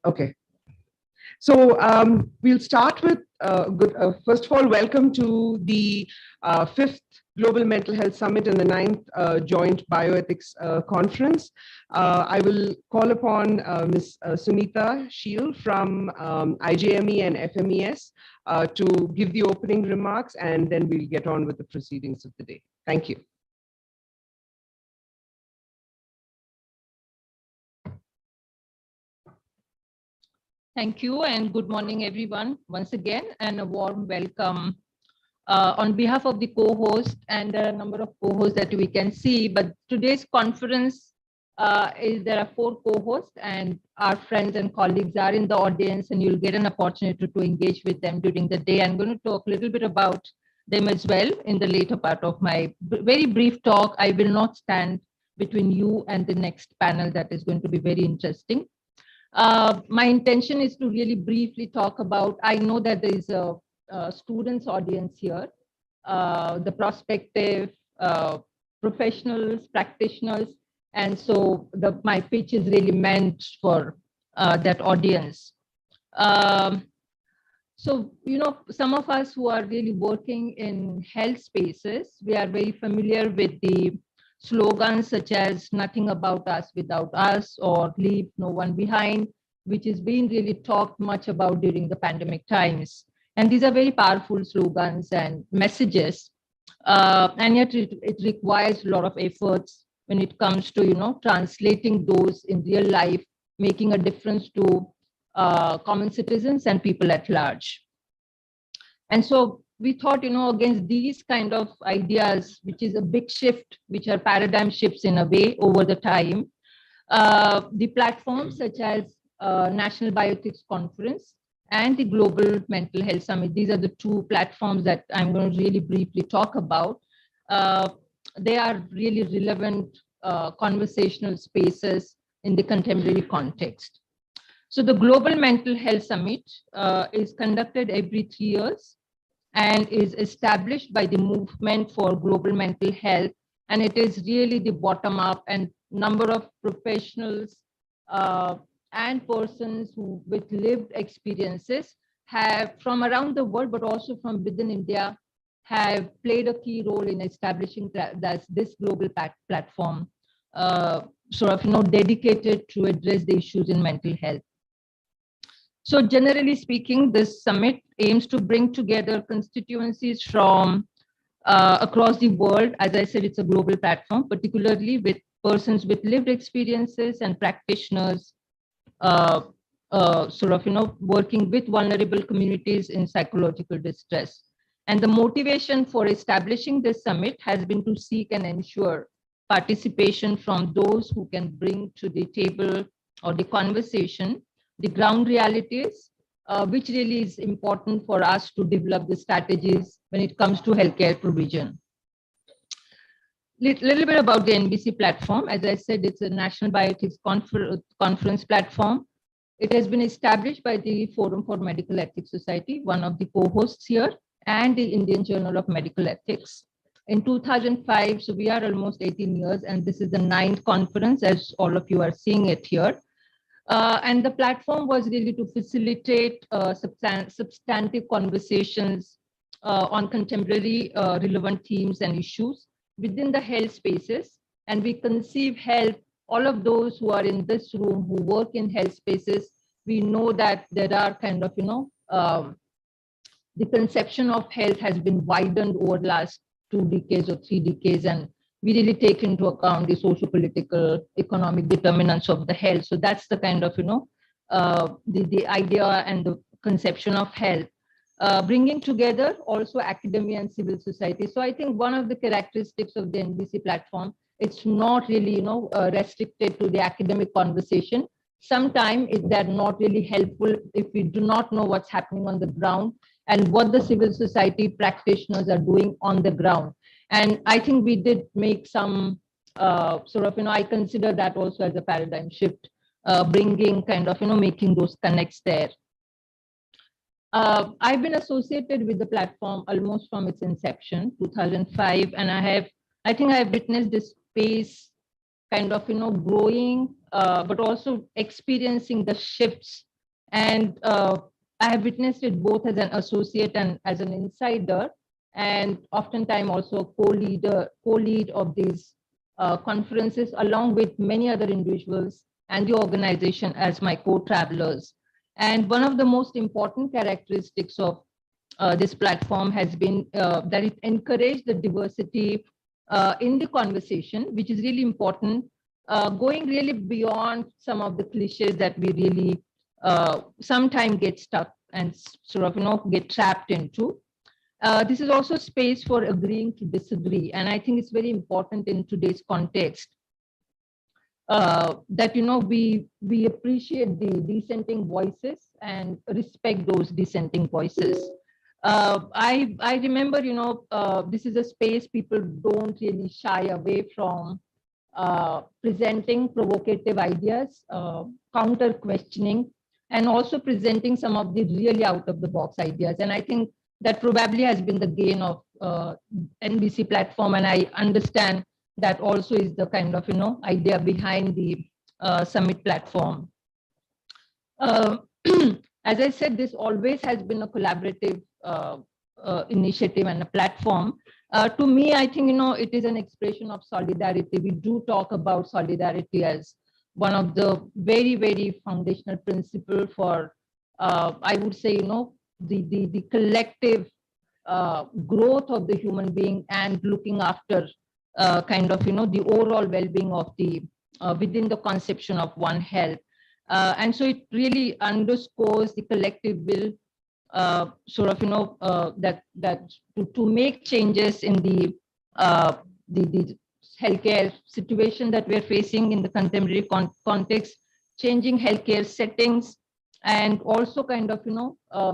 Okay. So we'll start with, first of all, welcome to the 5th Global Mental Health Summit and the 9th Joint Bioethics Conference. I will call upon Ms. Sunita Sheel from IJME and FMES to give the opening remarks, and then we'll get on with the proceedings of the day. Thank you. Thank you and good morning, everyone, once again, and a warm welcome on behalf of the co-host, and there are a number of co-hosts that we can see, but today's conference there are 4 co-hosts, and our friends and colleagues are in the audience, and you'll get an opportunity to engage with them during the day. I'm going to talk a little bit about them as well in the later part of my very brief talk. I will not stand between you and the next panel that is going to be very interesting. My intention is to really briefly talk about, I know that there is a students audience here, the prospective professionals, practitioners, and so my pitch is really meant for that audience. So, you know, some of us who are really working in health spaces, we are very familiar with the slogans such as nothing about us without us, or leave no one behind, which is being really talked much about during the pandemic times. And these are very powerful slogans and messages, and yet it requires a lot of efforts when it comes to, you know, translating those in real life, making a difference to common citizens and people at large. And so we thought, you know, against these kind of ideas, which is a big shift, which are paradigm shifts in a way over the time, the platforms such as National BIOETHICS Conference and the Global Mental Health Summit, these are the 2 platforms that I'm going to really briefly talk about. They are really relevant conversational spaces in the contemporary context. So the Global Mental Health Summit is conducted every 3 years and is established by the Movement for Global Mental Health. And it is really the bottom up, and number of professionals and persons who with lived experiences have from around the world, but also from within India, have played a key role in establishing this global platform, sort of, you know, dedicated to address the issues in mental health. So generally speaking, this summit aims to bring together constituencies from across the world. As I said, it's a global platform, particularly with persons with lived experiences and practitioners, sort of, you know, working with vulnerable communities in psychological distress. And the motivation for establishing this summit has been to seek and ensure participation from those who can bring to the table or the conversation the ground realities, which really is important for us to develop the strategies when it comes to healthcare provision. Little bit about the NBC platform. As I said, it's a National BIOETHICS Conference platform. It has been established by the Forum for Medical Ethics Society, one of the co-hosts here, and the Indian Journal of Medical Ethics in 2005. So we are almost 18 years, and this is the 9th conference, as all of you are seeing it here. And the platform was really to facilitate substantive conversations on contemporary relevant themes and issues within the health spaces. And we conceive health, all of those who are in this room who work in health spaces, we know that there are kind of, you know, the conception of health has been widened over the last 2 decades or 3 decades, and we really take into account the socio-political, economic determinants of the health. So that's the kind of, you know, the idea and the conception of health, bringing together also academia and civil society. So I think one of the characteristics of the NBC platform, it's not really, you know, restricted to the academic conversation. Sometimes they're not really helpful if we do not know what's happening on the ground and what the civil society practitioners are doing on the ground. And I think we did make some sort of, you know, I consider that also as a paradigm shift, bringing kind of, you know, making those connects there. I've been associated with the platform almost from its inception, 2005, and I think I have witnessed this space kind of, growing, but also experiencing the shifts. And I have witnessed it both as an associate and as an insider, and oftentimes also co-lead of these conferences, along with many other individuals and the organization as my co-travelers. And one of the most important characteristics of this platform has been that it encouraged the diversity in the conversation, which is really important, going really beyond some of the cliches that we really sometimes get stuck and sort of, get trapped into. This is also space for agreeing to disagree. And I think it's very important in today's context that, we appreciate the dissenting voices and respect those dissenting voices. I remember, this is a space people don't really shy away from presenting provocative ideas, counter questioning, and also presenting some of the really out of the box ideas. And I think that probably has been the gain of NBC platform. And I understand that also is the kind of, idea behind the summit platform. As I said, this always has been a collaborative initiative and a platform. To me, I think, it is an expression of solidarity. We do talk about solidarity as one of the very, very foundational principle for, I would say, the collective growth of the human being and looking after kind of, the overall well-being of the within the conception of One Health. And so it really underscores the collective will sort of, that to make changes in the healthcare situation that we're facing in the contemporary context, changing healthcare settings, and also kind of,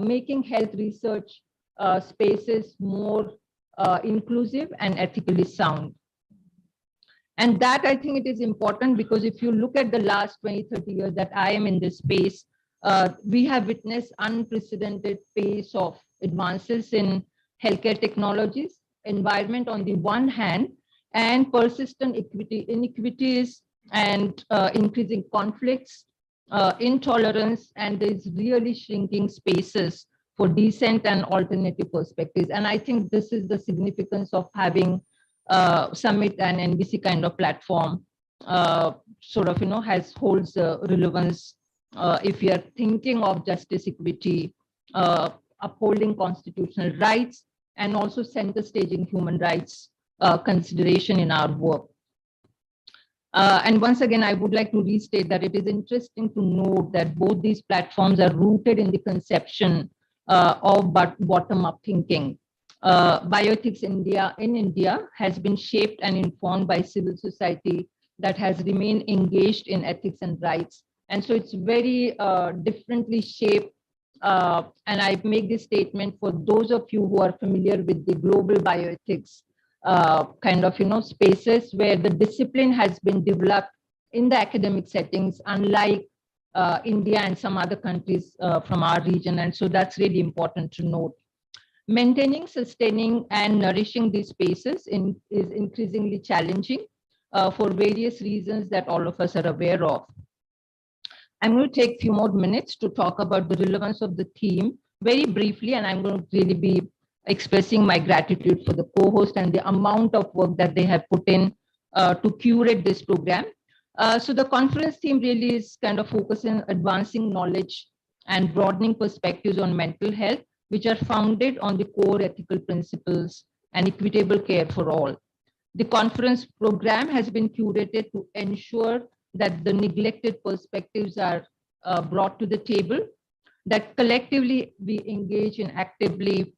making health research spaces more inclusive and ethically sound. And that, I think it is important because if you look at the last 20, 30 years that I am in this space, we have witnessed unprecedented pace of advances in healthcare technologies, environment on the one hand, and persistent inequities and increasing conflicts, intolerance, and there's really shrinking spaces for decent and alternative perspectives. And I think this is the significance of having Summit and NBC kind of platform sort of, holds relevance if we are thinking of justice, equity, upholding constitutional rights, and also center staging human rights consideration in our work. And once again, I would like to restate that it is interesting to note that both these platforms are rooted in the conception of bottom-up thinking. Bioethics India in India has been shaped and informed by civil society that has remained engaged in ethics and rights. And so it's very differently shaped. And I make this statement for those of you who are familiar with the global bioethics kind of, spaces where the discipline has been developed in the academic settings, unlike India and some other countries from our region. And so that's really important to note. Maintaining, sustaining, and nourishing these spaces is increasingly challenging for various reasons that all of us are aware of. I'm going to take a few more minutes to talk about the relevance of the theme very briefly, and I'm going to really be expressing my gratitude for the co-host and the amount of work that they have put in to curate this program. So the conference theme really is kind of focusing on advancing knowledge and broadening perspectives on mental health, which are founded on the core ethical principles and equitable care for all. The conference program has been curated to ensure that the neglected perspectives are brought to the table, that collectively we engage in actively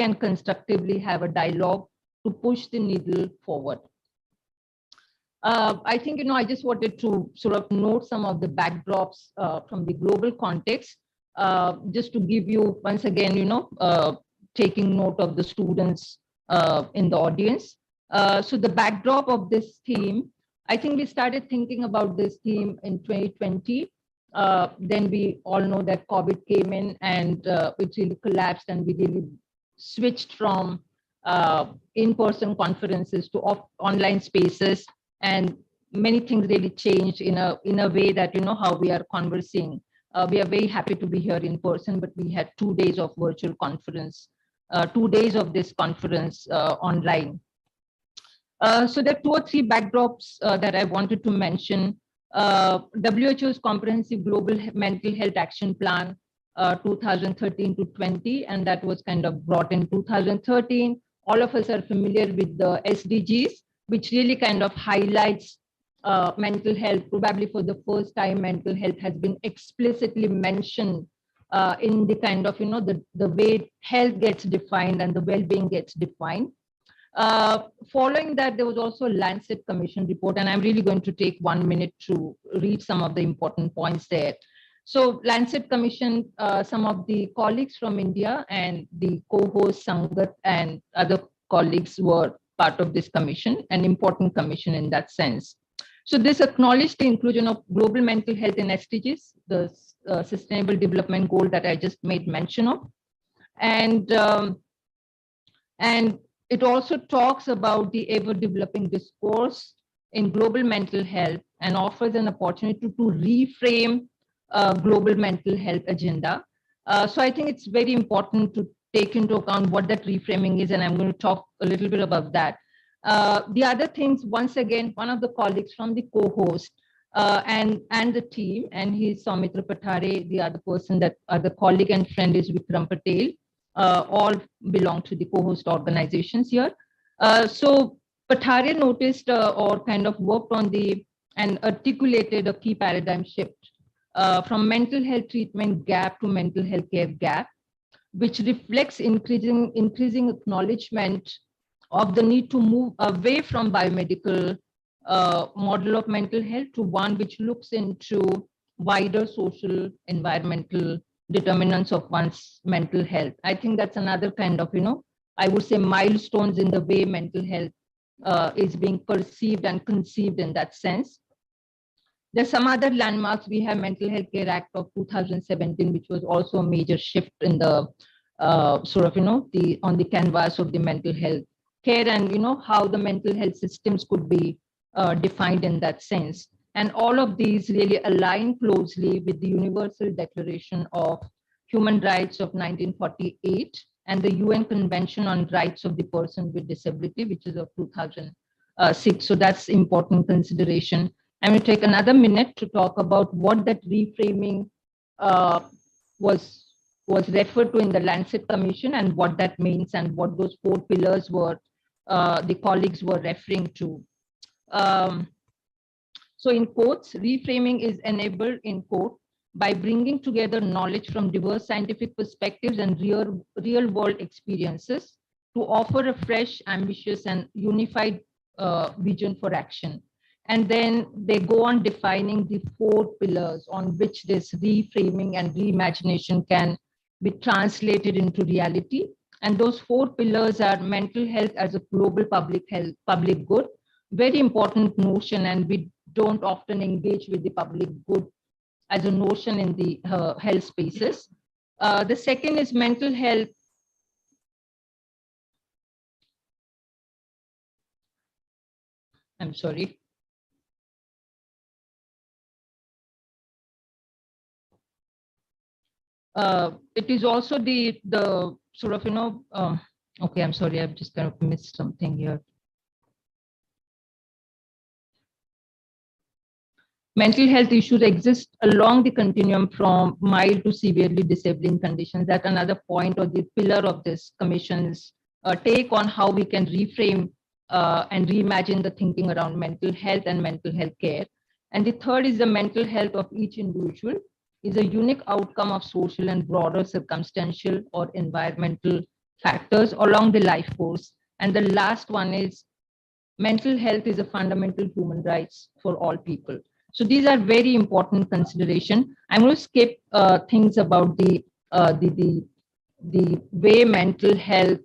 and constructively have a dialogue to push the needle forward. I think, I just wanted to sort of note some of the backdrops from the global context, just to give you, once again, taking note of the students in the audience. So the backdrop of this theme, I think we started thinking about this theme in 2020. Then we all know that COVID came in and it really collapsed, and we really switched from in-person conferences to online spaces. And many things really changed in a way that, how we are conversing. We are very happy to be here in person, but we had 2 days of virtual conference, 2 days of this conference online. So there are 2 or 3 backdrops that I wanted to mention. WHO's Comprehensive Global Mental Health Action Plan 2013 to 20, and that was kind of brought in 2013. All of us are familiar with the SDGs, which really kind of highlights mental health. Probably for the first time, mental health has been explicitly mentioned in the kind of, the way health gets defined and the well-being gets defined. Following that, there was also a Lancet Commission report, and I'm really going to take 1 minute to read some of the important points there. So Lancet Commission, some of the colleagues from India and the co-host Sangat and other colleagues were part of this commission, an important commission in that sense. So this acknowledged the inclusion of global mental health in SDGs, the Sustainable Development Goal that I just made mention of. And it also talks about the ever-developing discourse in global mental health and offers an opportunity to reframe global mental health agenda. So I think it's very important to take into account what that reframing is, and I'm going to talk a little bit about that. The other things, once again, one of the colleagues from the co-host and the team, and he's Soumitra Pathare, the other person, that other colleague and friend is Vikram Patel. All belong to the co-host organizations here. So Pathare noticed or kind of worked on and articulated a key paradigm shift from mental health treatment gap to mental health care gap, which reflects increasing acknowledgement of the need to move away from biomedical model of mental health to one which looks into wider social, environmental determinants of one's mental health. I think that's another kind of, I would say milestones in the way mental health is being perceived and conceived in that sense. There's some other landmarks. We have Mental Health Care Act of 2017, which was also a major shift in the sort of, on the canvas of the mental health care and, how the mental health systems could be defined in that sense. And all of these really align closely with the Universal Declaration of Human Rights of 1948 and the UN Convention on Rights of the Person with Disability, which is of 2006. So that's important consideration. I'm going to take another minute to talk about what that reframing was referred to in the Lancet Commission and what that means and what those 4 pillars were, the colleagues were referring to. So in quotes, reframing is enabled in quote by bringing together knowledge from diverse scientific perspectives and real world experiences to offer a fresh, ambitious and unified vision for action. And then they go on defining the 4 pillars on which this reframing and reimagination can be translated into reality. And those 4 pillars are mental health as a global public good, very important notion, and we don't often engage with the public good as a notion in the health spaces. The second is mental health. I'm sorry. It is also the sort of, okay, I'm sorry, I've just kind of missed something here. Mental health issues exist along the continuum from mild to severely disabling conditions. That's another point or the pillar of this commission's take on how we can reframe and reimagine the thinking around mental health and mental health care. And the third is the mental health of each individual is a unique outcome of social and broader circumstantial or environmental factors along the life course. And the last one is mental health is a fundamental human rights for all people. So these are very important consideration. I'm going to skip things about the way mental health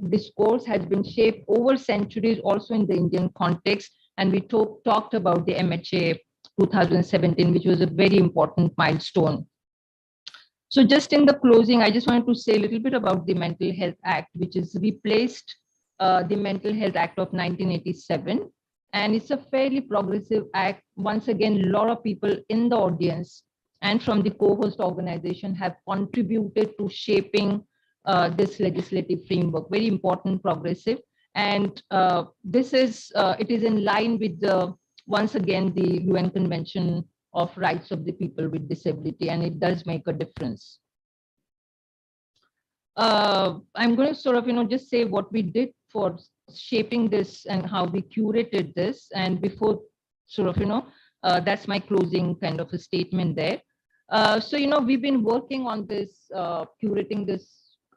discourse has been shaped over centuries, also in the Indian context. And we talked about the MHA 2017, which was a very important milestone. So just in the closing, I just wanted to say a little bit about the Mental Health Act, which is replaced the Mental Health Act of 1987. And it's a fairly progressive act. Once again, a lot of people in the audience and from the co-host organization have contributed to shaping this legislative framework. Very important, progressive. And this is, it is in line with the, once again, the UN Convention of Rights of the People with Disability, and it does make a difference. I'm going to sort of, just say what we did for shaping this and how we curated this. And before sort of, that's my closing kind of a statement there. So, we've been working on this, curating this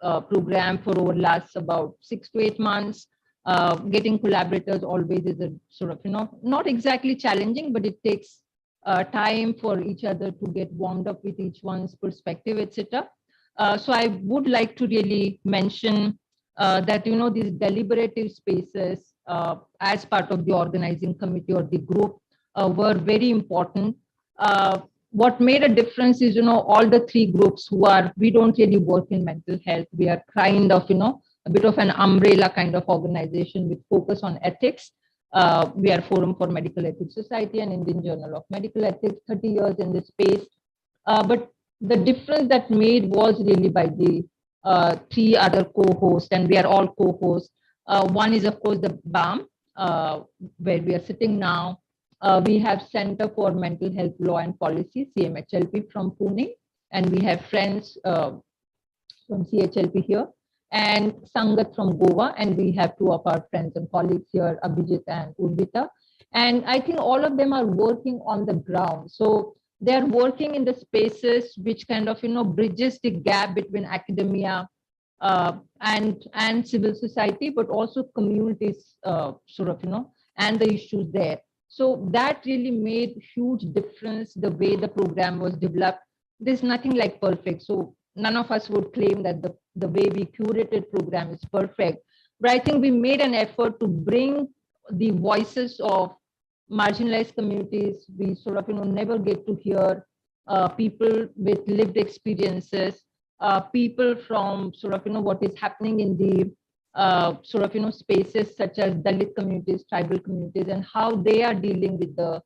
program for over last about 6 to 8 months. Getting collaborators always is a sort of, not exactly challenging, but it takes time for each other to get warmed up with each one's perspective, etc. So I would like to really mention that, these deliberative spaces as part of the organizing committee or the group were very important. What made a difference is, all the 3 groups we don't really work in mental health. We are kind of, a bit of an umbrella kind of organization with focus on ethics. We are Forum for Medical Ethics Society and Indian Journal of Medical Ethics, 30 years in this space. But the difference that made was really by the 3 other co-hosts, and we are all co-hosts. One is, of course, the BAM, where we are sitting now. We have Center for Mental Health Law and Policy, CMHLP from Pune, and we have friends from CHLP here, and Sangat from Goa, and we have 2 of our friends and colleagues here, Abhijit and Urvita. And I think all of them are working on the ground. So they're working in the spaces which kind of, bridges the gap between academia and civil society, but also communities sort of, and the issues there. So that really made huge difference the way the program was developed. There's nothing like perfect. So none of us would claim that the way we curated program is perfect. But I think we made an effort to bring the voices of marginalized communities. We sort of, never get to hear people with lived experiences, people from sort of, what is happening in the sort of, spaces such as Dalit communities, tribal communities, and how they are dealing with the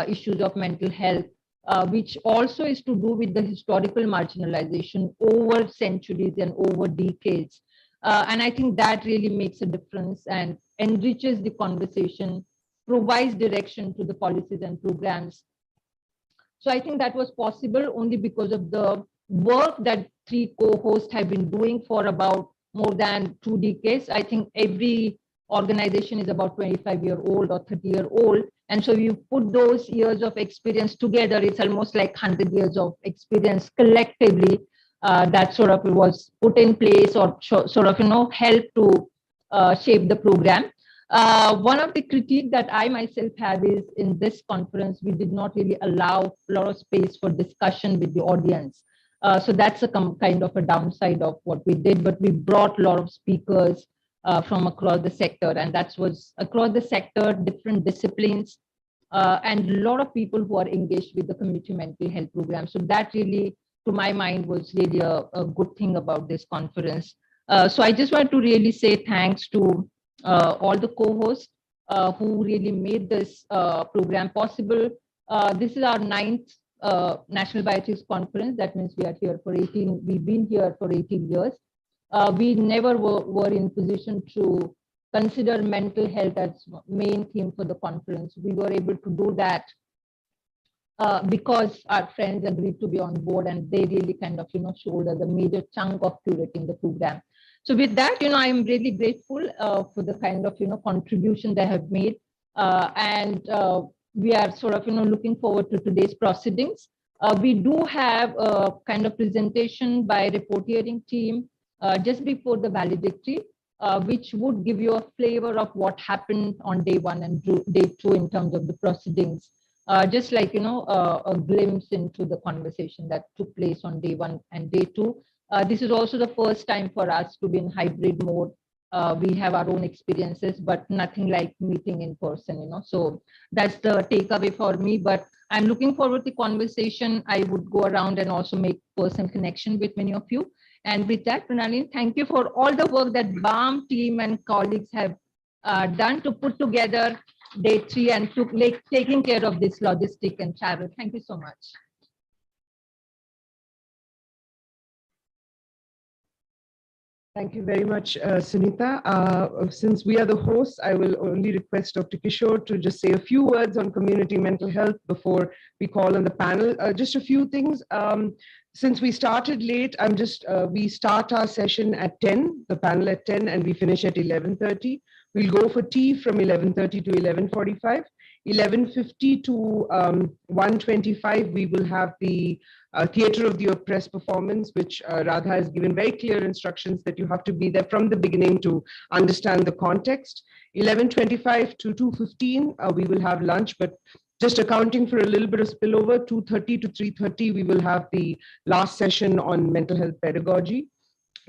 issues of mental health, which also is to do with the historical marginalization over centuries and over decades. And I think that really makes a difference and enriches the conversation, provides direction to the policies and programs. So I think that was possible only because of the work that 3 co-hosts have been doing for about more than 2 decades. I think every organization is about 25-year-old or 30-year-old. And so you put those years of experience together, it's almost like 100 years of experience collectively that sort of was put in place or sort of, help to shape the program. One of the critiques that I myself have is in this conference, we did not really allow a lot of space for discussion with the audience. So that's a kind of a downside of what we did, but we brought a lot of speakers from across the sector, and that was across the sector, different disciplines, and a lot of people who are engaged with the community mental health program. So that really, to my mind, was really a good thing about this conference. So I just want to really say thanks to all the co-hosts who really made this program possible. This is our 9th National BIOETHICS Conference. That means we are here for 18, we've been here for 18 years. We never were in position to consider mental health as main theme for the conference. We were able to do that because our friends agreed to be on board, and they really kind of, shoulder the major chunk of curating the program. So with that, I am really grateful for the kind of, contribution they have made. And we are sort of, looking forward to today's proceedings. We do have a kind of presentation by report hearing team just before the valedictory, which would give you a flavor of what happened on day 1 and day 2 in terms of the proceedings. Just like, a glimpse into the conversation that took place on day 1 and day 2. This is also the first time for us to be in hybrid mode. We have our own experiences, but nothing like meeting in person, So that's the takeaway for me, but I'm looking forward to the conversation. I would go around and also make personal connection with many of you. And with that, Pranali, thank you for all the work that BAM team and colleagues have done to put together day 3 and taking care of this logistic and travel. Thank you so much. Thank you very much, Sunita. Since we are the hosts, I will only request Dr. Kishore to just say a few words on community mental health before we call on the panel. Just a few things. Since we started late, we start our session at 10, the panel at 10, and we finish at 11:30. We'll go for tea from 11:30 to 11:45. 11:50 to 1:25, we will have the Theatre of the Oppressed performance, which Radha has given very clear instructions that you have to be there from the beginning to understand the context. 11:25 to 2:15, we will have lunch, but just accounting for a little bit of spillover, 2:30 to 3:30, we will have the last session on mental health pedagogy.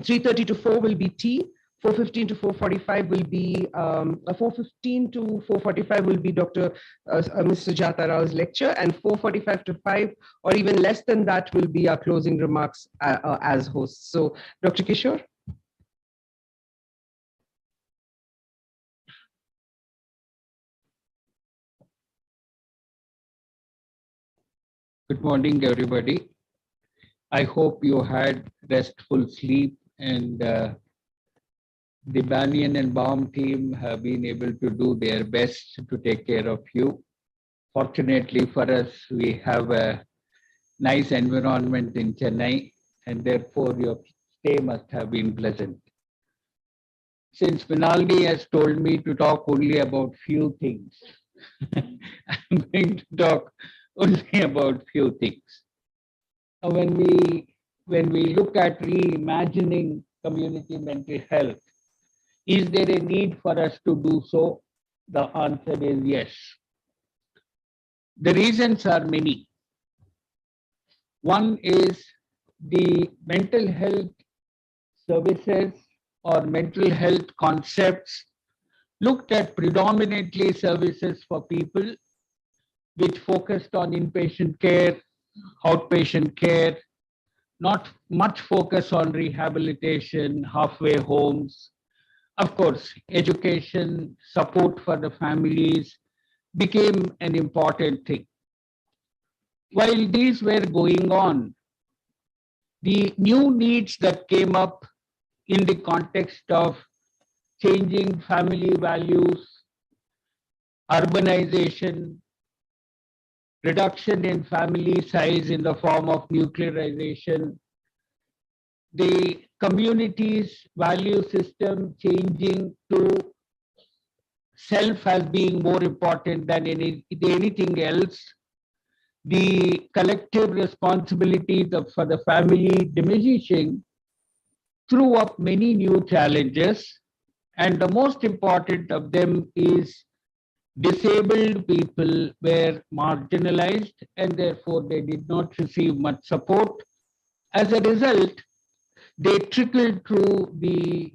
3:30 to 4 will be tea. 4:15 to 4:45 will be 4:15 to 4:45 will be Dr. Mr. Jata Rao's lecture, and 4:45 to 5 or even less than that will be our closing remarks as hosts. So, Dr. Kishore. Good morning, everybody. I hope you had restful sleep, and the Banyan and Baum team have been able to do their best to take care of you. Fortunately for us, we have a nice environment in Chennai, and therefore your stay must have been pleasant. Since Minaldi has told me to talk only about few things, I'm going to talk only about few things. When we look at reimagining community mental health, is there a need for us to do so? The answer is yes. The reasons are many. One is the mental health services or mental health concepts looked at predominantly services for people which focused on inpatient care, outpatient care, not much focus on rehabilitation, halfway homes. Of course, education, support for the families became an important thing. While these were going on, the new needs that came up in the context of changing family values, urbanization, reduction in family size in the form of nuclearization, the community's value system changing to self as being more important than anything else, the collective responsibilities for the family diminishing, threw up many new challenges, and the most important of them is disabled people were marginalized and therefore they did not receive much support. As a result, they trickled through the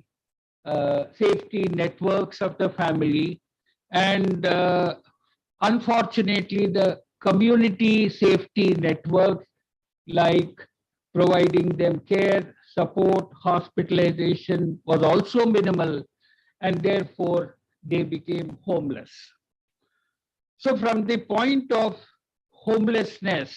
safety networks of the family, and unfortunately, the community safety networks like providing them care, support, hospitalization was also minimal, and therefore they became homeless. So from the point of homelessness,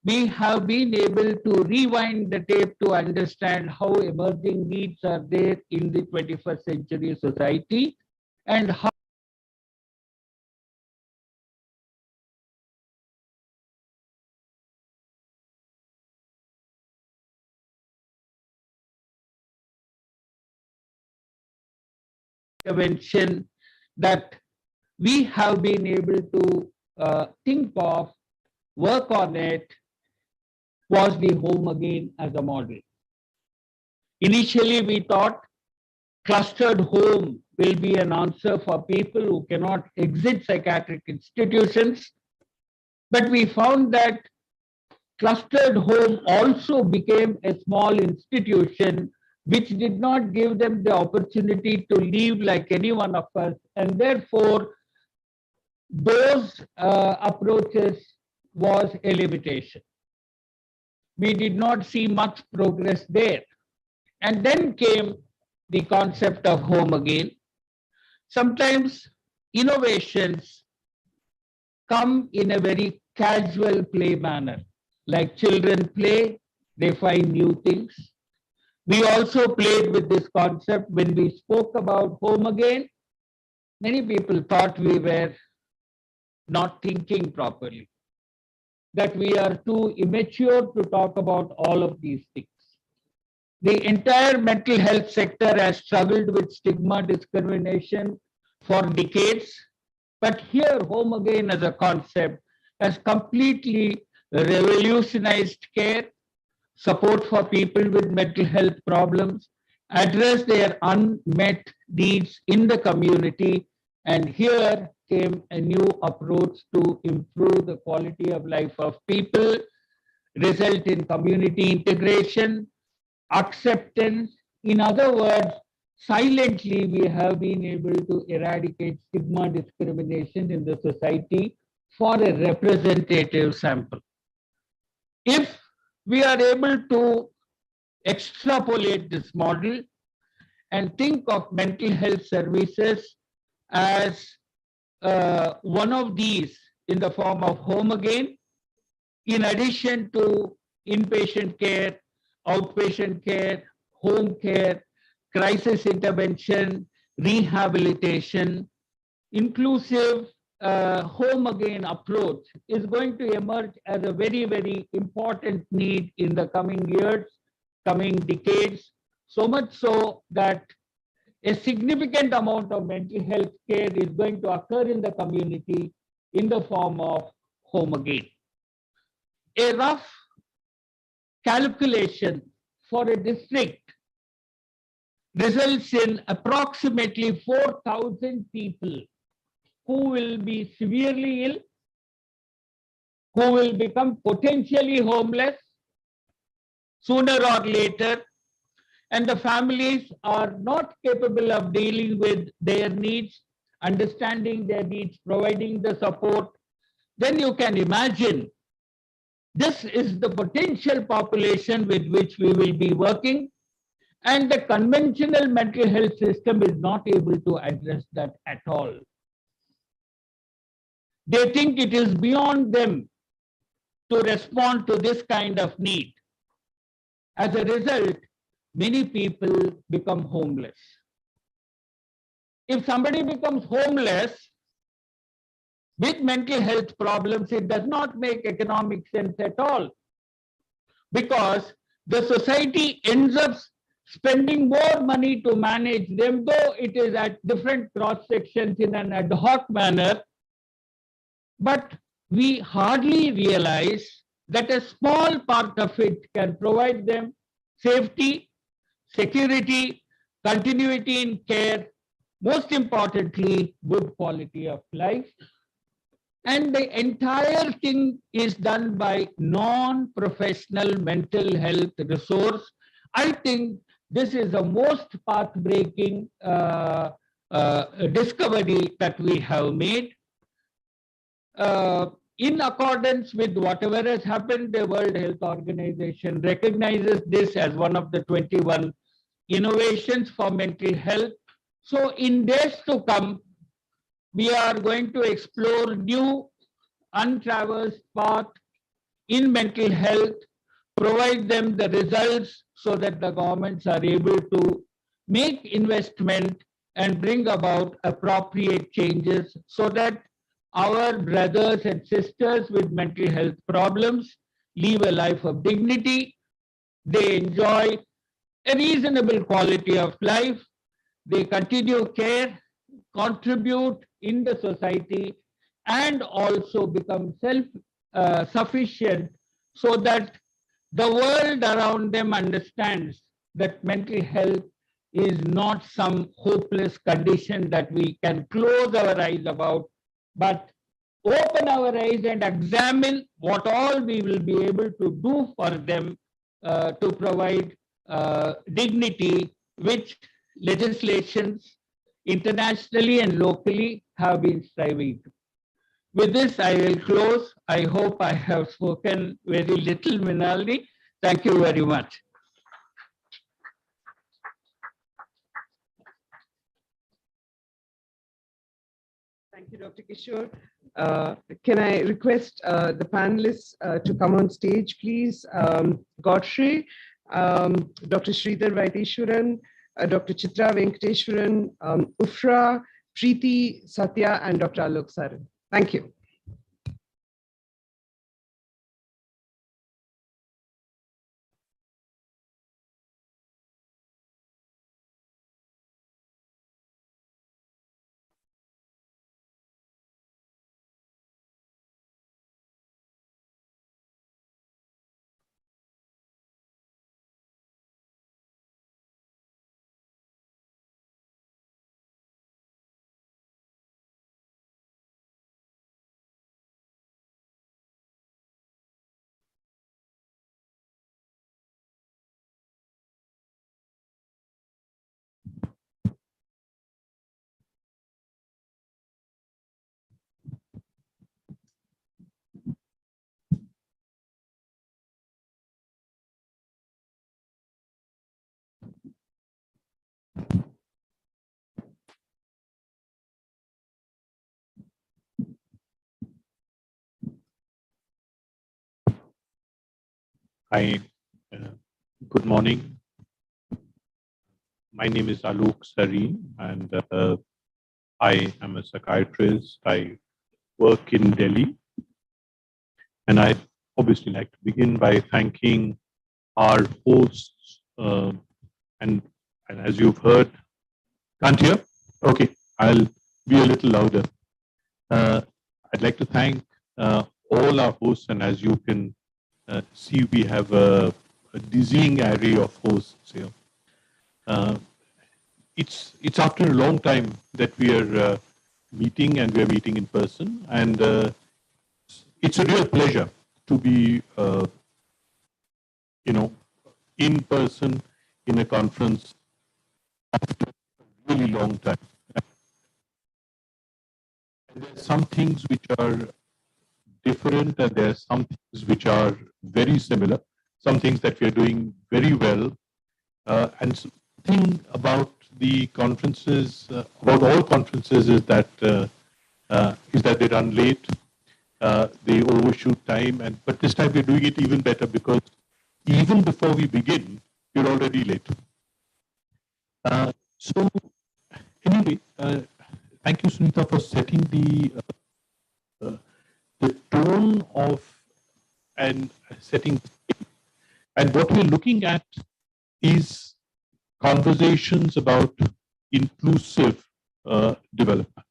we have been able to rewind the tape to understand how emerging needs are there in the 21st century society and how intervention that we have been able to think of, work on it, was the home again as a model. Initially, we thought clustered home will be an answer for people who cannot exit psychiatric institutions. But we found that clustered home also became a small institution which did not give them the opportunity to live like any one of us. And therefore, those approaches was a limitation. We did not see much progress there. And then came the concept of home again. Sometimes innovations come in a very casual play manner. Like children play, they find new things. We also played with this concept when we spoke about home again. Many people thought we were not thinking properly, that we are too immature to talk about all of these things. The entire mental health sector has struggled with stigma discrimination for decades, but here home again as a concept has completely revolutionized care, support for people with mental health problems, address their unmet needs in the community, and here came a new approach to improve the quality of life of people, result in community integration, acceptance. In other words, silently we have been able to eradicate stigma discrimination in the society for a representative sample. If we are able to extrapolate this model and think of mental health services as one of these in the form of home again, in addition to inpatient care, outpatient care, home care, crisis intervention, rehabilitation, inclusive home again approach is going to emerge as a very, very important need in the coming years, coming decades, so much so that a significant amount of mental health care is going to occur in the community in the form of home again. A rough calculation for a district results in approximately 4,000 people who will be severely ill, who will become potentially homeless sooner or later, and the families are not capable of dealing with their needs, understanding their needs, providing the support. Then you can imagine this is the potential population with which we will be working, and the conventional mental health system is not able to address that at all. They think it is beyond them to respond to this kind of need. As a result, many people become homeless. If somebody becomes homeless with mental health problems, it does not make economic sense at all, because the society ends up spending more money to manage them, though it is at different cross sections in an ad hoc manner. But we hardly realize that a small part of it can provide them safety, security, continuity in care, most importantly, good quality of life. And the entire thing is done by non-professional mental health resource. I think this is the most path-breaking discovery that we have made. In accordance with whatever has happened, the World Health Organization recognizes this as one of the 21 innovations for mental health. So in days to come, we are going to explore new untraversed path in mental health, provide them the results so that the governments are able to make investment and bring about appropriate changes so that our brothers and sisters with mental health problems live a life of dignity. They enjoy a reasonable quality of life. They continue care, contribute in the society, and also become self-sufficient so that the world around them understands that mental health is not some hopeless condition that we can close our eyes about, but open our eyes and examine what all we will be able to do for them to provide dignity, which legislations internationally and locally have been striving to. With this, I will close. I hope I have spoken very little, Minalini. Thank you very much. Thank you, Dr. Kishore. Can I request the panelists to come on stage, please? Godfrey, Dr. Sridhar Vaideshwaran, Dr. Chitra Venkateshwaran, Ufra, Preeti, Satya, and Dr. Alok Saran. Thank you. Hi, good morning. My name is Alok Sareen, and I am a psychiatrist. I work in Delhi, and I obviously like to begin by thanking our hosts. And as you've heard, can't hear? Okay, I'll be a little louder. I'd like to thank all our hosts, and as you can see, we have a dizzying array of hosts here. It's after a long time that we are meeting, and we are meeting in person, and it's a real pleasure to be in person in a conference after a really long time. And there are some things which are different, and there are some things which are very similar, some things that we are doing very well, and something about the conferences, about all conferences, is that they run late, they overshoot time, but this time we're doing it even better because even before we begin, we're already late. So anyway, thank you, Sunita, for setting the tone of and setting. And what we're looking at is conversations about inclusive development.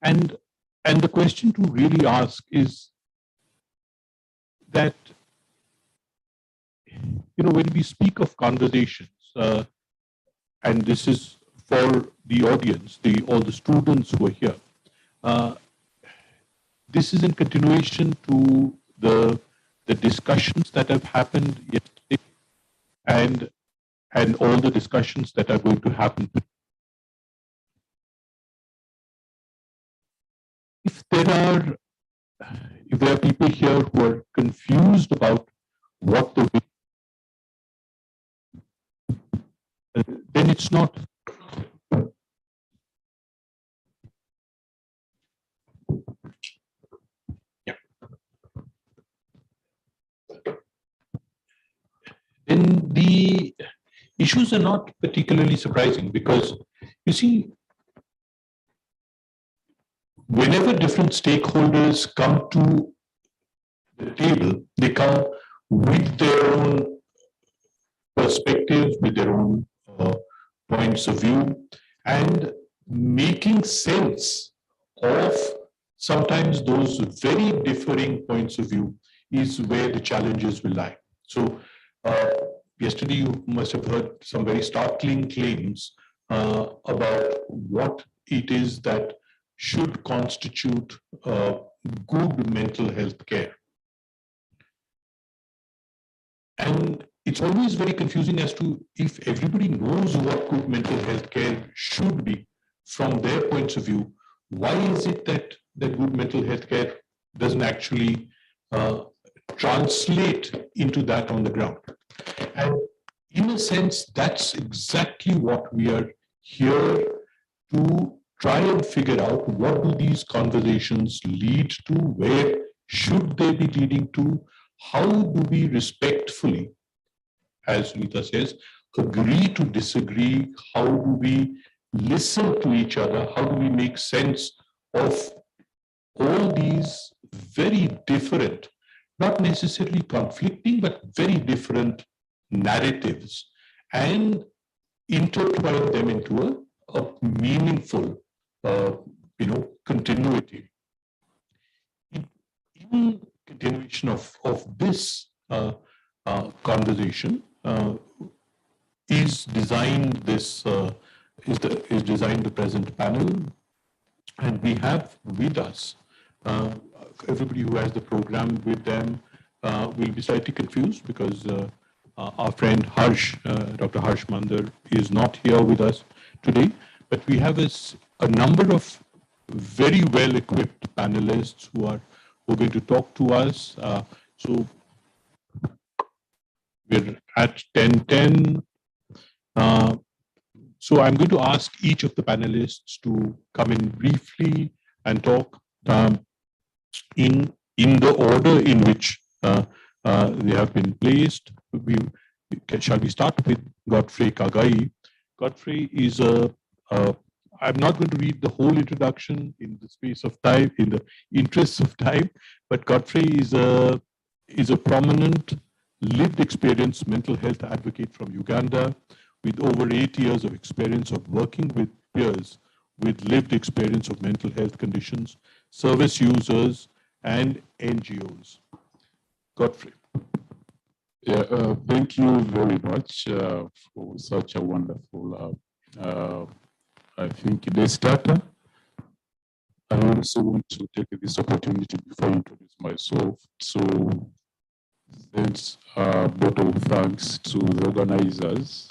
And the question to really ask is that, when we speak of conversations, and this is for the audience, all the students who are here, this is in continuation to the discussions that have happened yesterday, and all the discussions that are going to happen. If there are people here who are confused about what the then it's not. Yeah. Then the issues are not particularly surprising, because you see, whenever different stakeholders come to the table, they come with their own perspectives, with their own points of view, and making sense of sometimes those very differing points of view is where the challenges will lie. So yesterday you must have heard some very startling claims about what it is that should constitute good mental health care. And it's always very confusing as to if everybody knows what good mental health care should be from their points of view, why is it that good mental health care doesn't actually translate into that on the ground? And in a sense, that's exactly what we are here to try and figure out what do these conversations lead to, where should they be leading to, how do we respectfully, as Rita says, agree to disagree, how do we listen to each other, how do we make sense of all these very different, not necessarily conflicting, but very different narratives, and intertwine them into a meaningful, continuity. In continuation of this conversation, is designed the present panel, and we have with us everybody who has the program with them. Will be slightly confused because our friend Harsh, Dr. Harsh Mandar, is not here with us today, but we have a number of very well-equipped panelists who are going to talk to us. So we're at 10:10. So I'm going to ask each of the panelists to come in briefly and talk in the order in which they have been placed. Shall we start with Godfrey Kagai? Godfrey is I'm not going to read the whole introduction in the space of time, in the interest of time, but Godfrey is a prominent lived experience mental health advocate from Uganda with over 8 years of experience of working with peers with lived experience of mental health conditions, service users, and NGOs. Godfrey. Yeah, thank you very much for such a wonderful, I think, day starter. I also want to take this opportunity before I introduce myself. So, thanks, vote of thanks to the organizers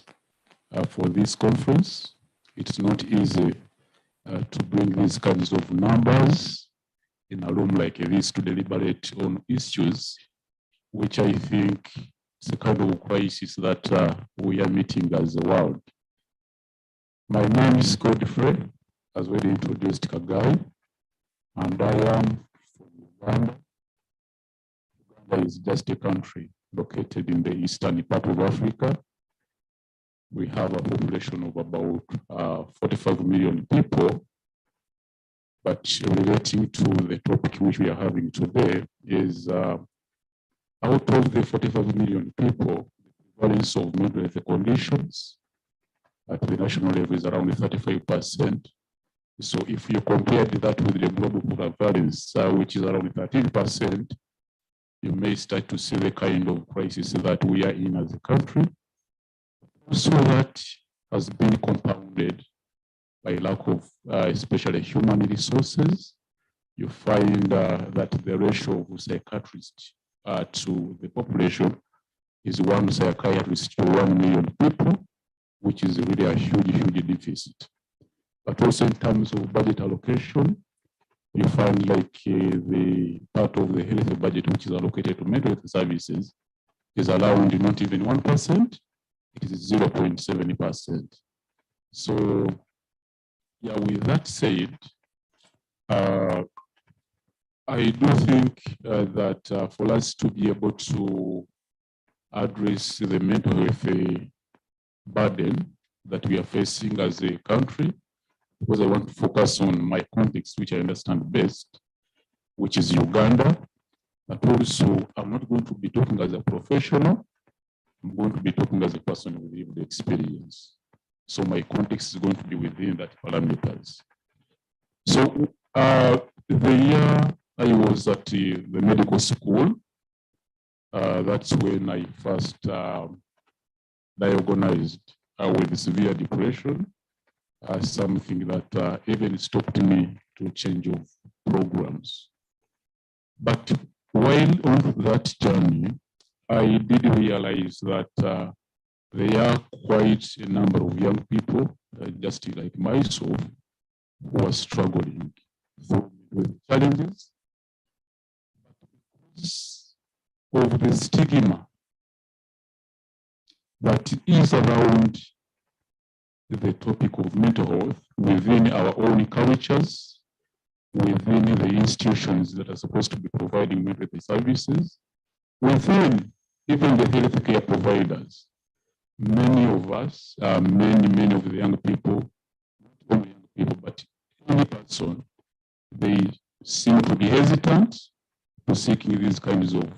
for this conference. It's not easy to bring these kinds of numbers in a room like this to deliberate on issues, which I think is a kind of crisis that we are meeting as a world. My name is Godfrey, as already introduced, Kagai, and I am from Uganda. Uganda is just a country located in the eastern part of Africa. We have a population of about 45 million people, but relating to the topic which we are having today is out of the 45 million people, the prevalence of mental health conditions at the national level is around 35%. So if you compare that with the global prevalence, which is around 13%, you may start to see the kind of crisis that we are in as a country. Also, that has been compounded by lack of especially human resources. You find that the ratio of psychiatrists to the population is 1 psychiatrist to 1 million people, which is really a huge deficit. But also in terms of budget allocation, you find like the part of the health budget which is allocated to mental health services is around not even 1%, it is 0.7%. So, yeah, with that said, I do think that for us to be able to address the mental health burden that we are facing as a country, because I want to focus on my context, which I understand best, which is Uganda. But also, I'm not going to be talking as a professional. I'm going to be talking as a person with lived experience. So my context is going to be within that parameters. So the year I was at the medical school, that's when I first diagnosed with severe depression, something that even stopped me to change of programs. But while on that journey, I did realize that there are quite a number of young people, just like myself, who are struggling with challenges because of the stigma that is around the topic of mental health within our own cultures, within the institutions that are supposed to be providing mental health services, within even the healthcare providers. Many of us, many of the young people, not only young people, but any person, they seem to be hesitant to seeking these kinds of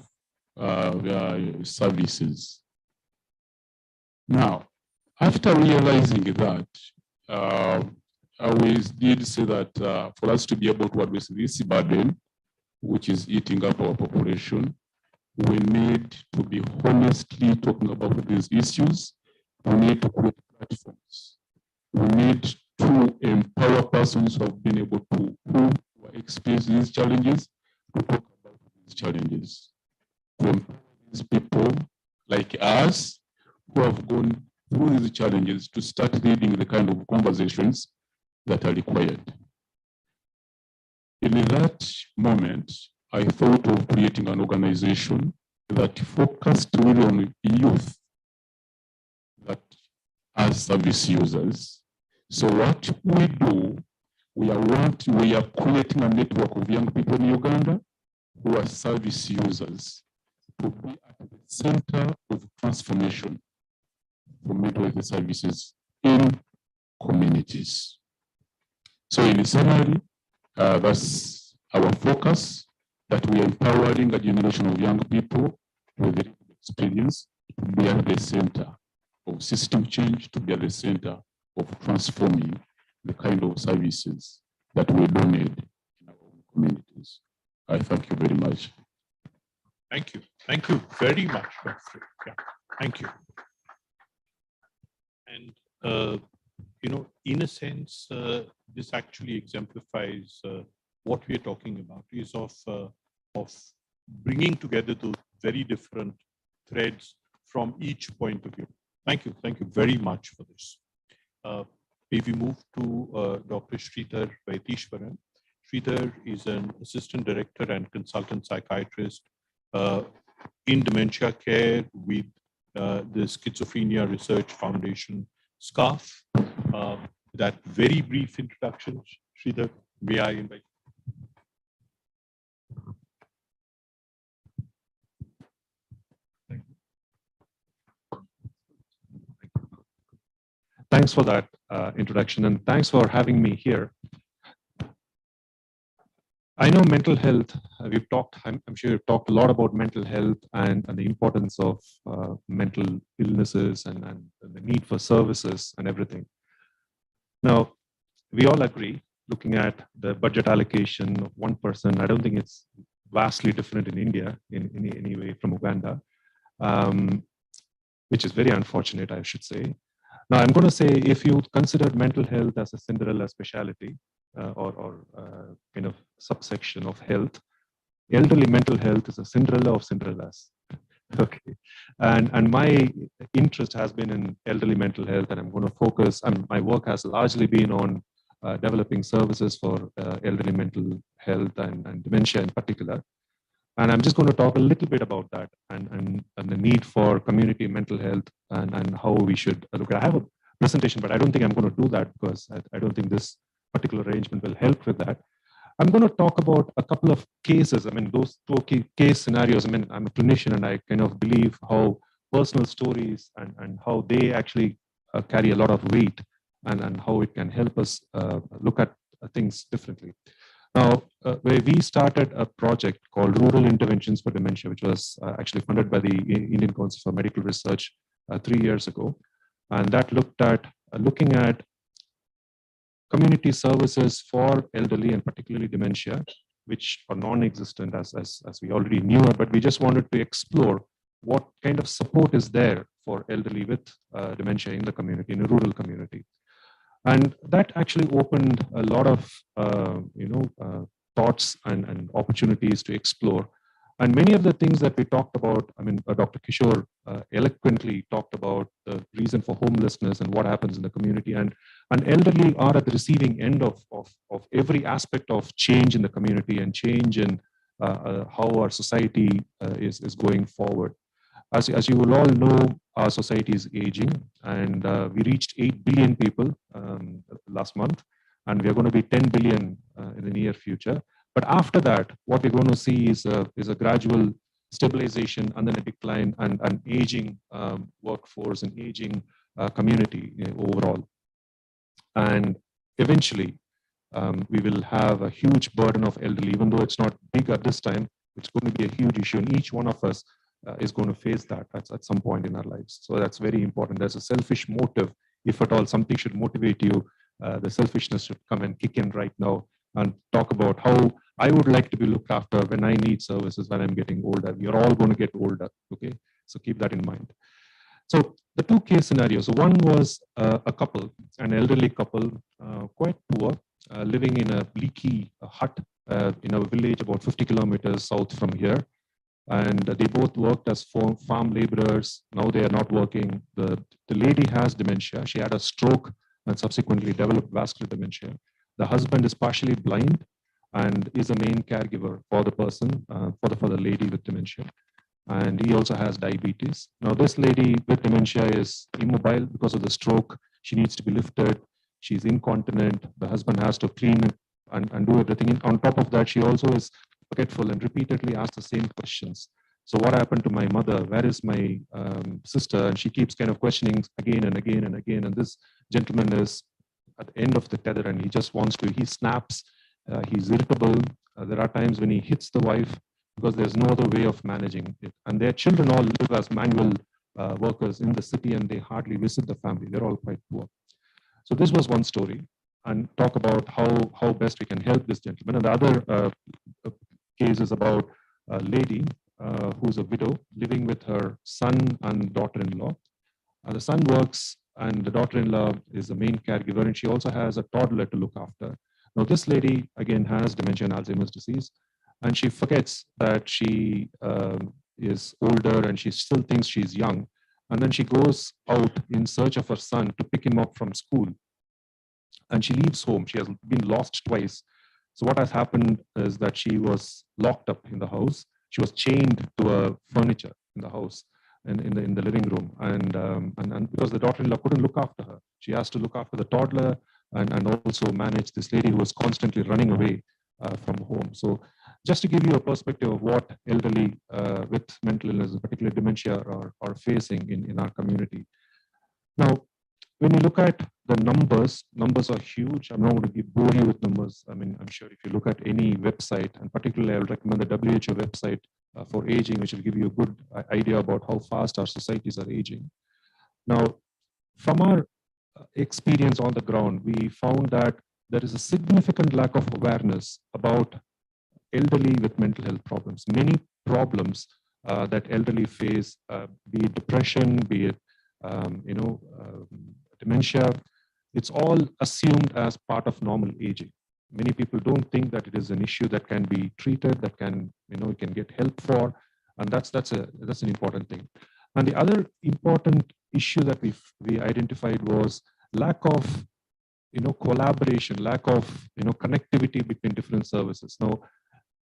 services. Now, after realizing that, I always did say that for us to be able to address this burden, which is eating up our population, we need to be honestly talking about these issues. We need to create platforms. We need to empower persons who have been able to, who experience these challenges, to talk about these challenges. To empower these people like us who have gone through these challenges to start leading the kind of conversations that are required. In that moment, I thought of creating an organization that focused really on youth that as service users. So what we do, we are creating a network of young people in Uganda who are service users to be at the center of transformation for mental health services in communities. So in summary, that's our focus, that we are empowering a generation of young people with experience to be at the center of system change, to be at the center of transforming the kind of services that we do need in our own communities. I thank you very much. Thank you. Thank you very much, Dr. Yeah, thank you. And, you know, in a sense, this actually exemplifies what we are talking about, is of bringing together those very different threads from each point of view. Thank you very much for this. May we move to Dr. Sridhar Vaidishwaran. Sridhar is an assistant director and consultant psychiatrist in dementia care with the Schizophrenia Research Foundation, SCARF. That very brief introduction, Sridhar, may I invite you? Thanks for that introduction, and thanks for having me here. I know mental health, we've talked, I'm sure you've talked a lot about mental health and the importance of mental illnesses and the need for services and everything. Now, we all agree, looking at the budget allocation of 1%, I don't think it's vastly different in India in any way from Uganda, which is very unfortunate, I should say. Now, I'm going to say, if you consider mental health as a Cinderella specialty or kind of subsection of health, elderly mental health is a Cinderella of Cinderellas. Okay, and my interest has been in elderly mental health, and I'm going to focus. My work has largely been on developing services for elderly mental health and dementia in particular. And I'm just going to talk a little bit about that and the need for community mental health and how we should look at it. I have a presentation, but I don't think I'm going to do that because I don't think this particular arrangement will help with that. I'm going to talk about a couple of cases. I mean, those two case scenarios. I mean, I'm a clinician and I kind of believe how personal stories and how they actually carry a lot of weight and how it can help us look at things differently. Now, where we started a project called Rural Interventions for Dementia, which was actually funded by the Indian Council for Medical Research 3 years ago. And that looked at looking at community services for elderly and particularly dementia, which are non-existent as we already knew, but we just wanted to explore what kind of support is there for elderly with dementia in the community, in a rural community. And that actually opened a lot of thoughts and opportunities to explore. And many of the things that we talked about, I mean, Dr. Kishore eloquently talked about the reason for homelessness and what happens in the community. And elderly are at the receiving end of every aspect of change in the community and change in how our society is going forward. as you will all know, our society is aging, and we reached 8 billion people last month, and we are going to be 10 billion in the near future. But after that, what we're going to see is a gradual stabilization and then a decline and an aging workforce and aging community overall. And eventually, we will have a huge burden of elderly, even though it's not big at this time, it's going to be a huge issue, and each one of us is going to face that at some point in our lives. So that's very important. There's a selfish motive. If at all something should motivate you, the selfishness should come and kick in right now and talk about how I would like to be looked after when I need services when I'm getting older. We are all going to get older, okay? So keep that in mind. So the two case scenarios. So one was a couple, an elderly couple, quite poor, living in a leaky hut in a village about 50 kilometers south from here. And they both worked as farm laborers. Now they are not working. The lady has dementia. She had a stroke and subsequently developed vascular dementia. The husband is partially blind and is a main caregiver for the person, for the lady with dementia. And he also has diabetes. Now this lady with dementia is immobile because of the stroke. She needs to be lifted. She's incontinent. The husband has to clean it and do everything. And on top of that, she also is forgetful and repeatedly asks the same questions. So what happened to my mother? Where is my sister? And she keeps kind of questioning again and again and again. And this gentleman is at the end of the tether and he just wants to, he snaps, he's irritable. There are times when he hits the wife because there's no other way of managing it. And their children all live as manual workers in the city and they hardly visit the family. They're all quite poor. So this was one story, and talk about how best we can help this gentleman. And the other case is about a lady who's a widow living with her son and daughter-in-law. The son works and the daughter-in-law is the main caregiver, and she also has a toddler to look after. Now this lady again has dementia and Alzheimer's disease, and she forgets that she is older and she still thinks she's young. And then she goes out in search of her son to pick him up from school. And she leaves home. She has been lost twice. So what has happened is that she was locked up in the house. She was chained to a furniture in the house and in the living room. And because the daughter-in-law couldn't look after her, she has to look after the toddler and also manage this lady who was constantly running away from home. So just to give you a perspective of what elderly with mental illness, particularly dementia, are facing in our community. Now, when you look at the numbers are huge. I'm not going to bore you with numbers. I mean, I'm sure if you look at any website, and particularly I would recommend the WHO website for aging, which will give you a good idea about how fast our societies are aging. Now, from our experience on the ground, we found that there is a significant lack of awareness about elderly with mental health problems. Many problems that elderly face, be it depression, be it dementia, it's all assumed as part of normal aging. Many people don't think that it is an issue that can be treated, that can, you can get help for, and that's an important thing. And the other important issue that we identified was lack of collaboration, lack of connectivity between different services. Now,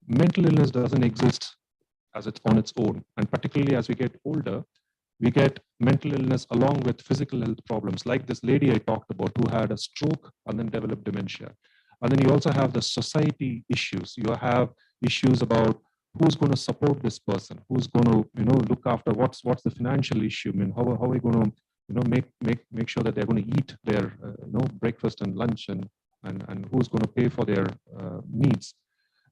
mental illness doesn't exist as it's on its own, and particularly as we get older, we get mental illness along with physical health problems, like this lady I talked about who had a stroke and then developed dementia. And then you also have the society issues. You have issues about who's going to support this person, who's going to look after what's the financial issue. I mean, how are we going to make sure that they're going to eat their breakfast and lunch, and who's going to pay for their needs.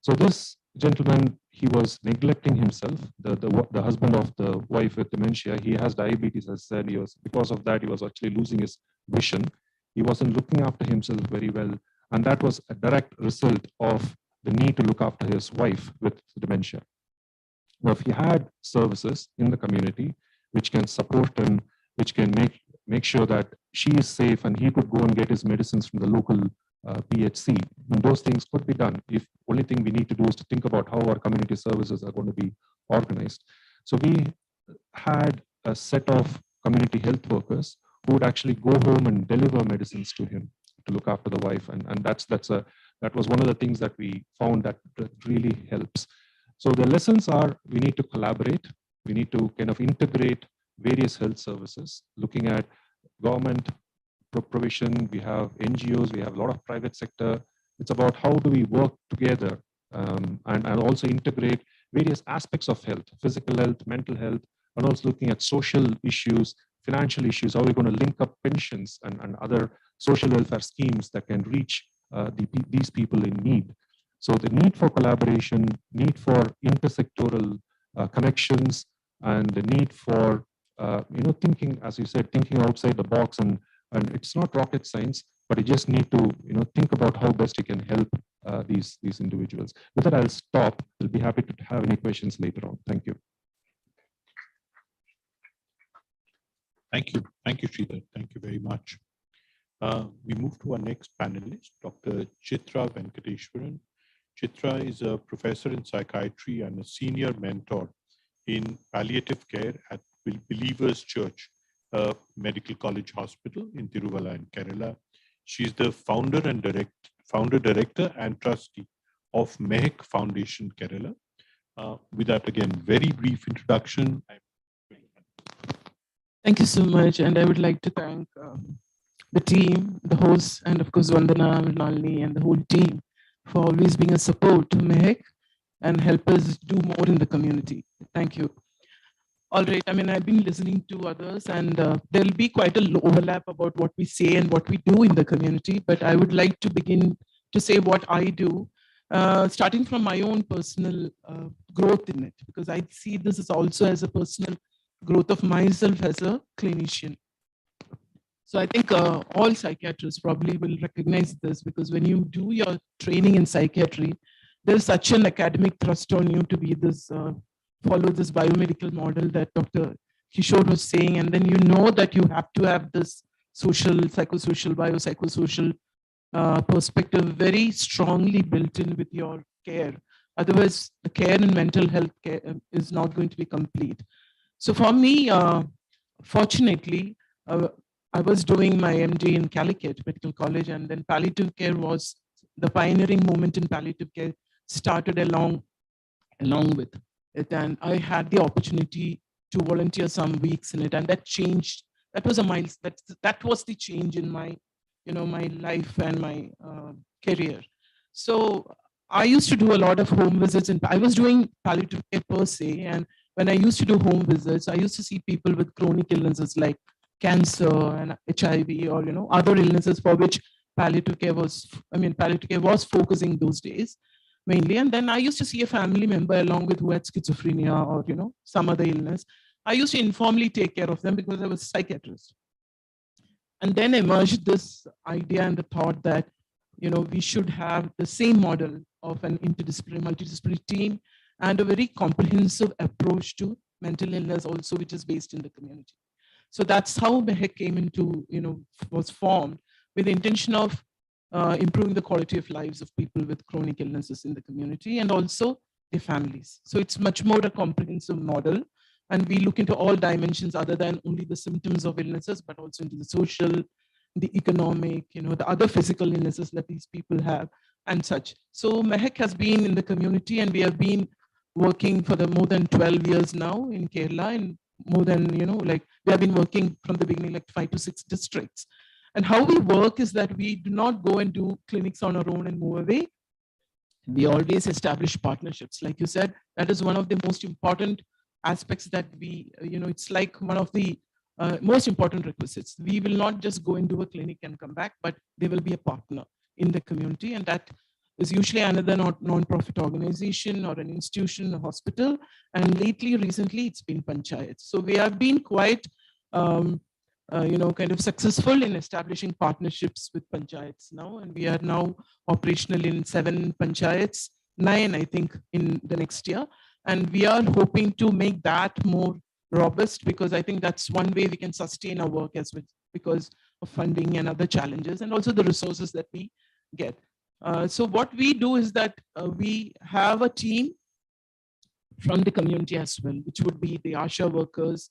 So this gentleman, he was neglecting himself. The husband of the wife with dementia, he has diabetes, as I said. Because of that, he was actually losing his vision. He wasn't looking after himself very well, and that was a direct result of the need to look after his wife with dementia. Now, if he had services in the community which can support him, which can make sure that she is safe, and he could go and get his medicines from the local PHC, and those things could be done. If only thing we need to do is to think about how our community services are going to be organized. So we had a set of community health workers who would actually go home and deliver medicines to him to look after the wife, and that was one of the things that we found that really helps. So the lessons are: we need to collaborate, We need to kind of integrate various health services, looking at government provision, we have NGOs, we have a lot of private sector. It's about how do we work together and also integrate various aspects of health, physical health, mental health, and also looking at social issues, financial issues, how we're going to link up pensions and other social welfare schemes that can reach these people in need. So the need for collaboration, need for intersectoral connections, and the need for thinking, as you said, thinking outside the box, and it's not rocket science, but you just need to think about how best you can help these individuals. With that, I'll stop. I'll be happy to have any questions later on. Thank you. Thank you. Thank you, Sridhar. Thank you very much. We move to our next panelist, Dr. Chitra Venkateshwaran. Chitra is a professor in psychiatry and a senior mentor in palliative care at Believers Church, a medical college hospital in Tiruvalla in Kerala. She's the founder, director, and trustee of Mehak Foundation, Kerala. With that, again, very brief introduction. Thank you so much. And I would like to thank the team, the hosts, and of course, Vandana, Nalini, and the whole team for always being a support to Mehak and help us do more in the community. Thank you. All right. I mean, I've been listening to others, and there'll be quite a overlap about what we say and what we do in the community. But I would like to begin to say what I do, starting from my own personal growth in it, because I see this as also as a personal growth of myself as a clinician. So I think all psychiatrists probably will recognize this, because when you do your training in psychiatry, there's such an academic thrust on you to be this, follow this biomedical model that Dr. Kishore was saying, and then you know that you have to have this social, psychosocial, biopsychosocial perspective very strongly built in with your care. Otherwise, the care in mental health care is not going to be complete. So for me, fortunately, I was doing my MD in Calicut Medical College, and then palliative care was the pioneering movement in palliative care started along with it. And I had the opportunity to volunteer some weeks in it, and that changed. That was a milestone. That was the change in my, my life and my career. So I used to do a lot of home visits, and I was doing palliative care per se. And when I used to do home visits, I used to see people with chronic illnesses like cancer and HIV, or other illnesses for which palliative care was focusing those days mainly. And then I used to see a family member along with who had schizophrenia or some other illness. I used to informally take care of them because I was a psychiatrist. And then emerged this idea and the thought that we should have the same model of an multidisciplinary team and a very comprehensive approach to mental illness also, which is based in the community. So that's how Mehak came into, was formed with the intention of improving the quality of lives of people with chronic illnesses in the community and also their families. So it's much more a comprehensive model, and we look into all dimensions other than only the symptoms of illnesses, but also into the social, the economic, the other physical illnesses that these people have and such. So Mehak has been in the community, and we have been working for the more than 12 years now in Kerala, and more than, we have been working from the beginning, like 5 to 6 districts. And how we work is that we do not go and do clinics on our own and move away. We always establish partnerships. Like you said, that is one of the most important aspects that we, it's like one of the most important requisites. We will not just go and do a clinic and come back, but there will be a partner in the community. And that is usually another non-profit organization or an institution, a hospital. And recently, it's been panchayats. So we have been quite, kind of successful in establishing partnerships with panchayats now. And we are now operational in 7 panchayats, 9, I think, in the next year. And we are hoping to make that more robust, because I think that's one way we can sustain our work as well, because of funding and other challenges, and also the resources that we get. So what we do is that we have a team from the community as well, which would be the ASHA workers.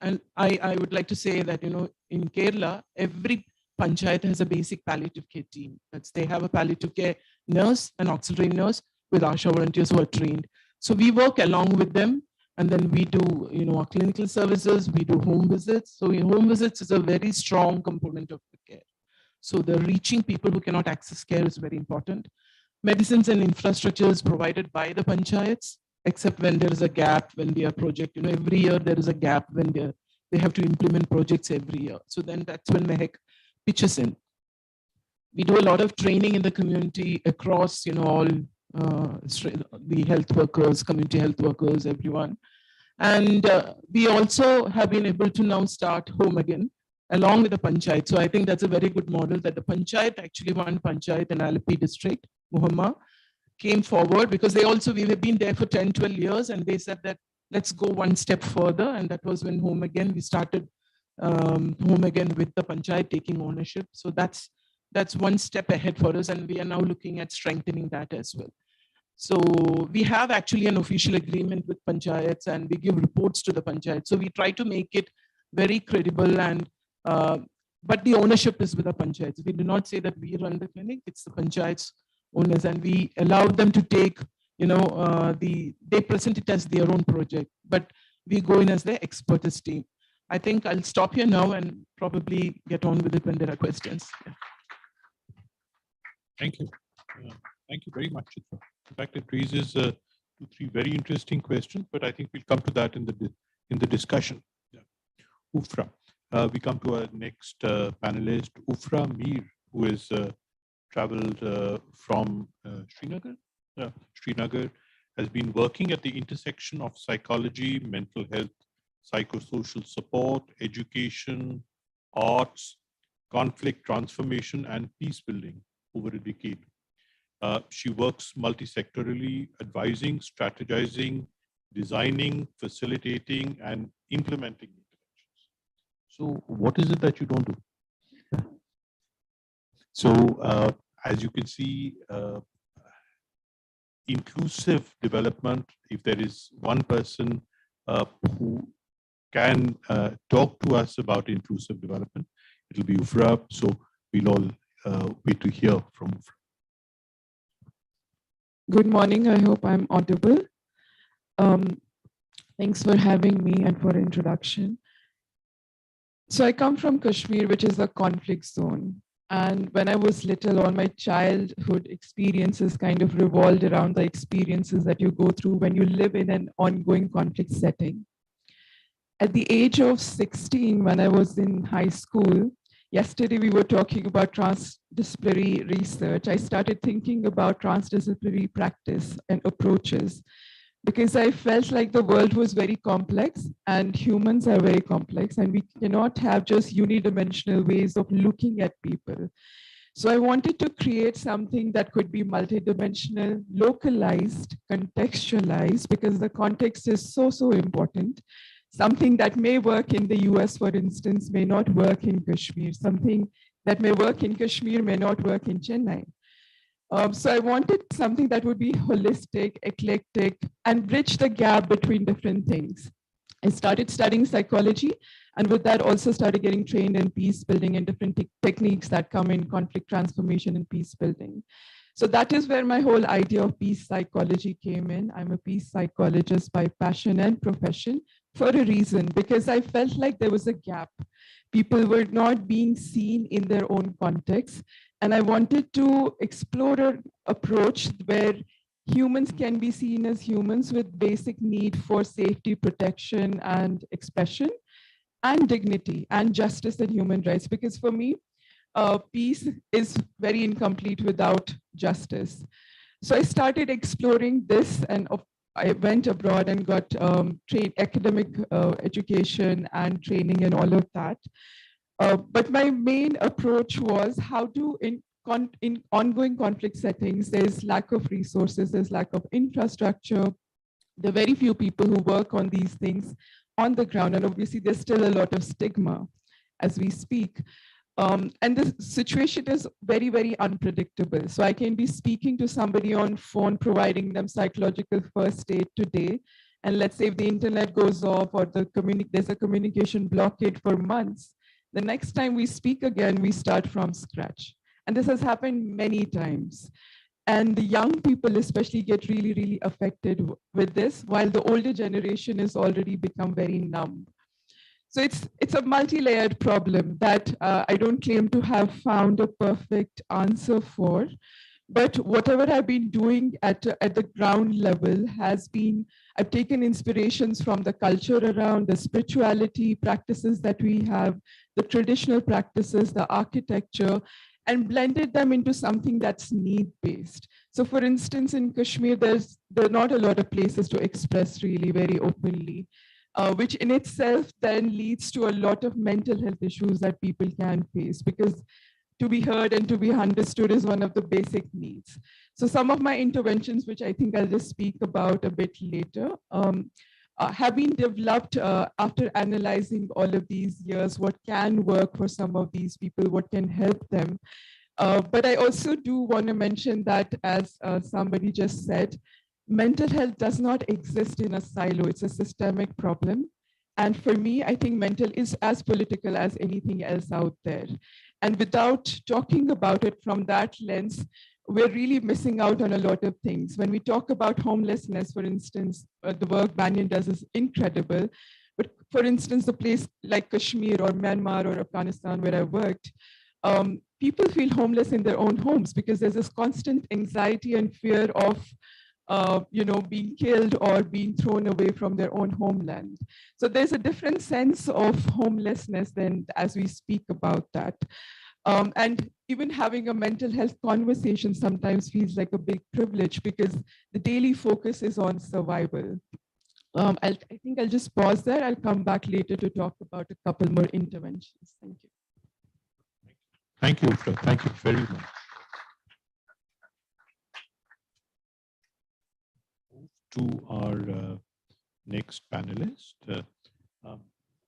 And I would like to say that, in Kerala, every panchayat has a basic palliative care team. They have a palliative care nurse, an auxiliary nurse with ASHA volunteers who are trained. So we work along with them, And then we do, our clinical services, we do home visits. So home visits is a very strong component of the care. So the reaching people who cannot access care is very important. Medicines and infrastructure is provided by the panchayats, except when there is a gap, when we are project, every year there is a gap when they have to implement projects every year. So then that's when MEHEC pitches in. We do a lot of training in the community across, all the health workers, community health workers, everyone. And we also have been able to now start home again, along with the panchayat. So I think that's a very good model that the panchayat, actually one panchayat in Alapi district, Muhamma, came forward because we have been there for 10, 12 years, and they said that let's go one step further. And that was when home again, we started home again with the panchayat taking ownership. So that's one step ahead for us, and we are now looking at strengthening that as well. So we have actually an official agreement with panchayats, and we give reports to the panchayat. So we try to make it very credible, and but the ownership is with the panchayats. We do not say that we run the clinic; it's the panchayats owners, and we allow them to take, they present it as their own project, but we go in as their expertise team. I think I'll stop here now and probably get on with it when there are questions. Yeah. Thank you. Thank you very much. In fact, it raises 2, 3 very interesting questions, but I think we'll come to that in the discussion. Yeah. Ufra. We come to our next panelist, Ufra Mir, who has traveled from Srinagar. Srinagar has been working at the intersection of psychology, mental health, psychosocial support, education, arts, conflict transformation, and peace building over a decade. She works multi-sectorally, advising, strategizing, designing, facilitating, and implementing interventions. So what is it that you don't do? So as you can see, inclusive development, if there is one person who can talk to us about inclusive development, it will be Ufra. So we'll all wait to hear from Ufra. Good morning. I hope I'm audible. Thanks for having me and for introduction. So I come from Kashmir, which is a conflict zone. And when I was little, all my childhood experiences kind of revolved around the experiences that you go through when you live in an ongoing conflict setting. At the age of 16, when I was in high school, yesterday we were talking about transdisciplinary research. I started thinking about transdisciplinary practice and approaches because I felt like the world was very complex and humans are very complex, and we cannot have just unidimensional ways of looking at people. So I wanted to create something that could be multidimensional, localized, contextualized, because the context is so important. Something that may work in the US, for instance, may not work in Kashmir. Something that may work in Kashmir may not work in Chennai. So I wanted something that would be holistic, eclectic, and bridge the gap between different things. I started studying psychology, and with that also started getting trained in peace building and different techniques that come in conflict transformation and peace building. So that is where my whole idea of peace psychology came in. I'm a peace psychologist by passion and profession for a reason, because I felt like there was a gap. People were not being seen in their own context. And I wanted to explore an approach where humans can be seen as humans with basic need for safety, protection, and expression, and dignity, and justice and human rights. Because for me, peace is very incomplete without justice. So I started exploring this, and I went abroad and got academic education and training and all of that. But my main approach was how to, in ongoing conflict settings, there's lack of resources, there's lack of infrastructure. There are very few people who work on these things on the ground. And obviously there's still a lot of stigma as we speak. And the situation is very unpredictable. So I can be speaking to somebody on phone, providing them psychological first aid today. And let's say if the internet goes off or there's a communication blockade for months, the next time we speak again, we start from scratch. And this has happened many times. And the young people especially get really, really affected with this, while the older generation has already become very numb. So it's a multi-layered problem that I don't claim to have found a perfect answer for. But whatever I've been doing at the ground level has been, I've taken inspirations from the culture around, the spirituality practices that we have, the traditional practices, the architecture, and blended them into something that's need-based. So for instance, in Kashmir, there are not a lot of places to express really very openly, which in itself then leads to a lot of mental health issues that people can face, because to be heard and to be understood is one of the basic needs. So some of my interventions, which I think I'll just speak about a bit later, have been developed after analyzing all of these years, what can work for some of these people, what can help them. But I also do want to mention that, as somebody just said, mental health does not exist in a silo. It's a systemic problem. And for me, I think mental is as political as anything else out there. And without talking about it from that lens, we're really missing out on a lot of things. When we talk about homelessness, for instance, the work Banyan does is incredible. But for instance, a place like Kashmir or Myanmar or Afghanistan, where I worked, people feel homeless in their own homes because there's this constant anxiety and fear of being killed or being thrown away from their own homeland. So there's a different sense of homelessness than as we speak about that. And even having a mental health conversation sometimes feels like a big privilege because the daily focus is on survival. I think I'll just pause there. I'll come back later to talk about a couple more interventions. Thank you. Thank you. Thank you very much. To our next panelist. Are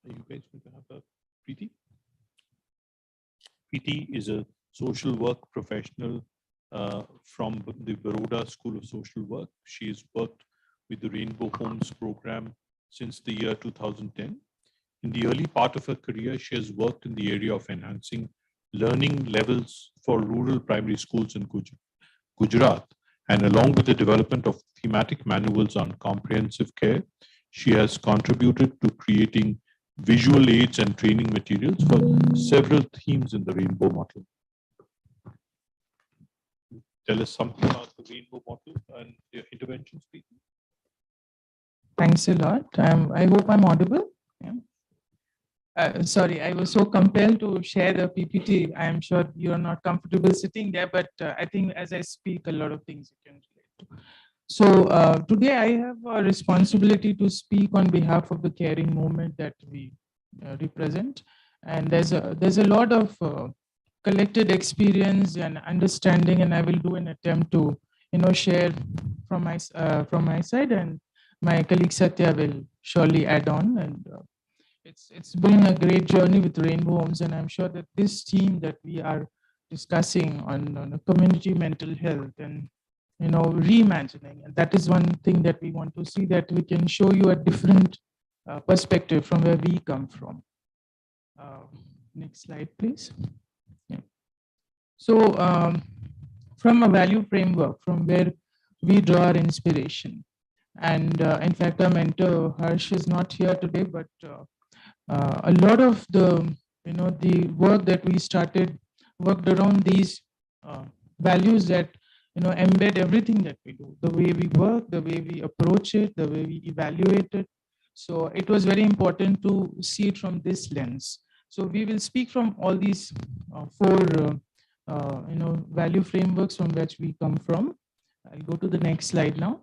you guys going to have a Preeti? Preeti is a social work professional from the Baroda School of Social Work. She has worked with the Rainbow Homes program since the year 2010. In the early part of her career, she has worked in the area of enhancing learning levels for rural primary schools in Gujarat. And along with the development of thematic manuals on comprehensive care, she has contributed to creating visual aids and training materials for several themes in the Rainbow Model. Tell us something about the Rainbow Model and your interventions, please. Thanks a lot. I hope I'm audible. Yeah. Sorry, I was so compelled to share the PPT. I am sure you are not comfortable sitting there, but I think as I speak, a lot of things you can relate to. So today I have a responsibility to speak on behalf of the caring movement that we represent. And there's a lot of collected experience and understanding, and I will do an attempt to share from my side, and my colleague Satya will surely add on. And it's been a great journey with Rainbow Homes, and I'm sure that this theme that we are discussing on community mental health and reimagining, and that is one thing that we want to see, that we can show you a different perspective from where we come from. Next slide, please. Yeah. So from a value framework, from where we draw our inspiration, and in fact, our mentor Harsh is not here today, but a lot of the the work that we started worked around these values that embed everything that we do, the way we work, the way we approach it, the way we evaluate it. So it was very important to see it from this lens. So we will speak from all these four value frameworks from which we come from. I'll go to the next slide now.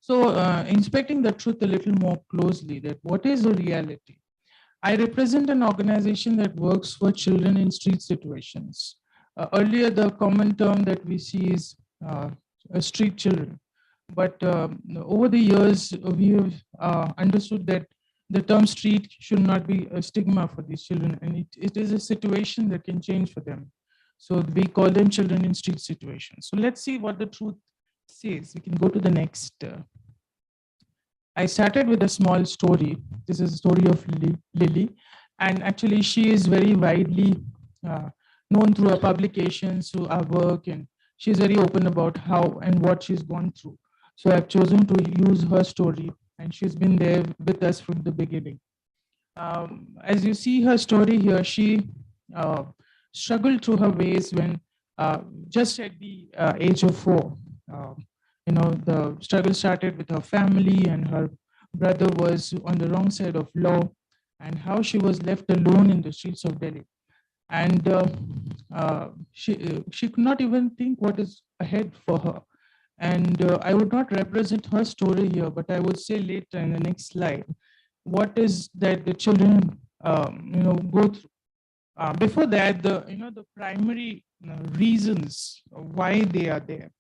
So inspecting the truth a little more closely, that what is a reality? I represent an organization that works for children in street situations. Earlier, the common term that we see is street children. But over the years, we have understood that the term street should not be a stigma for these children, and it is a situation that can change for them. So we call them children in street situations. So let's see what the truth says. We can go to the next. I started with a small story. This is a story of Lily, and actually she is very widely known through her publications, through our work, and she's very open about how and what she's gone through. So I've chosen to use her story, and she's been there with us from the beginning. As you see her story here, she struggled through her ways when just at the age of 4. Uh, the struggle started with her family, and her brother was on the wrong side of law, and how she was left alone in the streets of Delhi. And she could not even think what is ahead for her. And I would not represent her story here, but I would say later in the next slide, what is that the children go through. Before that, the primary reasons why they are there.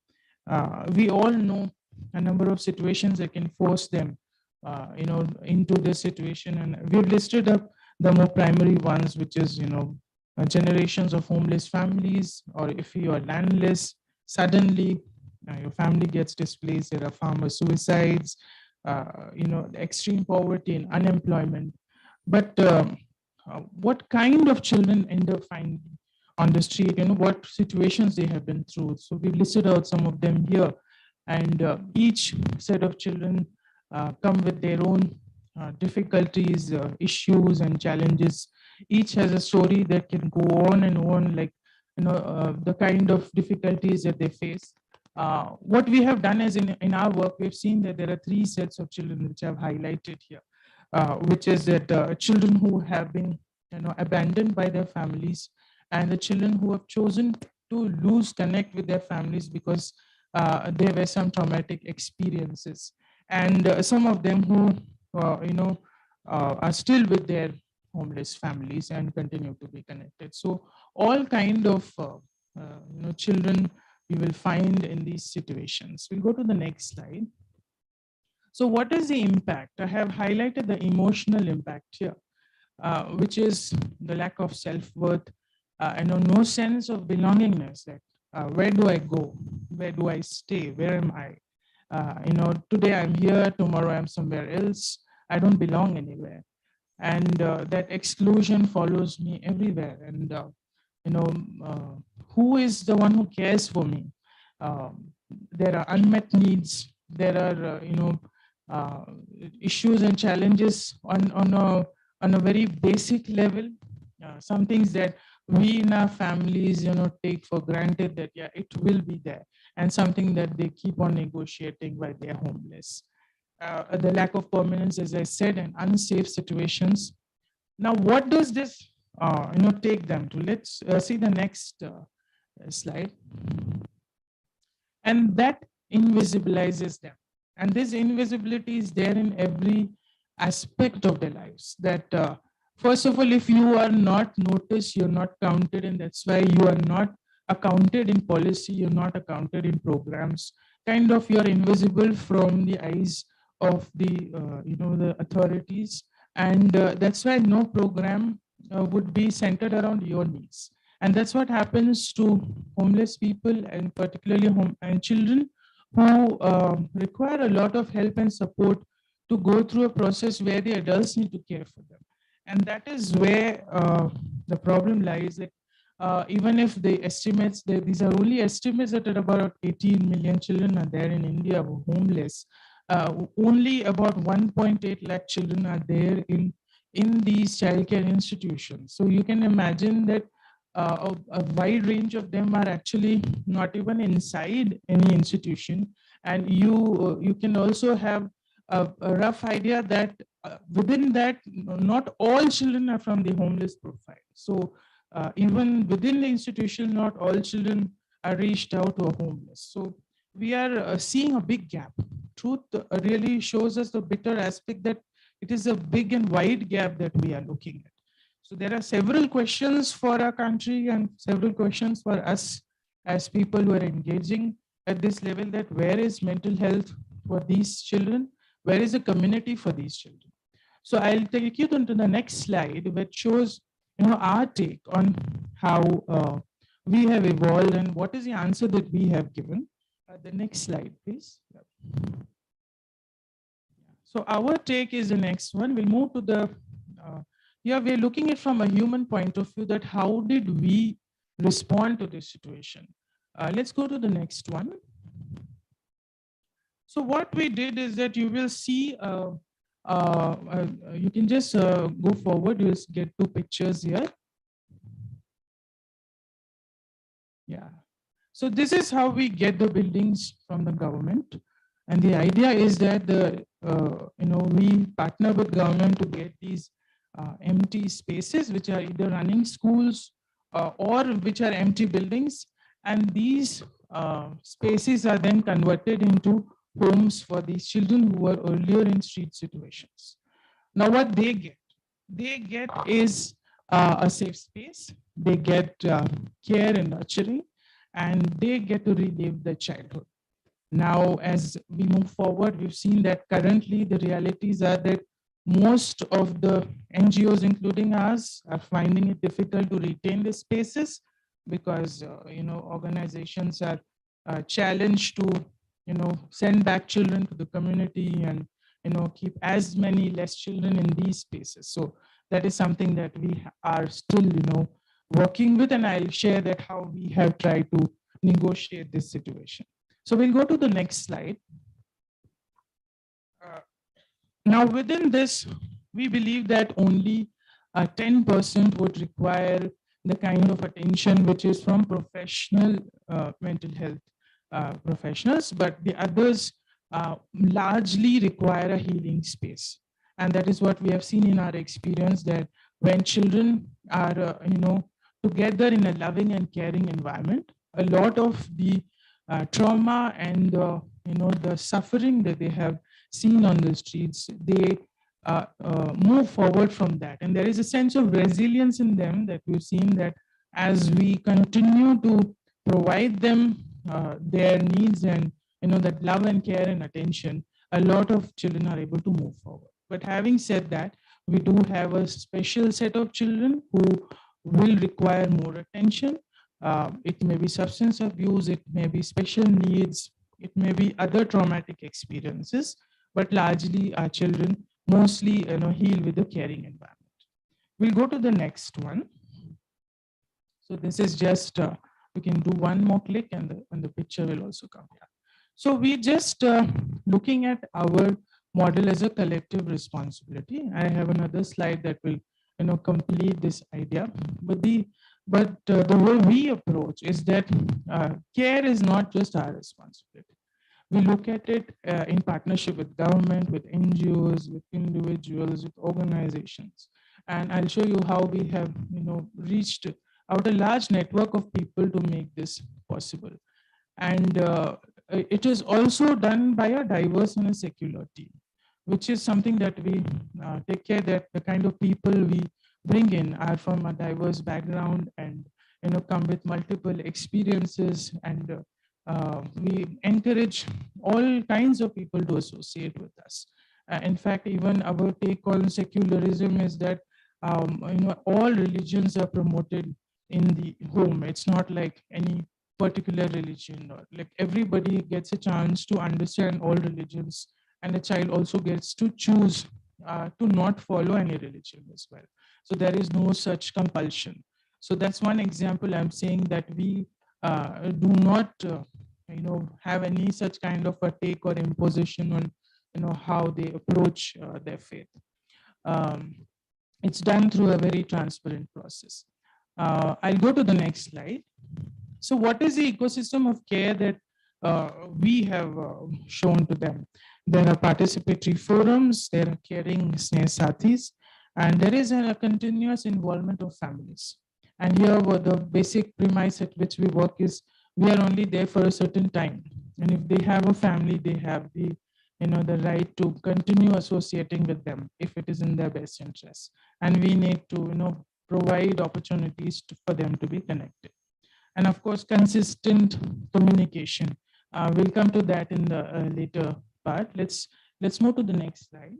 We all know a number of situations that can force them, into this situation, and we've listed up the more primary ones, which is generations of homeless families, or if you are landless, suddenly your family gets displaced. There are farmer suicides, extreme poverty and unemployment. But what kind of children end up finding on the street? What situations they have been through. So we listed out some of them here, and each set of children come with their own difficulties, issues, and challenges. Each has a story that can go on and on, like the kind of difficulties that they face. What we have done is in our work, we've seen that there are 3 sets of children which I've highlighted here, which is that children who have been abandoned by their families, and the children who have chosen to lose connect with their families because there were some traumatic experiences, and some of them who are still with their homeless families and continue to be connected. So all kind of children you will find in these situations. We'll go to the next slide. So what is the impact? I have highlighted the emotional impact here, which is the lack of self-worth, no sense of belongingness. That where do I go? Where do I stay? Where am I? Today I'm here, tomorrow I'm somewhere else. I don't belong anywhere. And that exclusion follows me everywhere. And who is the one who cares for me? There are unmet needs. There are issues and challenges on a very basic level. Some things that we in our families take for granted, that it will be there, and something that they keep on negotiating while they are homeless. The lack of permanence, as I said, and unsafe situations. Now, what does this take them to? Let's see the next slide. And that invisibilizes them. And this invisibility is there in every aspect of their lives. That first of all, if you are not noticed, you're not counted, and that's why you are not accounted in policy, you're not accounted in programs. Kind of you're invisible from the eyes of the authorities, and that's why no program would be centered around your needs. And that's what happens to homeless people, and particularly children who require a lot of help and support to go through a process where the adults need to care for them. And that is where the problem lies. That even if the estimates, these are only estimates, that about 18 million children are there in India who are homeless. Only about 1.8 lakh children are there in these childcare institutions. So you can imagine that a wide range of them are actually not even inside any institution. And you can also have a rough idea that within that, not all children are from the homeless profile. So even within the institution, not all children are reached out to a homeless. So we are seeing a big gap. Truth really shows us the bitter aspect that it is a big and wide gap that we are looking at. So there are several questions for our country and several questions for us as people who are engaging at this level, that where is mental health for these children? Where is the community for these children? So I'll take you to the next slide, which shows our take on how we have evolved and what is the answer that we have given. The next slide, please. So our take is the next one. We'll move to the, here we're looking at from a human point of view, that how did we respond to this situation? Let's go to the next one. So what we did is that you will see, you can just go forward, you'll get 2 pictures here. Yeah. So this is how we get the buildings from the government. And the idea is that we partner with government to get these empty spaces, which are either running schools or which are empty buildings. And these spaces are then converted into homes for these children who were earlier in street situations. Now, what they get is a safe space. They get care and nurturing, and they get to relive their childhood. Now, as we move forward, we've seen that currently the realities are that most of the NGOs, including us, are finding it difficult to retain the spaces because organizations are challenged to send back children to the community and keep as many less children in these spaces. So that is something that we are still working with, and I'll share that how we have tried to negotiate this situation. So we'll go to the next slide. Now within this, we believe that only 10% would require the kind of attention which is from professional mental health professionals, but the others largely require a healing space. And that is what we have seen in our experience, that when children are together in a loving and caring environment, a lot of the trauma and the suffering that they have seen on the streets, they move forward from that. And there is a sense of resilience in them that we've seen, that as we continue to provide them their needs and that love and care and attention, a lot of children are able to move forward. But having said that, we do have a special set of children who will require more attention. It may be substance abuse, it may be special needs, it may be other traumatic experiences, but largely our children mostly heal with the caring environment. We'll go to the next one. So this is just, we can do one more click and the picture will also come here. So we just looking at our model as a collective responsibility. I have another slide that will complete this idea. But the way we approach is that care is not just our responsibility. We look at it in partnership with government, with NGOs, with individuals, with organizations. And I'll show you how we have reached out a large network of people to make this possible. And it is also done by a diverse and a secular team, which is something that we take care that the kind of people we bring in are from a diverse background and come with multiple experiences, and we encourage all kinds of people to associate with us. In fact, even our take on secularism is that all religions are promoted in the home. It's not like any particular religion, or like everybody gets a chance to understand all religions, and the child also gets to choose to not follow any religion as well. So there is no such compulsion. So that's one example. I'm saying that we do not have any such kind of a take or imposition on how they approach their faith. It's done through a very transparent process. I'll go to the next slide. So what is the ecosystem of care that we have shown to them? There are participatory forums, there are caring Sneh-Sathis, and there is a continuous involvement of families. And here the basic premise at which we work is we are only there for a certain time. And if they have a family, they have the right to continue associating with them if it is in their best interest. And we need to provide opportunities for them to be connected. And of course, consistent communication. We'll come to that in the later part. Let's move to the next slide.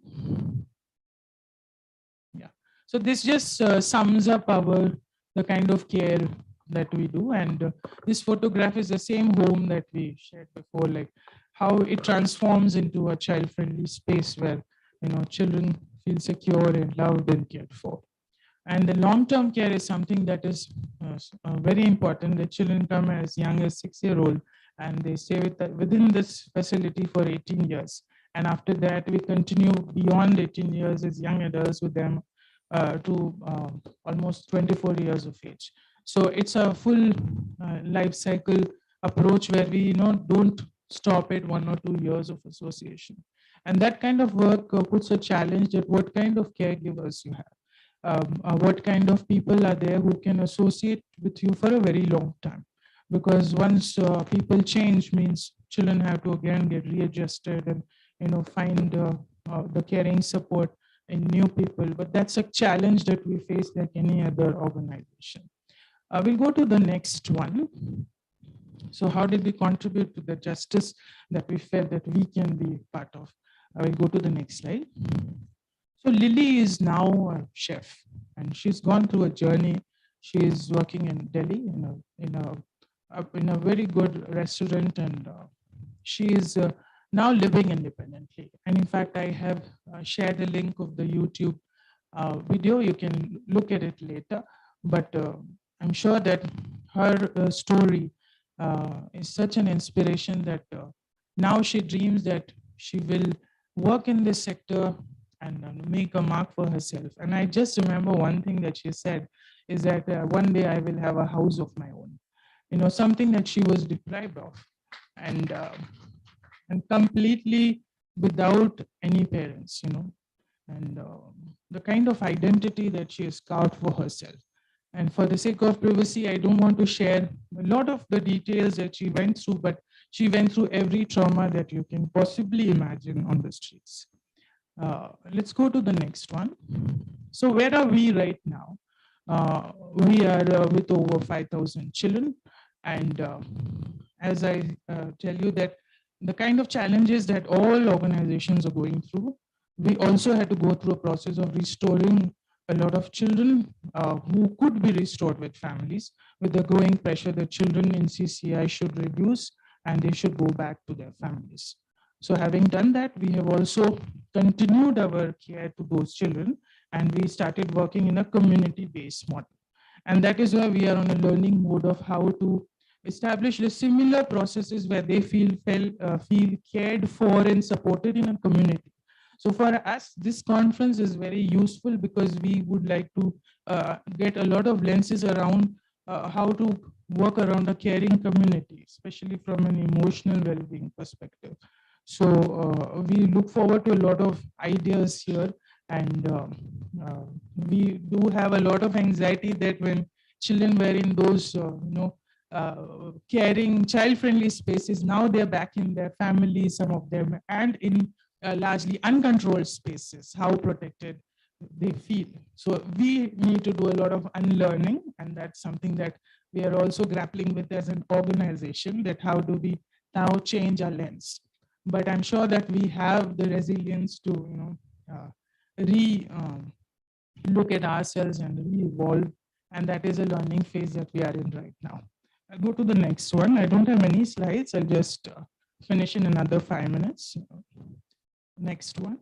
Yeah. So this just sums up the kind of care that we do. And this photograph is the same home that we shared before, like how it transforms into a child-friendly space where children feel secure and loved and cared for. And the long-term care is something that is very important. The children come as young as 6-year-old and they stay within this facility for 18 years. And after that, we continue beyond 18 years as young adults with them to almost 24 years of age. So it's a full life cycle approach where we don't stop at 1 or 2 years of association. And that kind of work puts a challenge at what kind of caregivers you have. What kind of people are there who can associate with you for a very long time. Because once people change means children have to again get readjusted and find the caring support in new people. But that's a challenge that we face like any other organization. We'll go to the next one. So how did we contribute to the justice that we felt that we can be part of? I will go to the next slide. So Lily is now a chef and she's gone through a journey. She is working in Delhi in a very good restaurant, and she is now living independently. And in fact, I have shared a link of the YouTube video. You can look at it later, but I'm sure that her story is such an inspiration that now she dreams that she will work in this sector and make a mark for herself. And I just remember one thing that she said is that one day I will have a house of my own, something that she was deprived of and completely without any parents, and the kind of identity that she has carved for herself. And for the sake of privacy, I don't want to share a lot of the details that she went through, but she went through every trauma that you can possibly imagine on the streets. Let's go to the next one. So where are we right now? We are with over 5,000 children. And as I tell you that the kind of challenges that all organizations are going through, we also had to go through a process of restoring a lot of children who could be restored with families, with the growing pressure that children in CCI should reduce and they should go back to their families. So having done that, we have also continued our care to those children, and we started working in a community-based model. And that is why we are on a learning mode of how to establish the similar processes where they feel cared for and supported in a community. So for us, this conference is very useful because we would like to get a lot of lenses around how to work around a caring community, especially from an emotional well-being perspective. So we look forward to a lot of ideas here, and we do have a lot of anxiety that when children were in those caring, child-friendly spaces, now they're back in their families, some of them, and in largely uncontrolled spaces, how protected they feel. So we need to do a lot of unlearning, and that's something that we are also grappling with as an organization, that how do we now change our lens. But I'm sure that we have the resilience to look at ourselves and re-evolve, and that is a learning phase that we are in right now. I'll go to the next one. I don't have any slides. I'll just finish in another 5 minutes. Next one.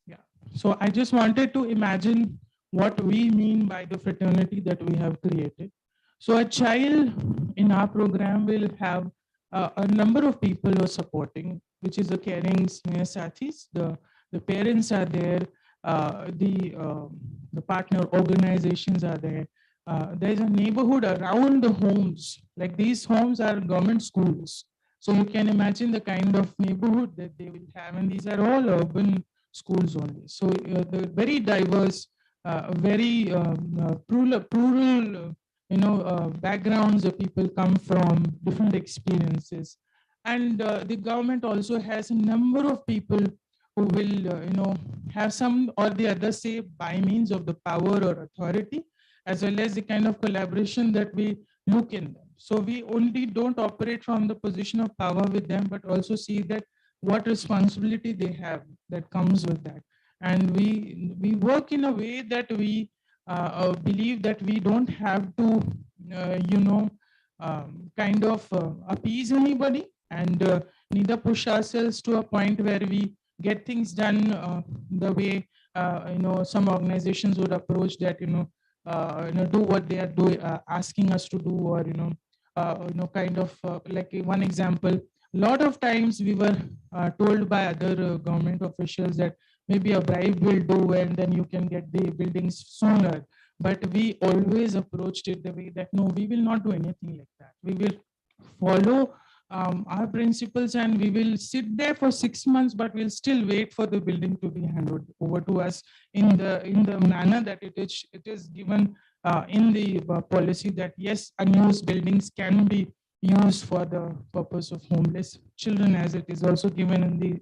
Yeah. So I just wanted to imagine what we mean by the fraternity that we have created. So a child in our program will have a number of people who are supporting, which is the caring sathis. The parents are there. The partner organizations are there. There's a neighborhood around the homes. Like these homes are government schools. So you can imagine the kind of neighborhood that they will have. And these are all urban schools only. So the very diverse, very plural, backgrounds that people come from, different experiences. And the government also has a number of people who will, have some or the other say by means of the power or authority, as well as the kind of collaboration that we look in them. So we only don't operate from the position of power with them, but also see that what responsibility they have that comes with that. And we work in a way that we believe that we don't have to, kind of appease anybody, and neither push ourselves to a point where we get things done the way some organizations would approach that, do what they are doing, asking us to do, or, kind of like one example. A lot of times we were told by other government officials that maybe a bribe will do and then you can get the buildings sooner. But we always approached it the way that, no, we will not do anything like that. We will follow our principles, and we will sit there for 6 months, but we'll still wait for the building to be handed over to us in the manner that it is given in the policy, that yes, unused buildings can be used for the purpose of homeless children, as it is also given in the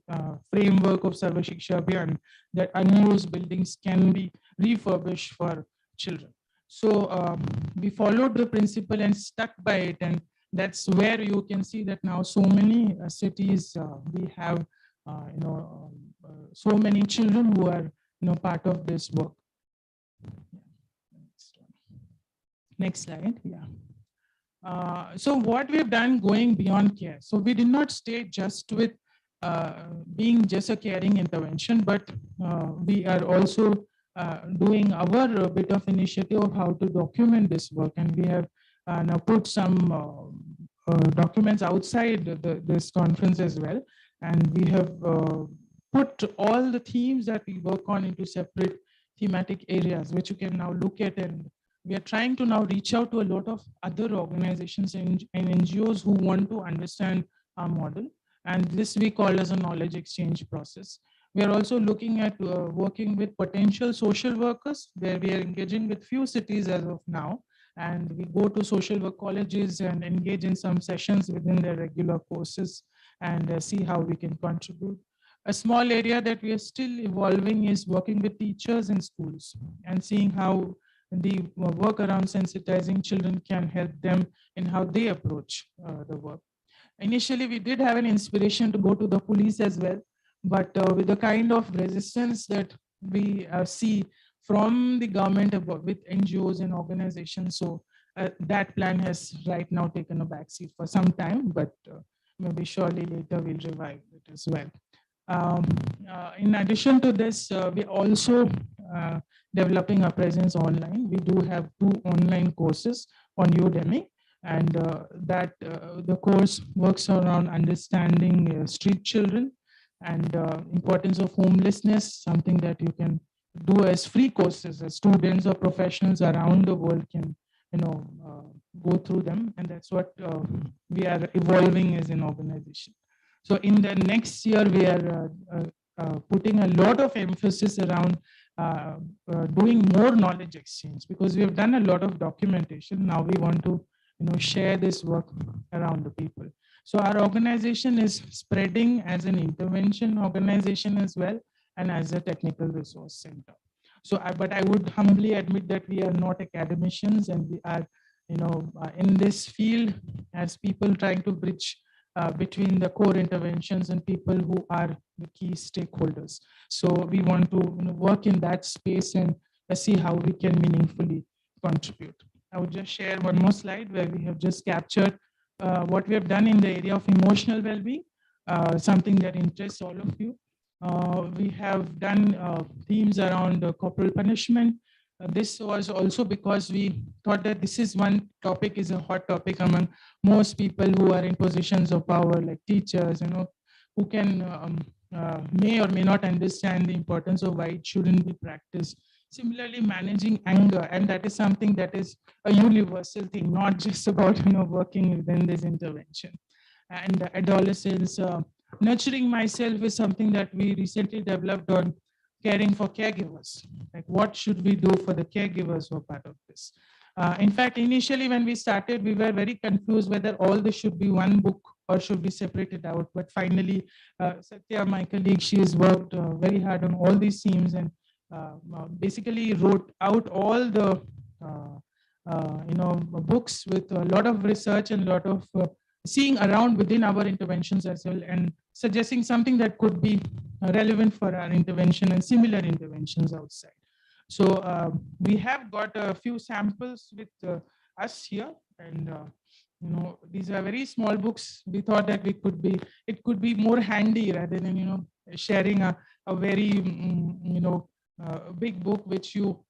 framework of Sarva Shiksha Abhiyan, that unused buildings can be refurbished for children. So we followed the principle and stuck by it, and that's where you can see that now so many cities we have so many children who are part of this work. Next slide. Yeah. So what we've done going beyond care. So we did not stay just with being just a caring intervention, but we are also doing our bit of initiative of how to document this work, and we have now put some documents outside this conference as well, and we have put all the themes that we work on into separate thematic areas, which you can now look at, and we are trying to now reach out to a lot of other organizations and NGOs who want to understand our model, and this we call as a knowledge exchange process. We are also looking at working with potential social workers, where we are engaging with few cities as of now, and we go to social work colleges and engage in some sessions within their regular courses and see how we can contribute. A small area that we are still evolving is working with teachers in schools and seeing how the work around sensitizing children can help them in how they approach the work. Initially, we did have an inspiration to go to the police as well, but with the kind of resistance that we see from the government with NGOs and organizations, so that plan has right now taken a backseat for some time, but maybe surely later we'll revive it as well. In addition to this, we're also developing a presence online. We do have 2 online courses on Udemy, and the course works around understanding street children and importance of homelessness, something that you can do as free courses, as students or professionals around the world can go through them, and that's what we are evolving as an organization. So in the next year, we are putting a lot of emphasis around doing more knowledge exchange, because we have done a lot of documentation. Now we want to share this work around the people. So our organization is spreading as an intervention organization as well, and as a technical resource center. So, but I would humbly admit that we are not academicians, and we are, in this field as people trying to bridge between the core interventions and people who are the key stakeholders. So we want to work in that space and see how we can meaningfully contribute. I would just share one more slide where we have just captured what we have done in the area of emotional well-being, something that interests all of you. We have done themes around corporal punishment. This was also because we thought that this is one topic, is a hot topic among most people who are in positions of power, like teachers, who can may or may not understand the importance of why it shouldn't be practiced. Similarly, managing anger, and that is something that is a universal thing, not just about working within this intervention. And adolescence, nurturing myself is something that we recently developed on caring for caregivers. Like, what should we do for the caregivers who are part of this? In fact, initially when we started, we were very confused whether all this should be one book or should be separated out. But finally, Satya, my colleague, she has worked very hard on all these themes and basically wrote out all the books with a lot of research and a lot of seeing around within our interventions as well, and suggesting something that could be relevant for our intervention and similar interventions outside. So we have got a few samples with us here, and these are very small books. We thought that it could be more handy rather than sharing a very big book which you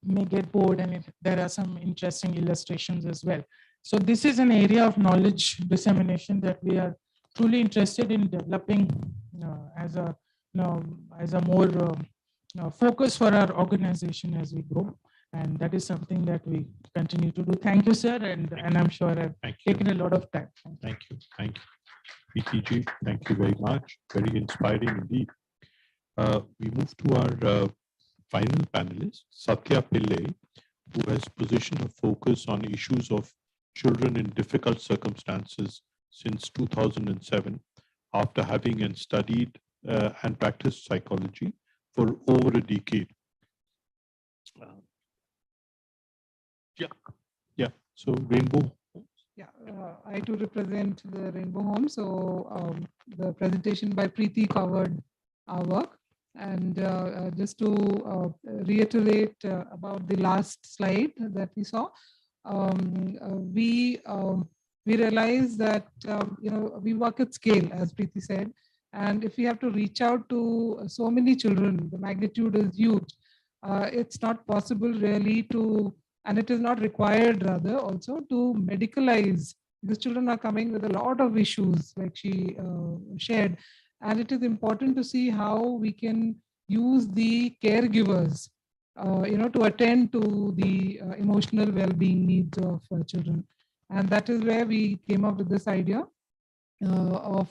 may get bored, and there are some interesting illustrations as well. So this is an area of knowledge dissemination that we are truly interested in developing as a more focus for our organization as we grow. And that is something that we continue to do. Thank you, sir. And I'm sure I've taken a lot of time. Thank you. Thank you. PTG, thank you very much. Very inspiring indeed. We move to our final panelist, Satya Pillai, who has positioned a focus on issues of children in difficult circumstances since 2007, after having studied and practiced psychology for over a decade. So Rainbow. Yeah, I too represent the Rainbow Home. So the presentation by Preeti covered our work. And just to reiterate about the last slide that we saw, we realize that we work at scale, as Preeti said, and if we have to reach out to so many children, the magnitude is huge. It's not possible really to, and it is not required rather also to medicalize, because children are coming with a lot of issues like she shared, and it is important to see how we can use the caregivers to attend to the emotional well-being needs of children. And that is where we came up with this idea of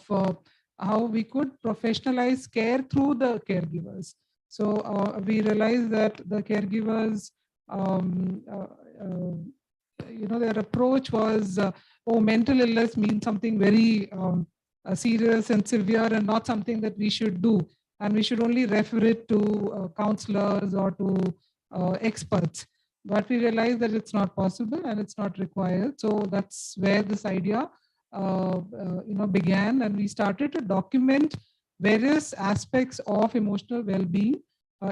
how we could professionalize care through the caregivers. So we realized that the caregivers, their approach was, oh, mental illness means something very serious and severe and not something that we should do. And we should only refer it to counselors or to experts. But we realized that it's not possible and it's not required. So that's where this idea began, and we started to document various aspects of emotional well-being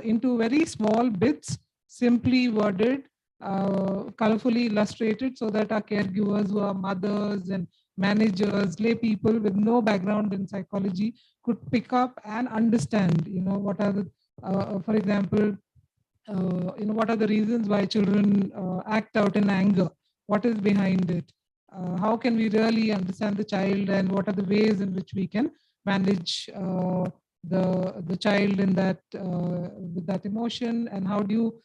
into very small bits, simply worded, colorfully illustrated, so that our caregivers, who are mothers and managers, lay people with no background in psychology, could pick up and understand, what are the, for example, what are the reasons why children act out in anger? What is behind it? How can we really understand the child, and what are the ways in which we can manage the child in that with that emotion, and how do you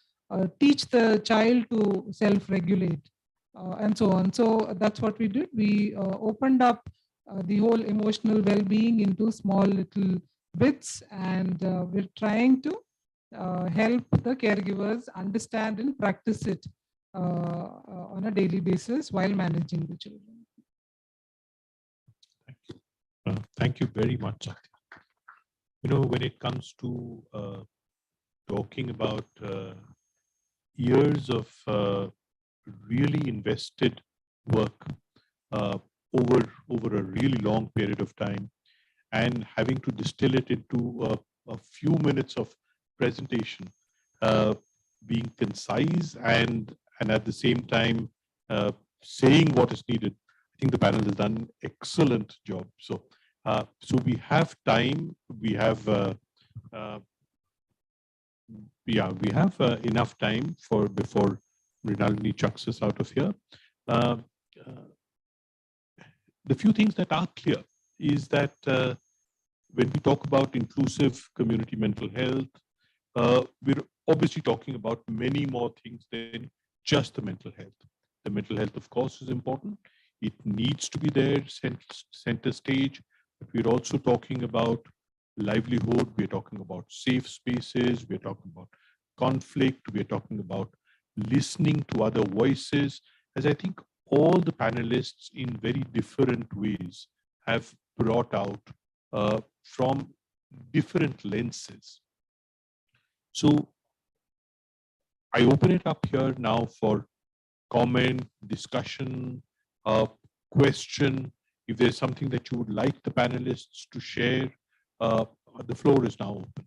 teach the child to self-regulate, and so on. So that's what we did. We opened up the whole emotional well-being into small little bits, and we're trying to help the caregivers understand and practice it on a daily basis while managing the children. Thank you. Thank you very much, Satya. When it comes to talking about years of really invested work over a really long period of time, and having to distill it into a few minutes of presentation, being concise and at the same time saying what is needed. I think the panel has done an excellent job. So we have time. We have enough time before Mrinalini chucks us out of here. The few things that are clear is that when we talk about inclusive community mental health, we're obviously talking about many more things than just the mental health. The mental health, of course, is important. It needs to be there, center stage, but we're also talking about livelihood. We're talking about safe spaces. We're talking about conflict. We're talking about listening to other voices, as I think all the panelists in very different ways have brought out from different lenses. So I open it up here now for comment, discussion, question. If there's something that you would like the panelists to share, the floor is now open.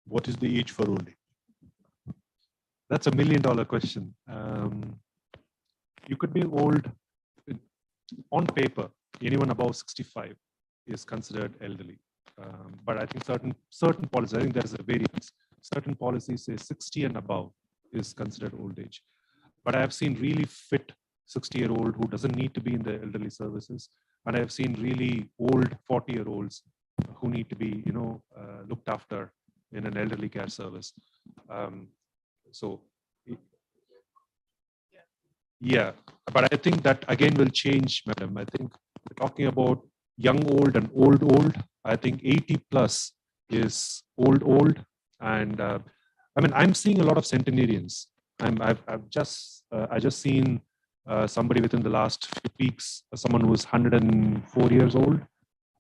what is the age for old age? That's $1 million question. You could be old on paper. Anyone above 65 is considered elderly. But I think certain policies, I think there's a variance. Certain policies say 60 and above is considered old age. But I have seen really fit 60-year-old who doesn't need to be in the elderly services. And I have seen really old 40-year-olds who need to be, looked after in an elderly care service. Yeah, but I think that again will change, madam. I think we're talking about young old and old. I think 80 plus is old. And I'm seeing a lot of centenarians. I just seen somebody within the last few weeks, someone who was 104 years old.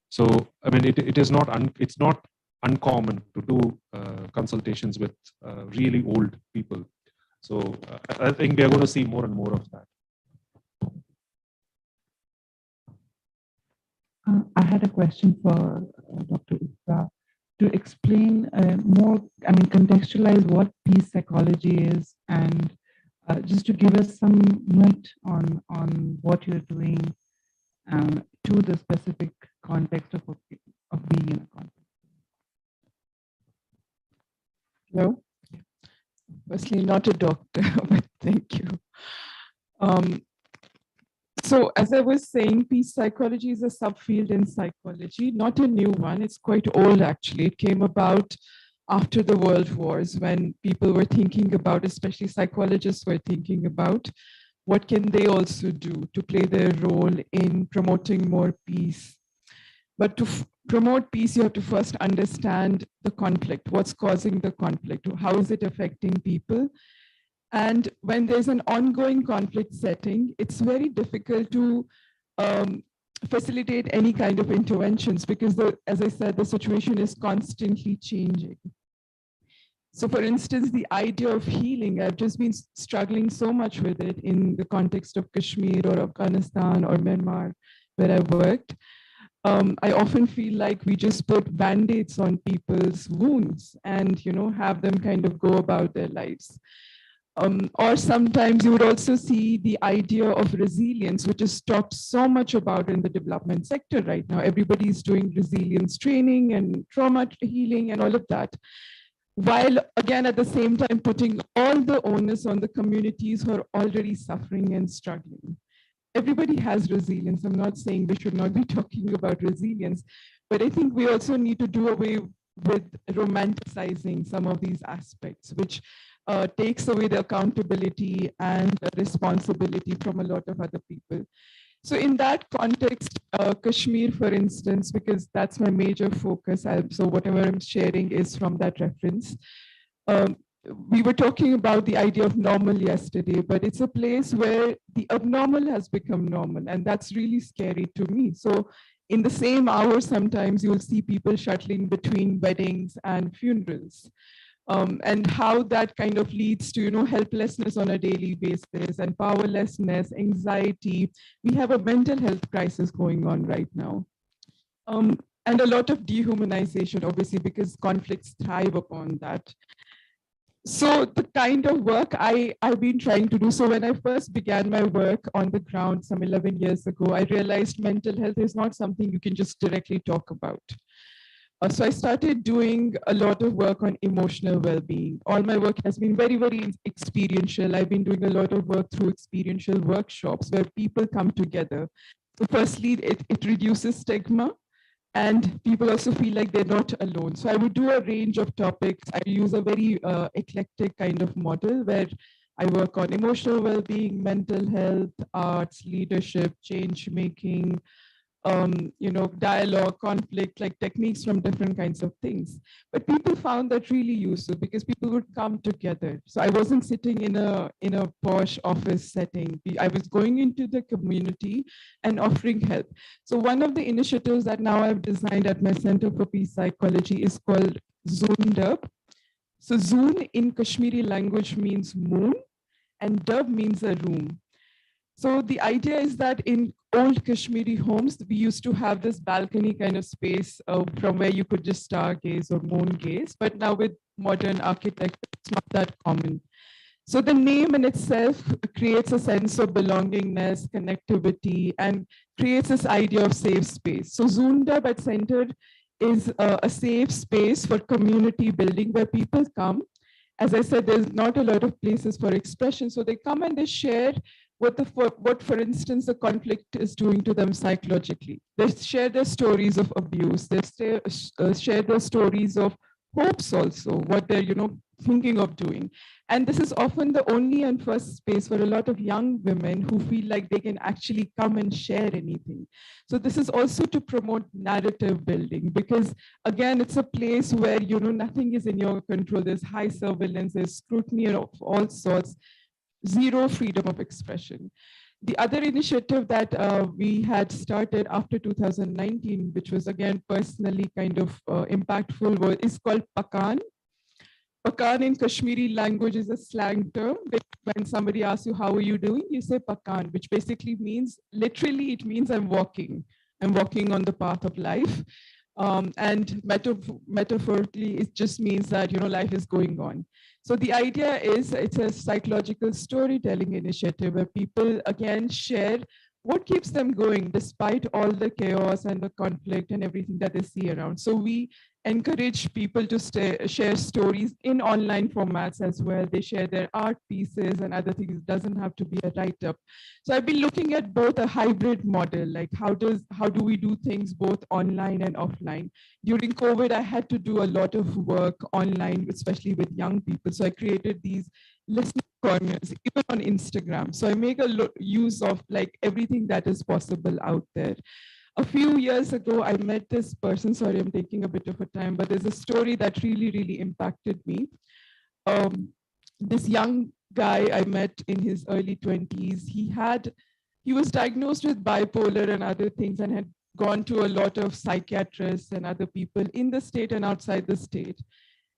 So it's not uncommon to do consultations with really old people. So I think we are going to see more and more of that. I had a question for Dr. Utta to explain more, contextualize what peace psychology is, and just to give us some light on what you're doing to the specific context of being in a conflict. Hello? Firstly, not a doctor, but thank you. So as I was saying, peace psychology is a subfield in psychology, not a new one. It's quite old, actually. It came about after the world wars when people were thinking about, especially psychologists were thinking about, what can they also do to play their role in promoting more peace. But to promote peace, you have to first understand the conflict, what's causing the conflict, how is it affecting people. And when there's an ongoing conflict setting, it's very difficult to facilitate any kind of interventions because, as I said, the situation is constantly changing. So for instance, the idea of healing, I've just been struggling so much with it in the context of Kashmir or Afghanistan or Myanmar, where I worked. I often feel like we just put band-aids on people's wounds and, have them kind of go about their lives. Or sometimes you would also see the idea of resilience, which is talked so much about in the development sector right now. Everybody's doing resilience training and trauma healing and all of that. While again, at the same time, putting all the onus on the communities who are already suffering and struggling. Everybody has resilience. I'm not saying we should not be talking about resilience, but I think we also need to do away with romanticizing some of these aspects, which takes away the accountability and the responsibility from a lot of other people. So in that context, Kashmir, for instance, because that's my major focus, so whatever I'm sharing is from that reference. We were talking about the idea of normal yesterday, but it's a place where the abnormal has become normal, and that's really scary to me. So in the same hour, sometimes you'll see people shuttling between weddings and funerals. And how that kind of leads to, helplessness on a daily basis and powerlessness, anxiety. We have a mental health crisis going on right now. And a lot of dehumanization, obviously, because conflicts thrive upon that. So the kind of work I've been trying to do, so when I first began my work on the ground some 11 years ago, I realized mental health is not something you can just directly talk about. So I started doing a lot of work on emotional well-being. All my work has been very, very experiential. I've been doing a lot of work through experiential workshops where people come together. So firstly, it reduces stigma, and people also feel like they're not alone. So I would do a range of topics. I use a very eclectic kind of model where I work on emotional well-being, mental health, arts, leadership, change making, dialogue, conflict, like techniques from different kinds of things. But people found that really useful because people would come together. So I wasn't sitting in a posh office setting. I was going into the community and offering help. So one of the initiatives that now I've designed at my Center for Peace Psychology is called Zoon Dub. So Zoon in Kashmiri language means moon, and Dub means a room. So the idea is that in old Kashmiri homes, we used to have this balcony kind of space from where you could just stargaze or moon gaze. But now with modern architecture. It's not that common. So the name in itself creates a sense of belongingness, connectivity, and creates this idea of safe space. So Zundab at Center is a safe space for community building where people come. As I said, there's not a lot of places for expression. So they come and they share what, for instance, the conflict is doing to them psychologically. They share their stories of abuse. They share their stories of hopes also, what they're, thinking of doing. And this is often the only and first space for a lot of young women who feel like they can actually come and share anything. So this is also to promote narrative building, because again, it's a place where, nothing is in your control. There's high surveillance, there's scrutiny of all sorts, zero freedom of expression. The other initiative that we had started after 2019, which was again personally kind of impactful, is called Pakan. Pakan in Kashmiri language is a slang term. When somebody asks you, how are you doing? You say Pakan, which basically means, literally it means I'm walking. I'm walking on the path of life. And metaphorically, it just means that, life is going on. So the idea is it's a psychological storytelling initiative where people again share what keeps them going despite all the chaos and the conflict and everything that they see around. So we encourage people to share stories in online formats as well. They share their art pieces and other things. It doesn't have to be a write-up. So I've been looking at both a hybrid model, like how do we do things both online and offline. During COVID, I had to do a lot of work online, especially with young people. So I created these listening corners, even on Instagram. So I make a use of like everything that is possible out there. A few years ago, I met this person. Sorry, I'm taking a bit of a time, but there's a story that really, really impacted me. This young guy I met in his early 20s, he was diagnosed with bipolar and other things and had gone to a lot of psychiatrists and other people in the state and outside the state.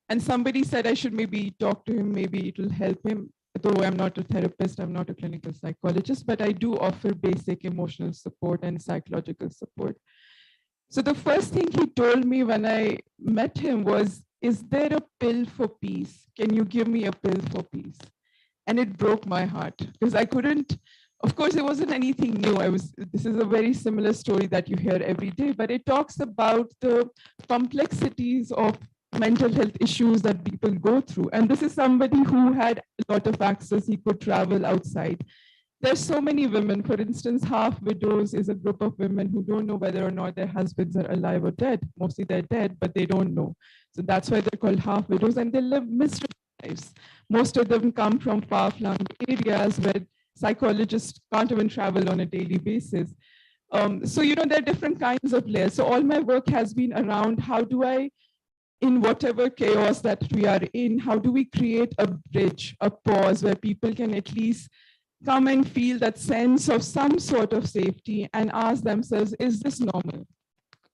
And somebody said I should maybe talk to him, maybe it will help him. Though I'm not a therapist, I'm not a clinical psychologist, but I do offer basic emotional support and psychological support. So the first thing he told me when I met him was, is there a pill for peace? Can you give me a pill for peace? And it broke my heart because I couldn't, of course, it wasn't anything new. This is a very similar story that you hear every day, but it talks about the complexities of mental health issues that people go through. And this is somebody who had a lot of access, he could travel outside. There's so many women, for instance, half widows is a group of women who don't know whether or not their husbands are alive or dead. Mostly they're dead, but they don't know. So that's why they're called half widows, and they live miserable lives. Most of them come from far-flung areas where psychologists can't even travel on a daily basis. So, there are different kinds of layers. So all my work has been around how do I, in whatever chaos that we are in, how do we create a bridge, a pause where people can at least come and feel that sense of some sort of safety and ask themselves, is this normal?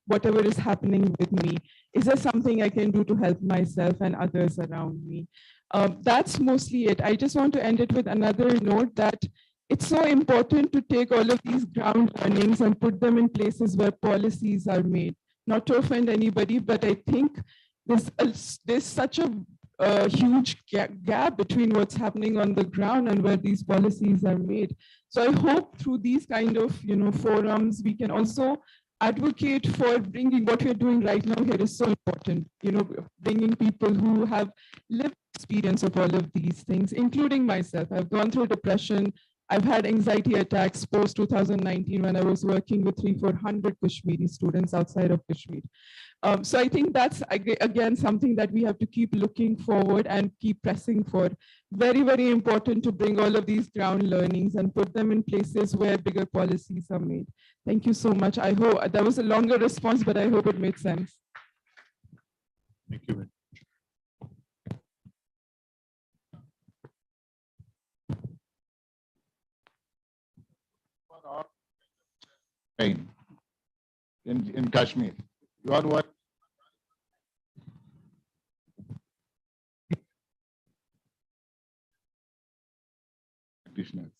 Whatever is happening with me, is there something I can do to help myself and others around me? That's mostly it. I just want to end it with another note that it's so important to take all of these ground learnings and put them in places where policies are made. Not to offend anybody, but I think there's such a huge gap between what's happening on the ground and where these policies are made. So I hope through these kind of forums, we can also advocate for bringing what we're doing right now here is so important, bringing people who have lived experience of all of these things, including myself. I've gone through depression. I've had anxiety attacks post 2019 when I was working with 300-400 Kashmiri students outside of Kashmir. So I think that's, again, something that we have to keep looking forward and keep pressing for. Very, very important to bring all of these ground learnings and put them in places where bigger policies are made. Thank you so much. I hope that was a longer response, but I hope it made sense. Thank you. In Kashmir. You are what? Practitioners.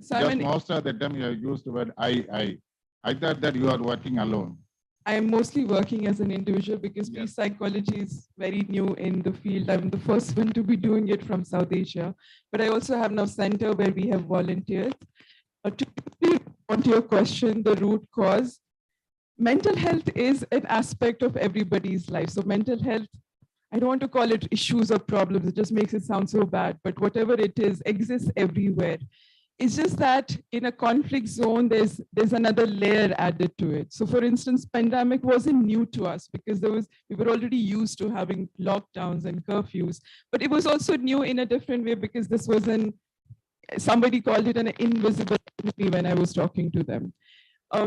So Just most of the time you have used the word I. I thought that you are working alone. I'm mostly working as an individual because peace psychology is very new in the field. I'm the first one to be doing it from South Asia, but I also have now center where we have volunteers. To answer your question, the root cause, mental health is an aspect of everybody's life. So mental health, I don't want to call it issues or problems, it just makes it sound so bad, but whatever it is, exists everywhere. It's just that in a conflict zone, there's another layer added to it. So for instance, pandemic wasn't new to us because we were already used to having lockdowns and curfews, but it was also new in a different way because this was somebody called it an invisible enemy when I was talking to them.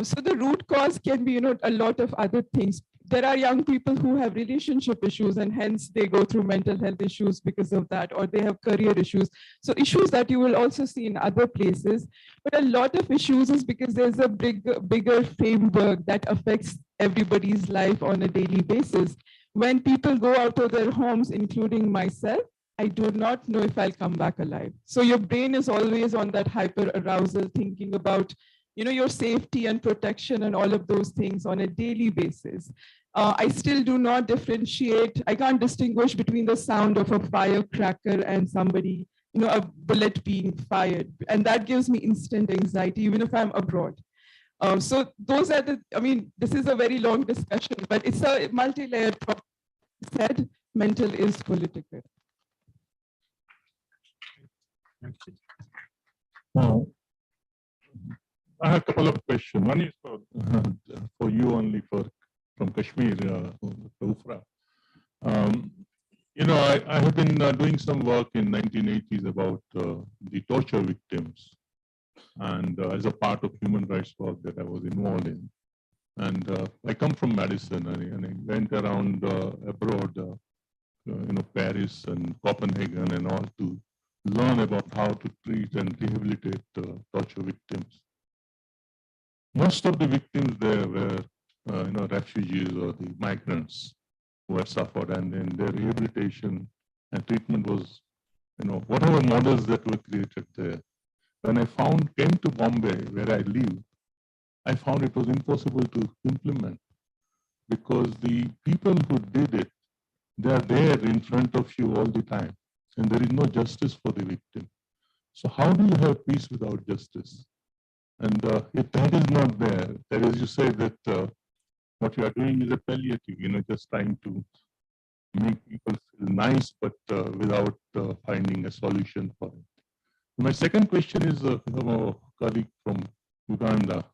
So the root cause can be, a lot of other things. There are young people who have relationship issues and hence they go through mental health issues because of that, or they have career issues. So issues that you will also see in other places, but a lot of issues is because there's a bigger framework that affects everybody's life on a daily basis. When people go out of their homes, including myself, I do not know if I'll come back alive. So your brain is always on that hyper arousal, thinking about your safety and protection and all of those things on a daily basis. I still do not differentiate. I can't distinguish between the sound of a firecracker and somebody, a bullet being fired. And that gives me instant anxiety, even if I'm abroad. So those are this is a very long discussion, but it's a multi-layered problem. Said mental is political. Now, I have a couple of questions. One is for you only from Kashmir, Ufra. I have been doing some work in 1980s about the torture victims, and as a part of human rights work that I was involved in. And I come from Madison, and I went around abroad, Paris and Copenhagen and all, to learn about how to treat and rehabilitate torture victims. Most of the victims there were, refugees or the migrants who had suffered, and then their rehabilitation and treatment was, whatever models that were created there. When I came to Bombay, where I live, I found it was impossible to implement because the people who did it, they are there in front of you all the time, and there is no justice for the victim. So how do you have peace without justice? And if that is not there, that is, you say that what you are doing is a palliative, just trying to make people feel nice, but without finding a solution for it. My second question is from a colleague from Uganda.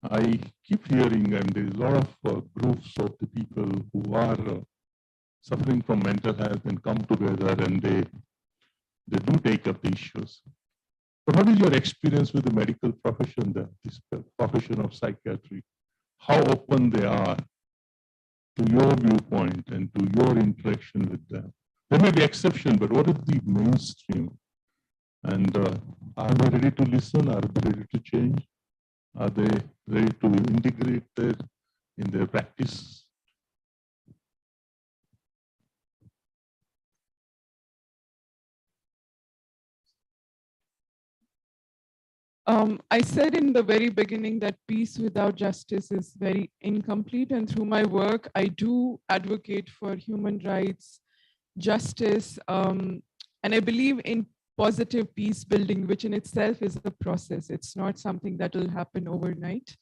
I keep hearing, and there is a lot of groups of the people who are suffering from mental health and come together, and they do take up the issues. But what is your experience with the medical profession there, this profession of psychiatry? How open they are to your viewpoint and to your interaction with them? There may be exception, but what is the mainstream? And are they ready to listen? Are they ready to change? Are they ready to integrate that in their practice? I said in the very beginning that peace without justice is very incomplete. And through my work, I do advocate for human rights, justice, and I believe in positive peace building, which in itself is a process. It's not something that will happen overnight.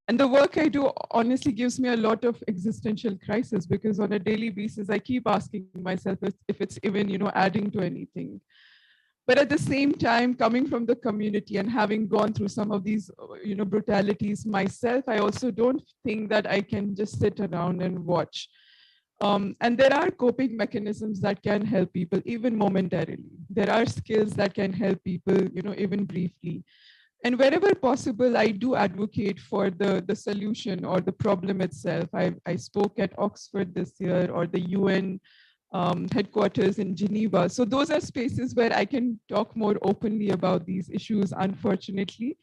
And the work I do honestly gives me a lot of existential crisis because on a daily basis, I keep asking myself if it's even, adding to anything. But at the same time, coming from the community and having gone through some of these, brutalities myself, I also don't think that I can just sit around and watch. And there are coping mechanisms that can help people, even momentarily. There are skills that can help people, even briefly. And wherever possible, I do advocate for the solution or the problem itself. I spoke at Oxford this year, or the UN headquarters in Geneva. So those are spaces where I can talk more openly about these issues, unfortunately.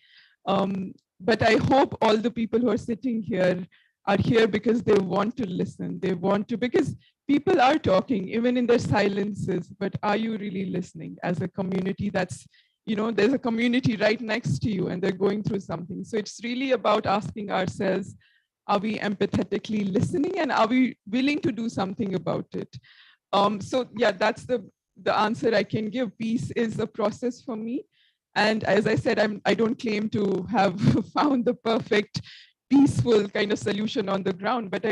But I hope all the people who are sitting here are here because they want to listen. They want to, because people are talking, even in their silences, but are you really listening as a community that's, there's a community right next to you and they're going through something. So it's really about asking ourselves, Are we empathetically listening, and are we willing to do something about it? So yeah, that's the answer I can give. Peace is a process for me. And as I said, I don't claim to have found the perfect peaceful kind of solution on the ground, but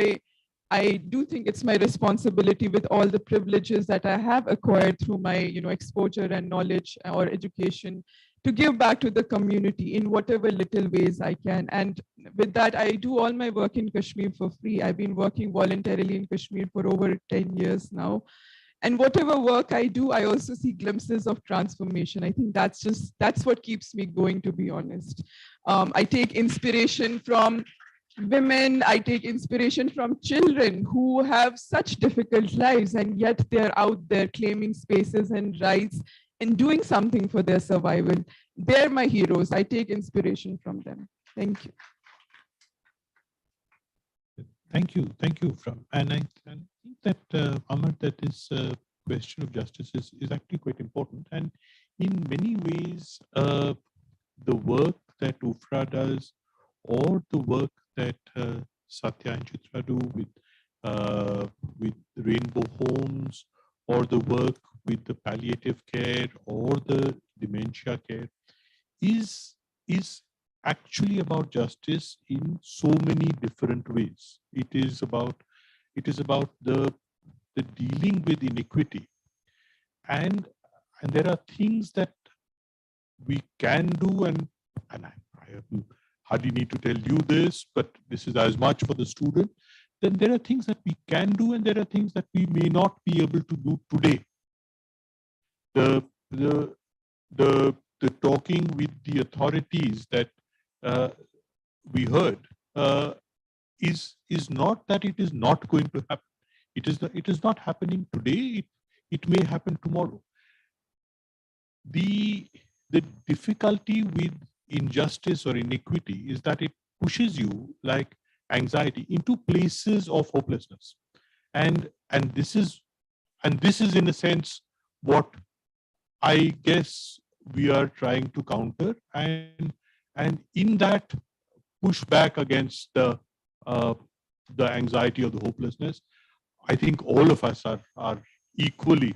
I do think it's my responsibility with all the privileges that I have acquired through my exposure and knowledge or education to give back to the community in whatever little ways I can. And with that, I do all my work in Kashmir for free. I've been working voluntarily in Kashmir for over 10 years now. And whatever work I do, I also see glimpses of transformation. I think that's what keeps me going, to be honest. I take inspiration from women, I take inspiration from children who have such difficult lives, and yet they're out there claiming spaces and rights and doing something for their survival. They're my heroes. I take inspiration from them. Thank you. Thank you. And I think that, Amar, that this question of justice is actually quite important. And in many ways, the work that UFRA does, or the work that Satya and Chitra do with Rainbow Homes, or the work with the palliative care or the dementia care, is actually about justice in so many different ways. It is about the dealing with inequity, and there are things that we can do, and I hardly need to tell you this, but this is as much for the student. Then there are things that we can do, and there are things that we may not be able to do today. The talking with the authorities that we heard is not that it is not going to happen. It is not happening today. It may happen tomorrow. The difficulty with injustice or inequity is that it pushes you, like anxiety, into places of hopelessness, and this is in a sense what I guess we are trying to counter, and in that push back against the anxiety or the hopelessness, I think all of us are equally.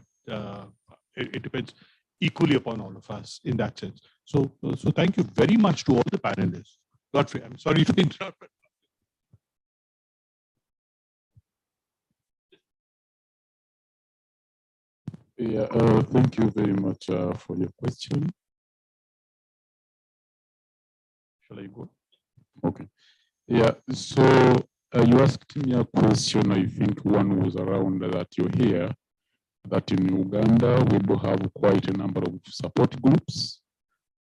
It depends equally upon all of us in that sense. So thank you very much to all the panelists. Godfrey, I'm sorry to interrupt. Yeah, thank you very much for your question. Shall I go? Okay. Yeah, so you asked me a question. I think one was around that you hear that in Uganda we do have quite a number of support groups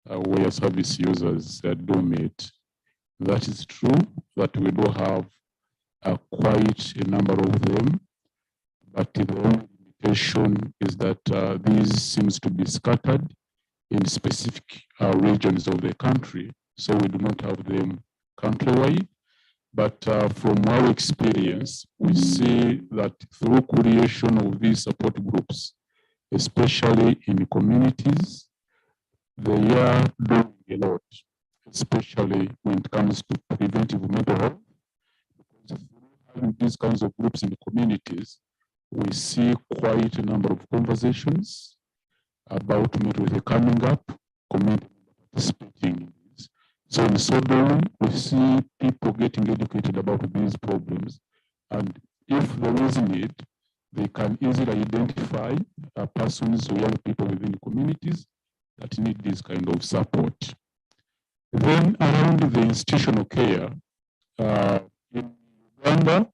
where service users do meet. That is true, that we do have quite a number of them, but the only limitation is that these seems to be scattered in specific regions of the country, so we do not have them countrywide. But from our experience, we see that through creation of these support groups, especially in communities, they are doing a lot, especially when it comes to preventive mental health. Because through having these kinds of groups in the communities, we see quite a number of conversations about mental health coming up, community participating in this. So in so doing, we see people getting educated about these problems, and if there is a need, they can easily identify persons or young people within the communities that need this kind of support. Then around the institutional care, in Uganda,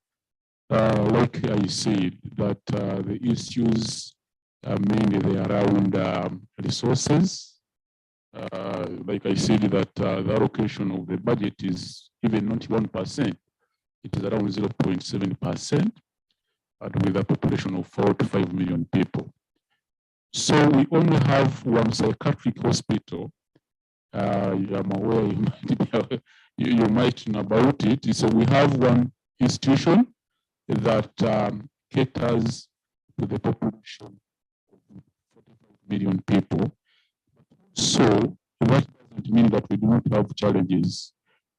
like I said, that the issues mainly they are around resources. Like I said, that the allocation of the budget is even not 1%. It is around 0.7%, and with a population of 4 to 5 million people. So we only have one psychiatric hospital. I'm aware you might know about it. So we have one institution that caters to the population of 45 million people. So that doesn't mean that we do not have challenges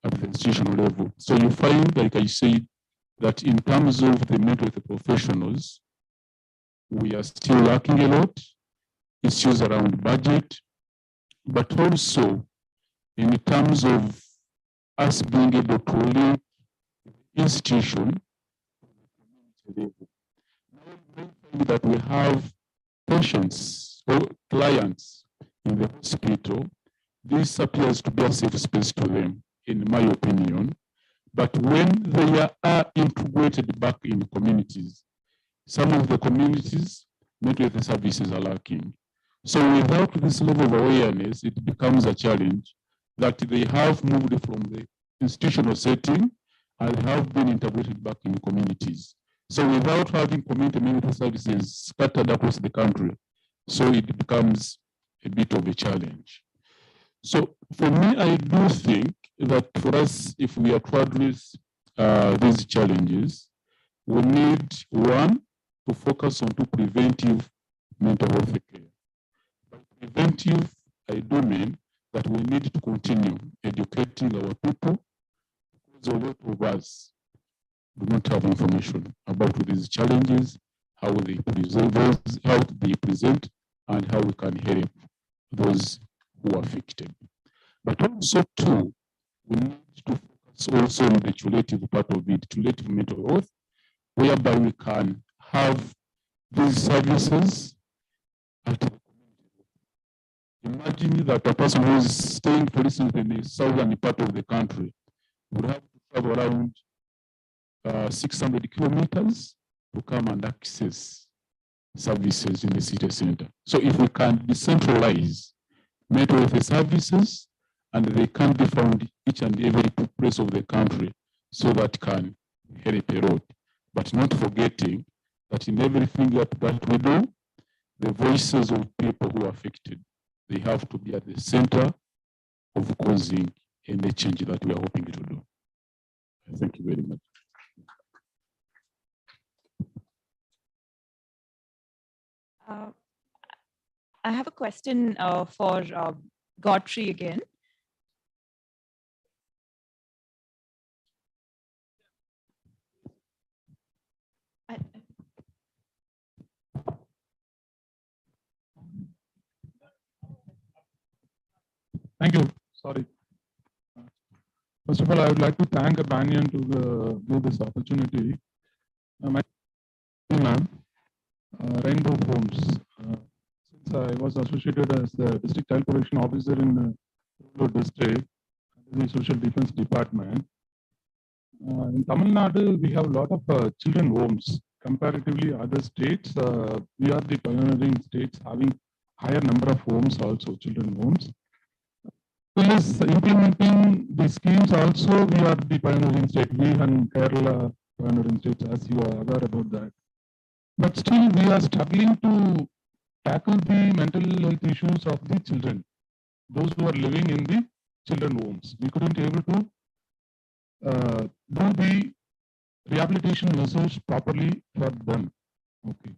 at the institutional level. So you find, like I said, that in terms of the mental health professionals, we are still lacking a lot, issues around budget, but also in terms of us being able to link institution that we have patients or clients in the hospital. This appears to be a safe space to them, in my opinion. But when they are integrated back in communities, some of the communities, mental health services are lacking. So without this level of awareness, it becomes a challenge that they have moved from the institutional setting and have been integrated back in communities. So without having community mental health services scattered across the country, so it becomes a bit of a challenge. So for me, I do think that for us, if we are to address these challenges, we need, one, to focus on preventive mental health care. By preventive, I do mean that we need to continue educating our people, because a lot of us do not have information about these challenges, how they present, and how we can help those who are affected. But also, too, we need to focus also on the curative part of it, curative mental health, whereby we can have these services at the community. Imagine that a person who is staying, for instance, in the southern part of the country would have to travel around 600 kilometers to come and access services in the city center. So if we can decentralize mental health services, and they can be found each and every place of the country, so that can help a lot. But not forgetting that in everything that we do, the voices of people who are affected, they have to be at the center of causing any change that we are hoping to do. Thank you very much. I have a question for Godfrey again. Thank you. Sorry. First of all, I would like to thank Banyan to give this opportunity. My name, Rainbow Homes. Since I was associated as the District Child Protection Officer in the Rural District, the Social Defense Department. In Tamil Nadu, we have a lot of children homes. Comparatively, other states, we are the pioneering states having higher number of homes, also children homes. Plus, implementing the schemes also, we are the pioneering state. We and Kerala pioneering states, as you are aware about that. But still, we are struggling to tackle the mental health issues of the children, those who are living in the children homes. We couldn't able to do the rehabilitation measures properly for them. Okay.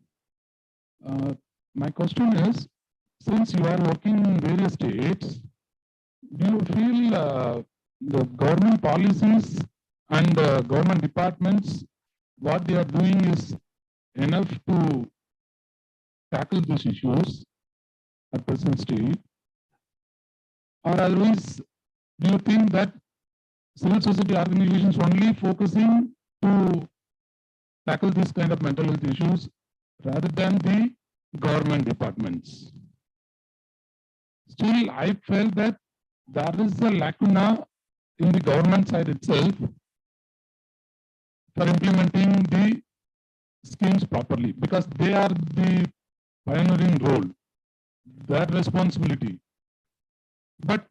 My question is, since you are working in various states, do you feel the government policies and government departments, what they are doing is enough to tackle these issues at present stage? Or otherwise, do you think that civil society organizations only focusing to tackle this kind of mental health issues rather than the government departments? Still, I felt that there is a lacuna in the government side itself for implementing the schemes properly, because they are the pioneering role, their responsibility. But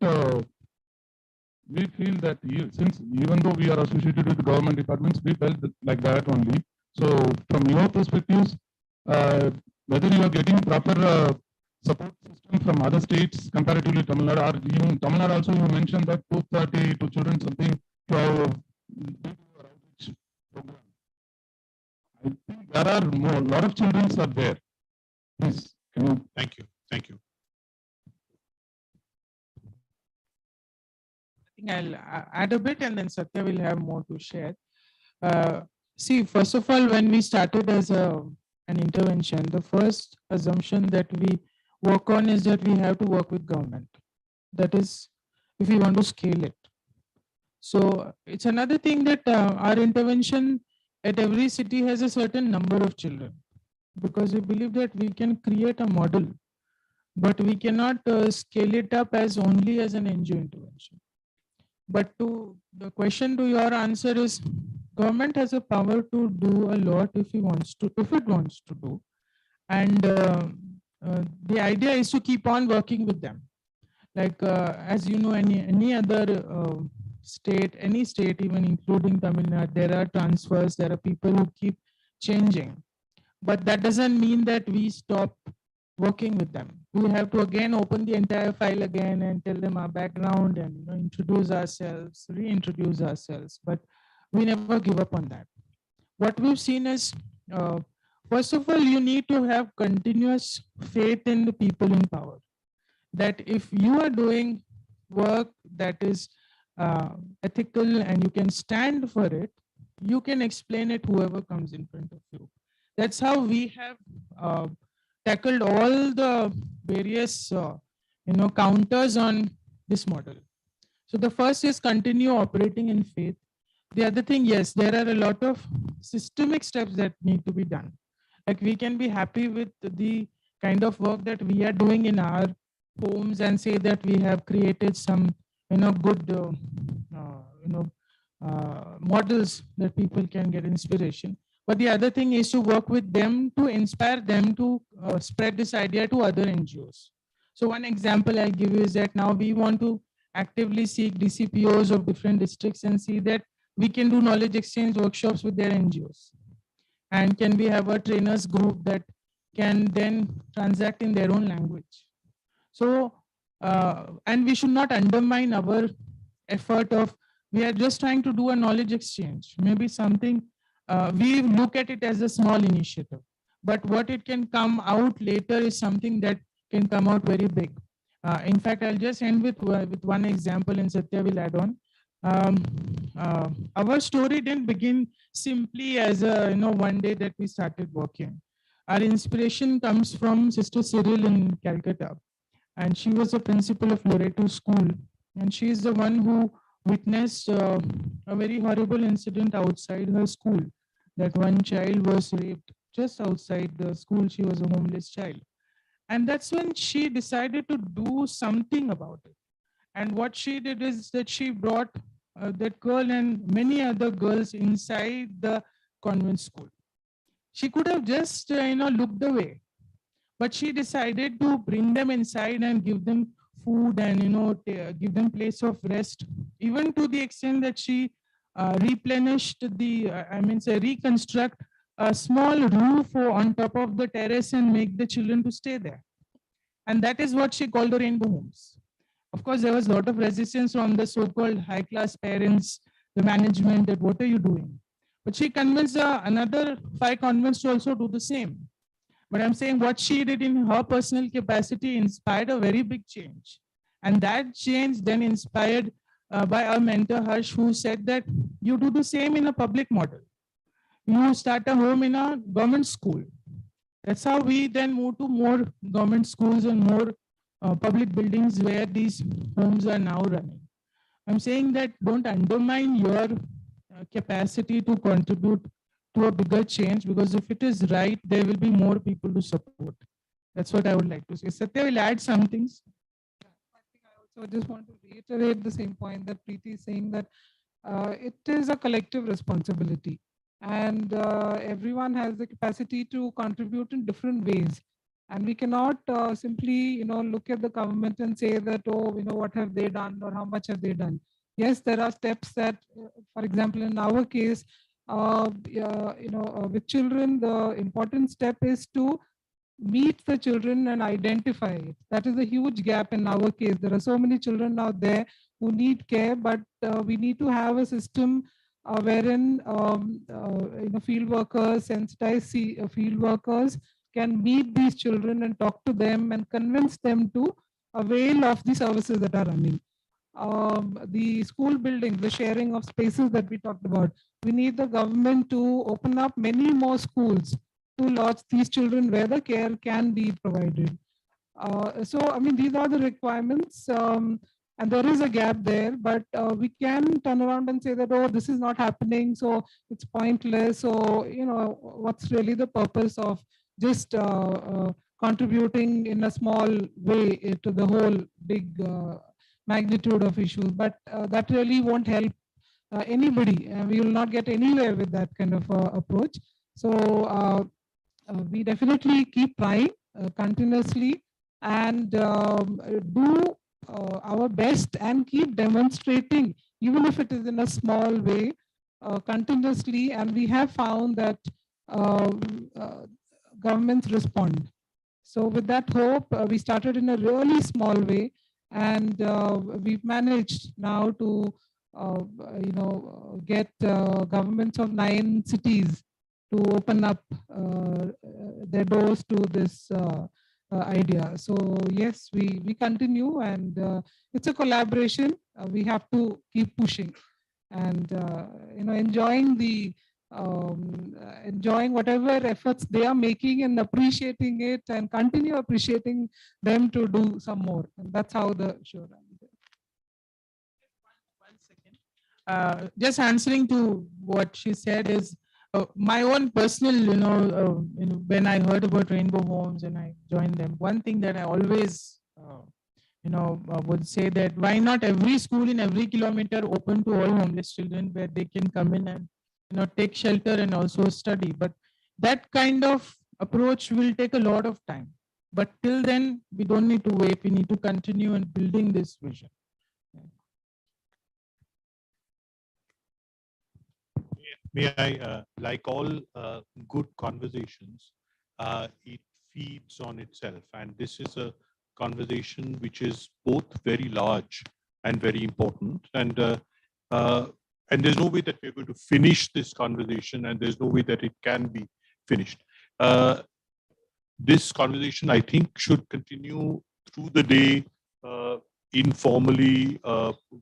we feel that since even though we are associated with government departments, we felt like that only. So from your perspectives, whether you are getting proper support system from other states comparatively Tamil Nadu, or even Tamil Nadu also, you mentioned that 232 children something to our program. I think there are more, a lot of children are there. Please, can you? Thank you. Thank you. speaking, I'll add a bit and then Satya will have more to share. See, first of all, when we started as an intervention, the first assumption that we work on is that we have to work with government. That is, if we want to scale it. So it's another thing that our intervention at every city has a certain number of children, because we believe that we can create a model, but we cannot scale it up as only as an NGO intervention. But to the question to your answer is, government has a power to do a lot if it wants to do. And the idea is to keep on working with them. Like, as you know, any other state, any state, even including Tamil Nadu, there are transfers, there are people who keep changing. But that doesn't mean that we stop working with them. We have to again open the entire file again and tell them our background and introduce ourselves, reintroduce ourselves. But we never give up on that. What we've seen is, first of all, you need to have continuous faith in the people in power. That if you are doing work that is ethical and you can stand for it, you can explain it whoever comes in front of you. That's how we have tackled all the various counters on this model. So the first is continue operating in faith. The other thing, yes, there are a lot of systemic steps that need to be done. Like, we can be happy with the kind of work that we are doing in our homes and say that we have created some good models that people can get inspiration. But the other thing is to work with them to inspire them to spread this idea to other NGOs. So one example I'll give you is that now we want to actively seek DCPOs of different districts and see that we can do knowledge exchange workshops with their NGOs. And can we have a trainers group that can then transact in their own language? So, and we should not undermine our effort of, we are just trying to do a knowledge exchange. Maybe something, we look at it as a small initiative, but what it can come out later is something that can come out very big. In fact, I'll just end with one example and Satya will add on. Our story didn't begin simply as a, one day that we started working. Our inspiration comes from Sister Cyril in Calcutta. And she was a principal of Loreto School. And she is the one who witnessed a very horrible incident outside her school, that one child was raped just outside the school. She was a homeless child. And that's when she decided to do something about it. And what she did is that she brought that girl and many other girls inside the convent school. She could have just, looked away. But she decided to bring them inside and give them food and, give them place of rest, even to the extent that she replenished the, reconstruct a small roof on top of the terrace and make the children to stay there. And that is what she called the rainbow homes. Of course, there was a lot of resistance from the so-called high-class parents, the management, that what are you doing? But she convinced another 5 convents to also do the same. But I'm saying what she did in her personal capacity inspired a very big change. And that change then inspired by our mentor Harsh, who said that you do the same in a public model. You start a home in a government school. That's how we then move to more government schools and more public buildings where these homes are now running. I'm saying that don't undermine your capacity to contribute to a bigger change, because if it is right, there will be more people to support. That's what I would like to say. Satya will add some things. I think I also just want to reiterate the same point that Preeti is saying, that it is a collective responsibility, and everyone has the capacity to contribute in different ways. And we cannot simply, look at the government and say that, oh, what have they done or how much have they done? Yes, there are steps that, for example, in our case, with children, the important step is to meet the children and identify it. That is a huge gap in our case. There are so many children out there who need care, but we need to have a system wherein field workers, sensitized field workers can meet these children and talk to them and convince them to avail of the services that are running. the school buildings, the sharing of spaces that we talked about. We need the government to open up many more schools to lodge these children where the care can be provided. So, I mean, these are the requirements, and there is a gap there, but we can turn around and say that, oh, this is not happening, so it's pointless. So, you know, what's really the purpose of just contributing in a small way to the whole big magnitude of issues? But that really won't help anybody. We will not get anywhere with that kind of approach. So we definitely keep trying continuously and do our best and keep demonstrating, even if it is in a small way, continuously. And we have found that governments respond. So with that hope, we started in a really small way, and we've managed now to get governments of 9 cities to open up their doors to this idea. So yes, we continue, and it's a collaboration. We have to keep pushing and enjoying whatever efforts they are making and appreciating it, and continue appreciating them to do some more. And that's how the show runs. Just answering to what she said is my own personal, when I heard about Rainbow Homes and I joined them, one thing that I always, would say that why not every school in every kilometer open to all homeless children where they can come in and, take shelter and also study. But that kind of approach will take a lot of time. But till then, we don't need to wait. We need to continue in building this vision. May I, like all good conversations, it feeds on itself. And this is a conversation which is both very large and very important. And there's no way that we're going to finish this conversation, and there's no way that it can be finished. This conversation, I think, should continue through the day, informally,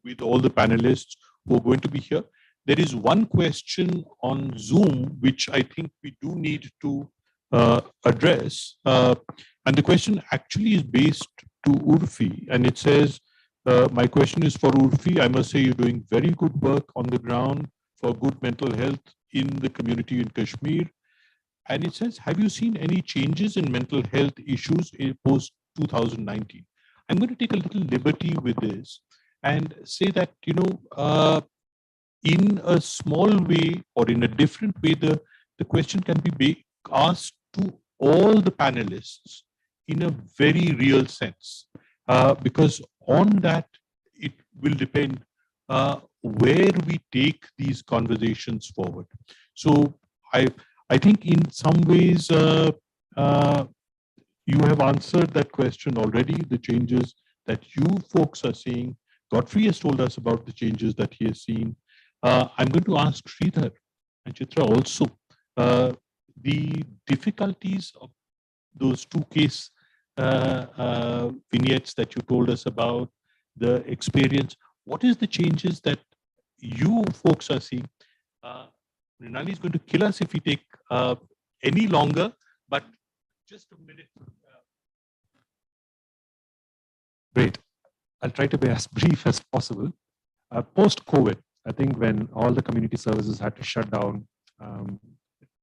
with all the panelists who are going to be here. There is one question on Zoom, which I think we do need to address. And the question actually is based to Urfi, and it says, my question is for Urfi. I must say you're doing very good work on the ground for good mental health in the community in Kashmir. And it says, have you seen any changes in mental health issues in post 2019? I'm going to take a little liberty with this and say that, in a small way or in a different way, the question can be asked to all the panelists in a very real sense, because on that, it will depend where we take these conversations forward. So I think in some ways, you have answered that question already, the changes that you folks are seeing. Godfrey has told us about the changes that he has seen. I'm going to ask Sridhar and Chitra also the difficulties of those 2 case vignettes that you told us about, the experience. What is the changes that you folks are seeing? Rinali is going to kill us if we take any longer, but just a minute. Great. I'll try to be as brief as possible. Post-COVID, I think when all the community services had to shut down,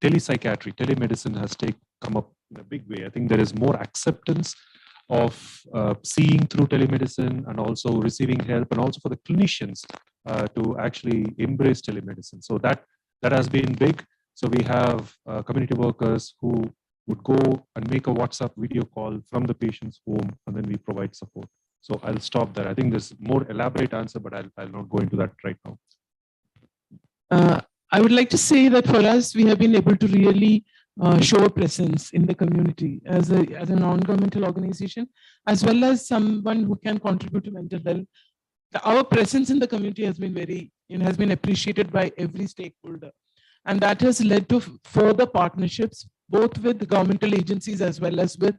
telepsychiatry, telemedicine has come up in a big way. I think there is more acceptance of seeing through telemedicine and also receiving help, and also for the clinicians to actually embrace telemedicine. So that has been big. So we have community workers who would go and make a WhatsApp video call from the patient's home, and then we provide support. So I'll stop there. I think there's more elaborate answer, but I'll not go into that right now. I would like to say that for us, we have been able to really show a presence in the community as a non-governmental organization, as well as someone who can contribute to mental health. Our presence in the community has been has been appreciated by every stakeholder. And that has led to further partnerships, both with governmental agencies as well as with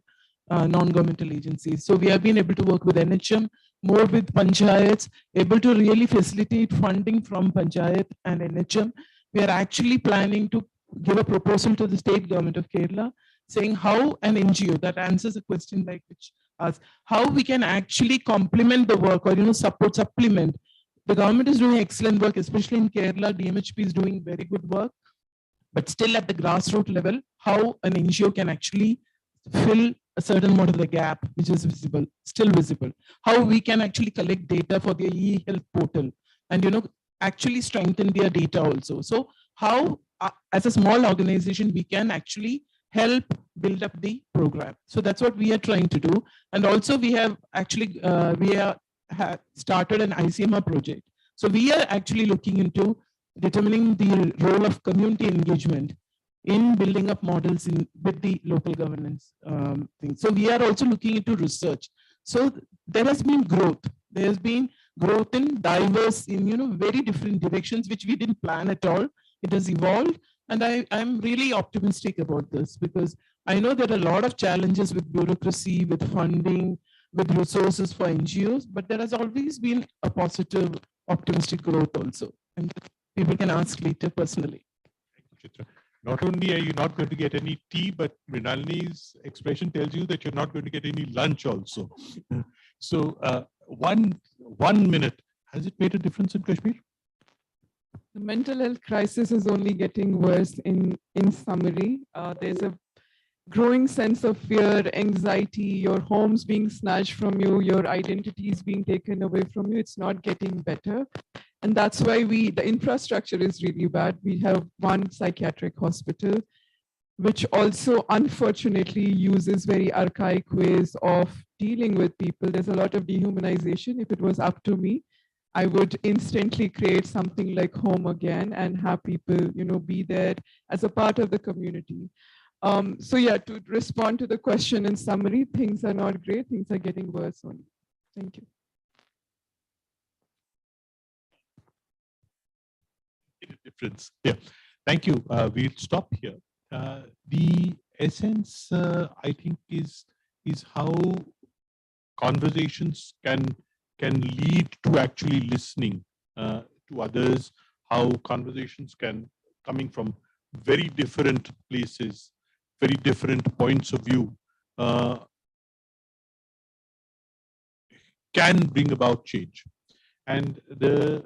non-governmental agencies. So we have been able to work with NHM more with panchayats, able to really facilitate funding from panchayat and NHM. We are actually planning to give a proposal to the state government of Kerala saying how an NGO that answers a question like which us, how we can actually complement the work or supplement. The government is doing excellent work, especially in Kerala. DMHP is doing very good work, but still at the grassroots level, how an NGO can actually fill a certain amount of the gap which is visible, still visible. How we can actually collect data for the e-health portal and actually strengthen their data also. So how as a small organization we can actually help build up the program. So that's what we are trying to do. And also we have actually started an ICMR project. So we are actually looking into determining the role of community engagement in building up models with the local governance thing. So we are also looking into research. So there has been growth. There has been growth in diverse, in very different directions, which we didn't plan at all. It has evolved. And I'm really optimistic about this because I know there are a lot of challenges with bureaucracy, with funding, with resources for NGOs, but there has always been a positive, optimistic growth also. And people can ask later personally. Not only are you not going to get any tea, but Mrinalini's expression tells you that you're not going to get any lunch also. So 1 minute, has it made a difference in Kashmir? The mental health crisis is only getting worse in summary. There's a growing sense of fear, anxiety, your homes being snatched from you, your identities being taken away from you. It's not getting better. And that's why the infrastructure is really bad. We have one psychiatric hospital, which also unfortunately uses very archaic ways of dealing with people. There's a lot of dehumanization. If it was up to me, I would instantly create something like Home Again and have people, be there as a part of the community. So yeah, to respond to the question in summary, things are not great. Things are getting worse only. Thank you. Difference. Yeah, thank you. We'll stop here. The essence, I think, is how conversations can lead to actually listening to others. How conversations coming from very different places, very different points of view, can bring about change. And the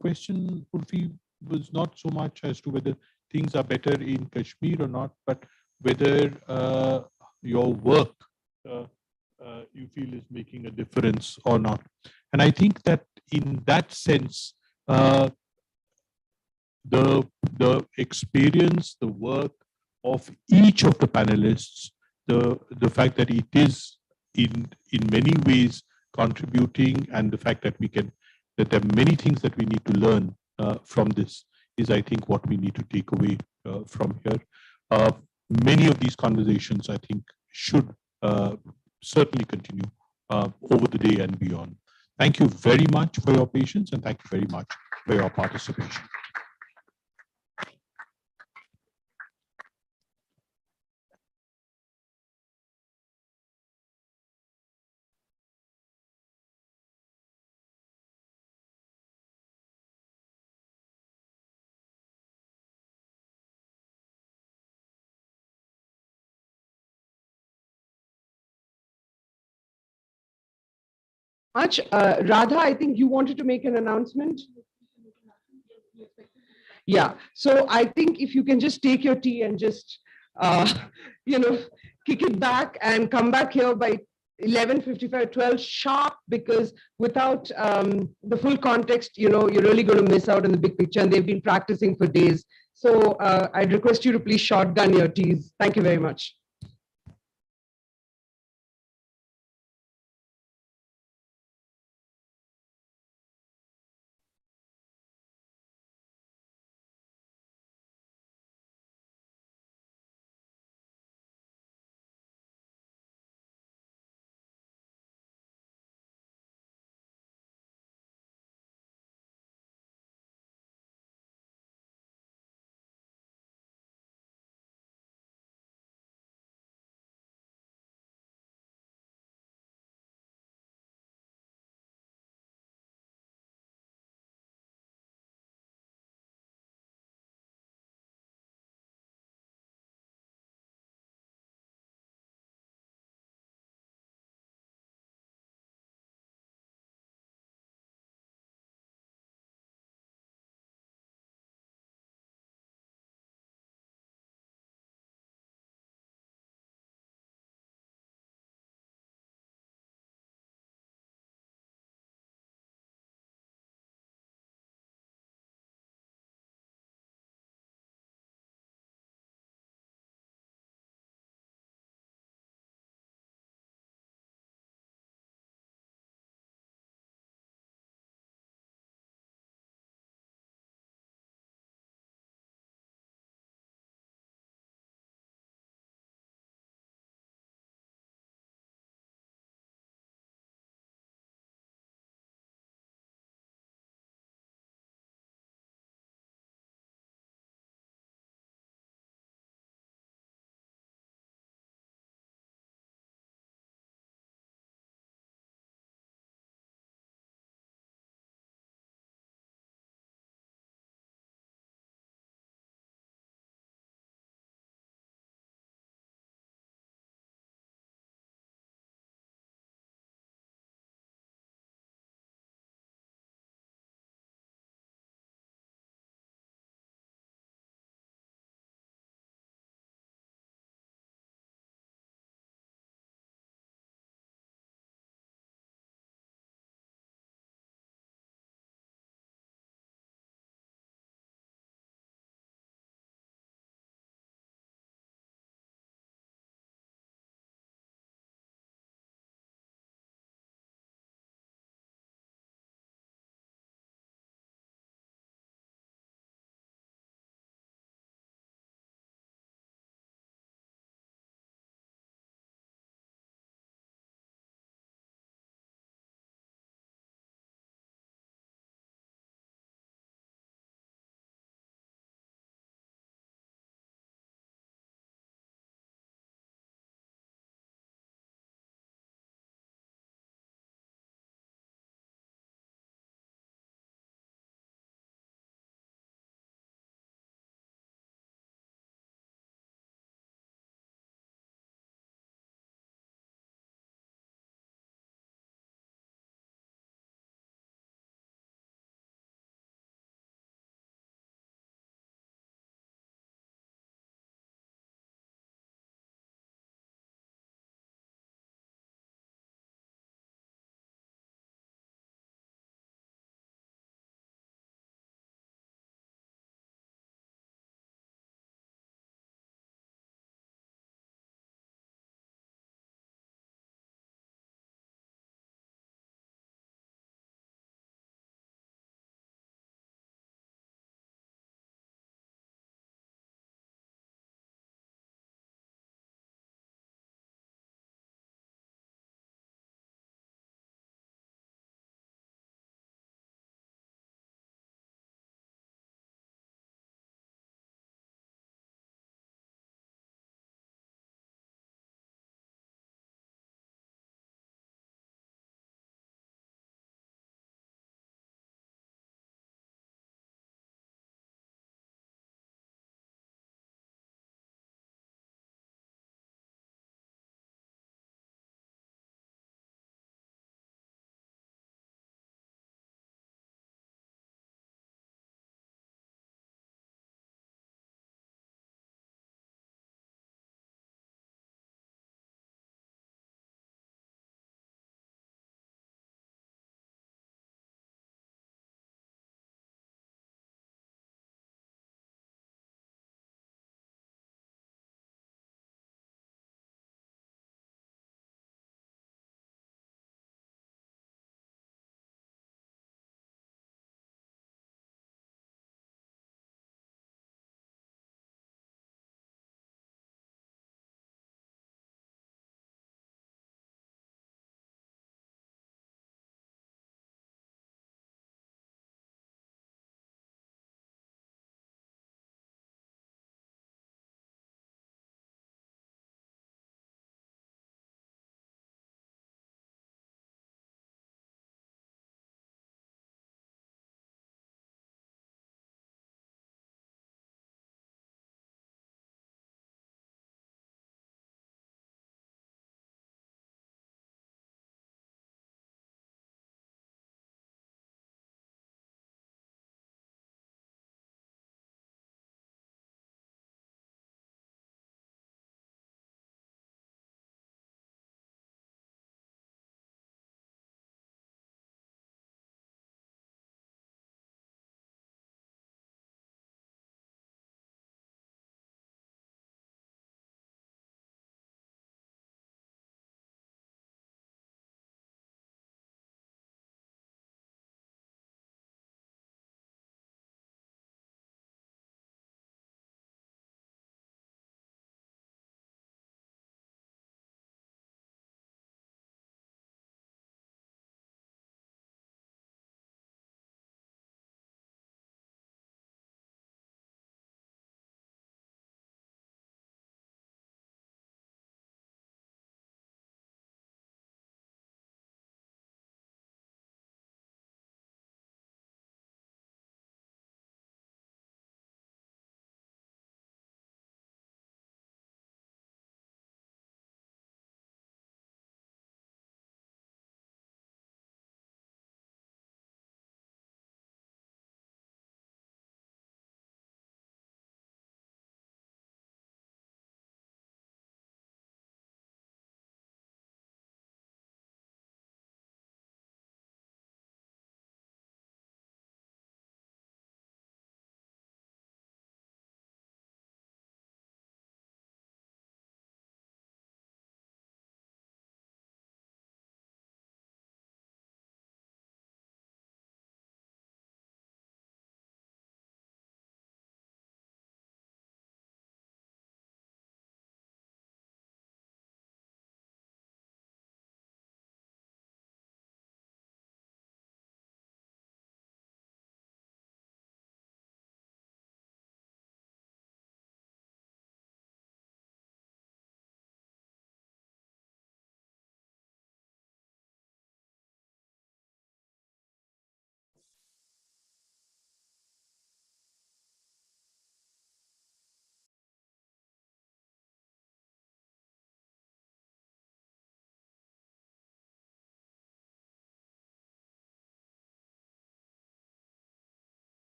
question, Urfi, was not so much as to whether things are better in Kashmir or not, but whether your work you feel is making a difference or not. And I think that in that sense, the experience, the work of each of the panelists, the fact that it is in many ways contributing, and the fact that that there are many things that we need to learn from this is, I think, what we need to take away from here. Many of these conversations, I think, should certainly continue over the day and beyond. Thank you very much for your patience, and thank you very much for your participation. Much. Radha, I think you wanted to make an announcement. Yeah, so I think if you can just take your tea and just, kick it back and come back here by 11:55, 12 sharp, because without the full context, you're really going to miss out on the big picture, and they've been practicing for days. So I'd request you to please shotgun your teas. Thank you very much.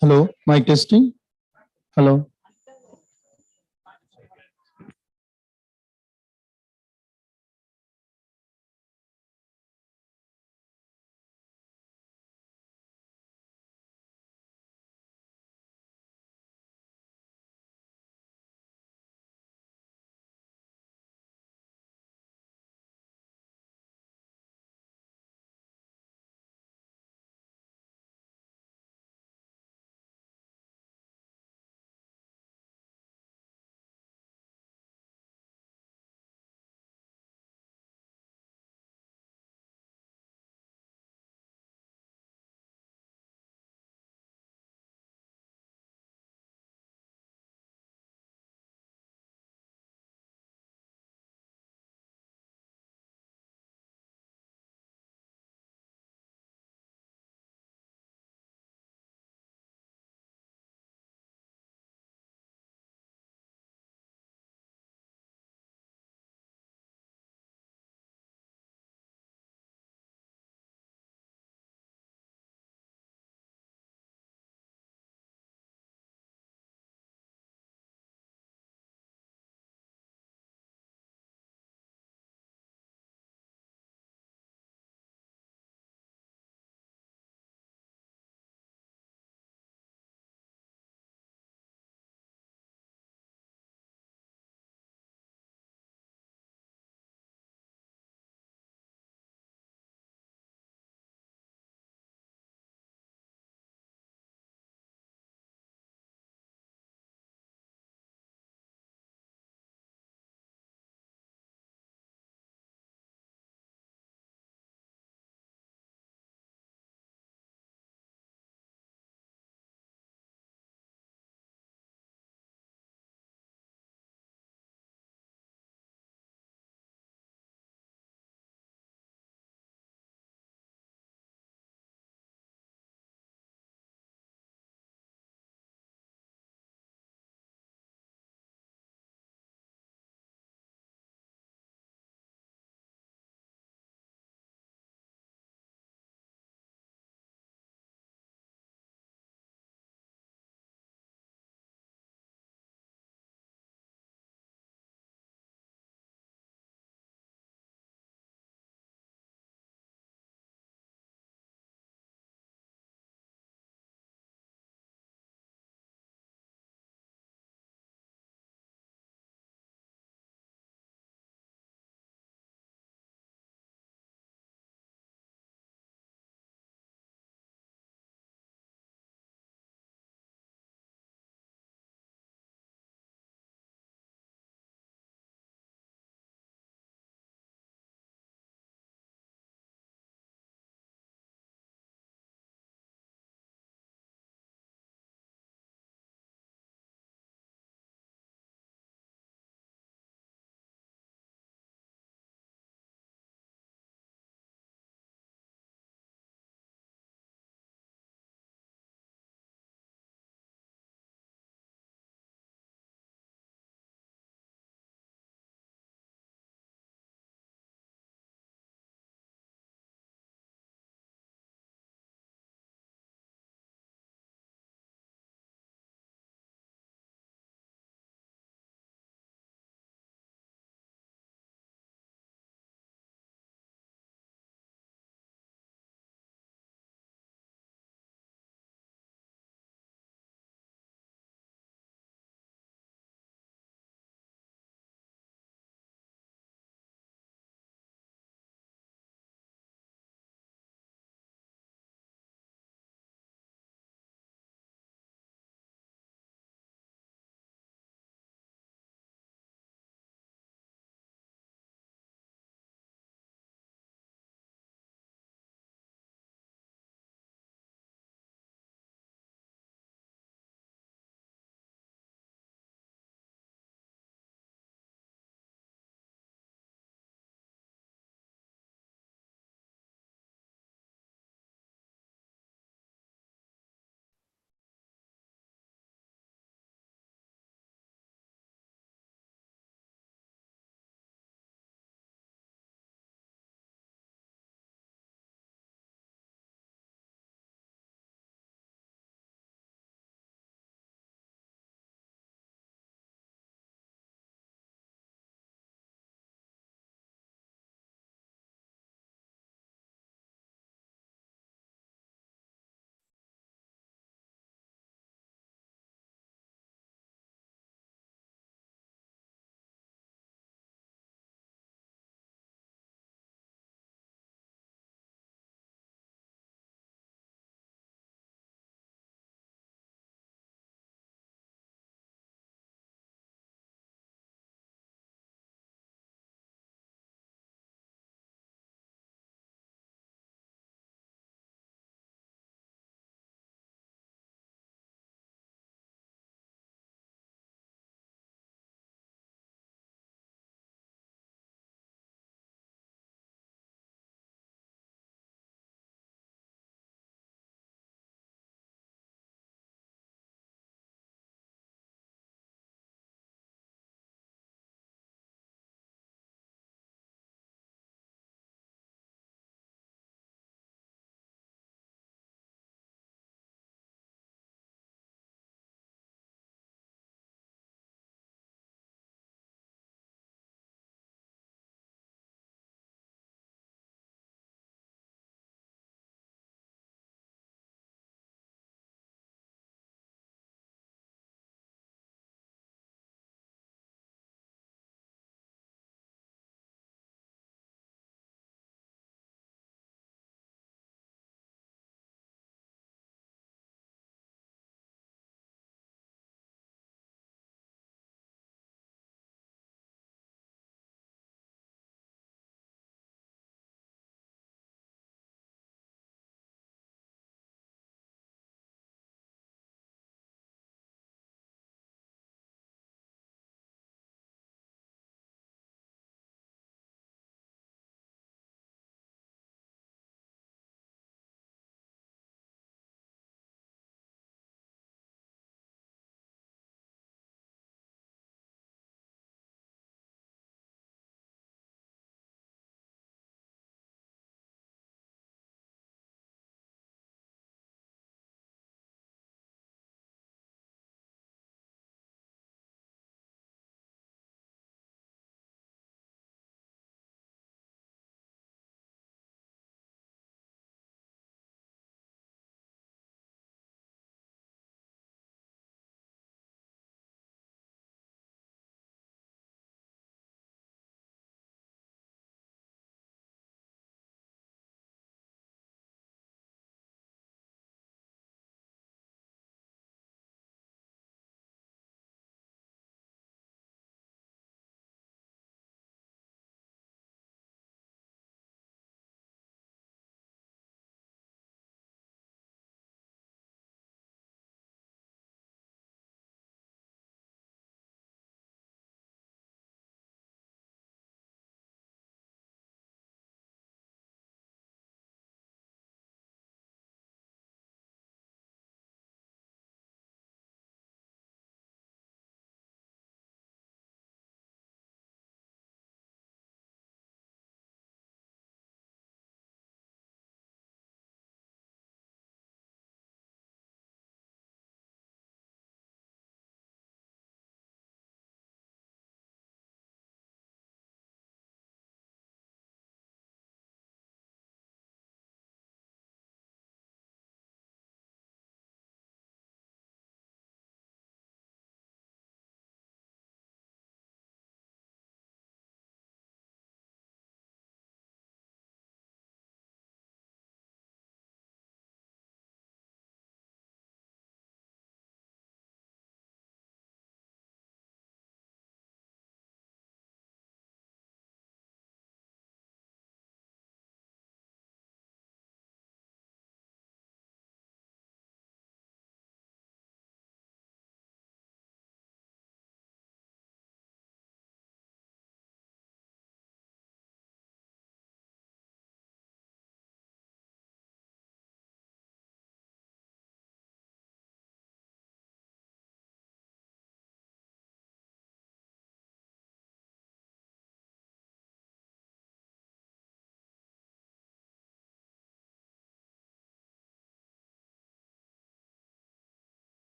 Hello, mic testing. Hello.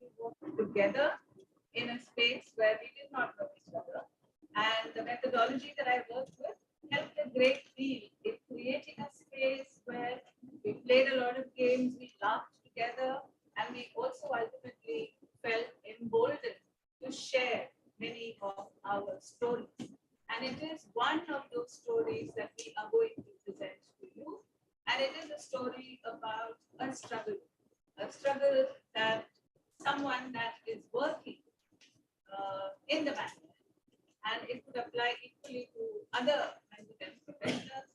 we worked together in a space where we did not know each other. And the methodology that I worked with helped a great deal in creating a space where we played a lot of games, we laughed together, and we also ultimately felt emboldened to share many of our stories. And it is one of those stories that we are going to present to you. And it is a story about a struggle that someone that is working in the manual, and it could apply equally to other mental health professionals,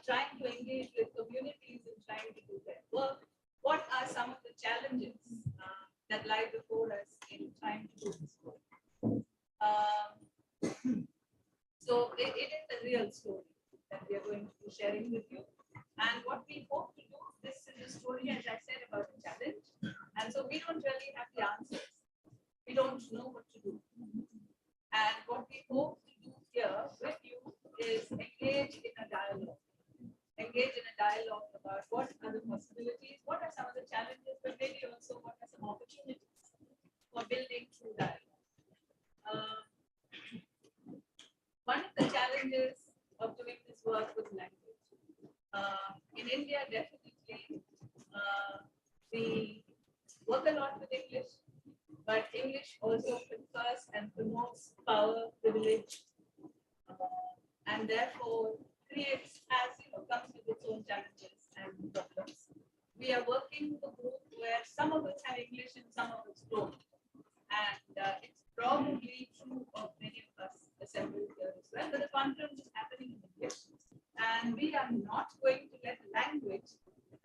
trying to engage with communities and trying to do their work. What are some of the challenges that lie before us in trying to do this work? So it is a real story that we are going to be sharing with you. And what we hope to do, this is a story, as I said, about a challenge. And so we don't really have the answers. We don't know what to do. And what we hope to do here with you is engage in a dialogue. Engage in a dialogue about what are the possibilities, what are some of the challenges, but maybe also what are some opportunities for building through dialogue. One of the challenges of doing this work with language. In India, definitely, we work a lot with English, but English also confers and promotes power, privilege, and therefore creates, as comes with its own challenges and problems. We are working with a group where some of us have English and some of us don't. And it's probably true of many of us assembled here as well. But the conference is happening in English, and we are not going to let language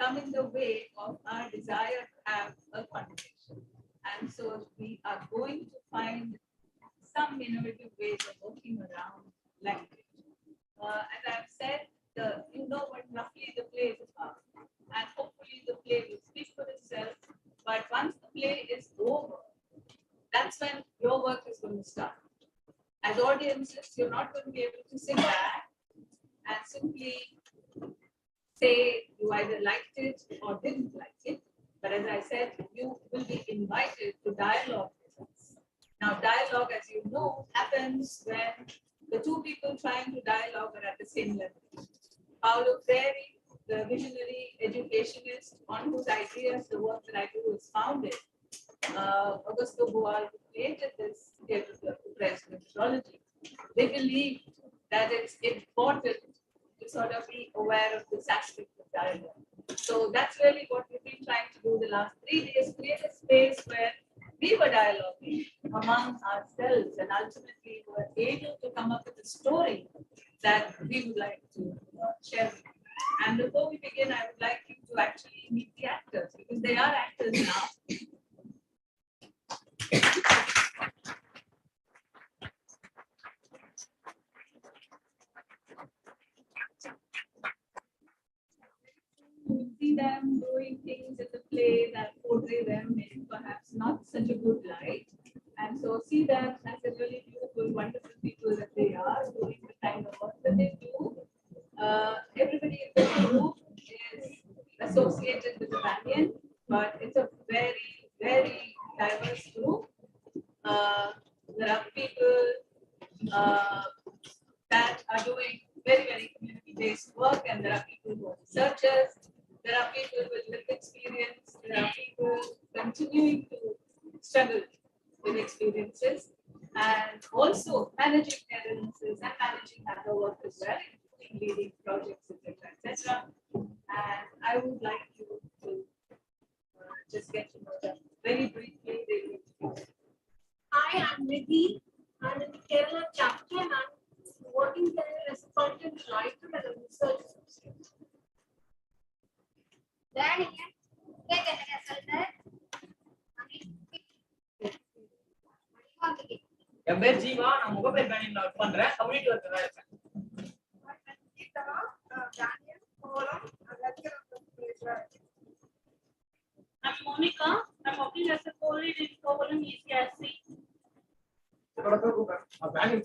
come in the way of our desire to have a conversation. And so we are going to find some innovative ways of working around language. As I've said, you know what roughly the play is about, and hopefully the play will speak for itself. But once the play is over, that's when your work is going to start. As audiences, you're not going to be able to sit back and simply say you either liked it or didn't like it. But as I said, you will be invited to dialogue with us. Now, dialogue, as you know, happens when the two people trying to dialogue are at the same level. Paulo Freire, the visionary educationist on whose ideas the work that I do is founded, Augusto Boal, who created this press methodology, they believe that it's important to sort of be aware of this aspect of dialogue. So that's really what we've been trying to do the last 3 days, create a space where we were dialoguing among ourselves and ultimately were able to come up with a story that we would like to share with you. And before we begin, I would like you to actually meet the actors, because they are actors now. You see them doing things in the play that portray them in perhaps not such a good light. And so see them as the really beautiful, wonderful people that they are, doing the kind of work that they do. Everybody in the group is associated with the Banyan, but it's a very, very diverse group. There are people that are doing very, very community-based work, and there are people who are researchers. There are people with lived experience. There are people continuing to struggle with experiences and also managing their illnesses and managing other work as well, including leading projects, etc. And I would like you to just get to know them very briefly. Hi, I'm Nidhi. I'm in the Kerala chapter, and I'm working there as a content writer and a research associate. என் பேர் ஜீவா, நான் Mogappair பேனியன்ல work பண்றேன், community ஒர்க்கரா இருக்கேன். I'm Monica. I'm working as a co-lead in Kovalam ECRC. I'm planning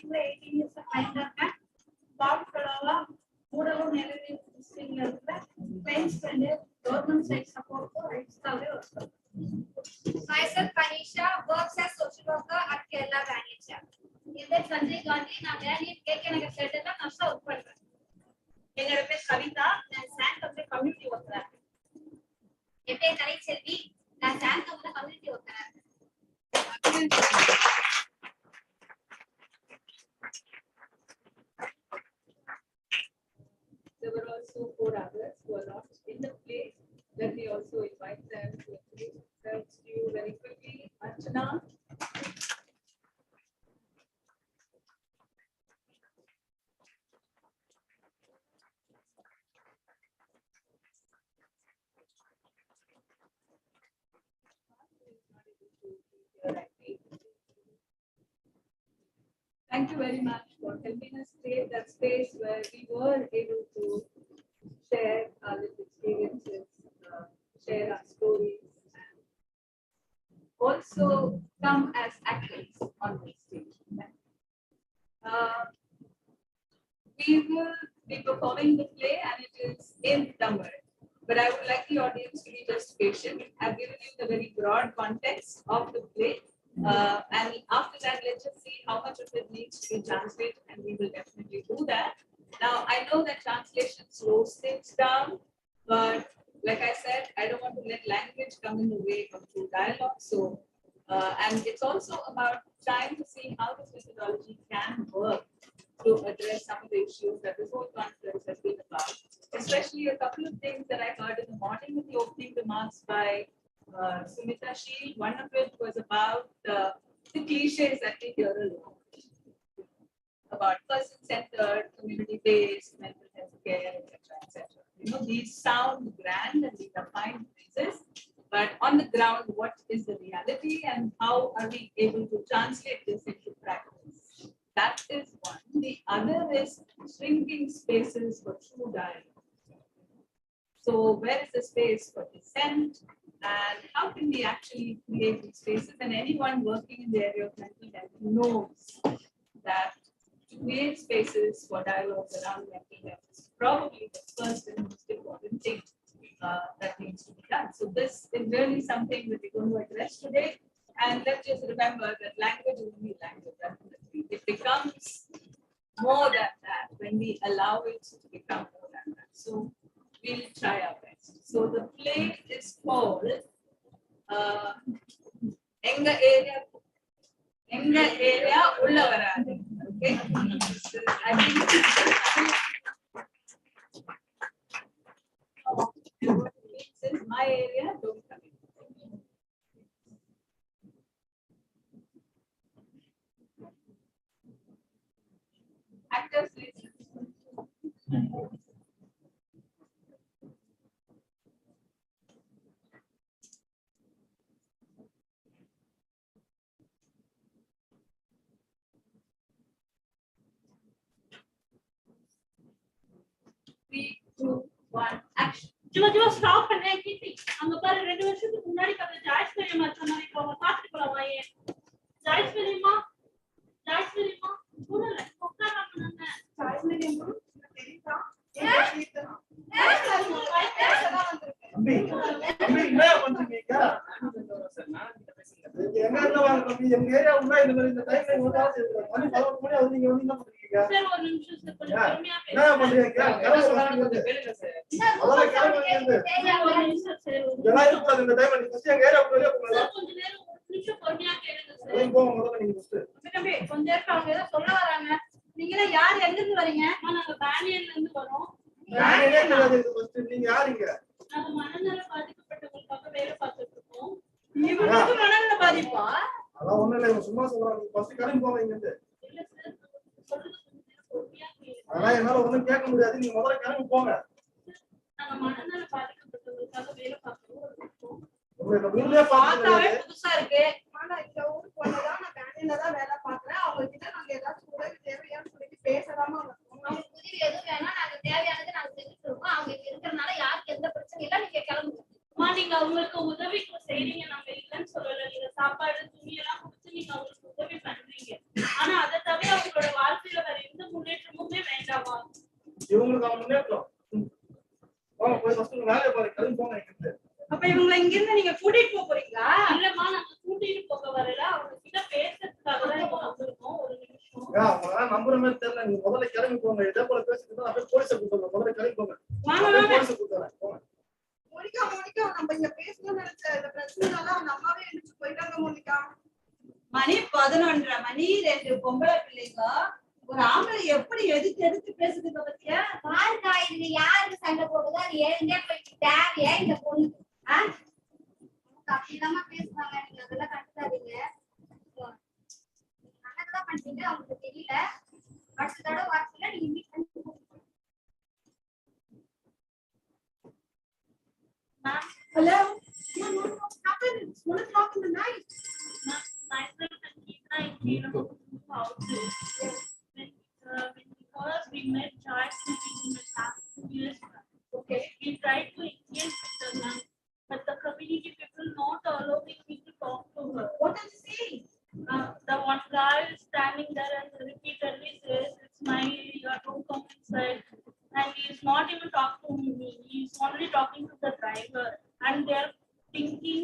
for 18 years of life. Bob Kalava, Moreover, negative claims government side support for rights. Myself, Kanisha, works as social worker at Kerala Vanisha. In that Sanjay Gandhi, now Gandhi taken a set of Nasa Upper. In a Kavita, and Sank of the community worker. If a correct Selvi, and Sank of the community worker. There were also 4 others who are not in the play. Let me also invite them to introduce themselves to you very quickly. Archana. Thank you very much for helping us create that space where we were able to share our lived experiences, share our stories, and also come as actors on the stage. We will be performing the play and it is in Tamil. But I would like the audience to be just patient. I've given you the very broad context of the play. And after that, let's just see how much of it needs to be translated, and we will definitely do that. Now, I know that translation slows things down, but like I said, I don't want to let language come in the way of true dialogue. So, and it's also about trying to see how this methodology can work to address some of the issues that this whole conference has been about. Especially a couple of things that I heard in the morning with the opening remarks by Sumita Sheel. One of it was about the cliches that we hear a lot about person-centered, community-based, mental health care, etc. You know, these sound grand and these are fine phrases, but on the ground, what is the reality and how are we able to translate this into practice? That is one. The other is shrinking spaces for true dialogue. So where is the space for dissent? And how can we actually create these spaces? And anyone working in the area of mental health knows that to create spaces for dialogues around mental health is probably the first and most important thing that needs to be done. So this is really something that we're going to address today. And let's just remember that language is only language. It becomes more than that when we allow it to become more than that. So we'll try our best. So the play is called Enga Area Ulla Varadu. Okay. I think what it means is my area, don't come in. Actors, please. Three, two, one, action. Stop பண்ணேன் கீர்த்தி அங்க பாரு 2 வருஷத்துக்கு முன்னாடி பார்த்த Joyce பெரியம்மா சொன்னாங்க இப்போ அவங்க பார்த்துட்டு போலாமா ஏன் ஜாய்ஸ் பெரியம்மா புரியல உட்காராம நாங்க ஜாய்ஸ் பெரியம்மா தெரியுதா தம்பி என்ன பண்றீங்க எங்க இருந்து வாங்க தம்பி எங்க ஏரியா உள்ள இந்த மாதிரி இந்த டைம்ல ஓடாது மணி 11 மணி ஆகுது நீங்க வந்து என்ன பண்றீங்க சார் ஒரு நிமிஷம் சார் கொஞ்சம் பொறுமையா என்ன பண்றீங்க என்ன சொல்றாங்க கொஞ்சம் கேளுங்க சார் அதல கேளுங்க ஒரு நிமிஷம் சார் எல்லாம் இருக்கு இந்த டைம்ல நீங்க ஃபர்ஸ்ட் எங்க ஏரியா உள்ள போங்க சார் கொஞ்ச நேரம் ஒரு நிமிஷம் பொறுமையா கேளுங்க சார் நீங்க போங்க முதல்ல நீங்க ஃபர்ஸ்ட் தம்பி கொஞ்ச நேரம் அவங்க ஏதோ சொல்ல வராங்க நீங்க யார் எங்க இருந்து வரீங்க நாங்க பேனியன்ல இருந்து வரோம் பேனியனே தெரியாது ஃபர்ஸ்ட் நீங்க யாருங்க நாங்க மனநல பாதிக்கப்பட்டவங்களுக்காக வேலை பார்த்துட்டு இருக்கோம் இவங்களுக்கு மனநல பாதிப்பா அத ஒண்ணு இல்ல இவங்க சும்மா சொல்றாங்க ஃபர்ஸ்ட் கிளம்பி போங்க இங்க இருந்து இல்ல சார் சொல்லுங்க பொறுமையா கேளுங்க அதனால என்னால ஒண்ணும் கேட்க முடியாது நீங்க முதல்ல கிளம்பி போங்க நாங்க மனநல பாதிக்கப்பட்டவங்களுக்காக வேலை பார்த்துட்டு உங்களுக்கு ஊர்லயே பார்த்தாவே புதுசா இருக்கு ஆனா இந்த ஊருக்கு வந்ததா நான் பேனியன்ல தான் வேலை பார்க்கறேன் அவங்க கிட்ட நாங்க ஏதாச்சும் உதவி தேவையான்னு சொல்லிட்டு பேசலாமா அவங்க உதவி எதுவும் வேணா நாங்க தேவையானது நாங்க செஞ்சுட்டு இருக்கோம் அவங்க இங்க இருக்கறனால யாருக்கு எந்த பிரச்சனையும் இல்ல நீங்க கிளம்புங்க நீங்க அவங்களுக்கு உதவி செய்றீங்க நாங்க இல்லன்னு சொல்லல நீங்க சாப்பாடு துணி எல்லாம் கொடுத்து நீங்க அவங்களுக்கு உதவி பண்றீங்க ஆனா அதை தவிர அவங்களோட வாழ்க்கையில வேற எந்த முன்னேற்றமுமே வேண்டாமா இவங்களுக்கான முன்னேற்றம். போங்க போய் ஃபர்ஸ்ட் உங்க வேலையை பாருங்க, கிளம்பி போங்க இங்கிருந்து. அப்ப இவங்களை இங்க இருந்து நீங்க கூட்டிட்டு போக போறீங்களா? இல்லம்மா, நம்ம கூட்டிட்டு போக வரல, அவங்க கிட்ட பேசுறதுக்காக தான் இப்போ வந்திருக்கோம். ஒரு நிமிஷம். அவங்கள நம்புற மாதிரி தெரியல, நீங்க முதல்ல கிளம்பி போங்க. இதே போல பேசிட்டு இருந்தா அப்படியே போலீஸை கூப்பிடுங்க. முதல்ல கிளம்பி போங்க. போலீஸை கூப்பிடுறேன் போங்க. மோனிகா மோனிகா, நம்ம இங்க பேசணும்னு நினைச்ச இந்த பிரச்சனைனால அந்த அம்மாவே எழுந்து போயிட்டாங்க மோனிகா. மணி 11:30 மணி, 2 பொம்பளை பிள்ளைங்க ஒரு ஆம்பளை எப்படி எதிர்த்து பேசுதுங்க பத்தியா? பாருக்கா, இது யாருக்கு சண்டை போடுதோ அது ஏழுங்க போயிட்டு தேவையா இந்த பொண்ணு? அப்படிதாம்மா பேசுவாங்க, நீங்க அதெல்லாம் கண்டுக்காதீங்க. நல்லதான் பண்றீங்க, அவங்களுக்கு தெரியல. அடுத்த தடவை வாரத்துல நீங்க மீட் பண்ணி hello. Mom, what happened? It's 1 o'clock in the night. Myself and Geeta and Geeta houses. When first we met child in the past 2 years back. Okay. We tried to engage with her, ma'am, but the community people not allowing me to talk to her. What did you say? The one guy is standing there and repeatedly says, "It's my, don't come inside." And he is not even talking to me. He is only talking to the driver. And they're thinking,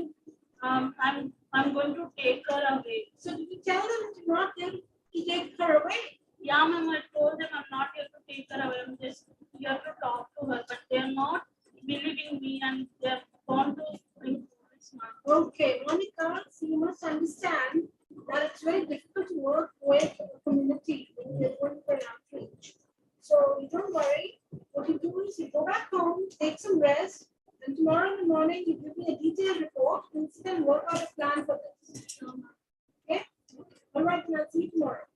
I'm going to take her away. So did you tell them to not them to take her away? Yeah, ma'am, I told them I'm not here to take her away. I'm just here to talk to her. But they're not believing me and they're going to bring police, ma'am. Okay, Monica, so you must understand that it's very difficult to work with a community when you're going for an outreach. So you don't worry. What you do is you go back home, take some rest, and tomorrow in the morning you give me a detailed report and sit and work out a plan for this. Okay? All right, then I'll see you tomorrow.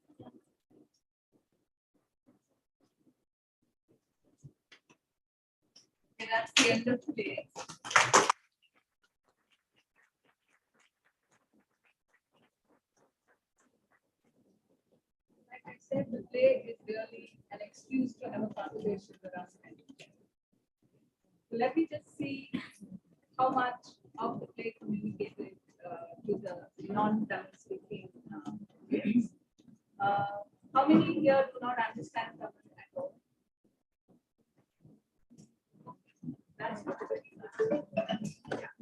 Okay, that's the end of today. Like I said, the play is really an excuse to have a conversation with us. So let me just see how much of the play communicated to the non-Tamil speaking kids. How many here do not understand Tamil at all? That's not very good. Yeah.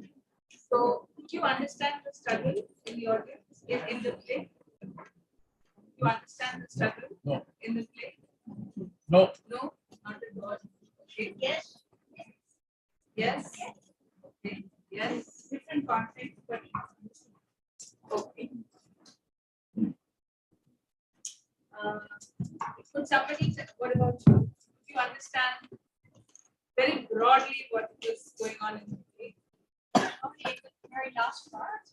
So, do you understand the struggle in the audience, in the play? You understand the struggle in the play? No. No? Not at all. Okay. Yes. Yes. Okay. Yes. Different context, but okay. Could somebody, what about you? Do you understand very broadly what is going on in the play? Okay, the very last part.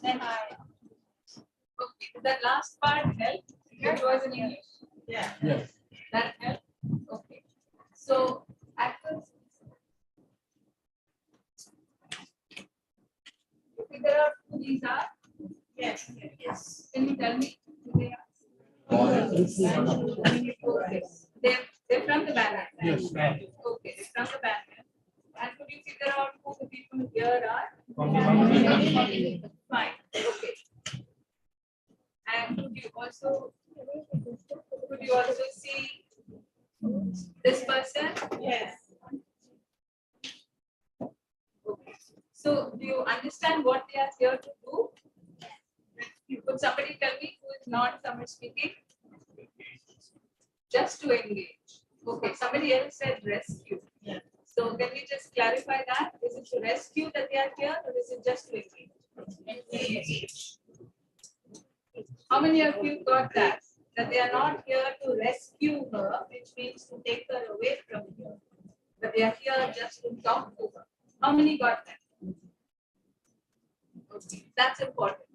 Then Okay, did that last part help? It was in English? Yeah. Yes. That helped? Okay. So, at first, you figure out who these are? Yes. Yes. Can you tell me who they are? Okay. They're from the banner. Yes. Okay, they're from the banner. And could you figure out who the people here are? Fine. Okay. And could you also see this person? Yes. Okay. So do you understand what they are here to do? Could somebody tell me who is not Tamil speaking? Just to engage. Okay, somebody else said rescue. Yeah. So can we just clarify that? Is it to rescue that they are here or is it just to engage? Engage. How many of you got that? That they are not here to rescue her, which means to take her away from here. But they are here just to talk to her. How many got that? Okay, that's important.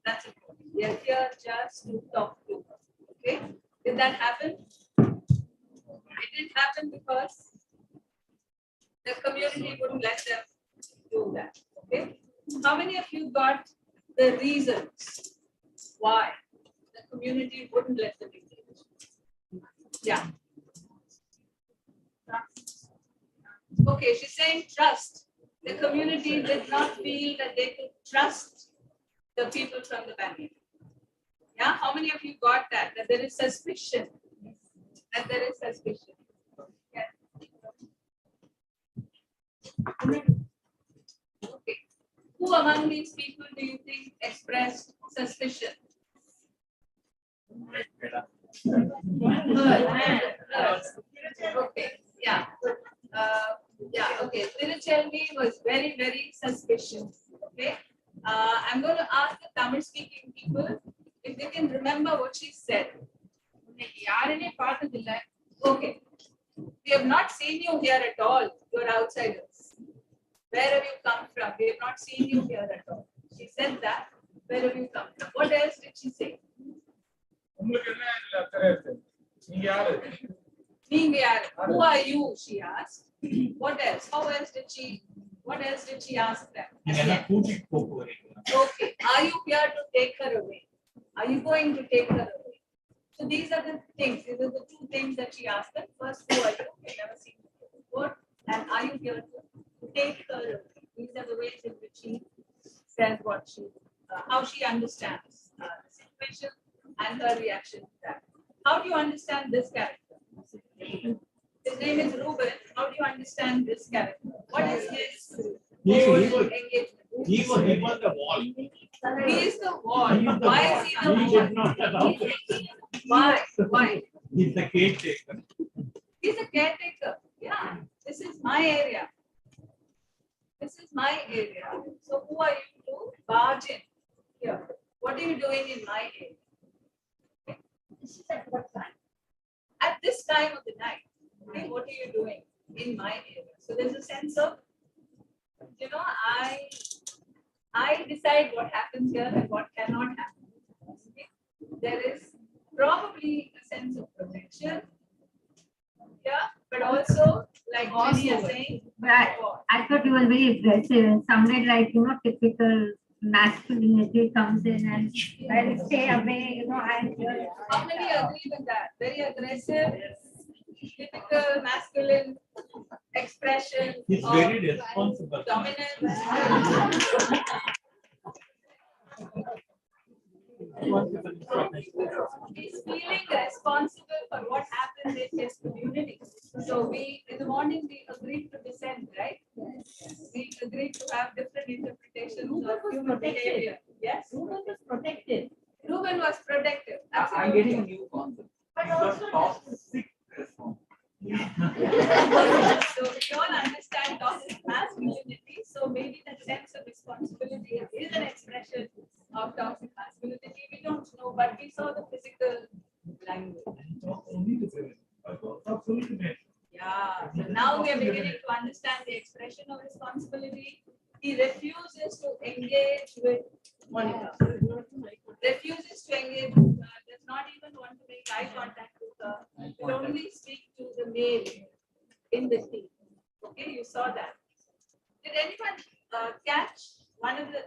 That's important. They are here just to talk to her. Okay, did that happen? It didn't happen because the community wouldn't let them do that. Okay, how many of you got the reasons why the community wouldn't let them engage? Yeah. Okay, she's saying trust. The community did not feel that they could trust the people from the banner. Yeah, how many of you got that? That there is suspicion and there is suspicion. Yeah. Okay. Who among these people do you think expressed suspicion? Okay. Yeah. Yeah. Okay. Tiruchelvi was very, very suspicious. Okay. I'm going to ask the Tamil-speaking people if they can remember what she said. Okay. We have not seen you here at all. You're outsiders. Where have you come from? We have not seen you here at all. She said that. Where have you come from? What else did she say? Who are you? She asked. What else? What else did she ask them? Okay. Are you here to take her away? Are you going to take her away? So these are the things. These are the two things that she asked them. First, who are you? We've never seen you before. And are you here to take her away? These are the ways in which she says how she understands the situation and her reaction to that. How do you understand this character? His name is Ruben. How do you understand this character? What is his engagement? He was the wall. He is the wall. Why is he the wall? Why? He's the caretaker. He's a caretaker. Yeah. This is my area. This is my area. So who are you to barge in here? What are you doing in my area? Okay. This is at what time? At this time of the night. Okay, what are you doing in my area? So there's a sense of, I decide what happens here and what cannot happen. Okay? There is probably a sense of protection. Yeah, but also, like Jenny is saying, I thought you were very aggressive and sounded like, typical masculinity comes in and well, stay away, I'm here. How many agree with that? Very aggressive, typical masculine expression. He's very responsible. Dominance. He's feeling responsible for what happens in his community. So in the morning, we agreed to dissent, right? We agreed to have different interpretations of human behavior. Yes? Ruben was protective. Ruben was protective. I'm getting a new concept. But also toxic response. So we all understand toxic masculinity. So maybe that sense of responsibility is an expression of toxic masculinity. We don't know, but we saw the physical language. Yeah. So now we are beginning to understand the expression of responsibility. He refuses to engage with Monica. Refuses to engage with her. Does not even want to make eye contact with her. Will only speak to the male in the team. Okay, you saw that. Did anyone catch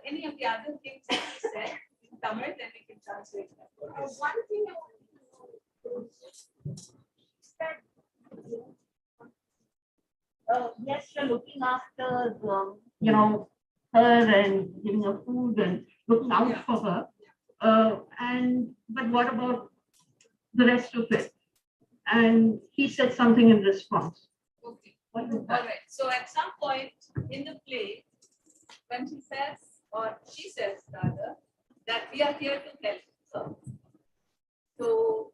any of the other things that he said in Tamil? Then we can translate that. One thing I want to know is that Yes, you're looking after, her and giving her food and looking out for her. But what about the rest of it? And he said something in response. Okay. All right. So at some point in the play, when she says, or she says rather, that we are here to help her. So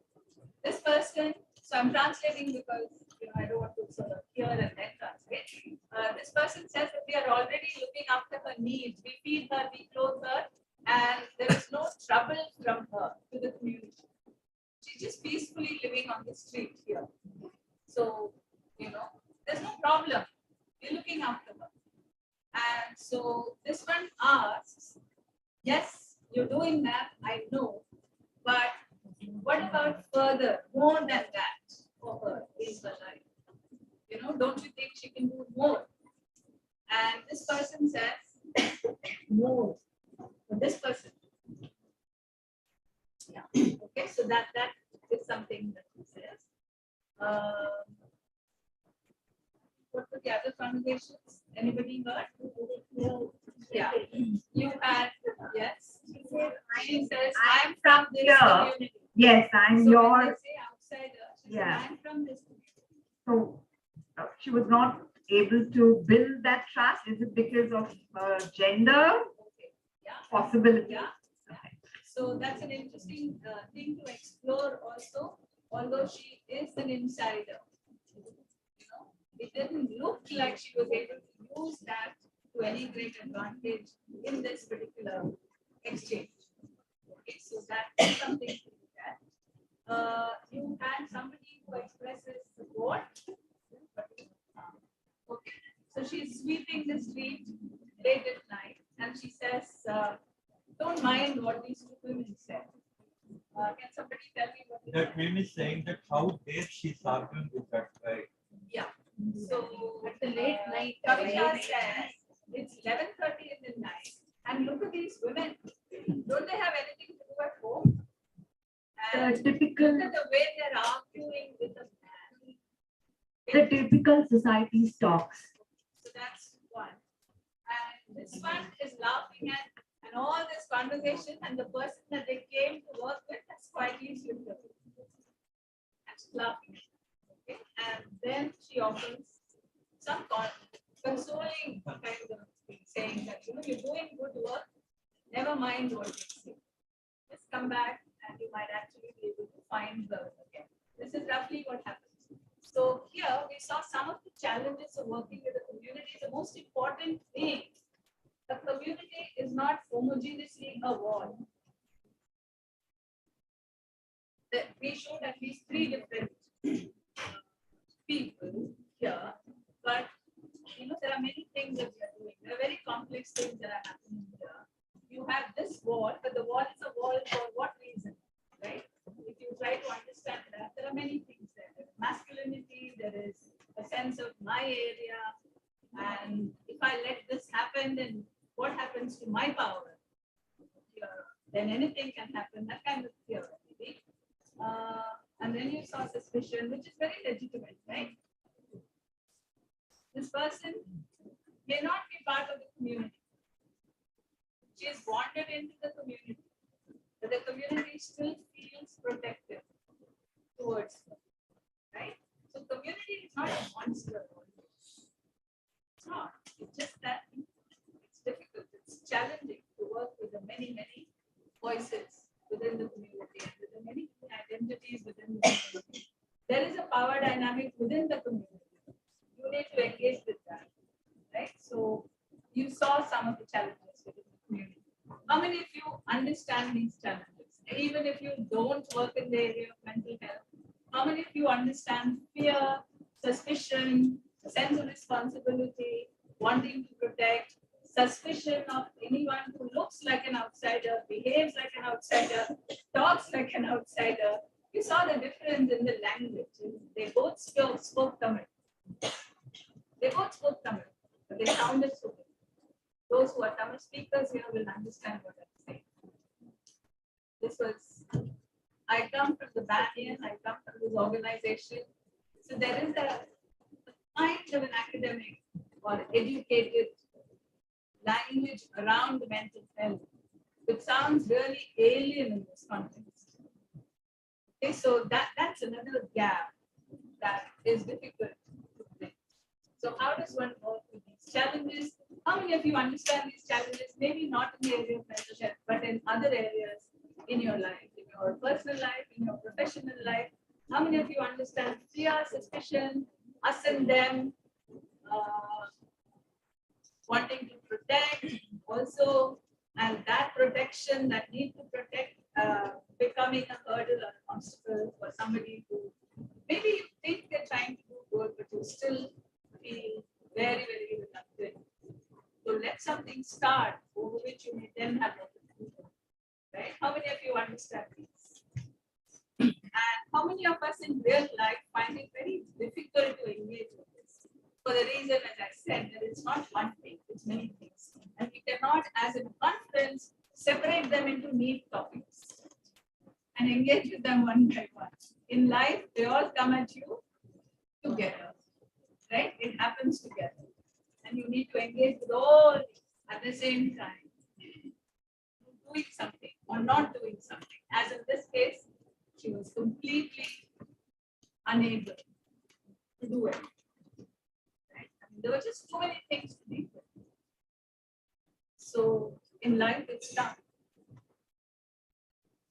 this person, so I'm translating because I don't want to sort of hear and then translate. This person says that we are already looking after her needs. We feed her, we clothe her, and there is no trouble from her to the community. She's just peacefully living on the street here. So, there's no problem. We're looking after her. And so this one asks, yes, you're doing that, I know, but what about further, more than that for her in her life? Don't you think she can do more? And this person says, more for this person. Yeah. Okay, so that is something that he says. What were the other conversations? Anybody heard? Yeah. You had, yes. She says, I'm from this community. Yes, I'm so your. when they say outsider, she's Yeah. I'm from this community. So she was not able to build that trust. Is it because of gender? Okay. Yeah. Possibility. Yeah. So that's an interesting thing to explore also, although she is an insider. You know, it didn't look like she was able to use that to any great advantage in this particular exchange. Okay, so that's something to look at. You had somebody who expresses support. Okay, so she's sweeping the street late at night and she says, don't mind what these two women said. Can somebody tell me what that woman is saying that how dare she's arguing with that guy? Yeah. So at the late night, Kavisha says it's 11:30 in the night, and look at these women. Don't they have anything to do at home? And typical. Look at the way they're arguing with the man. The typical society talks. So that's one. And this one is laughing at and all this conversation, and the person that they came to work with has quietly slipped away. And she's laughing. Okay. And then she offers some consoling kind of thing, saying that you're doing good work, never mind what you say. Just come back and you might actually be able to find the again. This is roughly what happens. So here we saw some of the challenges of working with the community. The most important thing, the community is not homogeneously a wall. We showed at least 3 different people here, but there are many things that we are doing. There are very complex things that are happening here. You have this wall, but the wall is a wall for what reason, right? If you try to understand that, there are many things there. There is masculinity, there is a sense of my area, and if I let this happen, then what happens to my power? Then anything can happen, that kind of fear, maybe. And then you saw suspicion, which is very legitimate, right? This person may not be part of the community. She is wandered into the community, but the community still feels protective towards her, right? So community is not a monster. It's not. It's just that it's difficult. It's challenging to work with the many, many voices within the community and with the many identities within the community. There is a power dynamic within the community. You need to engage with that, right? So you saw some of the challenges within the community. How many of you understand these challenges? Even if you don't work in the area of mental health, how many of you understand fear, suspicion, sense of responsibility, wanting to protect, suspicion of anyone who looks like an outsider, behaves like an outsider, talks like an outsider? You saw the difference in the language. They both spoke Tamil. They both spoke Tamil, but they sounded so good. Those who are Tamil speakers here will understand what I'm saying. This was, I come from the Banyan, I come from this organization. So there is a kind of an academic or educated language around mental health, which sounds really alien in this context. Okay, so that's another gap that is difficult to bridge. So how does one work with these challenges? How many of you understand these challenges? Maybe not in the area of mental health, but in other areas in your life, in your personal life, in your professional life. How many of you understand fear, suspicion, us and them, wanting to protect also, and that protection, that need to protect, becoming a hurdle or an obstacle for somebody who maybe you think they're trying to do good, but you still feel very, very reluctant. So let something start over which you may then have a right? How many of you understand this? And how many of us in real life find it very difficult to engage with this? For the reason, as I said, that it's not one thing, it's many things. And we cannot, as in a conference, separate them into neat topics and engage with them one by one. In life, they all come at you together, right? It happens together. And you need to engage with all at the same time. Doing something or not doing something. As in this case, she was completely unable to do it. Right? I mean, there were just too many things to deal with. So in life, it's tough.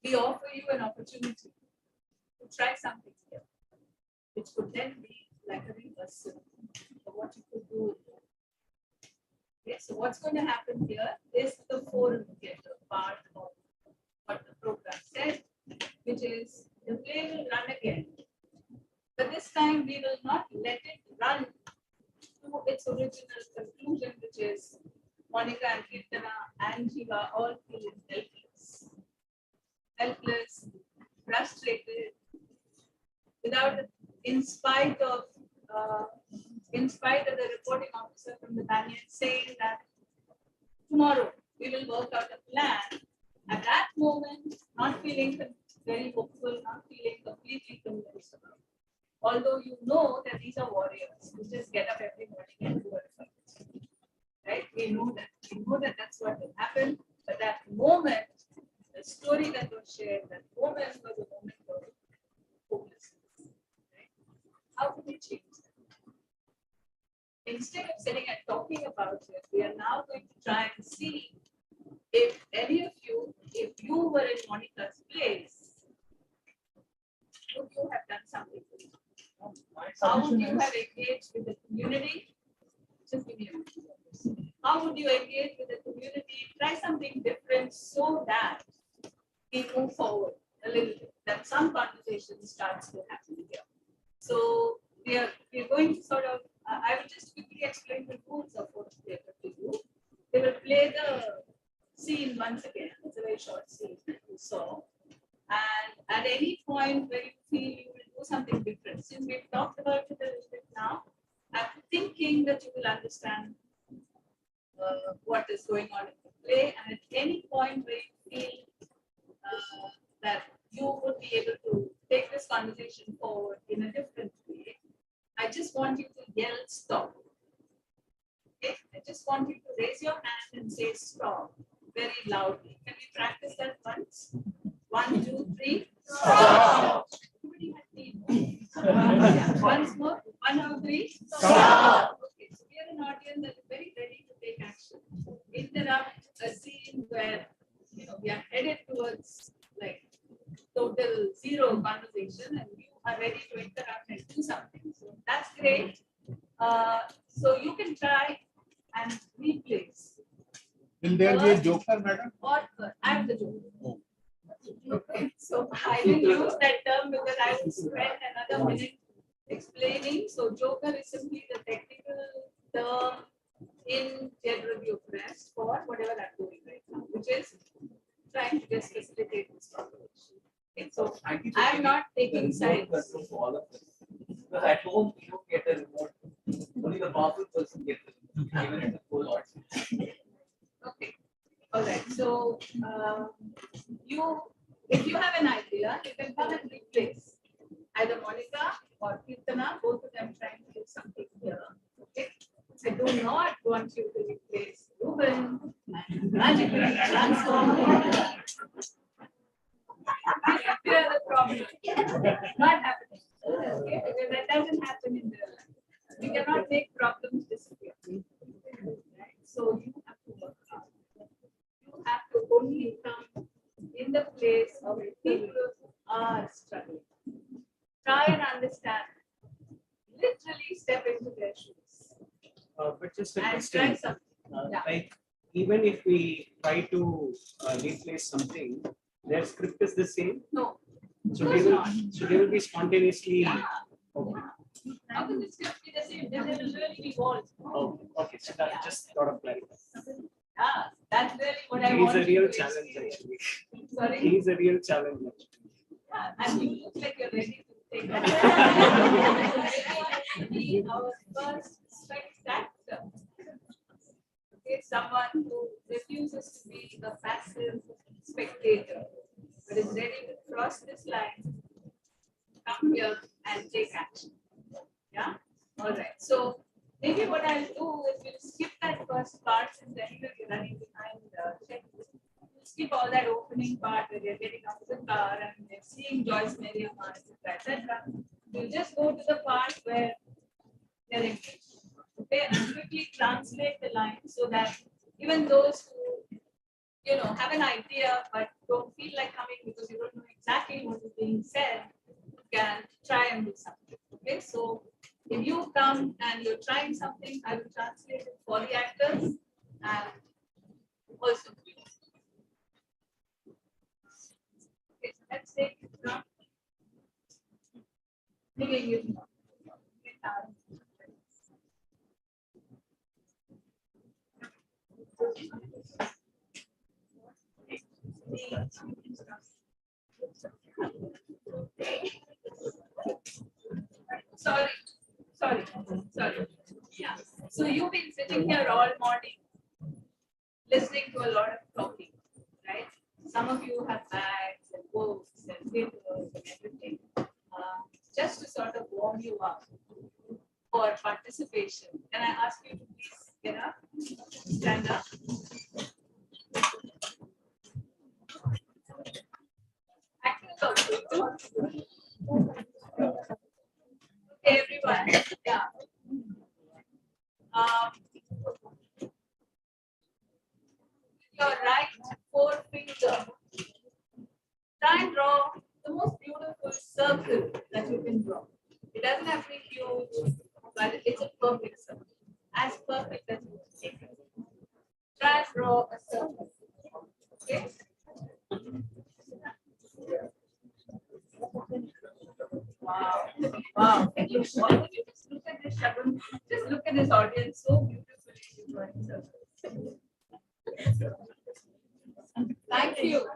We offer you an opportunity to try something here, which could then be like a reversal of what you could do. Okay, so what's going to happen here is the forum theater part of what the program said, which is the play will run again. But this time we will not let it run to its original conclusion, which is Monica and Kirtana and Jiva all feeling helpless. Helpless, frustrated, in spite of the reporting officer from the Banyan saying that tomorrow we will work out a plan. At that moment, not feeling very hopeful, not feeling completely convinced about it. Although you know that these are warriors who just get up every morning and do it. Right? We know that. We know that that's what will happen. But that moment, the story that was shared, that moment was a moment of hopelessness. Right? How can we change that? Instead of sitting and talking about it, we are now going to try and see if any of you, if you were in Monica's place, would you have done something for you? How would you have engaged with the community? Just give me a minute. How would you engage with the community? Try something different so that we move forward a little bit, that some conversation starts to happen here. So we're going to sort of, I will just quickly explain the rules of what we are going to do. They will play the scene once again. It's a very short scene that you saw. And at any point where you feel you will do something different, since we've talked about it a little bit now, I'm thinking that you will understand what is going on in the play. And at any point where you feel that you would be able to take this conversation forward in a different way, I just want you to yell stop. Okay? I just want you to raise your hand and say stop very loudly. Can we practice that once? 1, 2, 3. Stop. Once more. 1, 2, 3. Stop. Okay, so we are an audience that is very ready to take action. Interrupt a scene where we are headed towards like total zero conversation, and you are ready to interrupt and do something. So that's great. So you can try and replace. Will there be a joker, madam? Or I'm the joker. Oh. Okay. So I will use that term because I will spend another minute explaining. So joker is simply the technical term in general review press for whatever I'm doing right now, which is trying to just facilitate this conversation. Okay. So I'm not taking sides. Because at home you don't get a remote. Only the powerful person gets it. Even in the full audience. Okay. All right. So if you have an idea, you can come and replace either Monica or Kirtana, both of them trying to do something here. Okay. I do not want you to replace Ruben and magically transform him. Disappear the problem. Not happening. Okay. Because that doesn't happen in real life. We cannot make problems disappear. Right? So you have to work hard. You have to only come in the place of people who are struggling. Try and understand. Literally step into their shoes. But just a and question. try something. Yeah. Like, even if we try to replace something, their script is the same? No. So they will be spontaneously. Yeah. Okay. How can the script be the same? Then there will really be walls. Oh, okay. So that just thought of clarify. Yeah, that's really what I He's want. a real to challenge, experience. actually. Sorry? He's a real challenge, actually. Yeah, and you look like you're ready to take that. Be our first spectator. Okay, someone who refuses to be a passive spectator, but is ready to cross this line, come here and take action. Yeah? All right. So maybe what I'll do is we'll skip that first part since anyway we're running behind the checklist. We'll skip all that opening part where they're getting out of the car and they're seeing Joyce Merriam, etc., etc. You just go to the part where they're English. Okay, and quickly translate the lines so that even those who have an idea but don't feel like coming because you don't know exactly what is being said, can try and do something. Okay, so if you come and you're trying something, I will translate it for the actors and also. Okay, so let's take it from beginning. Sorry. Yeah. So you've been sitting here all morning, listening to a lot of talking, right? Some of you have bags and books and papers and everything. Just to sort of warm you up for participation, can I ask you to please get up, stand up? Okay, everyone. Yeah. Your right forefinger. Try and draw the most beautiful circle that you can draw. It doesn't have to be huge, but it's a perfect circle. As perfect as you can. Try and draw a circle. Okay? Wow. Wow. Can you just look at this, Shagun? Just look at this audience so beautifully drawing circles. Thank you.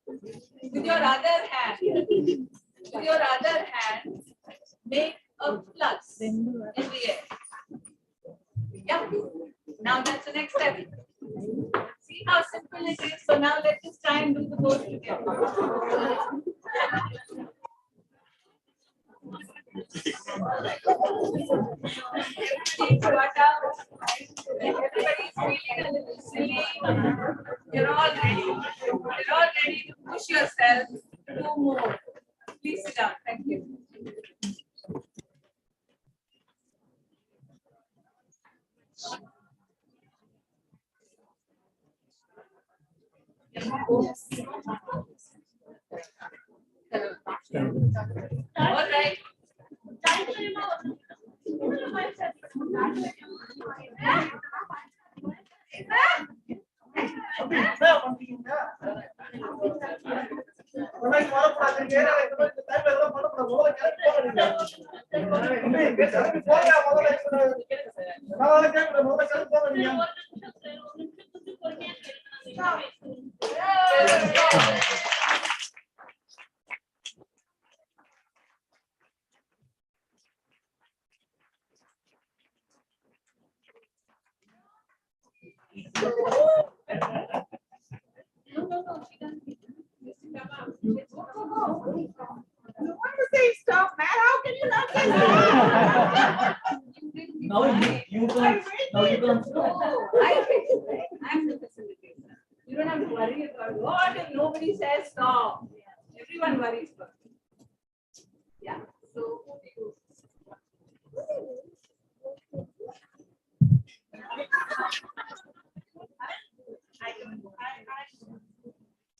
With your other hand, make a plus in the air. Yeah. Now that's the next step. See how simple it is. So now let's just try and do the both together. Everybody's feeling a little silly. You're all ready. You're all ready to push yourself to do more. Please sit down. Thank you. All right. Stop, man. How can you not say that? Now you don't. Now you don't. I'm the facilitator. You don't have to worry about what if nobody says stop. Everyone worries about it. Yeah. So who do you?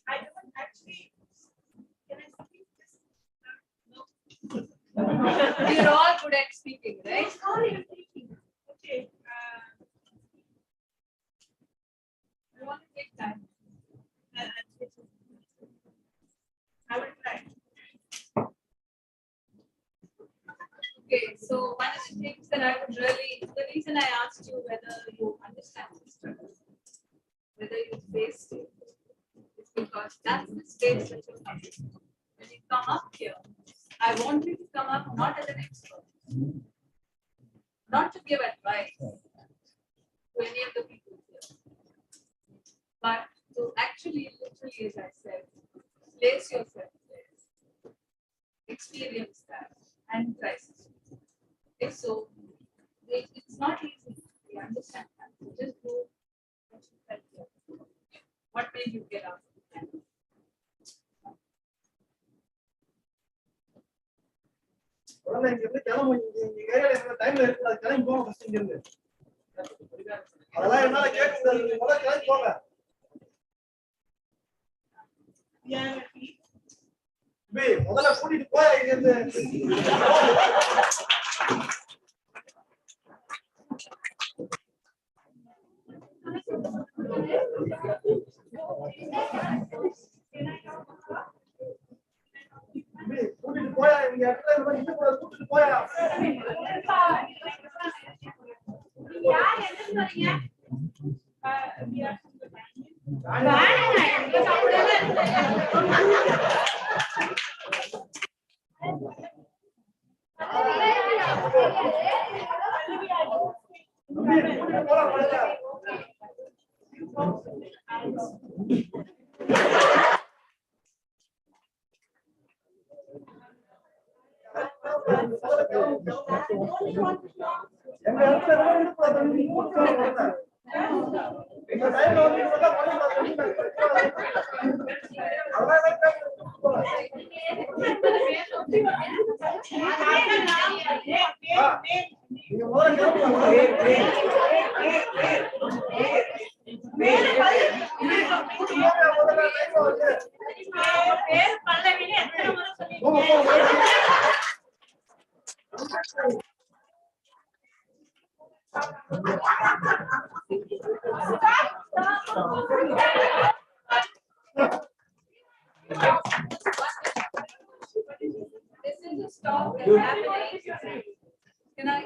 I don't actually. Can I speak this? No. You're all good at speaking, right? Okay. I want to take time. I will try. Okay, so one of the things that I would really, the reason I asked you whether you understand this struggle, whether you faced it, is because that's the space that you're coming to. When you come up here, I want you to come up not as an expert, not to give advice to any of the people here, but to actually, literally, as I said, place yourself there, experience that, and crisis. Okay, so it's not easy. We understand that. So just do what you felt here. What made you get out of it? Hola, அதெல்லாம் என்னால கேட்க முடியாது. நீங்க முதல்ல கிளம்பி போங்க. முதல்ல கூட்டிட்டு போய் இங்க இருந்து. கூட்டிட்டு போயா இங்க இடத்துல இந்த மாதிரி கூட கூட்டிட்டு போயா. யார் எங்க வரீங்க? This is a stop that's happening. Can I?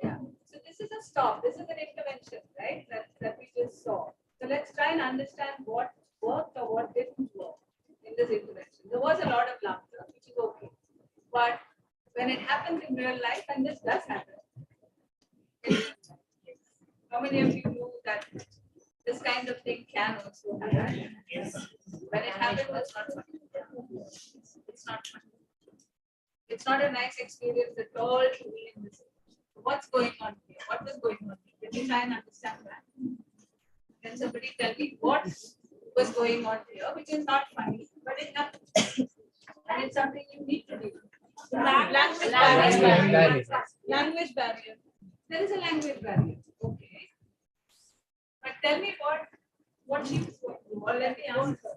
Yeah. So this is a stop. This is an intervention, right? That we just saw. So let's try and understand what worked or what didn't work in this intervention. There was a lot of laughter, which is okay. But when it happens in real life, and this does happen, how many of you know that this kind of thing can also happen? When it happens, it's not fun. It's not fun. It's not a nice experience at all to be in this. What's going on here? What was going on here? Can you try and understand that? Can somebody tell me what was going on here, which is not funny, but it happens. And it's something you need to do. Language barrier. Language barrier. There is a language barrier. Okay. But tell me what she was going through. Or let me ask her.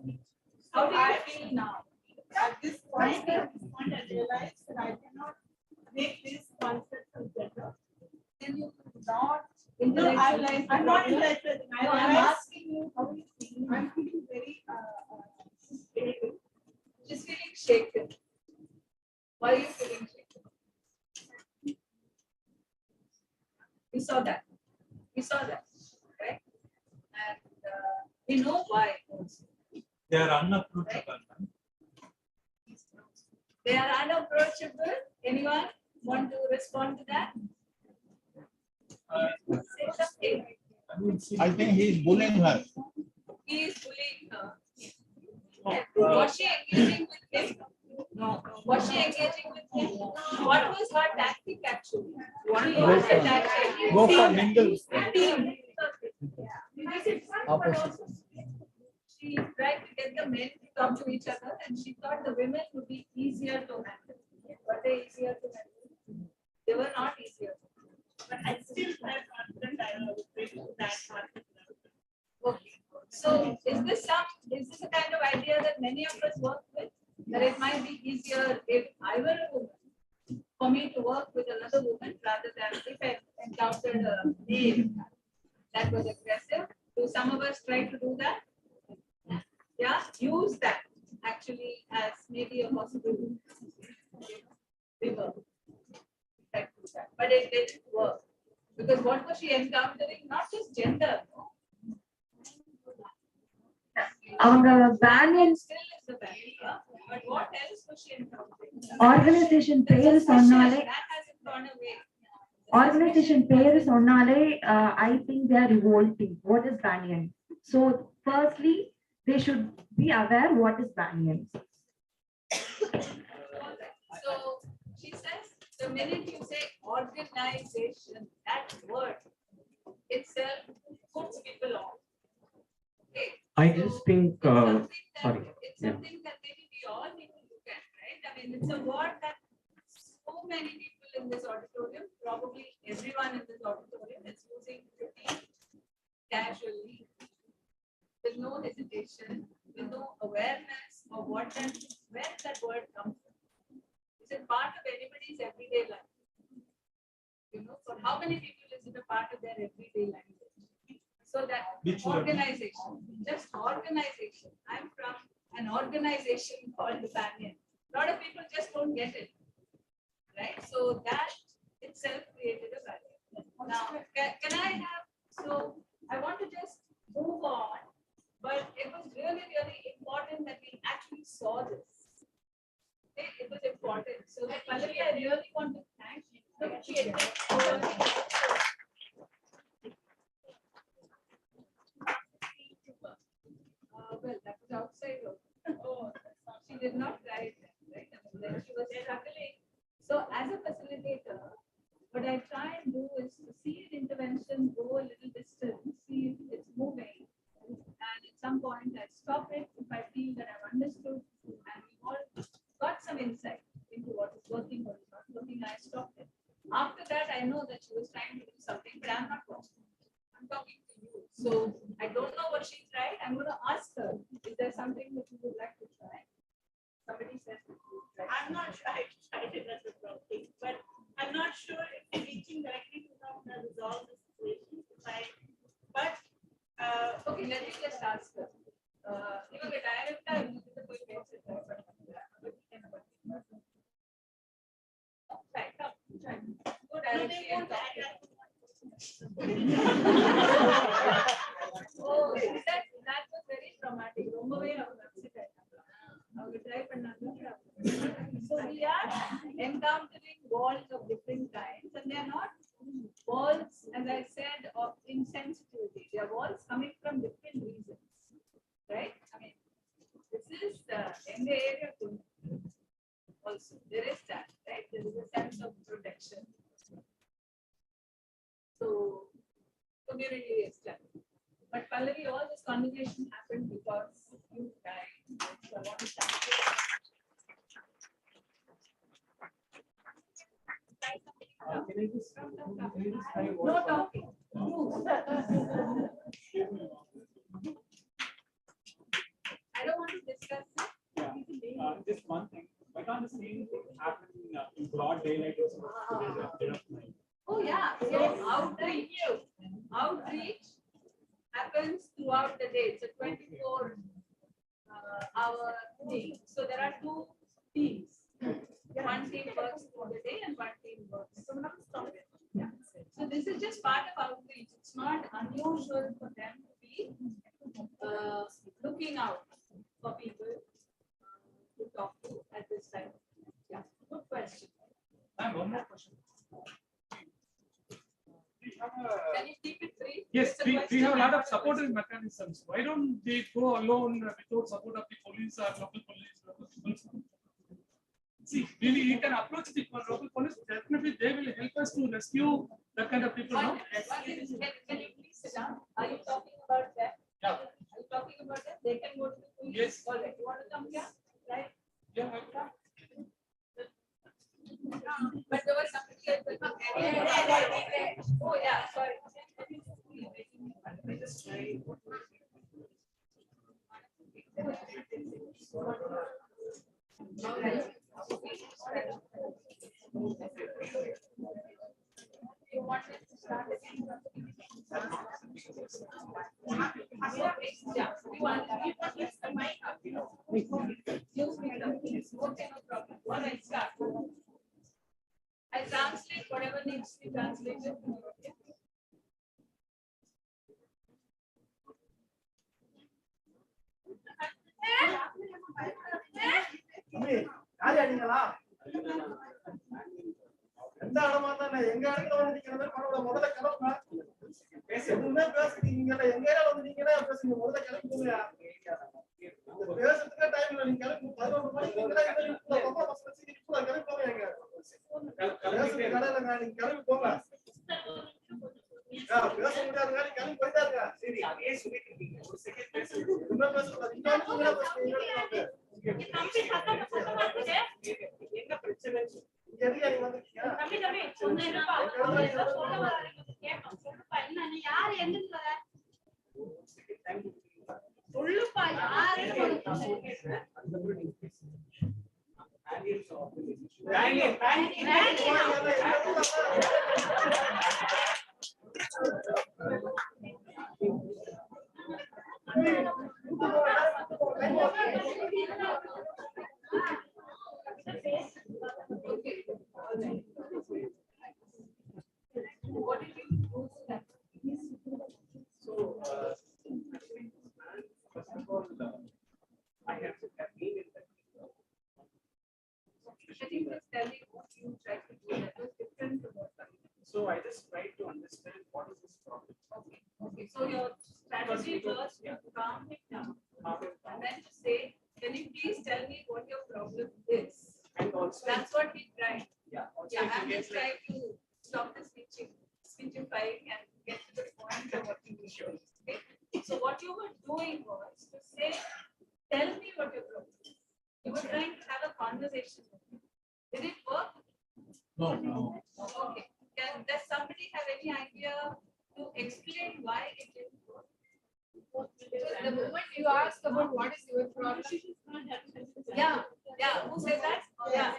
How do you feel now? At this point, I realized that I cannot make this concept of gender. Then you not. No, I'm not interested. I'm asking you how you feel. I'm feeling very shaken. Just feeling shaken. Why are you feeling shaken? We saw that. We saw that. Right? And we know why also. They are unapproachable. Right? They are unapproachable. Anyone want to respond to that? Say something. I think he is bullying her. He is bullying her. Was she engaging with him? No. Was she engaging with him? What was her tactic actually? What was her tactic? Go for mingle. Team. She tried to get the men to talk to each other, and she thought the women would be easier to handle. Were they easier to handle? They were not easier. But I still have confidence I will bring that confidence. Okay. So is this a kind of idea that many of us work with? That it might be easier if I were a woman for me to work with another woman rather than if I encountered a male that was aggressive. Do some of us try to do that? Yeah, use that actually as maybe a possible river. But it didn't work. Because what was she encountering? Not just gender. Our banyan Still is the barrier. But what else was she encountering? organization பேரு சொன்னாலே That hasn't gone away. organization பேரு சொன்னாலே I think they are revolting. What is banyan? So firstly, they should be aware what is banyan. So she says the minute you say organization, that word itself puts people off. Okay. I just think, sorry. It's something that maybe we all need to look at, right? I mean, it's a word that so many people in this auditorium, probably everyone in this auditorium, with no hesitation, with no awareness of where that word comes from. Is it part of anybody's everyday life? For how many people is it a part of their everyday language? So that organization, just organization. I'm from an organization called the Banyan. A lot of people just don't get it, right? So that itself created a barrier. Now, can I have? So I want to just move on, but it was really, really important that we actually saw this. Okay? It was important. So Pallavi, I really want to thank you. Well, that was outside. Oh, she did not write that, right? Then she was struggling. So as a facilitator, what I try and do is to see an intervention go a little distance, see if it's moving, and at some point I stop it if I feel that I've understood and we've all got some insight into what is working, what is not working. I stopped it. After that, I know that she was trying to do something, but I'm not watching. I'm talking to you. So I don't know what she's right. I'm going to ask her, is there something that you would like to try? Somebody says, I'm not sure I tried it as a problem, but I'm not sure if reaching directly to them will resolve the situation. Okay, let me just ask her. Even the director, right, come, try. Go directly and talk to her. Oh, that was very traumatic. So we are encountering walls of different kinds, and they are not walls, as I said, of insensitivity. They are walls coming from different reasons, right? I mean, this is in the area also. There is that, right? There is a sense of protection. So, community is done. But Pallavi, all this conversation happened because you died. So I want to thank you. No talking. I don't want to discuss it. Just one thing. Why can't the same thing happen in broad daylight or something? Oh yeah. So outreach happens throughout the day. It's a 24-hour thing. So there are two teams. One team works through the day and one team works. Yeah. So this is just part of outreach. It's not unusual for them to be looking out for people to talk to at this time. Yeah, good question. I have one more question. Can you keep it brief? Yes, we have a lot of supportive mechanisms. Why don't they go alone without support of the police or local police? See, really, you can approach the local police. Definitely, they will help us to rescue that kind of people. No? Can you please sit down? Are you talking about that? Yeah. Are you talking about that? They can go to the police. Yes. All right. You want to come here? Right? Yeah. But there was something else. Oh yeah, sorry. Just try. You want us to start again? Yeah. You want to use the mic? Use me. Okay, no problem. All right, start. I translate whatever needs to be translated. எந்த இடமா தான் எங்க இடத்துல வந்து நீங்க முதல்ல கிளம்புங்க எதுவுமே பேசுறீங்க எங்க ஏரியா வந்து நீங்களே பேசுங்க முதல்ல கிளம்புங்க பேசுறதுக்கே டைம் இல்லை நீங்க கிளம்பி 11 மணிக்கு கிளம்பி போங்க எங்க பேசுறது கடையிலங்க நீங்க கிளம்பி போங்க பேச முடியாதுங்க நீங்க கிளம்பி போயிட்டா இருங்க சரி அதே சொல்லிட்டு இருக்கீங்க ஒரு செகண்ட் பேசுங்க இன்னும் பேசக்கூடாது என்ன பிரச்சனை யாரு எங்க சொல்லுப்பா யாரு So, first of all, I have been in that. So I just try to understand what is this problem. Okay, so your strategy was to calm it down. And then to say, can you please tell me what your problem is? And also, that's what we tried. Yeah, also Yeah, if you I'm get just trying to stop the speechifying and get to the point of what you were showing. Okay? So what you were doing was to say, tell me what your problem is. You were trying to have a conversation with me. Did it work? No. Okay. Does somebody have any idea to explain why it didn't work? The moment you ask about what is your problem, Yeah, who said that? Yeah.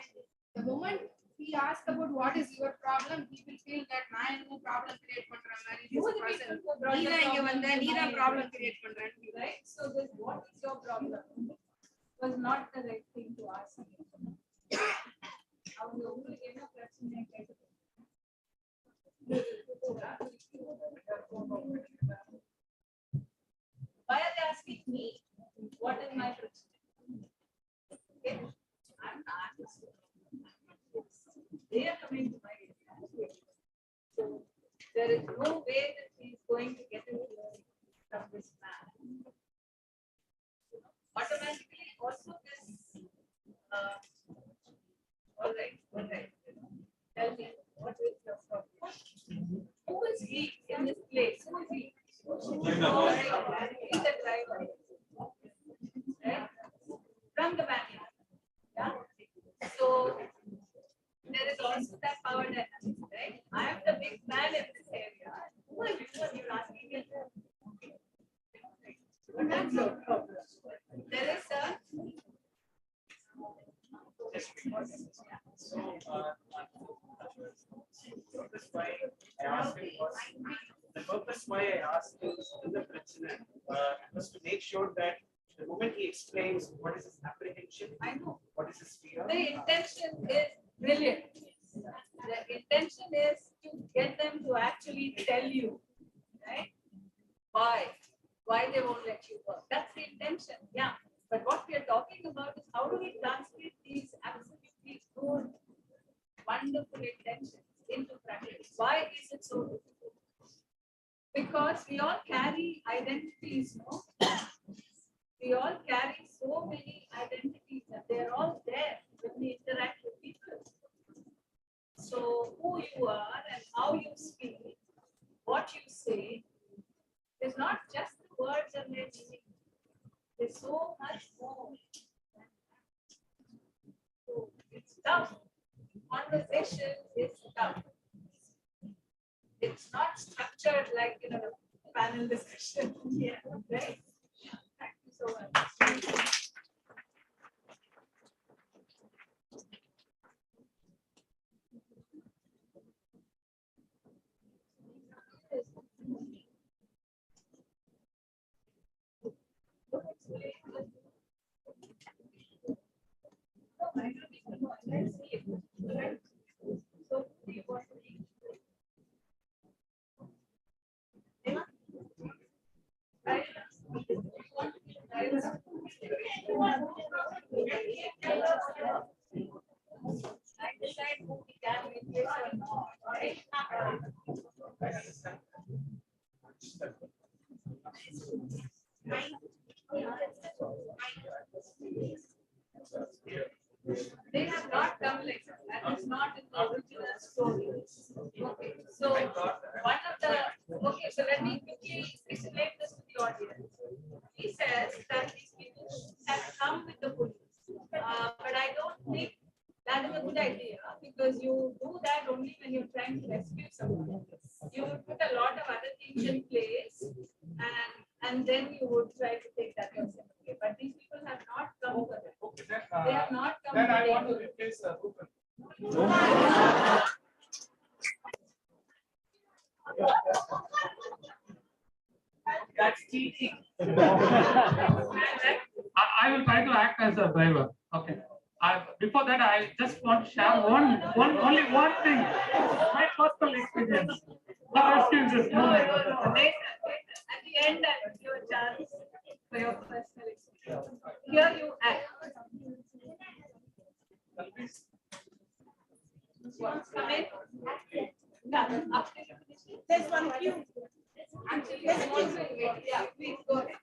the moment he asks about what is your problem, he will feel that நான் என்ன problem create பண்றேன் மாதிரி You are the people who brought நீ the தான் இங்க problem வந்த to நீ தான் my problem attention. create பண்றேன் Right? So this what is your problem was not the right thing to ask me. அவங்க உங்களுக்கு என்ன பிரச்சனை கேட்டது? Why are they asking me? What is my problem? Okay. I'm not. They are coming to my area. So there is no way that he is going to get into from this man. Automatically, also this. All right. Tell me what is your problem? Who is he in this place? Who is he? He's the driver. Right? From the backyard. Yeah. So there is also that power dynamic, right? I am the big man in this area. Who are you? What you're asking me? But that's your problem. There is a the purpose why I asked is the practitioner was to make sure that the moment he explains what is his apprehension, I know what is his fear. the intention is brilliant. The intention is to get them to actually tell you, right? Why they won't let you work. That's the intention. Yeah. But what we are talking about is how do we translate these absolutely good, wonderful intentions into practice? Why is it so difficult? Because we all carry identities, no? We all carry so many identities and they're all there when we interact with people. So who you are and how you speak, what you say, is not just the words and their meaning. There's so much more. So it's tough. Conversation is tough. It's not structured like a panel discussion. Yeah, right? Thank you so much. They have not come like that. That is not in the original story. Okay, so one of the so let me quickly explain this to the audience. He says that these people have come with the police, but I don't think that is a good idea because you do that only when you're trying to rescue someone. You put a lot of other things in place, and then you you would try to take that person away. But these people have not come for that. Okay, then, They have not come then to I take want to it. replace Rupert. That's cheating. I will try to act as a driver. Okay. Before that, I just want to share only one thing. My personal experience. Excuse No, later. At the end, I will give a chance for your personal experience. Here you act. Come in. Yeah, after you finish it. There's one queue. Actually, there's also wait. Yeah, please go ahead.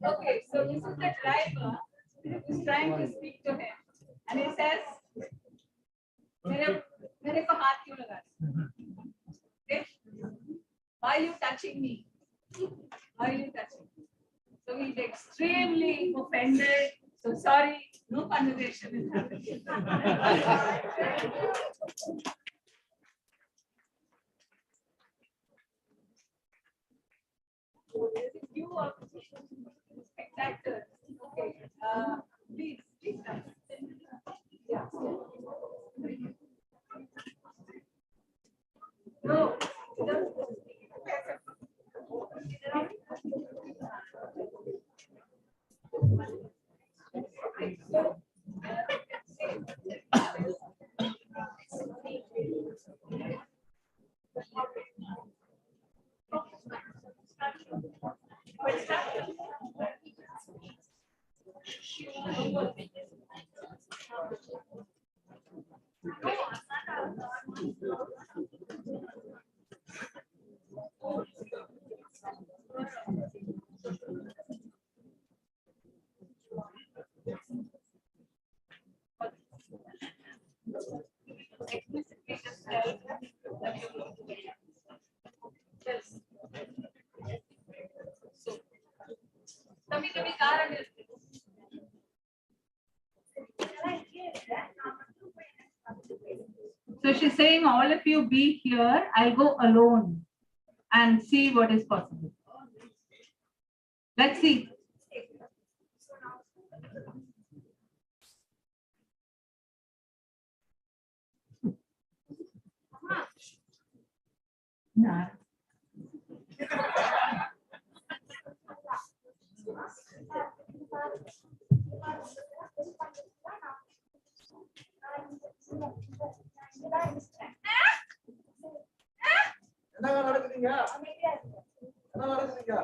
Okay, so this is the driver who's trying to speak to him, and he says, "मेरे को हाथ क्यों लगा रहे?" Okay? Why are you touching me? Why are you touching me? So he's extremely offended. So sorry, no conversation is happening. So there's a queue of spectators. Okay, please come. Yeah. No. कभी-कभी कारण मिलते हैं। So she's saying, all of you be here. I'll go alone and see what is possible. Let's see. Nah. என்ன நடக்குதுங்க? என்ன நடக்குதுங்க?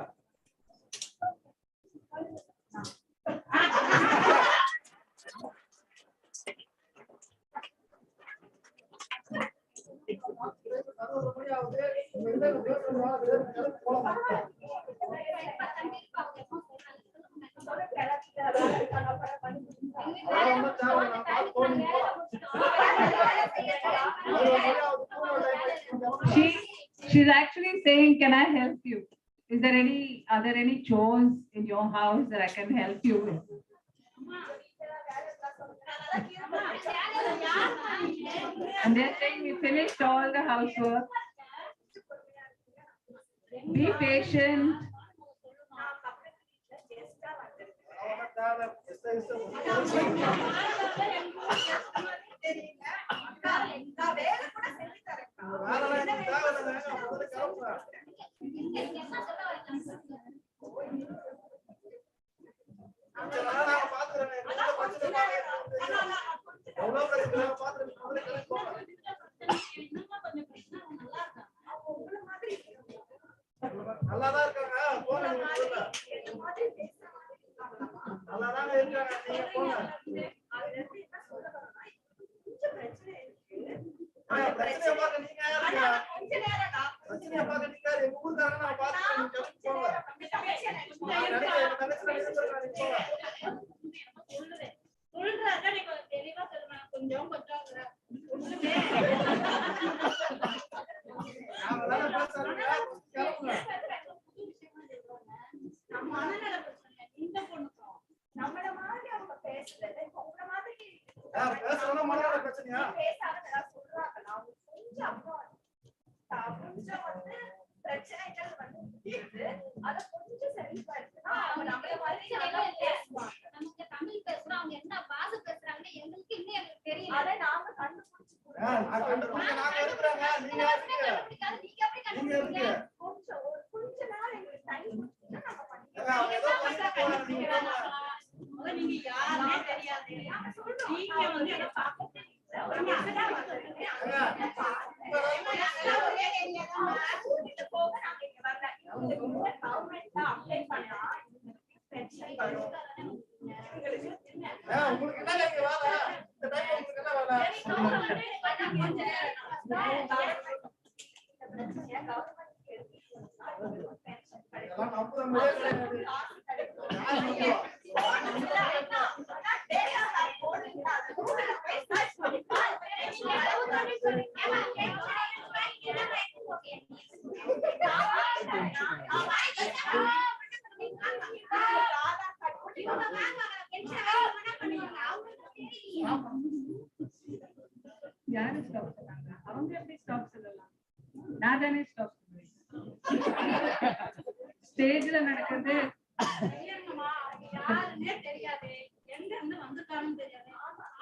She's actually saying, can I help you? Are there any chores in your house that I can help you with? And they're saying we finished all the housework. Be patient. நல்லாதான் இருக்காங்க. போங்க நல்லாதான் இருக்காங்க. நீங்க போங்க. பிரச்சனையை பார்க்க நீங்க யாருங்க? பிரச்சனையை பார்க்க நீங்க யாரு? எங்க ஊருக்காரங்க நான் பார்த்துக்கிறேன். நீங்க போங்க. நான் நினைக்கிறேன் எங்க தங்கச்சி நினைச்சிருக்காங்க. நீங்க போங்க. சொல்றதா நீங்க தெளிவா சொல்லணும். கொஞ்சம் யாரு stop சொன்னாங்க? அவங்க எப்படி stop சொல்லலாம்? நான் தானே stop சொல்லுவேன். ஸ்டேஜ்ல நடக்கிறது யாருன்னே தெரியாது, எங்க இருந்து வந்திருக்காங்கன்னு தெரியாது.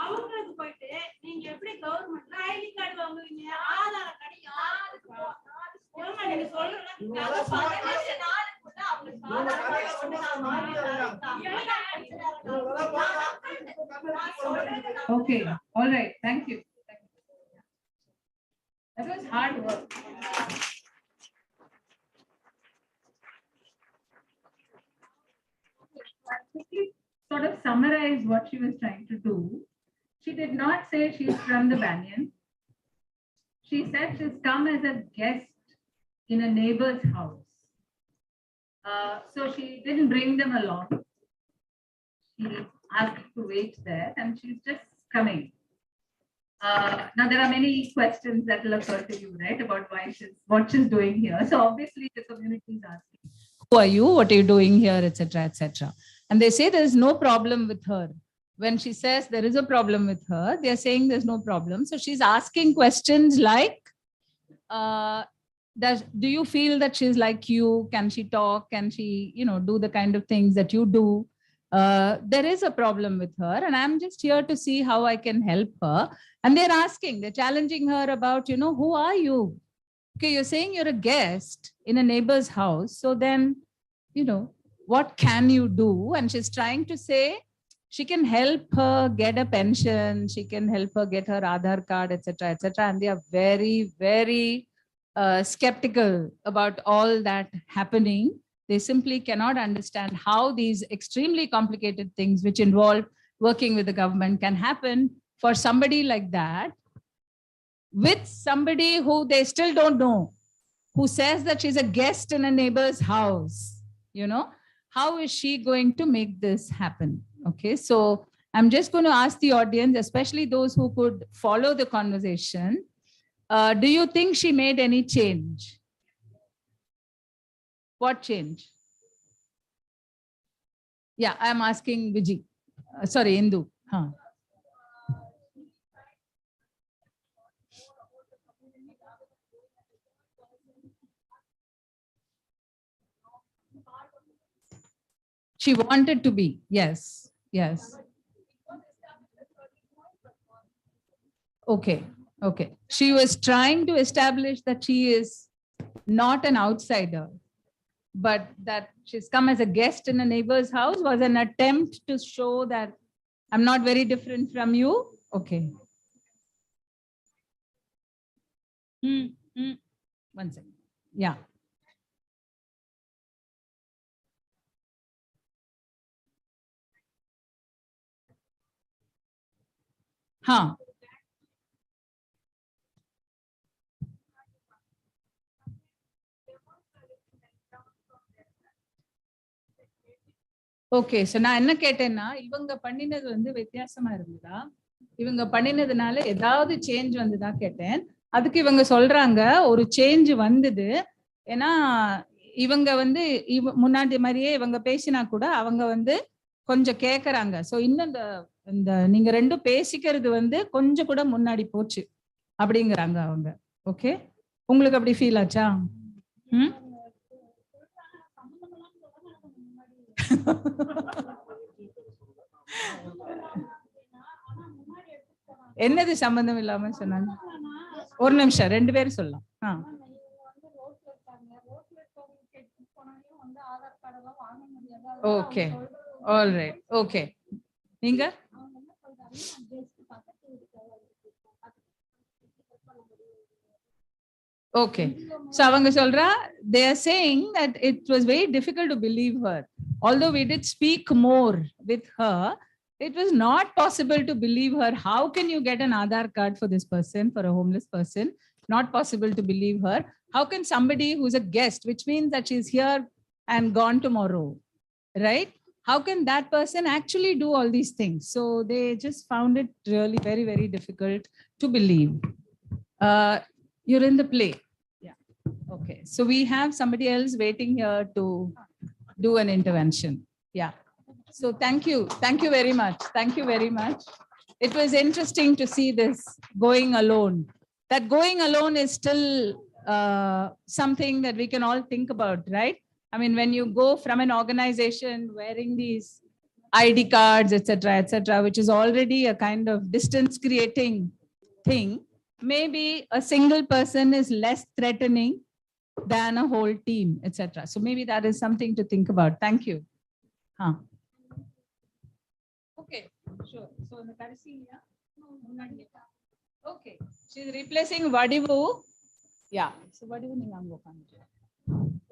அவங்களுக்கு போயிட்டு நீங்க எப்படி கவர்மெண்ட்ல ஐடி கார்டு வாங்குவீங்க, ஆதார கடையா நீங்க சொல்றது. Okay, all right, thank you. That was hard work. Quickly sort of summarize what she was trying to do. She did not say she's from the Banyan. She said she's come as a guest in a neighbor's house. So she didn't bring them along. She asked to wait there and she's just coming. Now there are many questions that will occur to you, right, about what she's doing here. So obviously the community is asking, who are you? What are you doing here, etc., etc. And they say there is no problem with her. When she says there is a problem with her, they are saying there's no problem. So she's asking questions like, do you feel that she's like you? Can she talk? Can she, do the kind of things that you do? There is a problem with her and I'm just here to see how I can help her. And they're asking, they're challenging her about, who are you? Okay, you're saying you're a guest in a neighbor's house. So then, what can you do? And she's trying to say she can help her get a pension. She can help her get her Aadhaar card, etc., etc. And they are very, very skeptical about all that happening. They simply cannot understand how these extremely complicated things which involve working with the government can happen for somebody like that, with somebody who they still don't know, who says that she's a guest in a neighbor's house. How is she going to make this happen? Okay, so I'm just going to ask the audience, especially those who could follow the conversation, do you think she made any change? What change? Yeah, I'm asking Vijay. Sorry, Indu. Huh. She wanted to be, yes, yes. Okay, okay. She was trying to establish that she is not an outsider, but that she's come as a guest in a neighbor's house was an attempt to show that I'm not very different from you. Okay. One second. Yeah. Huh. Okay, so நான் என்ன கேட்டேன்னா, இவங்க பண்ணினது வந்து வித்தியாசமா இருந்ததா, இவங்க பண்ணினதுனால ஏதாவது சேஞ்ச் வந்ததா கேட்டேன். அதுக்கு இவங்க சொல்றாங்க ஒரு சேஞ்ச் வந்தது. ஏன்னா இவங்க வந்து முன்னாடி மாதிரியே இவங்க பேசினா கூட அவங்க வந்து கொஞ்சம் கேக்குறாங்க. சோ இன்னும் இந்த நீங்க ரெண்டும் பேசிக்கிறது வந்து கொஞ்சம் கூட முன்னாடி போச்சு அப்படிங்கிறாங்க அவங்க. ஓகே, உங்களுக்கு அப்படி ஃபீல் ஆச்சா? என்னது சம்பந்தம் இல்லாம சொன்னாங்க? ஒரு நிமிஷம், ரெண்டு பேரும் சொல்லலாம். Okay, all right. ஓகே, நீங்க Okay. So avanga solra, they are saying that it was very difficult to believe her. Although we did speak more with her, it was not possible to believe her. How can you get an Aadhaar card for this person, for a homeless person? Not possible to believe her. How can somebody who's a guest, which means that she's here and gone tomorrow, right? How can that person actually do all these things? So they just found it really very, very difficult to believe. You're in the play. Yeah. Okay. So we have somebody else waiting here to do an intervention. Yeah. So thank you. Thank you very much. Thank you very much. It was interesting to see this going alone. That going alone is still something that we can all think about, right? I mean, when you go from an organization wearing these ID cards, etc., which is already a kind of distance creating thing, maybe a single person is less threatening than a whole team, etc. So maybe that is something to think about. Thank you. Huh. Okay, sure. So in the Karasi, okay, she's replacing Vadivu. Yeah. So Vadivu ninga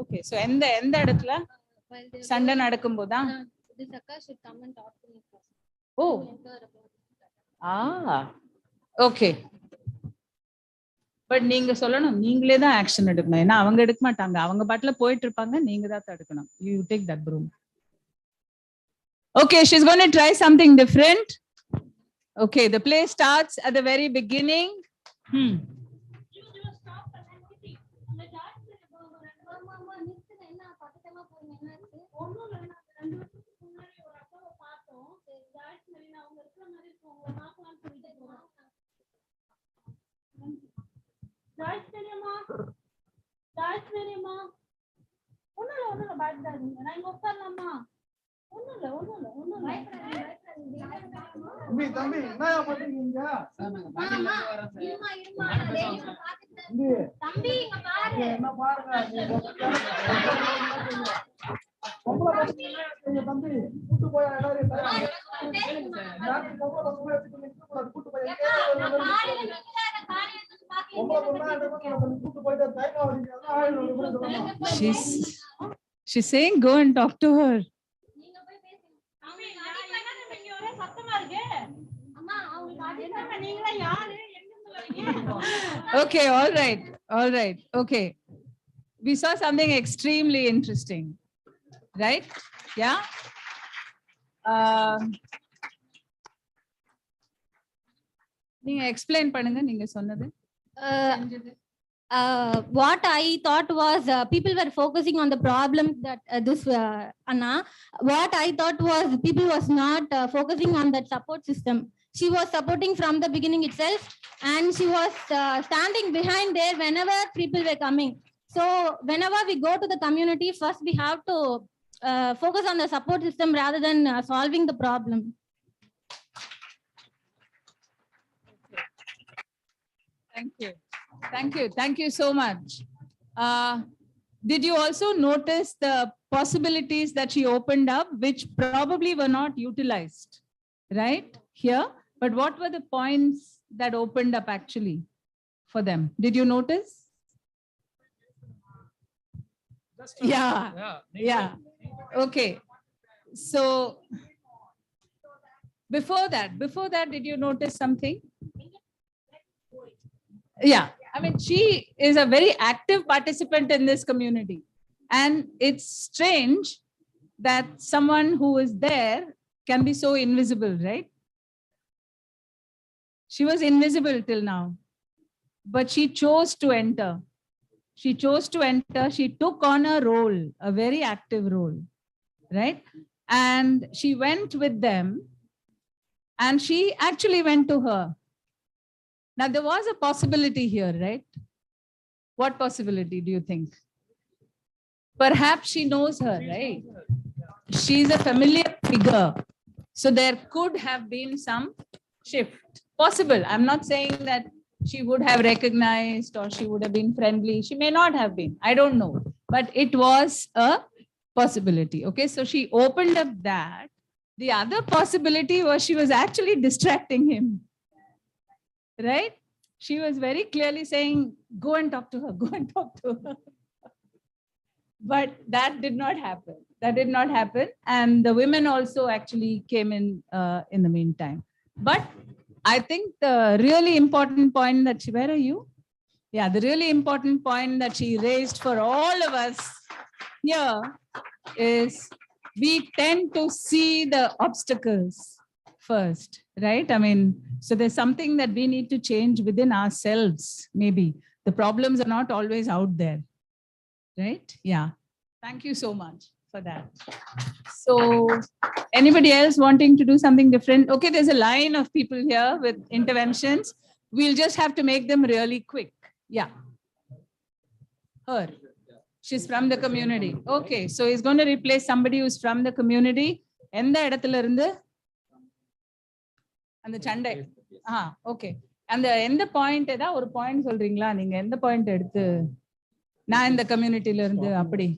okay. So end the இடத்துல சண்டை நடக்கும்போதா this Akash should come and talk to me first. Oh. Ah. Okay. But நீங்க சொல்லணும், நீங்களே தான் action எடுக்கணும். ஏன்னா அவங்க எடுக்க மாட்டாங்க, அவங்க பாட்டுல போயிட்டு இருப்பாங்க, நீங்க தான் தடுக்கணும். You take that broom. Okay, she's going to try something different. Okay, the play starts at the very beginning. தம்பி என்ன பண்றீங்க? தம்பி இங்க பாரு. என்ன பாருங்க, தம்பி கூட்டு போய் எல்லாரும் கூட்டு போய் She's saying go and talk to her. Okay, all right, okay. We saw something extremely interesting, right? Yeah. நீங்க எக்ஸ்பிளைன் பண்ணுங்க, நீங்க சொன்னது. What I thought was people were focusing on the problems that Anna. What I thought was people was not focusing on that support system. She was supporting from the beginning itself, and she was standing behind there whenever people were coming. So whenever we go to the community, first we have to focus on the support system rather than solving the problem. Thank you so much. Did you also notice the possibilities that she opened up, which probably were not utilized, right? Here, but what were the points that opened up actually for them? Did you notice? Yeah. Okay. So before that, did you notice something? Yeah, I mean, she is a very active participant in this community, and it's strange that someone who is there can be so invisible, right? She was invisible till now, but she chose to enter. She took on a role, a very active role, right? And she went with them, and she actually went to her. Now, there was a possibility here, right? What possibility do you think? Perhaps she knows her, right? She's a familiar figure. So there could have been some shift. Possible. I'm not saying that she would have recognized or she would have been friendly. She may not have been. I don't know. But it was a possibility. Okay, so she opened up that. The other possibility was she was actually distracting him. Right? She was very clearly saying, go and talk to her, go and talk to her. But that did not happen. That did not happen. And the women also actually came in the meantime. But I think the really important point that she, where are you? Yeah, the really important point that she raised for all of us here is we tend to see the obstacles first, right? I mean, so there's something that we need to change within ourselves, maybe. The problems are not always out there, right? Yeah. Thank you so much for that. So anybody else wanting to do something different? Okay, there's a line of people here with interventions. We'll just have to make them really quick. Yeah. Her. She's from the community. Okay, so he's going to replace somebody who's from the community. எந்த இடத்துல இருந்து? அந்த சண்டை. Okay. அந்த எந்த point ஏதா ஒரு point சொல்றீங்களா? நீங்க எந்த பாயிண்ட் எடுத்து நான் இந்த கம்யூனிட்டில இருந்து அப்படி?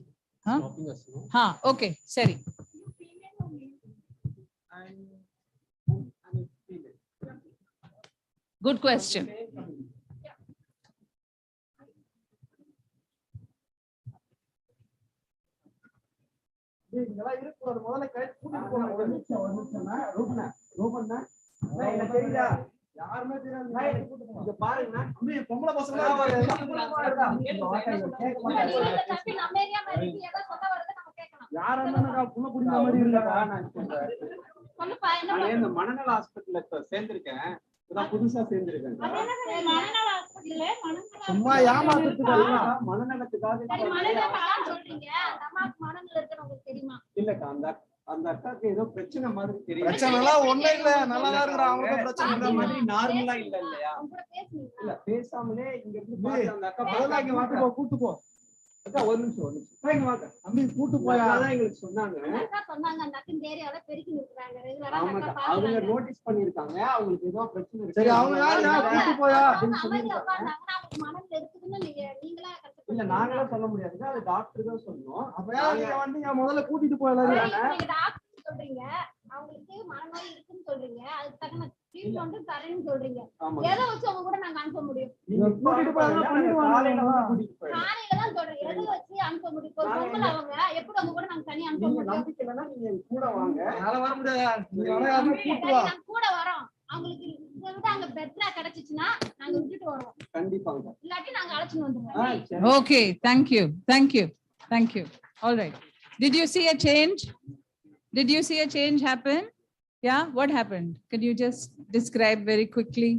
ஓகே, சரி. Good question. முதல்ல கூட்டிட்டு போன ஒரு நிமிஷம் யாருமே தெரியாது. இங்க பாருங்க, பொம்பளை பசங்க இந்த மனநல ஹாஸ்பிட்டல்ல சேர்ந்திருக்கேன். புதுசா சேர்ந்திருக்கேன். சும்மா ஏமாத்துறதுக்காக மனநலத்துக்காக இல்லக்கா. அந்த அக்காக்கு ஏதோ பிரச்சனை மாதிரி தெரியும். பிரச்சனைலாம் ஒண்ணும் இல்ல, நல்லா இருக்கிறான். அவங்களுக்கு பிரச்சனை மாதிரி நார்மலா இல்ல இல்லையா? இல்ல பேசாமலே இங்க இருந்து பார்த்து அந்த அக்கா பரவாயில்ல வாங்க கூட்டு போ. அக்கா ஒரு நிமிஷம் இங்க வாங்க. அம்பி கூட்டு போயாதான் எங்களுக்கு சொன்னாங்க. அவங்க நோட்டீஸ் பண்ணிருக்காங்க, அவங்களுக்கு ஏதோ பிரச்சனை இருக்கு. சரி, அவங்க யாரு கூட்டு போயா அப்படின்னு சொல்லிருக்காங்க. இல்ல நாங்களே சொல்ல முடியாது, அது டாக்டர் தான் சொல்லணும். அப்ப நீங்க வந்து முதல்ல கூட்டிட்டு போயலாம். சொல்றீங்க அவங்களுக்கு மனநோய் இருக்குன்னு சொல்றீங்க, அதுக்கு தகுந்த ட்ரீட்மெண்ட் தரேன்னு சொல்றீங்க. எதை வச்சு அவங்க கூட நாங்க அனுப்ப முடியும்? நீங்க கூட்டிட்டு போறதா பண்ணிடுவாங்க. காலையில தான் சொல்றேன், எதை வச்சு அனுப்ப முடியும்? பொம்பளை அவங்க எப்படி அவங்க கூட நாங்க தனியா அனுப்ப முடியும்? நம்பிக்கை இல்லைன்னா நீங்க கூட வாங்க. அதனால வர முடியாது, நீங்க வராம கூட்டி வா. நாங்க கூட வரோம். அவங்களுக்கு இதை விட அங்க பெட்டரா கிடைச்சிச்சுன்னா நாங்க விட்டுட்டு வரோம். கண்டிப்பாங்க. இல்லாட்டி நாங்க அழைச்சிட்டு வந்துருவோம். Okay, thank you. Thank you. Thank you. All right. Did you see a change? Did you see a change happen? Yeah, what happened? Could you just describe very quickly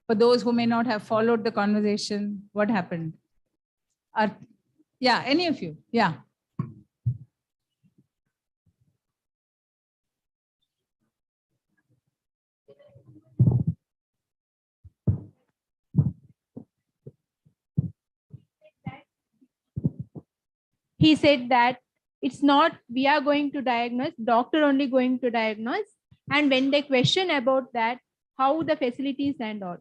for those who may not have followed the conversation? What happened? Yeah, any of you? Yeah. He said that it's not we are going to diagnose, doctor only going to diagnose. And when they question about that, how the facilities and all,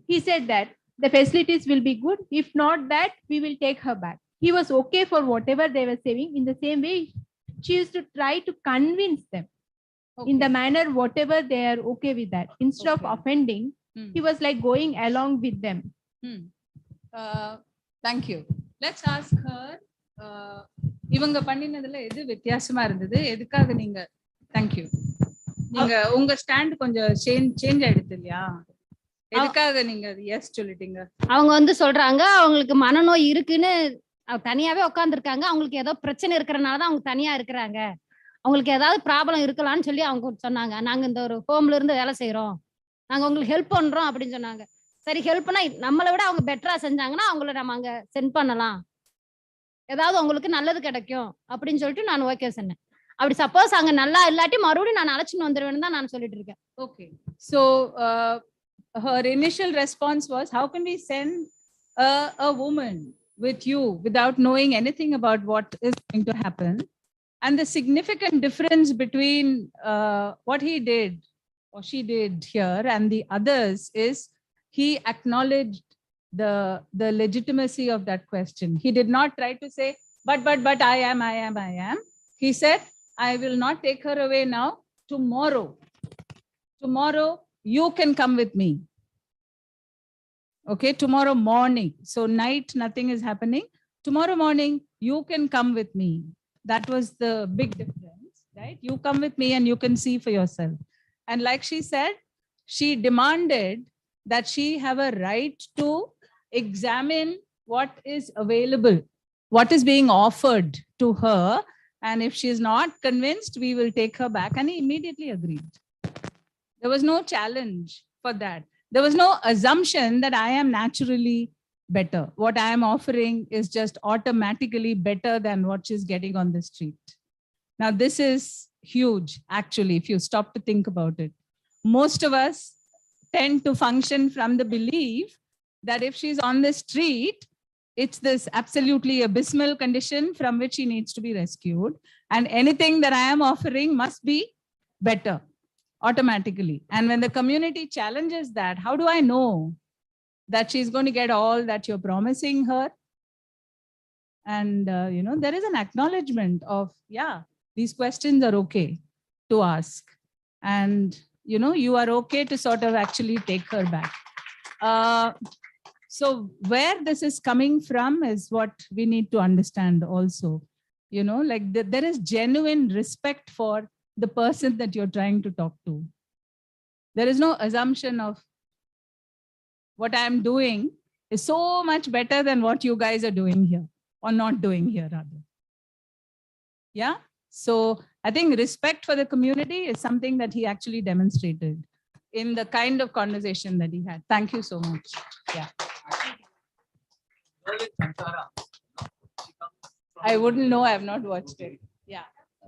he said that the facilities will be good. If not that, we will take her back. He was okay for whatever they were saying. In the same way, she used to try to convince them in the manner whatever they are okay with that. Instead of offending, he was like going along with them. Thank you. Let's ask her. இவங்க பண்ணினதுல எது வித்தியாசமா இருந்தது? எதுக்காக நீங்க thank you நீங்க உங்க stand கொஞ்சம் change ஆயிடுது இல்லையா? எதுக்காக நீங்க எஸ் சொல்லிட்டீங்க? அவங்க வந்து சொல்றாங்க அவங்களுக்கு மனநோய் இருக்குன்னு தனியாவே உட்காந்துருக்காங்க. அவங்களுக்கு ஏதோ பிரச்சனை இருக்கிறனாலதான் அவங்க தனியா இருக்கிறாங்க. அவங்களுக்கு ஏதாவது ப்ராப்ளம் இருக்கலாம்னு சொல்லி அவங்க சொன்னாங்க. நாங்க இந்த ஒரு ஹோம்ல இருந்து வேலை செய்யறோம், நாங்க உங்களுக்கு ஹெல்ப் பண்றோம் அப்படின்னு சொன்னாங்க. சரி, ஹெல்ப்னா நம்மளை விட அவங்க பெட்டரா செஞ்சாங்கன்னா அவங்கள நம்ம அங்க சென்ட் பண்ணலாம், ஏதாவது உங்களுக்கு நல்லது கிடைக்கும் அப்படின்னு சொல்லிட்டு நான் ஓகே சொன்னேன். அப்படி சப்போஸ் அங்க நல்லா இல்லாட்டி மறுபடியும் நான் அழைச்சின்னு வந்துருவேன்னு தான் நான் சொல்லிட்டு இருக்கேன். Okay, so her initial response was, how can we send a woman with you without knowing anything about what is going to happen? And the significant difference between what he did or she did here and the others is he acknowledged the legitimacy of that question. He did not try to say, but I am. He said, I will not take her away now. Tomorrow you can come with me. Okay, tomorrow morning. So night, nothing is happening. Tomorrow morning, you can come with me. That was the big difference, right? You come with me and you can see for yourself. And like she said, she demanded that she have a right to examine what is available, what is being offered to her. And if she is not convinced, we will take her back. And he immediately agreed. There was no challenge for that. There was no assumption that I am naturally better. What I am offering is just automatically better than what she's getting on the street. Now, this is huge, actually, if you stop to think about it. Most of us tend to function from the belief that if she's on the street, it's this absolutely abysmal condition from which she needs to be rescued. And anything that I am offering must be better automatically. And when the community challenges that, how do I know that she's going to get all that you're promising her? And, there is an acknowledgement of, yeah, these questions are okay to ask. And, you are okay to sort of actually take her back. So where this is coming from is what we need to understand also. There is genuine respect for the person that you're trying to talk to. There is no assumption of what I'm doing is so much better than what you guys are doing here, or not doing here rather. Yeah. So I think respect for the community is something that he actually demonstrated in the kind of conversation that he had. Thank you so much. Yeah. I wouldn't know. I have not watched it. Yeah.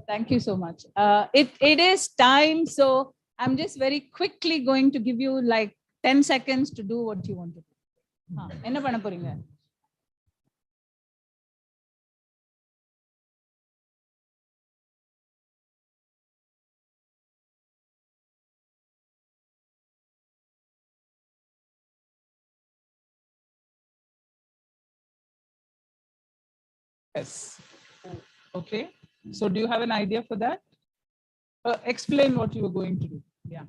Thank you so much. It is time. So I'm just very quickly going to give you like 10 seconds to do what you want to do. Enna panna poringa? Yes. Okay. So do you have an idea for that? Explain what you were going to do. Yeah.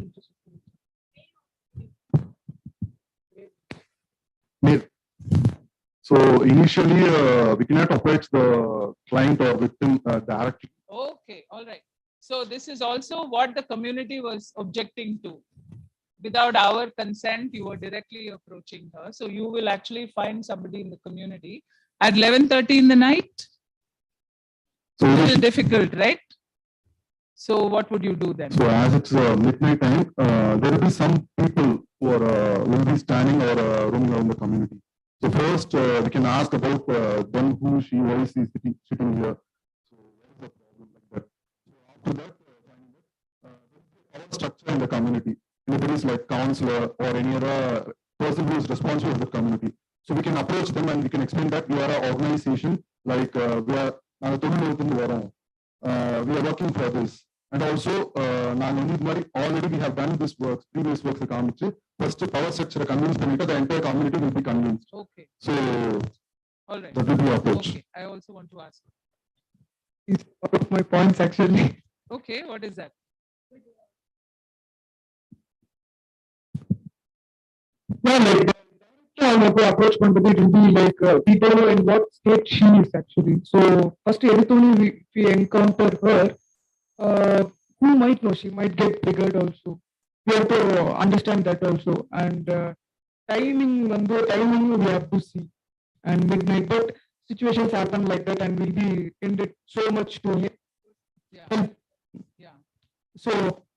So initially, we cannot approach the client or victim directly. Okay. All right. So this is also what the community was objecting to. Without our consent, you were directly approaching her. So you will actually find somebody in the community at 11:30 in the night. So a little difficult, right? So what would you do then? So as it's midnight time, there will be some people who will be standing or roaming around the community. So first, we can ask about them, who she, why is she sitting here. So what is the problem like that? So after that, power structure in the community. Anybody is like counselor or any other person who is responsible for the community. So we can approach them and we can explain that we are an organization, like we are working for this. And also, already we have done this work, previous work. First, power structure convince the entire community will be convinced. Okay. So, all right. That will be our approach. Okay. I also want to ask. It's one of my points actually. Okay. What is that? Yeah, like the approach it will be like people know in what state she is actually. So first, every we encounter her, who might know, she might get triggered also. We have to understand that also. And timing we have to see. And midnight, but situations happen like that, and we'll be ended so much to help. Yeah. Yeah. So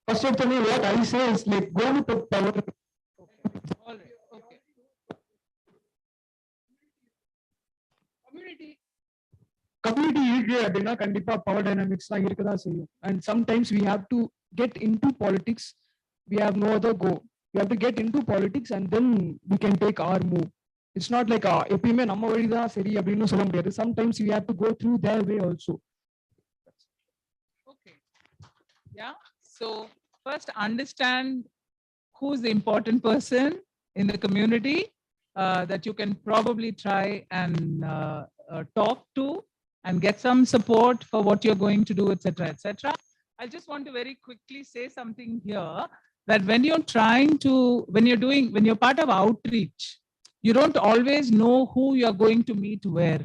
first of all, what I say is like go with the power. Okay. All right. Okay. Community ஈடு அப்படின்னா கண்டிப்பா power dynamics தான் இருக்கதா செய்யும். And sometimes we have to get into politics. We have no other go. We have to get into politics and then we can take our move. It's not like எப்பயுமே நம்ம வழி தான் சரி அப்படின்னு சொல்ல முடியாது. Sometimes we have to go through their way also. Okay. Yeah. So first understand who's the important person in the community that you can probably try and talk to and get some support for what you're going to do, etc., etc. I just want to very quickly say something here, that when you're part of outreach, You don't always know who you're going to meet where.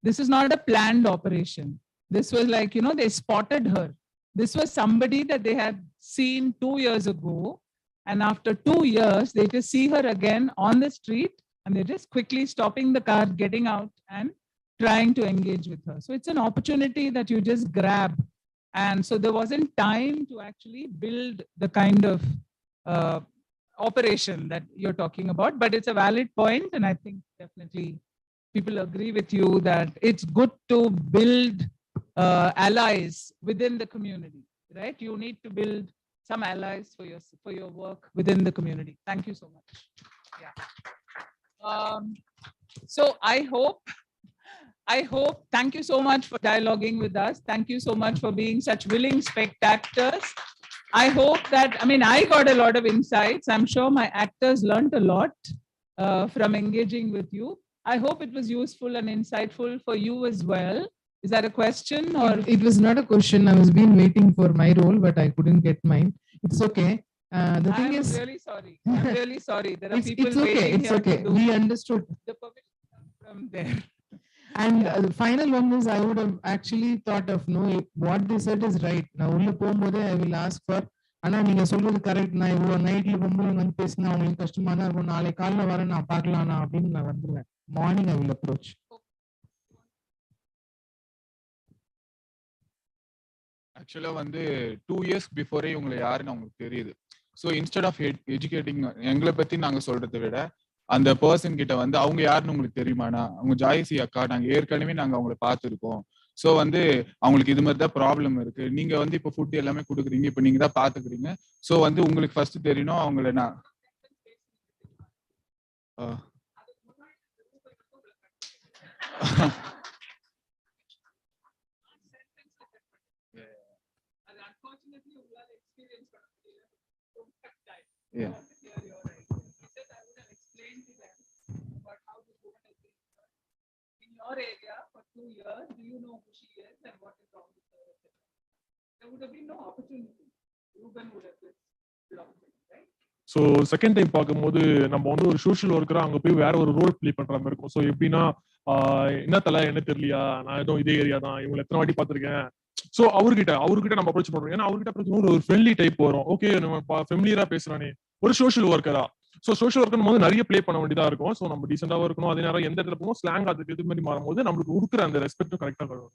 This is not a planned operation. This was like, they spotted her. This was somebody that they had seen 2 years ago. And after 2 years, they just see her again on the street and they're just quickly stopping the car, getting out and trying to engage with her. So it's an opportunity that you just grab. And so there wasn't time to actually build the kind of operation that you're talking about, but it's a valid point. And I think definitely people agree with you that it's good to build allies within the community, right? You need to build some allies for your work within the community. Thank you so much. Yeah. So I hope, thank you so much for dialoguing with us. Thank you so much for being such willing spectators. I hope that, I got a lot of insights. I'm sure my actors learned a lot from engaging with you. I hope it was useful and insightful for you as well. Is that a question or? It was not a question. I was been waiting for my role, but I couldn't get mine. It's okay. The thing is, really sorry. I'm really sorry. There are people it's okay. waiting It's here okay. to do We understood. the permission from there. And the final one is I would have actually thought of what they said is right. Now I will ask for Anna நீங்க சொல்றது correct. நான் இவ்வளவு நைட்ல பொம்பளை வந்து பேசினா அவங்களுக்கு கஷ்டமா தான் இருக்கும். நாளை காலைல வரேன் நான் பார்க்கலாம்னா அப்படின்னு நான் வந்துருவேன். Morning I will approach. ஆக்சுவலா வந்து 2 years பிஃபோரே உங்களை யாருன்னு அவங்களுக்கு தெரியுது. ஸோ இன்ஸ்டெட் ஆஃப் எஜுகேட்டிங் எங்களை பத்தி நாங்க சொல்றதை விட அந்த பர்சன் கிட்ட வந்து அவங்க யாருன்னு உங்களுக்கு தெரியுமாண்ணா, அவங்க ஜாயசி அக்கா, நாங்க ஏற்கனவே நாங்க அவங்கள பார்த்துருக்கோம். ஸோ வந்து அவங்களுக்கு இது மாதிரி தான் ப்ராப்ளம் இருக்கு. நீங்க வந்து இப்போ ஃபுட் எல்லாமே கொடுக்குறீங்க, இப்போ நீங்க தான் பாத்துக்கிறீங்க. ஸோ வந்து உங்களுக்கு ஃபர்ஸ்ட் தெரியணும் அவங்கள. நான் yeah. Your area for 2 years, do you know who she is and what is wrong with her? There would have been no opportunity. Ruben would have been blocked, right? So second time பார்க்கும்போது நம்ம வந்து ஒரு social ஒர்க்கரா அங்கே போய் வேற ஒரு role play பண்ற மாதிரி இருக்கும். ஸோ எப்படின்னா என்ன தலை என்ன தெரியலையா, நான் ஏதோ இதே ஏரியா தான், இவங்களை எத்தனை வாட்டி பார்த்துருக்கேன். ஸோ அவர்கிட்ட நம்ம அப்ரோச் பண்றோம். ஏன்னா அவர்கிட்ட அப்ரோச் ஒரு ஃப்ரெண்ட்லி டைப் வரும். ஓகே நம்ம ஃபெமிலியரா பேசுறானே, ஒரு சோஷியல் ஒர்க்கரா. ஸோ சோஷியல் ஒர்க்கர் போது நிறைய ப்ளே பண்ண வேண்டியதா இருக்கும். ஸோ நம்ம டீசெண்டாவும் இருக்கணும். அதே நேரம் எந்த இடத்துல போகும் ஸ்லாங் அதுக்கு இது மாதிரி மாறும்போது நம்மளுக்கு கொடுக்குற அந்த ரெஸ்பெக்டும் கரெக்டா வரும்.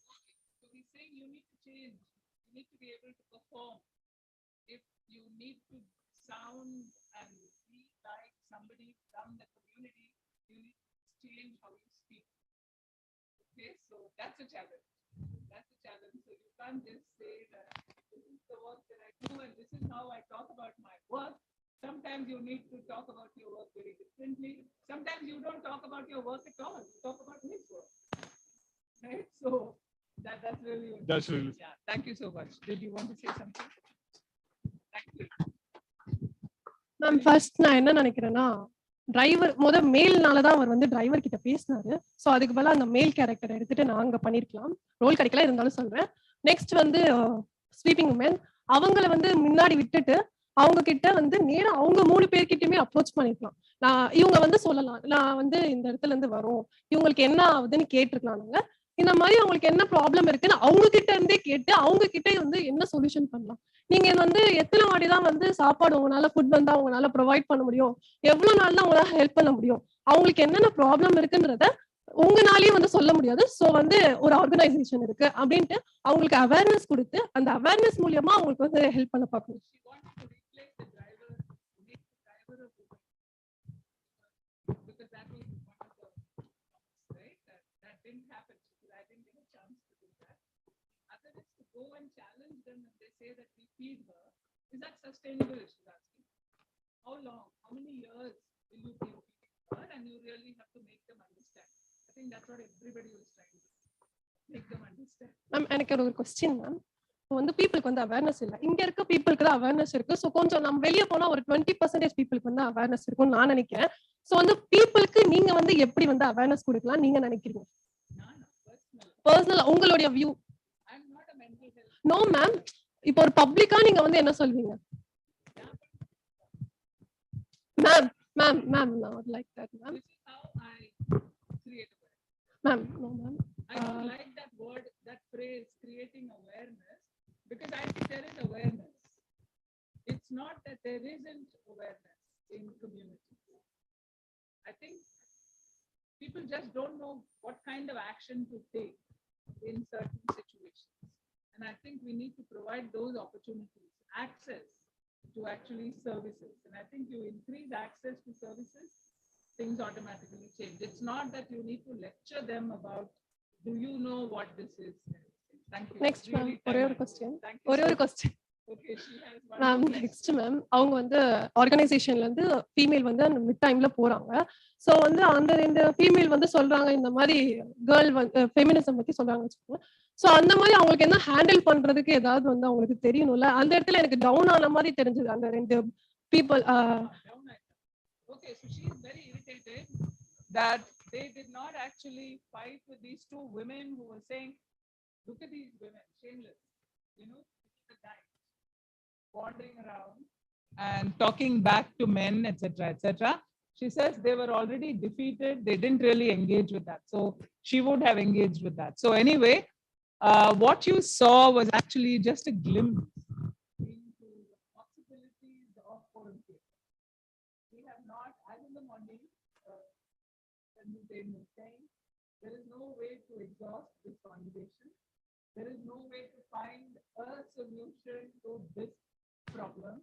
That's a challenge. So you can't just say that this is the work that I do and this is how I talk about my work. Sometimes you need to talk about your work very differently. Sometimes you don't talk about your work at all. You talk about his work. Right? So that's really important. That's really. Yeah. Thank you so much. Did you want to say something? Thank you. Ma'am, first நான் என்ன நினைக்கிறேன்னா, driver மேல்னால தான் அவர் வந்து driver கிட்ட பேசினாரு. So அதுக்கு பதிலாக அந்த மேல் கேரக்டர் எடுத்துட்டு நான் அங்கே பண்ணிருக்கலாம். ரோல் கிடைக்கல, இருந்தாலும் சொல்றேன். நெக்ஸ்ட் வந்து ஸ்வீப்பிங் உமன், அவங்கள வந்து முன்னாடி விட்டுட்டு அவங்க கிட்ட வந்து நேரம் அவங்க 3 பேர்கிட்டயுமே அப்ரோச் பண்ணிருக்கலாம். இவங்க வந்து சொல்லலாம், நான் வந்து இந்த இடத்துல இருந்து வரோம், இவங்களுக்கு என்ன ஆகுதுன்னு கேட்டிருக்கலாம். நாங்க இந்த மாதிரி அவங்களுக்கு என்ன ப்ராப்ளம் இருக்குன்னு அவங்க கிட்ட இருந்தே கேட்டு அவங்க கிட்ட வந்து என்ன சொல்யூஷன் பண்ணலாம். நீங்க வந்து எத்தனை வாட்டிதான் வந்து சாப்பாடு உங்களால ஃபுட் வந்து அவங்களால ப்ரொவைட் பண்ண முடியும், எவ்வளவு நாள் தான் உங்களால ஹெல்ப் பண்ண முடியும், அவங்களுக்கு என்னென்ன ப்ராப்ளம் இருக்குன்றத உங்களாலேயும் வந்து சொல்ல முடியாது. ஸோ வந்து ஒரு ஆர்கனைசேஷன் இருக்கு அப்படின்ட்டு அவங்களுக்கு அவேர்னஸ் கொடுத்து அந்த அவேர்னஸ் மூலியமா அவங்களுக்கு வந்து ஹெல்ப் பண்ண பார்க்கணும். Go and challenge them and they say that we feed her. Is that sustainable? She's asking. How long? How many years will you be feeding her? And you really have to make them understand. I think that's what everybody was trying to make them understand. Ma'am, எனக்கு ஒரு question ma'am. வந்து பீப்புளுக்கு வந்து awareness இல்லை. இங்க இருக்க பீப்புளுக்கு தான் அவேர்னஸ் இருக்கு. ஸோ கொஞ்சம் நம்ம வெளியே போனா ஒரு 20% பீப்புளுக்கு வந்து அவேர்னஸ் இருக்கும்னு நான் நினைக்கிறேன். ஸோ வந்து பீப்புளுக்கு நீங்க வந்து எப்படி வந்து அவேர்னஸ் கொடுக்கலாம் நீங்க நினைக்கிறீங்க? பர்சனல் உங்களுடைய வியூ. நோ மேம், இப்போ ஒரு பப்ளிக்கா நீங்க வந்து என்ன சொல்வீங்க? மேம் மேம் மேம் நான் like that ma'am. Ma'am, no, ma'am. I don't like that word, that phrase, creating awareness, because I think there is awareness. It's not that there isn't awareness in community. I think people just don't know what kind of action to take in certain situations. And I think we need to provide those opportunities, access to actually services. And I think you increase access to services, things automatically change. It's not that you need to lecture them about, do you know what this is? Thank you. Next, ma'am. Really ஒரே ஒரு time. question. Thank you ஒரே so ஒரு much. question. Okay, she has one ma'am more next ma'am அவங்க வந்து ஆர்கனைசேஷன்ல இருந்து female வந்து அந்த mid டைம்ல போறாங்க. ஸோ வந்து அந்த ரெண்டு ஃபீமேல் வந்து சொல்றாங்க இந்த மாதிரி கேர்ள் வந்து ஃபெமினிசம் பத்தி சொல்றாங்க வச்சுக்கோங்க. ஸோ அந்த மாதிரி அவங்களுக்கு என்ன ஹேண்டில் பண்றதுக்கு ஏதாவது வந்து அவங்களுக்கு தெரியணும்ல. அந்த இடத்துல எனக்கு டவுன் ஆன மாதிரி தெரிஞ்சது அந்த ரெண்டு people. Okay, so she is very irritated that they did not actually fight with these two women who were saying, look at these women, shameless, you know, the guys wandering around and talking back to men, etc., etc. She says they were already defeated. They didn't really engage with that. So she would have engaged with that. So anyway, what you saw was actually just a glimpse into the possibilities of foreign theatre. We have not, as in the morning, saying, there is no way to exhaust this conversation. There is no way to find a solution to this problem.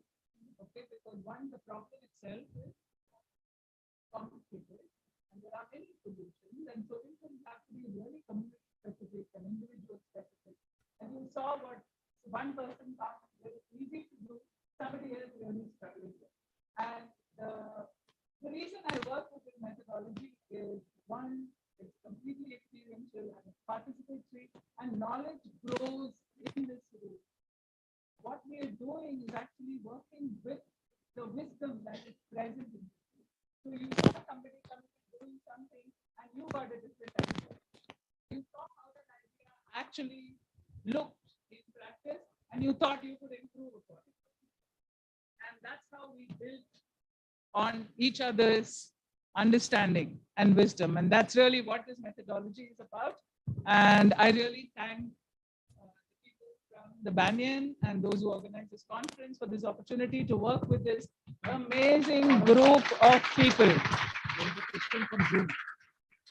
Okay, because one, the problem itself is complicated and there are many solutions, and solutions have to be really community specific and individual specific. And you saw what one person found very easy to do, somebody else really struggling with. And the reason I work with this methodology is, one, it's completely experiential and it's participatory, and knowledge grows in this room. What we are doing is actually working with the wisdom that is present in you. So you saw somebody coming and doing something and you got a different idea. You saw how that idea actually looked in practice and you thought you could improve upon it. And that's how we build on each other's understanding and wisdom. And that's really what this methodology is about. And I really thank the Banyan and those who organized this conference for this opportunity to work with this amazing group of people.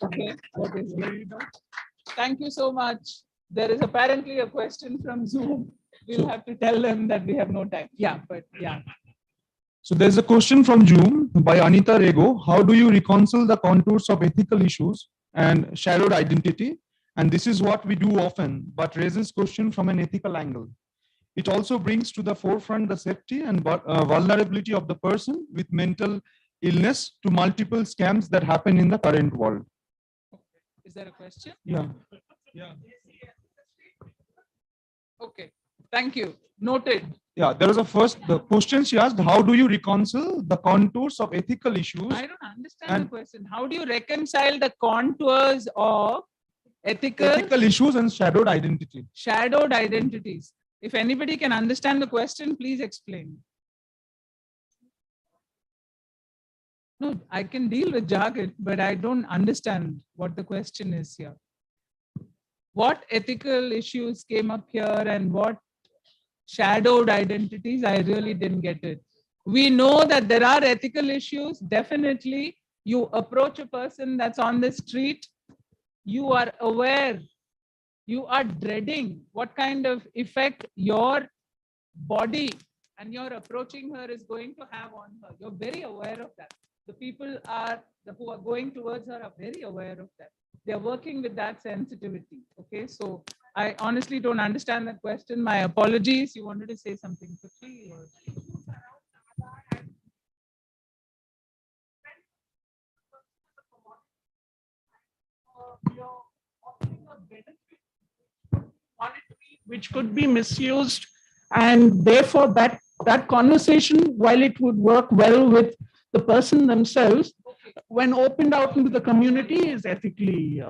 Okay, what is it? Thank you so much. There is apparently a question from Zoom. We'll have to tell them that we have no time. Yeah, but yeah. So there's a question from Zoom by Anita Rego. How do you reconcile the contours of ethical issues and shadowed identity? And this is what we do often, but raises question from an ethical angle. It also brings to the forefront the safety and vulnerability of the person with mental illness to multiple scams that happen in the current world. Is there a question? Yeah. Okay, thank you. Noted. Yeah, there was the question she asked, how do you reconcile the contours of ethical issues? I don't understand the question. How do you reconcile the contours of ethical issues and shadowed identity? Shadowed identities. If anybody can understand the question, please explain. No, I can deal with jargon, but I don't understand what the question is here. What ethical issues came up here and what shadowed identities? I really didn't get it. We know that there are ethical issues. Definitely, you approach a person that's on the street, you are aware, you are dreading what kind of effect your body and your approaching her is going to have on her. You're very aware of that. The people who are going towards her are very aware of that. They're working with that sensitivity. Okay, so I honestly don't understand that question. My apologies. You wanted to say something quickly? Or? Which could be misused, and therefore that conversation, while it would work well with the person themselves, when opened out into the community, is ethically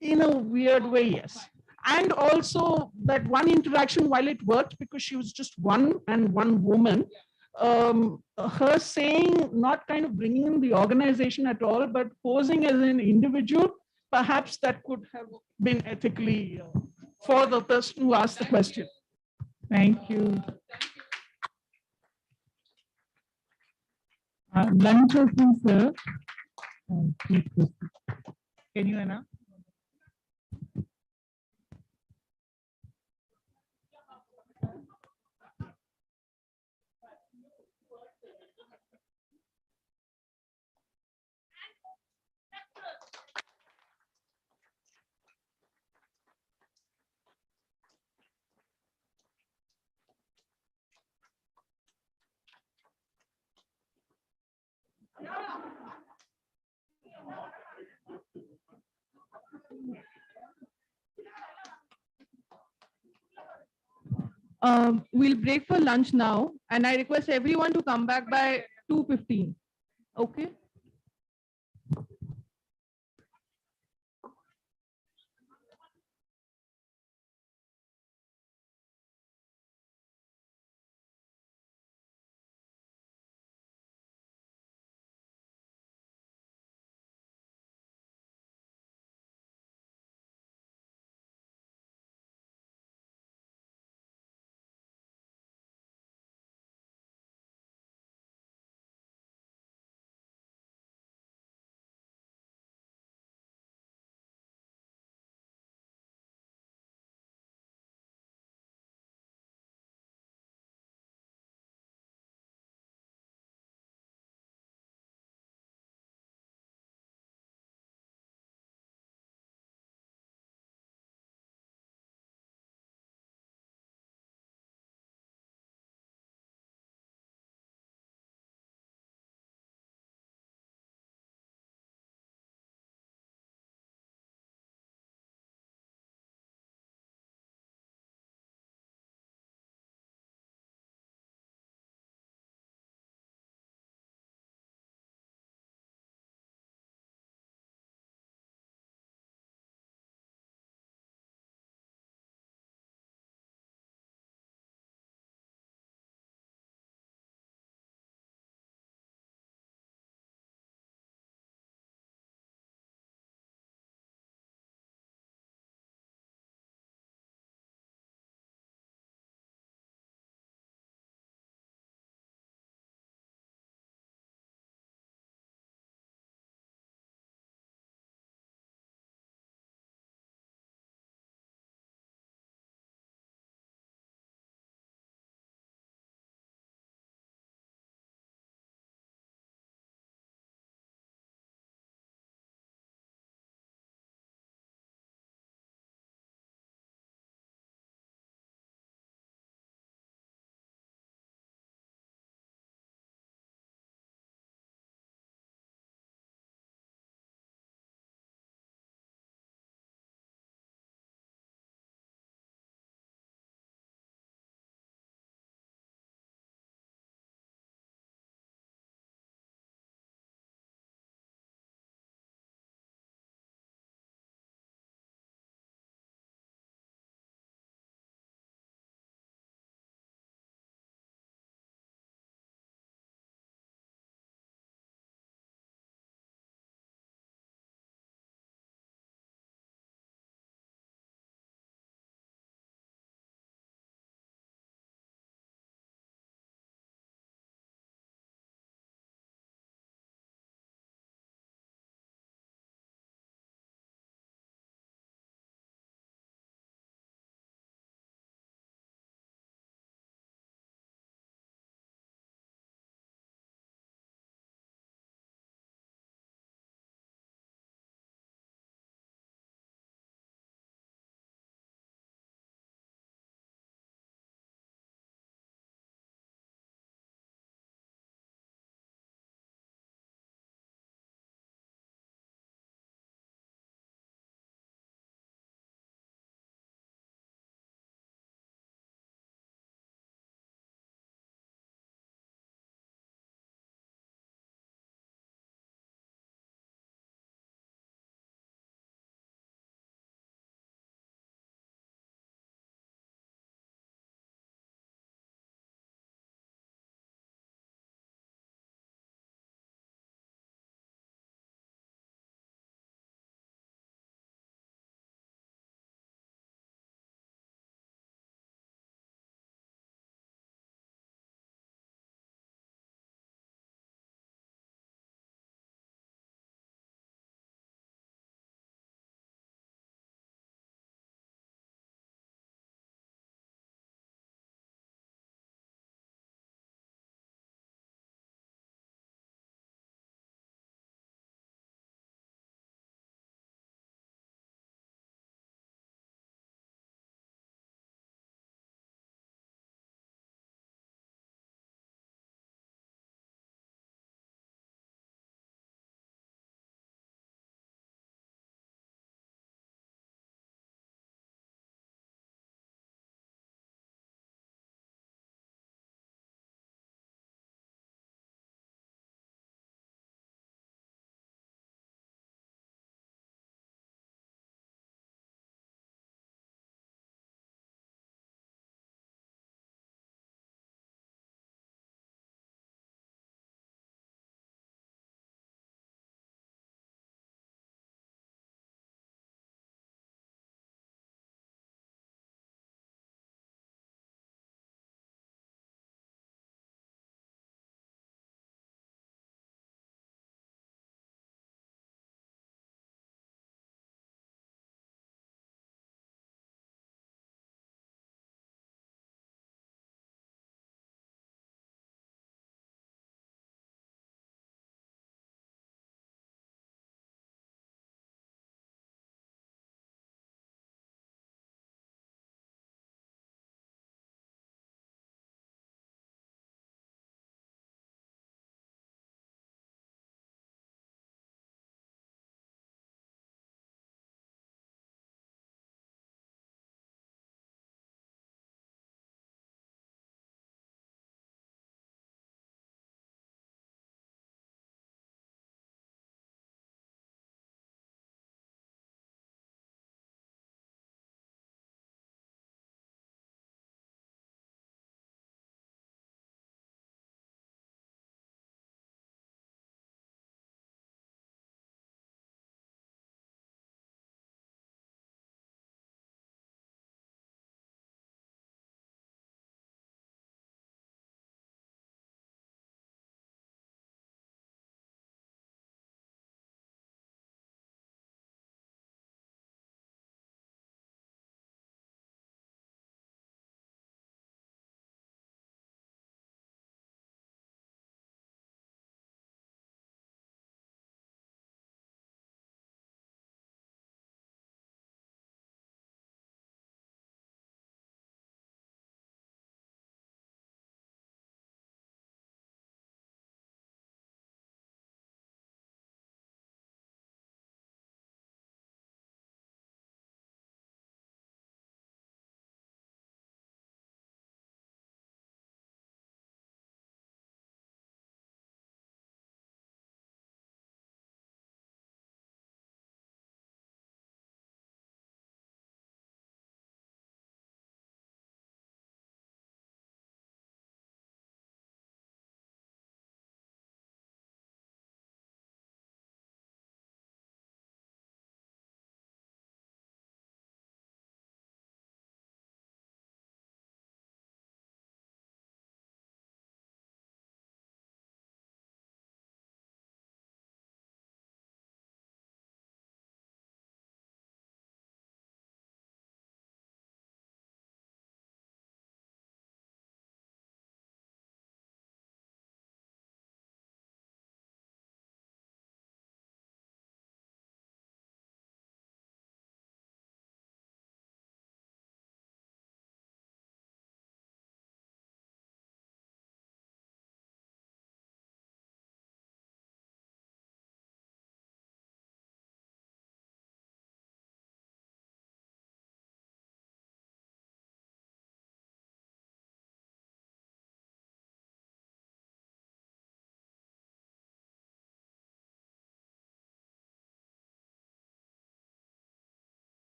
in a weird way, yes. And also that one interaction, while it worked because she was just one woman, her saying, not kind of bringing in the organization at all, but posing as an individual, perhaps that could have been ethically for the person who asked the question. Thank you. Lunch has been served. Please proceed. Can you announce? We'll break for lunch now, and I request everyone to come back by 2:15. Okay?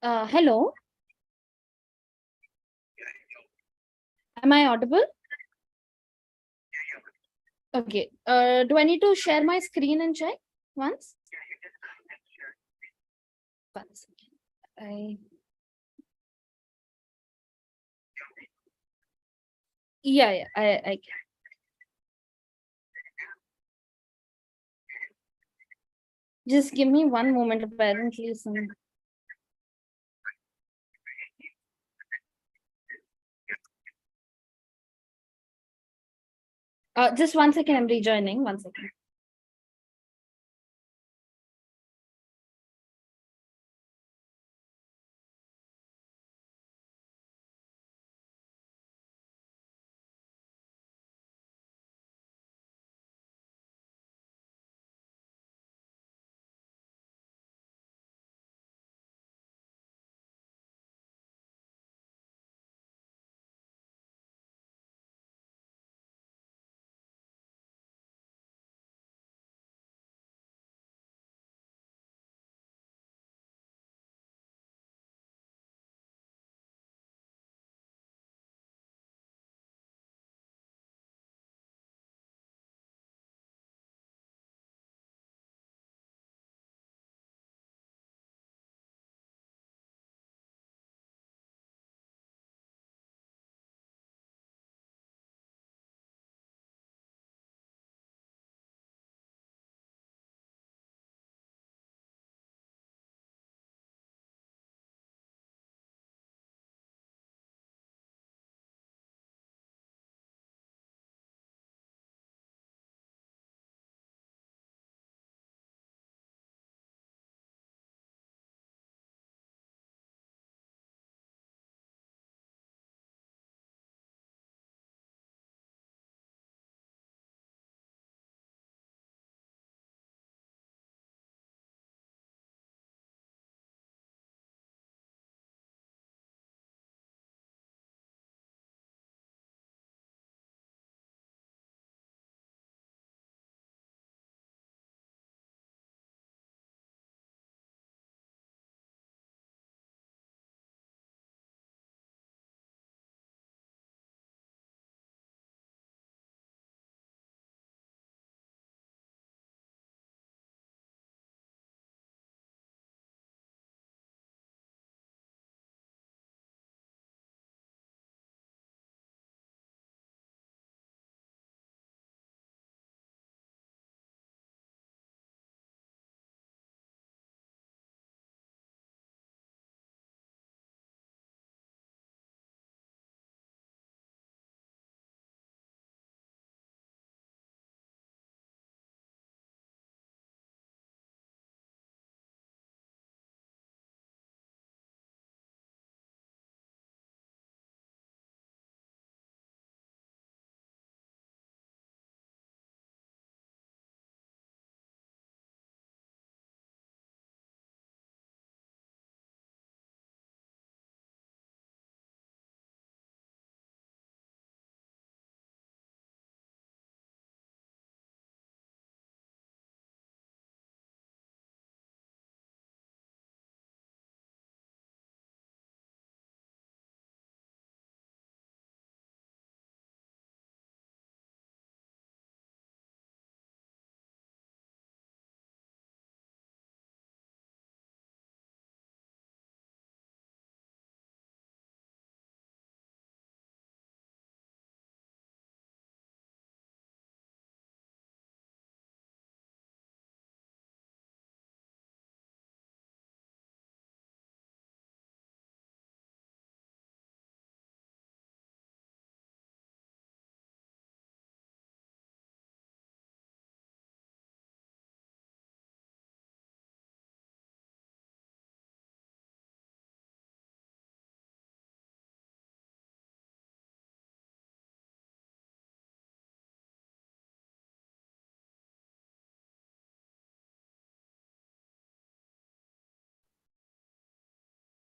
Hello, am I audible? Okay. Do I need to share my screen and check once? One second. Yeah, I can. Just give me one moment. Apparently, some. Just 1 second. I'm rejoining. 1 second.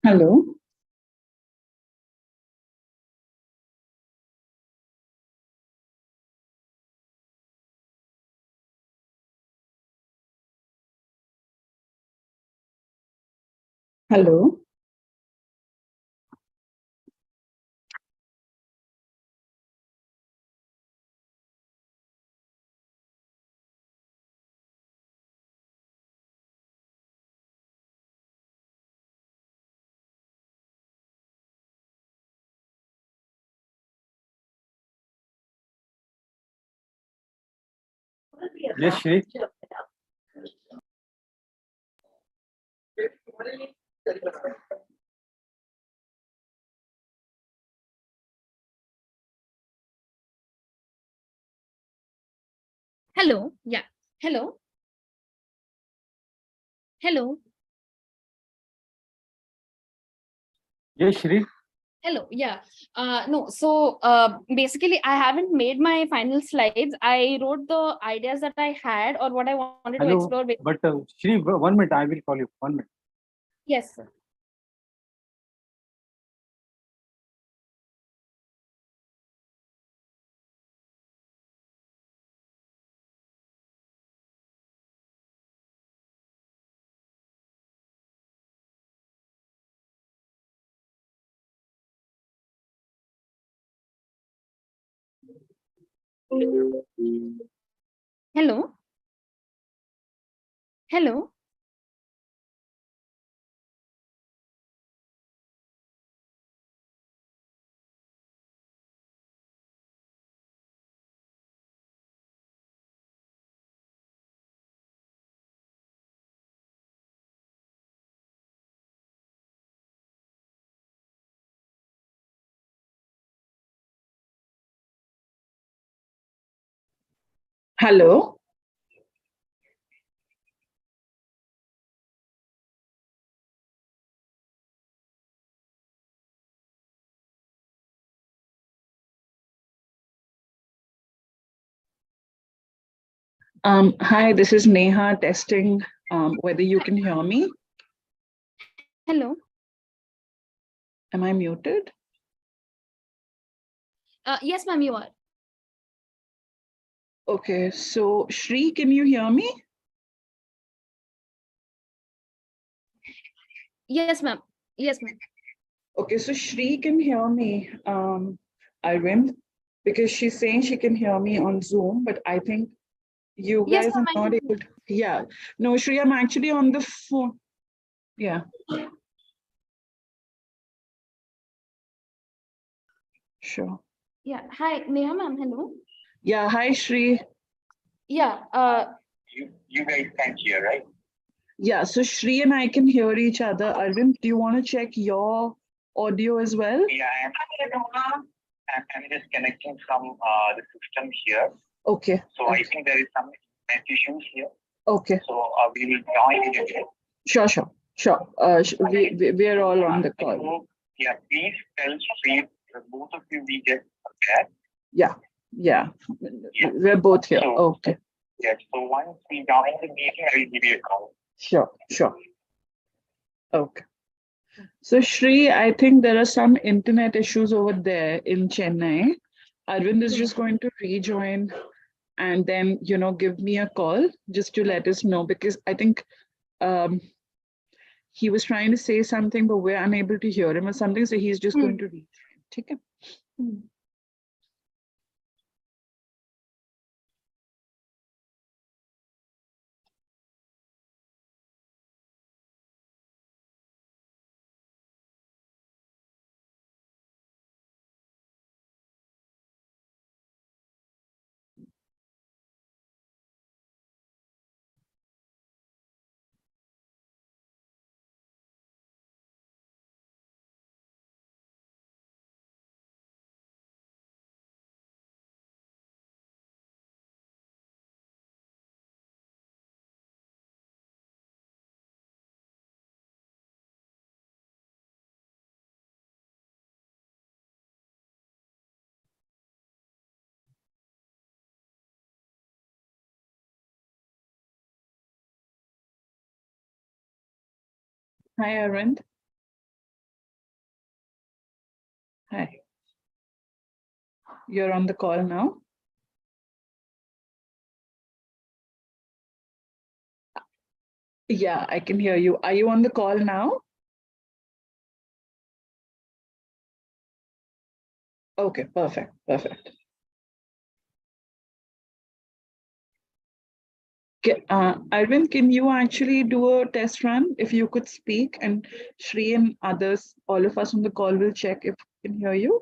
Hello. Hello. Yes, Shri. Hello. Yeah. Hello. Hello. Yes, Shri. Hello. Yeah. No. So basically, I haven't made my final slides. I wrote the ideas that I had or what I wanted to Hello. explore. But Shri, 1 minute. I will call you. 1 minute. Yes, sir. Hello. Hello. Hello. Hi, this is Neha testing whether you can hear me. Hello. Am I muted? Yes, ma'am, you are. Okay, so Shri, can you hear me? Yes, ma'am. Yes, ma'am. Okay, so Shri can hear me, Arvind, because she's saying she can hear me on Zoom, but I think you Yes, guys ma'am, are I not can able to. Yeah, no, Shri, I'm actually on the phone. Yeah. Sure. Yeah. Hi, Neha, ma'am. Hello. Yeah, hi, Shri. Yeah. You guys can't hear, right? Yeah, so Shri and I can hear each other. Arvind, do you want to check your audio as well? Yeah, I'm just connecting from the system here. Okay. So I think there is some net issues here. Okay. So we will join in a minute. Sure. We are all on the call. So, yeah, please tell Sri, both of you, we get prepared. Yeah. We're both here. So, Okay. Yes, so once we join the meeting, I will give you a call. Sure. Okay. So Shri, I think there are some internet issues over there in Chennai. Arvind is just going to rejoin and then, give me a call just to let us know, because I think he was trying to say something, but we're unable to hear him or something. So he's just going to rejoin. Take it. Hi, Arvind. Hi. You're on the call now. Yeah, I can hear you. Are you on the call now? Okay, perfect. Arvind, can you actually do a test run if you could speak, and Shri and others, all of us on the call will check if we can hear you.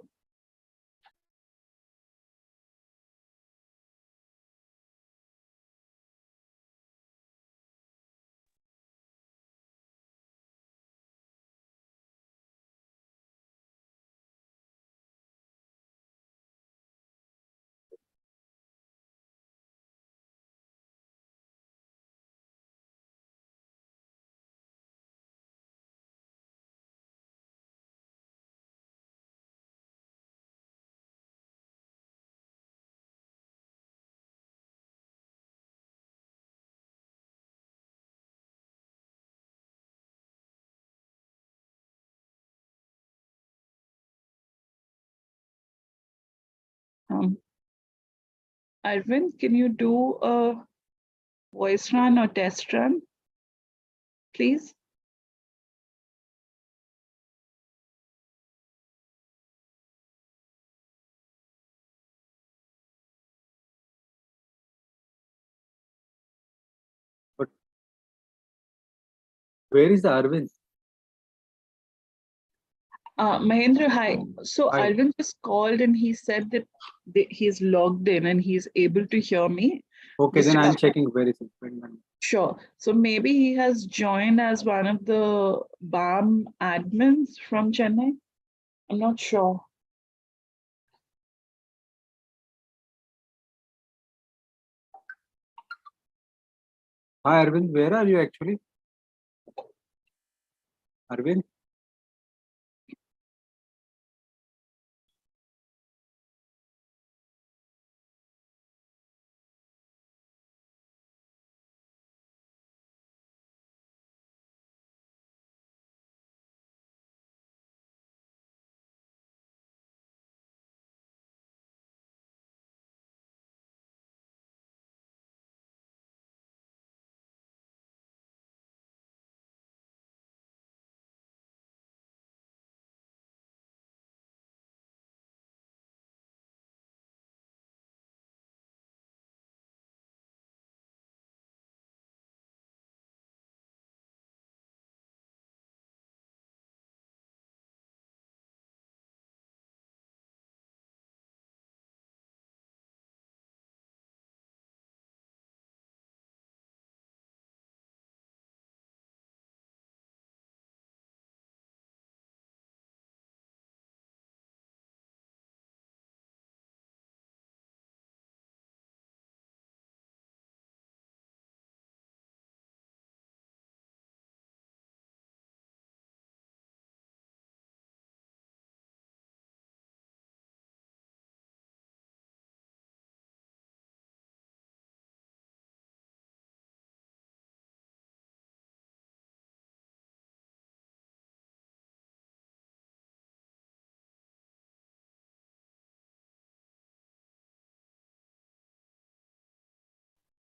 Arvind, can you do a voice run or test run, please? Where is the Arvind? Mahendra, hi. So Hi. Arvind just called and he said that he's logged in and he's able to hear me. Okay, Just then to I'm check. checking where is it. Wait a minute. Sure. So maybe he has joined as one of the BAM admins from Chennai. I'm not sure. Hi, Arvind. Where are you actually? Arvind?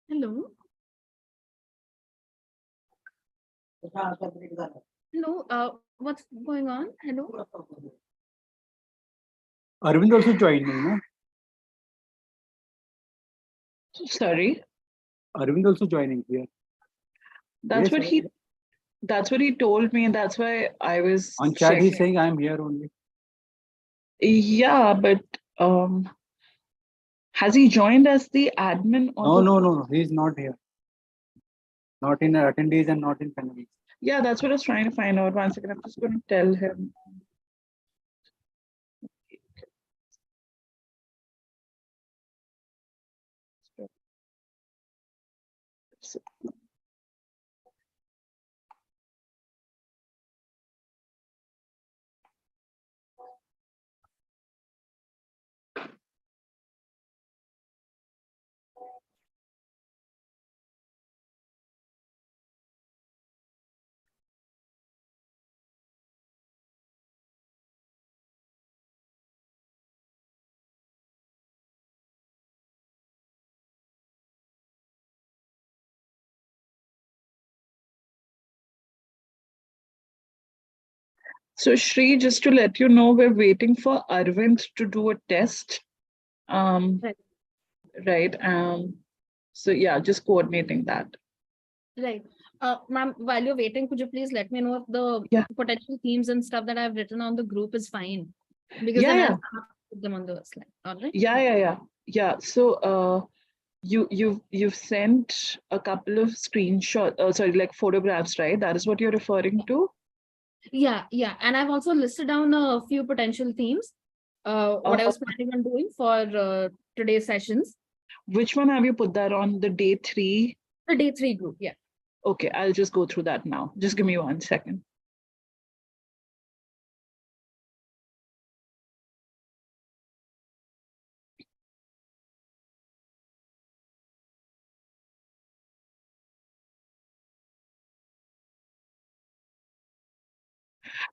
Hello. Hello. What's going on? Hello. Arvind also joined me, no? Sorry. Arvind also joining here. That's Yes, what he told me, and that's why I was on chat checking. he's saying I'm here only. Yeah, but has he joined as the admin or No, he's not here. Not in attendees and not in panelists. Yeah, that's what I was trying to find out. One second, I'm just going to tell him. So Shri, just to let you know, we're waiting for Arvind to do a test. Right. So yeah, just coordinating that. Right. Ma'am, while you're waiting, could you please let me know if the potential themes and stuff that I've written on the group is fine? Because then I'll put them on the slide. All right. Yeah. So you've sent a couple of screenshots, like photographs, right? That is what you're referring to? Yeah. And I've also listed down a few potential themes, what I was planning on doing for today's sessions. Which one have you put that on? The day 3? The day 3 group, yeah. Okay, I'll just go through that now. Just give me 1 second.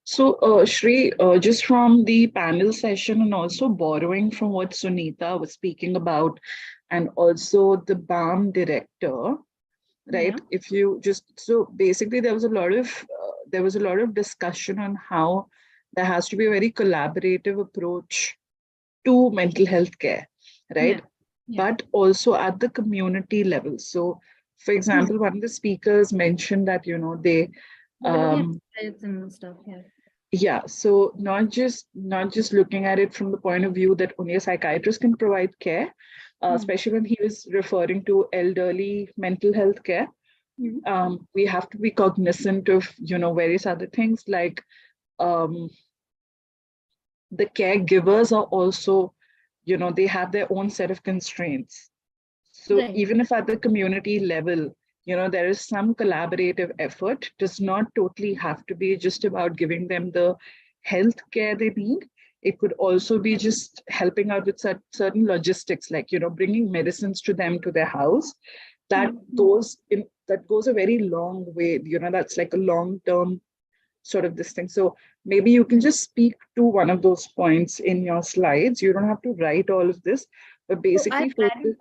So, Shri, just from the panel session and also borrowing from what Sunita was speaking about, and also the BAM director, right? If you just, so basically there was a lot of discussion on how there has to be a very collaborative approach to mental health care, right? But also at the community level. So, for example, one of the speakers mentioned that, you know, they and stuff, yeah, so not just looking at it from the point of view that only a psychiatrist can provide care, especially when he was referring to elderly mental health care. We have to be cognizant of, you know, various other things like the caregivers are also, you know, they have their own set of constraints. So even if at the community level, you know, there is some collaborative effort, does not totally have to be just about giving them the health care they need. It could also be just helping out with certain logistics, like, you know, bringing medicines to them to their house. That goes a very long way. You know, that's like a long-term sort of this thing. So maybe you can just speak to one of those points in your slides. You don't have to write all of this, but basically focus.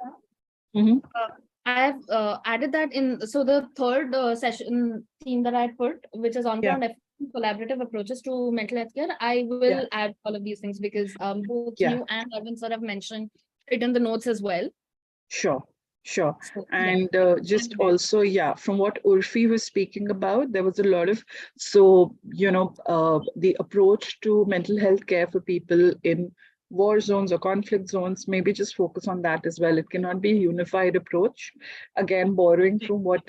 I've added that in. So the third session theme that I had put, which is on collaborative approaches to mental health care, I will add all of these things because both you and Arvind sort of mentioned it in the notes as well. Sure. And just also, from what Urfi was speaking about, there was a lot of, so, you know, the approach to mental health care for people in war zones or conflict zones, maybe just focus on that as well. It cannot be a unified approach. Again, borrowing from what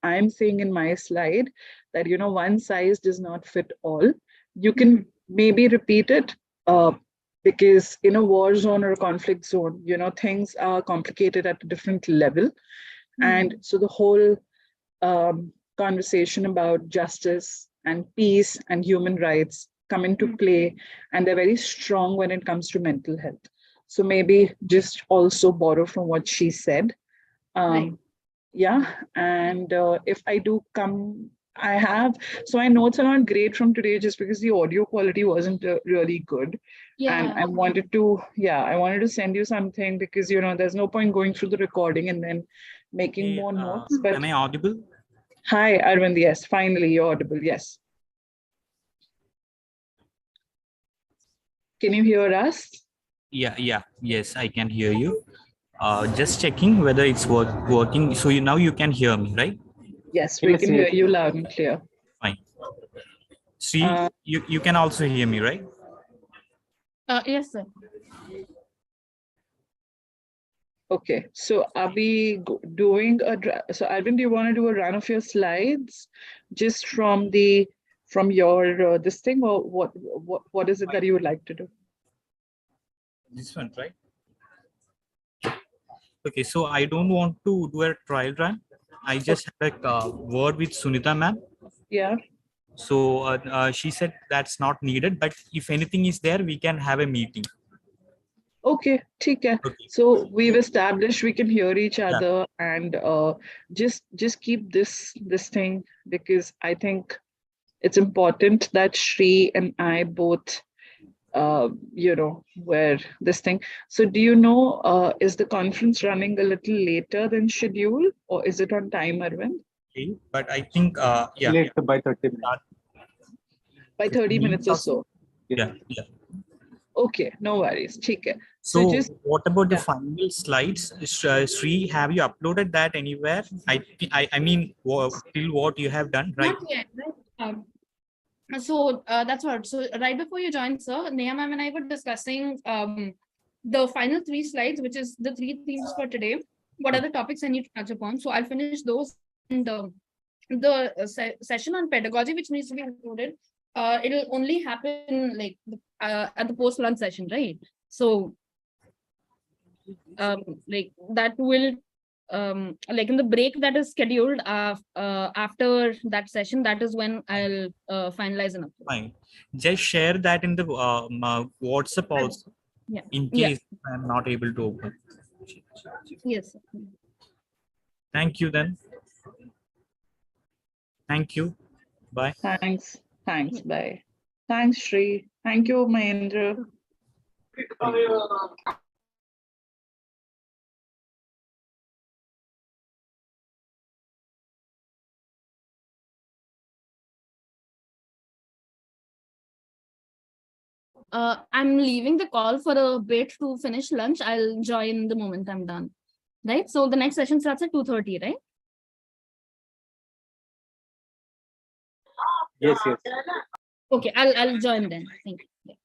I'm saying in my slide, that, you know, one size does not fit all. You can maybe repeat it because in a war zone or a conflict zone, you know, things are complicated at a different level. And so the whole conversation about justice and peace and human rights come into play, and they're very strong when it comes to mental health. So maybe just also borrow from what she said. Yeah, and if I do come, so my notes are not great from today just because the audio quality wasn't really good. And I wanted to send you something because, you know, there's no point going through the recording and then making more notes. But am I audible? Hi, Arvind. Yes, finally you're audible. Yes. Can you hear us? Yes, I can hear you. Just checking whether it's working. So now you can hear me, right? Yes, we can hear you loud and clear. Fine. See, you can also hear me, right? Yes, sir. Okay, so are we doing so Arvind, do you want to do a run of your slides just from your this thing, or what is it that you would like to do? This one, right? Okay, so I don't want to do a trial run. I just had a word with Sunita ma'am. Yeah. So she said that's not needed, but if anything is there, we can have a meeting. Okay, okay. So we've established we can hear each other, and just keep this thing, because I think it's important that Shri and I both you know, where this thing. So do you know, is the conference running a little later than schedule, or is it on time, Arvind? Okay, but I think late by 30 minutes. By 30 minutes or so. Yeah. Okay, no worries. Okay. So just what about the final slides? Sri, have you uploaded that anywhere? I mean, till what you have done, right? Not yet, right? So that's what. So right before you joined, sir, Neha ma'am and I were discussing the final 3 slides, which is the 3 themes for today. What are the topics I need to touch upon? So I'll finish those. And the session on pedagogy, which needs to be included, it'll only happen like at the post-lunch session, right? So like that will like in the break that is scheduled after that session, that is when I'll finalize an upload. Fine. Just share that in the WhatsApp also. Yeah. In case I'm not able to open. Yes. Thank you then. Thank you. Bye. Thanks. Bye. Thanks, Shri. Thank you, Mahendra. I'm leaving the call for a bit to finish lunch. I'll join the moment I'm done. Right? So the next session starts at 2:30, right? Yes, yes. Okay, I'll join then. Thank you.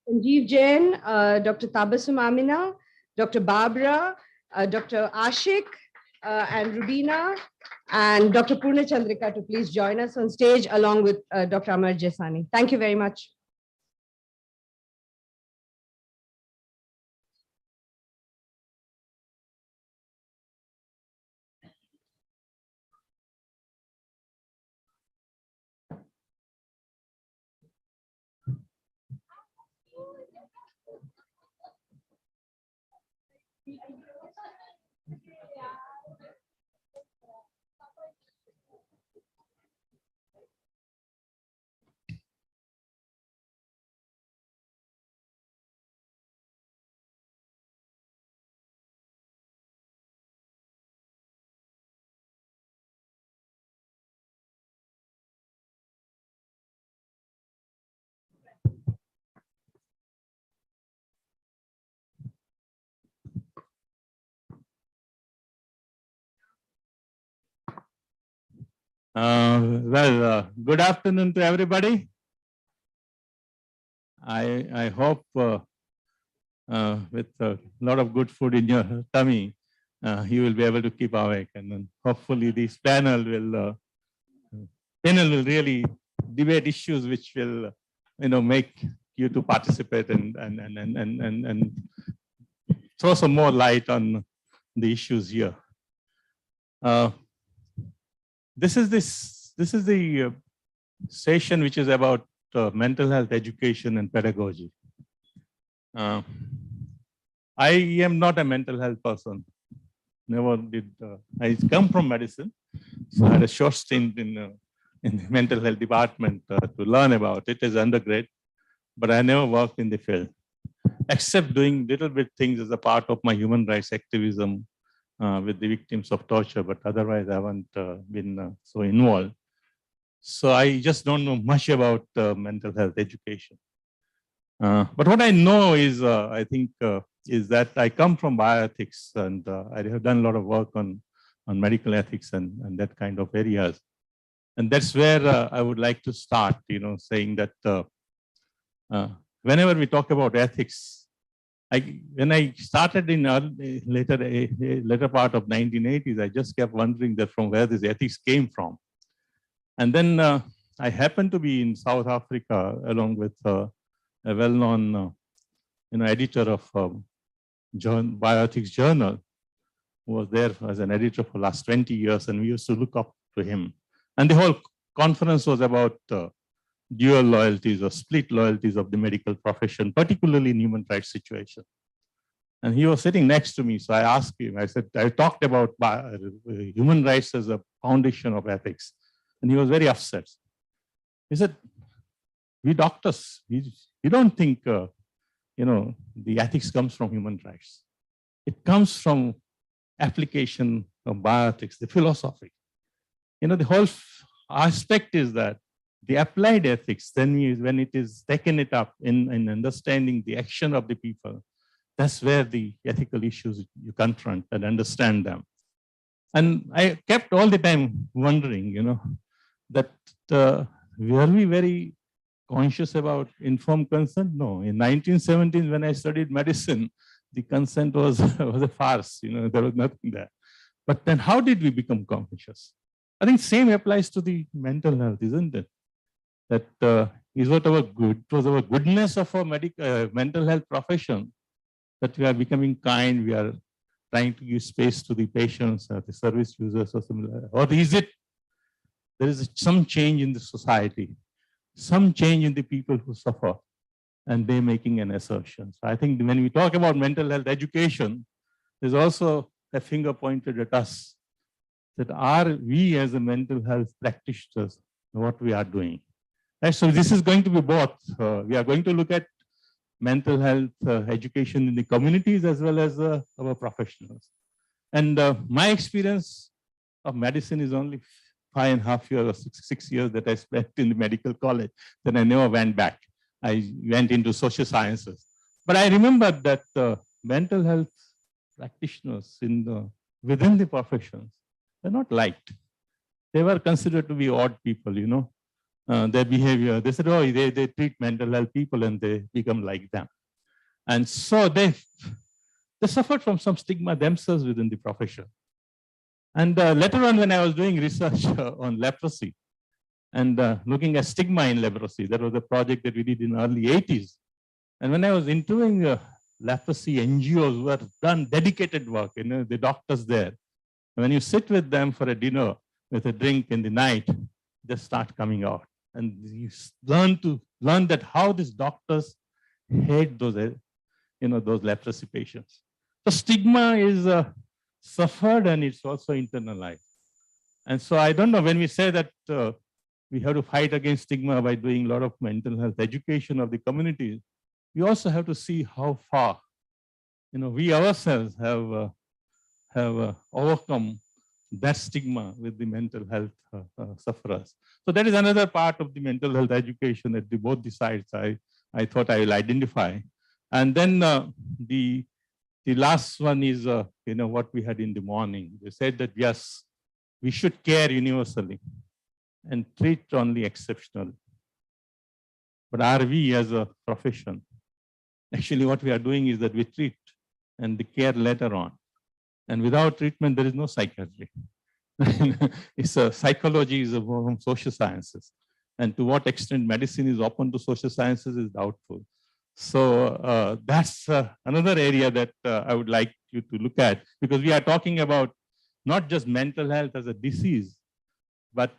Sanjeev Jain, Dr. Tabassum Amina, Dr. Barbara, Dr. Ashik, and Rubina, and Dr. Purna Chandrika to please join us on stage along with Dr. Amar Jesani. Thank you very much. Good afternoon to everybody. I hope with a lot of good food in your tummy, you will be able to keep awake, and then hopefully this panel will really debate issues which will make you to participate and throw some more light on the issues here. This is the session which is about mental health education and pedagogy. I am not a mental health person. Never did. I come from medicine, so I had a short stint in the mental health department to learn about it as undergrad, but I never worked in the field, except doing little bit things as a part of my human rights activism with the victims of torture, but otherwise I haven't been so involved. So I just don't know much about mental health education. But what I know is, I think, is that I come from bioethics, and I have done a lot of work on medical ethics and that kind of areas. And that's where I would like to start, saying that whenever we talk about ethics, when I started in later part of 1980s, I just kept wondering that from where this ethics came from. And then I happened to be in South Africa along with a well-known editor of Bioethics Journal, who was there as an editor for the last 20 years, and we used to look up to him. And the whole conference was about dual loyalties or split loyalties of the medical profession, particularly in human rights situation. And he was sitting next to me, so I asked him, I talked about human rights as a foundation of ethics, and he was very upset. He said, we doctors, we don't think, the ethics comes from human rights. It comes from application of bioethics, the philosophy. The whole aspect is that the applied ethics, then when it is taken it up in understanding the action of the people, that's where the ethical issues you confront and understand them. And I kept all the time wondering, that were we very conscious about informed consent? No. In 1917, when I studied medicine, the consent was a farce. There was nothing there. But then how did we become conscious? I think same applies to the mental health, isn't it? That is what it was our goodness of our mental health profession, that we are becoming kind, we are trying to give space to the patients, the service users or similar. Or is it there is some change in the society, some change in the people who suffer, and they're making an assertion. So I think when we talk about mental health education, there's also a finger pointed at us, that are we as a mental health practitioners what we are doing. Right? So this is going to be both. We are going to look at mental health education in the communities as well as our professionals. And my experience of medicine is only 5.5 years or 6 years that I spent in the medical college. Then I never went back. I went into social sciences. But I remember that mental health practitioners within the professions, they're not liked. They were considered to be odd people, their behavior. They said, oh, they treat mental health people and they become like them. And so they suffered from some stigma themselves within the profession. And later on, when I was doing research on leprosy and looking at stigma in leprosy, that was a project that we did in the early 80s. And when I was interviewing leprosy NGOs who have done dedicated work, the doctors there, when you sit with them for a dinner with a drink in the night, they start coming out. And you learn that how these doctors hate those, those leprosy patients. So stigma is suffered and it's also internalized. And so I don't know, when we say that we have to fight against stigma by doing a lot of mental health education of the communities, we also have to see how far, we ourselves have overcome that stigma with the mental health sufferers. So that is another part of the mental health education at both the sides I thought I will identify. And then the last one is, what we had in the morning. They said that, yes, we should care universally and treat only exceptionally. But are we as a profession? Actually, what we are doing is that we treat and the care later on. And without treatment, there is no psychiatry. Psychology is from social sciences. And to what extent medicine is open to social sciences is doubtful. So that's another area that I would like you to look at, because we are talking about not just mental health as a disease, but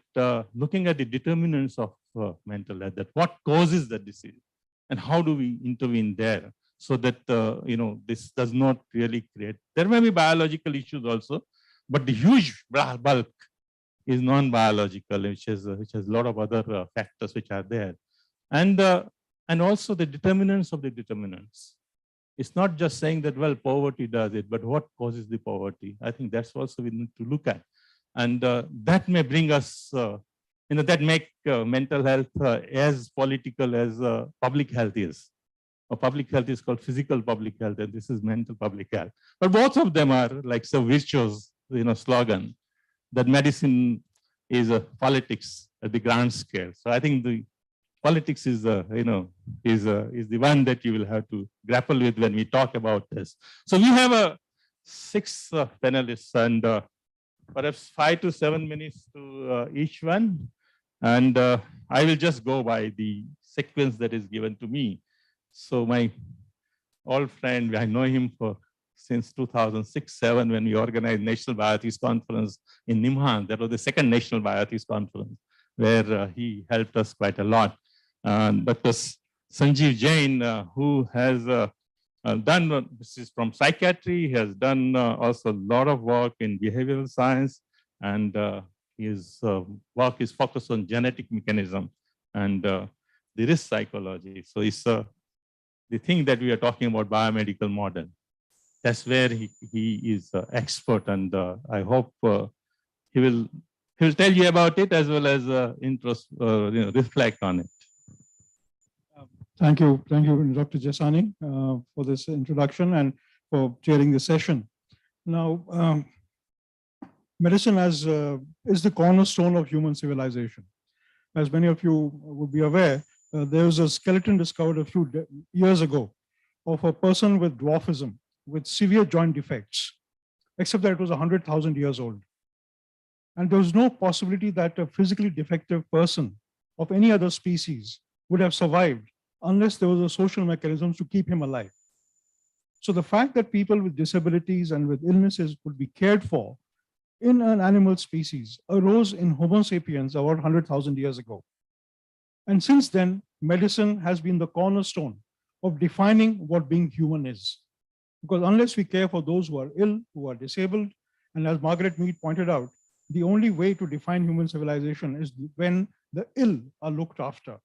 looking at the determinants of mental health, that what causes the disease and how do we intervene there so that, this does not really create. There may be biological issues also, but the huge bulk is non-biological, which has a lot of other factors which are there. And also the determinants of the determinants. It's not just saying that, well, poverty does it, but what causes the poverty? I think that's also we need to look at. And that may bring us, that make mental health as political as public health is. Or public health is called physical public health, and this is mental public health. But both of them are like some virtuous, slogan that medicine is a politics at the grand scale. So I think the politics is the one that you will have to grapple with when we talk about this. So we have 6 panelists and perhaps 5 to 7 minutes to each one. And I will just go by the sequence that is given to me. So my old friend, I know him since 2006-07 when we organized National BIOETHICS Conference in Nimhan. That was the second National BIOETHICS Conference where he helped us quite a lot. Dr. Sanjeev Jain, who has done, this is from psychiatry, he has done also a lot of work in behavioral science, and his work is focused on genetic mechanism and the risk psychology. So it's the thing that we are talking about, biomedical model. That's where he is expert, and I hope he will tell you about it as well as reflect on it. Thank you, Dr. Jasani, for this introduction and for chairing the session. Now, medicine is the cornerstone of human civilization. As many of you would be aware, there was a skeleton discovered a few years ago of a person with dwarfism, with severe joint defects, except that it was 100,000 years old. And there was no possibility that a physically defective person of any other species would have survived unless there was a social mechanism to keep him alive. So the fact that people with disabilities and with illnesses would be cared for in an animal species arose in Homo sapiens about 100,000 years ago. And since then, medicine has been the cornerstone of defining what being human is. Because unless we care for those who are ill, who are disabled, and as Margaret Mead pointed out, the only way to define human civilization is when the ill are looked after.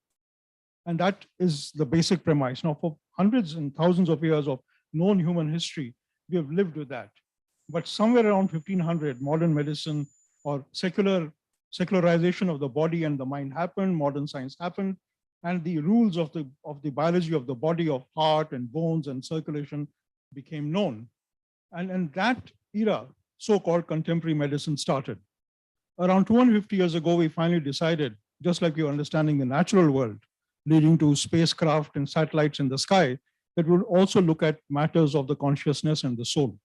And that is the basic premise. Now, for hundreds and thousands of years of known human history, we have lived with that. But somewhere around 1500, modern medicine or secularization of the body and the mind happened, modern science happened, and the rules of the biology of the body, of heart and bones and circulation became known. And in that era, so-called contemporary medicine started. Around 250 years ago, we finally decided just like you're understanding the natural world, leading to spacecraft and satellites in the sky, that will also look at matters of the consciousness and the soul.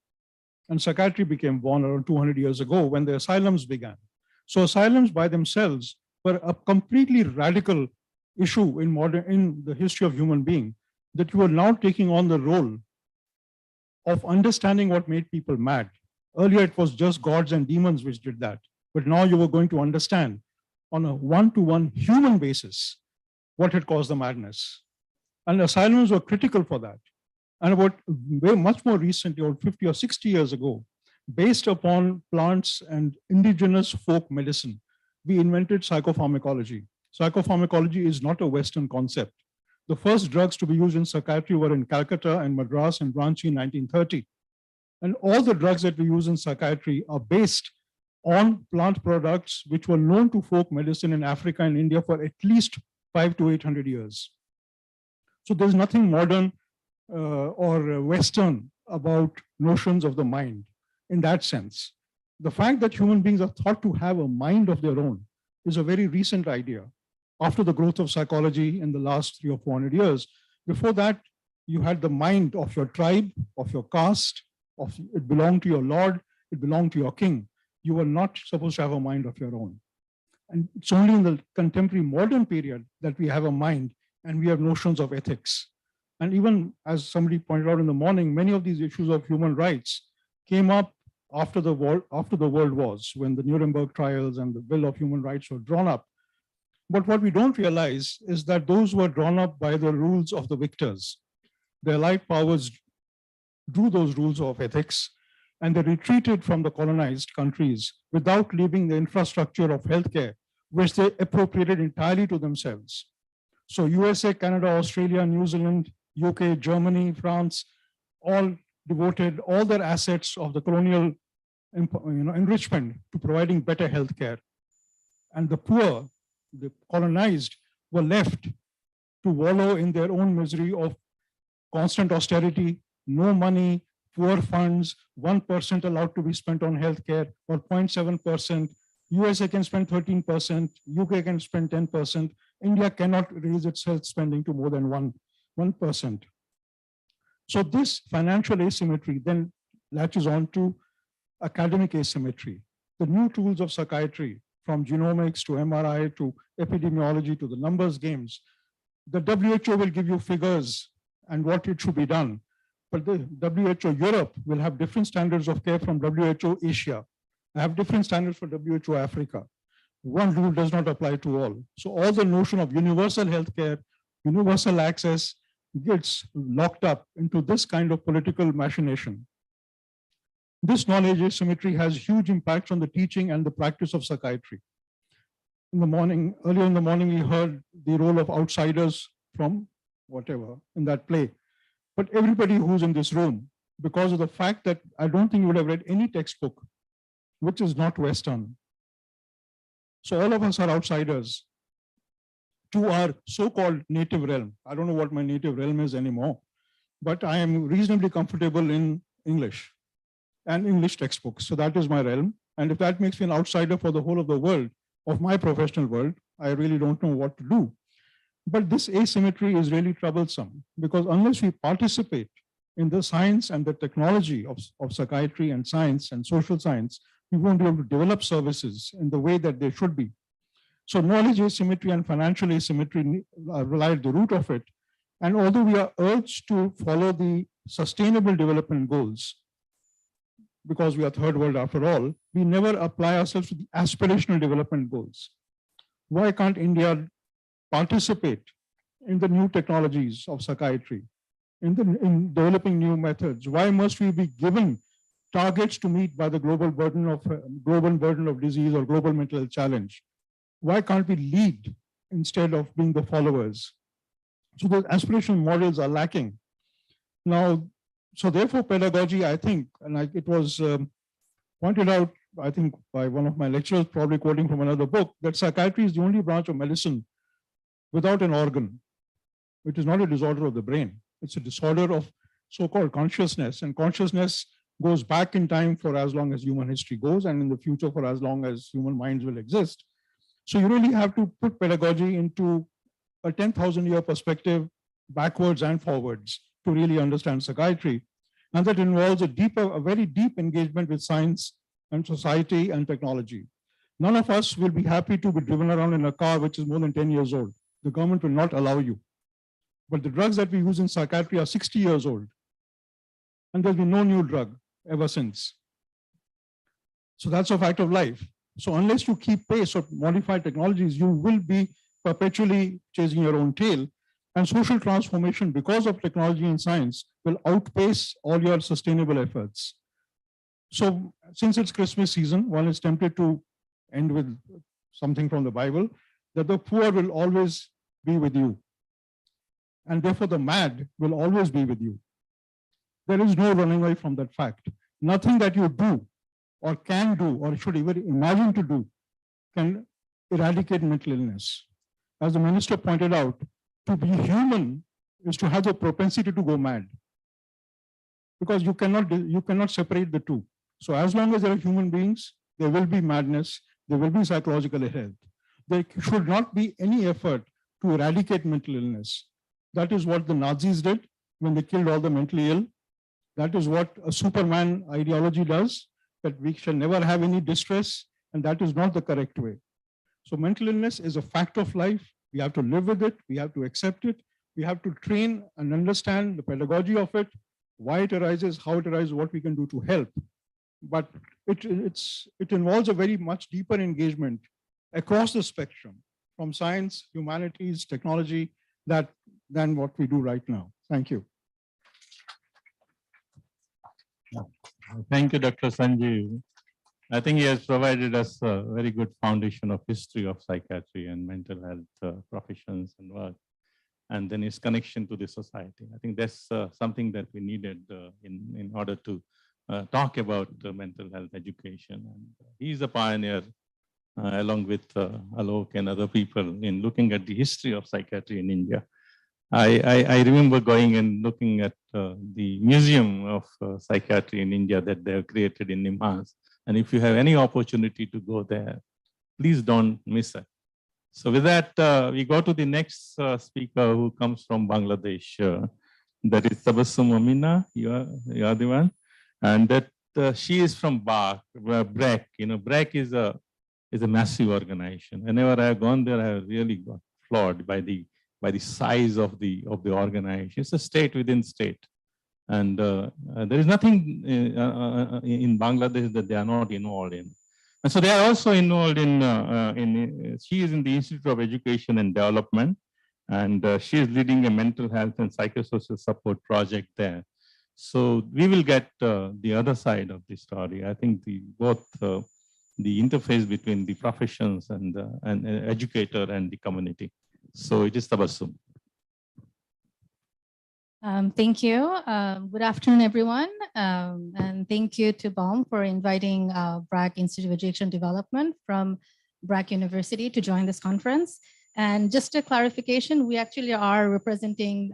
And psychiatry became born around 200 years ago when the asylums began. So asylums by themselves were a completely radical issue in the history of human being, that you are now taking on the role of understanding what made people mad. Earlier, it was just gods and demons which did that. But now you were going to understand on a one-to-one human basis what had caused the madness. And asylums were critical for that. And about much more recently, about 50 or 60 years ago, based upon plants and indigenous folk medicine, we invented psychopharmacology. Psychopharmacology is not a Western concept. The first drugs to be used in psychiatry were in Calcutta and Madras and Ranchi in 1930. And all the drugs that we use in psychiatry are based on plant products which were known to folk medicine in Africa and India for at least 500 to 800 years. So there's nothing modern or Western about notions of the mind in that sense. The fact that human beings are thought to have a mind of their own is a very recent idea after the growth of psychology in the last 300 or 400 years. Before that, you had the mind of your tribe, of your caste, it belonged to your lord, it belonged to your king. You were not supposed to have a mind of your own. And it's only in the contemporary modern period that we have a mind and we have notions of ethics. And even as somebody pointed out in the morning, many of these issues of human rights came up after the world wars, when the Nuremberg trials and the Bill of Human Rights were drawn up. But what we don't realize is that those were drawn up by the rules of the victors. The Allied powers drew those rules of ethics, and they retreated from the colonized countries without leaving the infrastructure of healthcare, which they appropriated entirely to themselves. So USA, Canada, Australia, New Zealand, UK, Germany, France, all devoted all their assets of the colonial enrichment to providing better healthcare. And the poor, the colonized, were left to wallow in their own misery of constant austerity, no money, poor funds, 1% allowed to be spent on healthcare, or 0.7%. USA can spend 13%, UK can spend 10%. India cannot raise its health spending to more than 1%. So this financial asymmetry then latches on to academic asymmetry. The new tools of psychiatry, from genomics to MRI to epidemiology to the numbers games, the WHO will give you figures and what it should be done. But the WHO Europe will have different standards of care from WHO Asia. I have different standards for WHO Africa. One rule does not apply to all. So all the notion of universal healthcare, universal access gets locked up into this kind of political machination. This knowledge asymmetry has huge impacts on the teaching and the practice of psychiatry. Earlier in the morning, we heard the role of outsiders from whatever in that play. But everybody who's in this room, because of the fact that I don't think you would have read any textbook which is not Western. So all of us are outsiders to our so-called native realm. I don't know what my native realm is anymore, but I am reasonably comfortable in English and English textbooks. So that is my realm. And if that makes me an outsider for the whole of the world, of my professional world, I really don't know what to do. But this asymmetry is really troublesome, because unless we participate in the science and the technology of psychiatry and science and social science, we won't be able to develop services in the way that they should be. So knowledge asymmetry and financial asymmetry lie at the root of it. And although we are urged to follow the sustainable development goals, because we are third world after all, we never apply ourselves to the aspirational development goals. Why can't India participate in the new technologies of psychiatry, in developing new methods? Why must we be given targets to meet by the global burden of disease or global mental health challenge? Why can't we lead instead of being the followers? So those aspirational models are lacking. Now, so therefore pedagogy, I think, and it was pointed out, I think by one of my lecturers, probably quoting from another book, that psychiatry is the only branch of medicine without an organ, which is not a disorder of the brain. It's a disorder of so-called consciousness, and consciousness goes back in time for as long as human history goes, and in the future for as long as human minds will exist. So you really have to put pedagogy into a 10,000-year perspective, backwards and forwards, to really understand psychiatry. And that involves a very deep engagement with science and society and technology. None of us will be happy to be driven around in a car which is more than 10 years old. The government will not allow you. But the drugs that we use in psychiatry are 60 years old. And there's been no new drug ever since. So that's a fact of life. So unless you keep pace of modified technologies, you will be perpetually chasing your own tail. And social transformation, because of technology and science, will outpace all your sustainable efforts. So since it's Christmas season, one is tempted to end with something from the Bible, that the poor will always be with you. And therefore the mad will always be with you. There is no running away from that fact. Nothing that you do or can do or should even imagine to do can eradicate mental illness. As the minister pointed out, to be human is to have the propensity to go mad, because you cannot separate the two. So as long as there are human beings, there will be madness, there will be psychological health. There should not be any effort to eradicate mental illness. That is what the Nazis did when they killed all the mentally ill. That is what a Superman ideology does, that we shall never have any distress, and that is not the correct way. So mental illness is a fact of life. We have to live with it. We have to accept it. We have to train and understand the pedagogy of it, why it arises, how it arises, what we can do to help. But it involves a very much deeper engagement across the spectrum, from science, humanities, technology, than what we do right now. Thank you. Thank you, Dr. Sanjeev. I think he has provided us a very good foundation of history of psychiatry and mental health professions and work, and then his connection to the society. I think that's something that we needed in order to talk about mental health education. And he's a pioneer, along with Alok and other people, in looking at the history of psychiatry in India. I remember going and looking at the Museum of Psychiatry in India that they have created in Nimas. And if you have any opportunity to go there, please don't miss it. So with that, we go to the next speaker, who comes from Bangladesh. That is Tabassum Amina. You are the one. And that she is from BRAC. You know, BRAC is a massive organization. Whenever I have gone there, I have really got floored by the size of the organization. It's a state within state. And there is nothing in Bangladesh that they are not involved in. And so they are also involved she is in the Institute of Education and Development, and she is leading a mental health and psychosocial support project there. So we will get the other side of the story. I think both the interface between the professions and educator and the community. So it is Tabassum. Thank you. Good afternoon, everyone. And thank you to BAUM for inviting BRAC Institute of Education Development from BRAC University to join this conference. And just a clarification, we actually are representing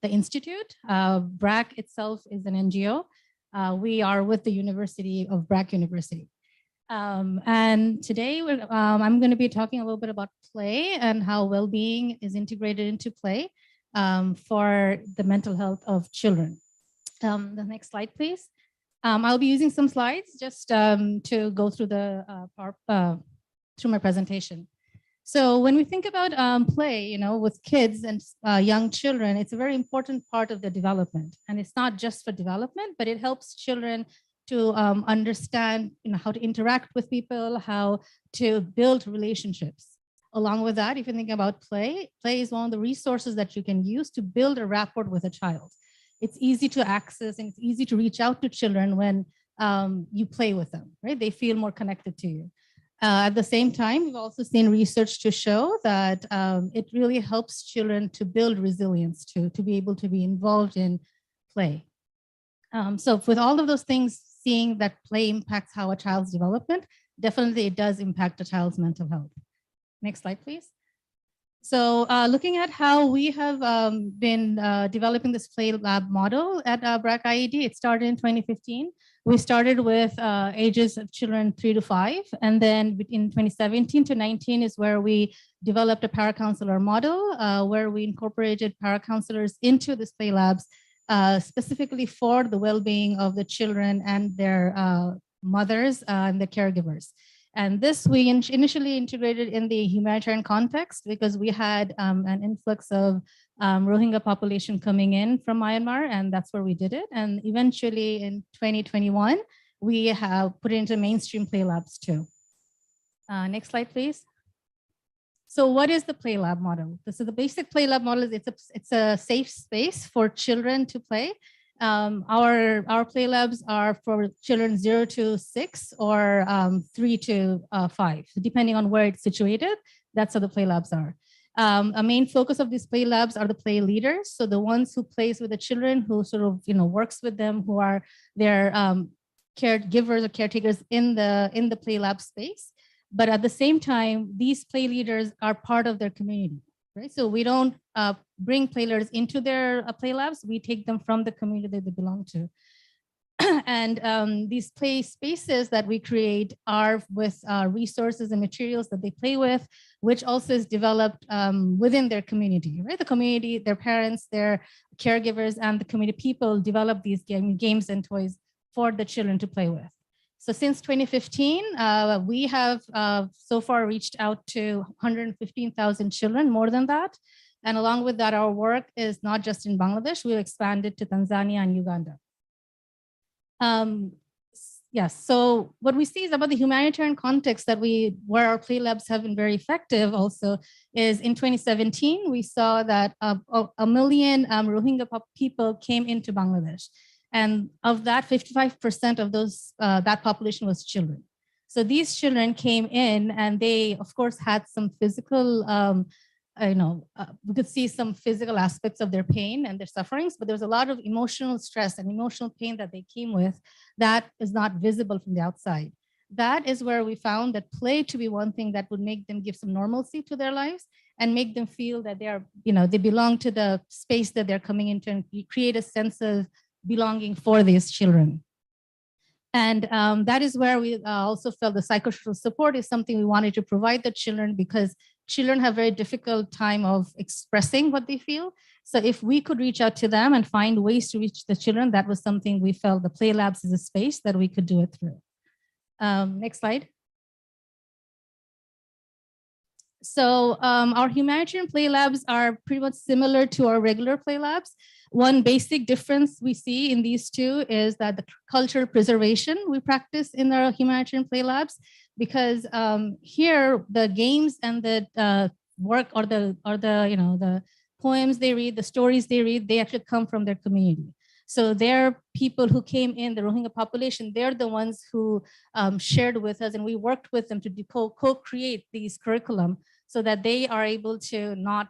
the Institute. BRAC itself is an NGO. We are with the University of BRAC University. And today I'm going to be talking a little bit about play and how well-being is integrated into play for the mental health of children. The next slide, please. I'll be using some slides just to go through through my presentation. So when we think about play, you know, with kids and young children, it's a very important part of their development. And it's not just for development, but it helps children to understand, you know, how to interact with people, how to build relationships. Along with that, if you think about play, play is one of the resources that you can use to build a rapport with a child. It's easy to access and it's easy to reach out to children when you play with them, right? They feel more connected to you. At the same time, we've also seen research to show that it really helps children to build resilience, to be able to be involved in play. So with all of those things, seeing that play impacts how a child's development, definitely it does impact a child's mental health. Next slide, please. So looking at how we have been developing this play lab model at BRAC IED, it started in 2015. We started with ages of children 3 to 5. And then in 2017 to 19 is where we developed a para-counselor model where we incorporated para-counselors into this play labs specifically for the well-being of the children and their mothers and the caregivers. And this we initially integrated in the humanitarian context because we had an influx of Rohingya population coming in from Myanmar, and that's where we did it. And eventually in 2021, we have put it into mainstream play labs too. Next slide, please. So what is the play lab model? So the basic play lab model is it's a safe space for children to play. Our play labs are for children 0 to 6 or 3 to 5, depending on where it's situated. That's how the play labs are. A main focus of these play labs are the play leaders. So the ones who plays with the children, who sort of works with them, who are their caregivers or caretakers in the play lab space. But at the same time, these play leaders are part of their community. Right? So we don't bring play leaders into their play labs. We take them from the community that they belong to. And these play spaces that we create are with resources and materials that they play with, which also is developed within their community, right? The community, their parents, their caregivers, and the community people develop these games and toys for the children to play with. So since 2015, we have so far reached out to 115,000 children, more than that. And along with that, our work is not just in Bangladesh, we've expanded to Tanzania and Uganda. Yes, so what we see is about the humanitarian context that where our play labs have been very effective also is in 2017, we saw that 1 million Rohingya people came into Bangladesh. And of that, 55% of those that population was children. So these children came in and they, of course, had some physical, we could see some physical aspects of their pain and their sufferings, but there was a lot of emotional stress and emotional pain that they came with that is not visible from the outside. That is where we found that play to be one thing that would make them give some normalcy to their lives and make them feel that they are, they belong to the space that they're coming into and create a sense of belonging for these children. And that is where we also felt the psychosocial support is something we wanted to provide the children because children have a very difficult time of expressing what they feel. So if we could reach out to them and find ways to reach the children, that was something we felt the play labs is a space that we could do it through. Next slide. So our humanitarian play labs are pretty much similar to our regular play labs. One basic difference we see in these two is that the cultural preservation we practice in our humanitarian play labs, because here the games and the work or the poems they read, the stories they read, they actually come from their community. So they're people who came in, the Rohingya population, they're the ones who shared with us and we worked with them to co-create these curriculum so that they are able to not,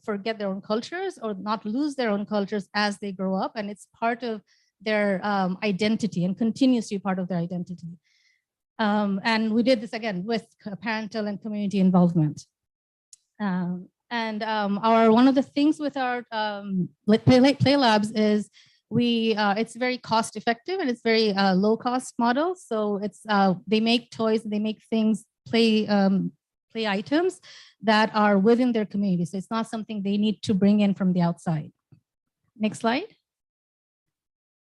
forget their own cultures or not lose their own cultures as they grow up. And it's part of their identity and continues to be part of their identity. And we did this again with parental and community involvement. One of the things with our play labs is it's very cost effective and it's very low cost model. So it's they make toys, they make things, play items that are within their community. So it's not something they need to bring in from the outside. Next slide.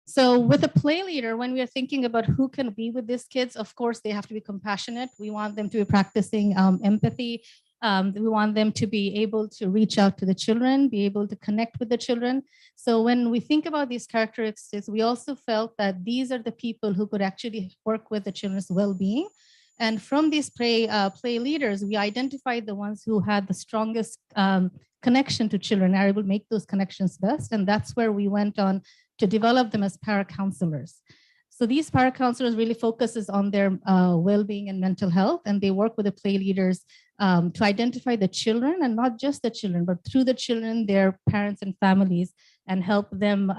So with a play leader, when we are thinking about who can be with these kids, of course, they have to be compassionate. We want them to be practicing empathy. We want them to be able to reach out to the children, be able to connect with the children. So when we think about these characteristics, we also felt that these are the people who could actually work with the children's well-being. And from these play leaders, we identified the ones who had the strongest connection to children, are able to make those connections best. And that's where we went on to develop them as para-counselors. So these para-counselors really focuses on their well-being and mental health, and they work with the play leaders to identify the children, and not just the children, but through the children, their parents and families, and help them,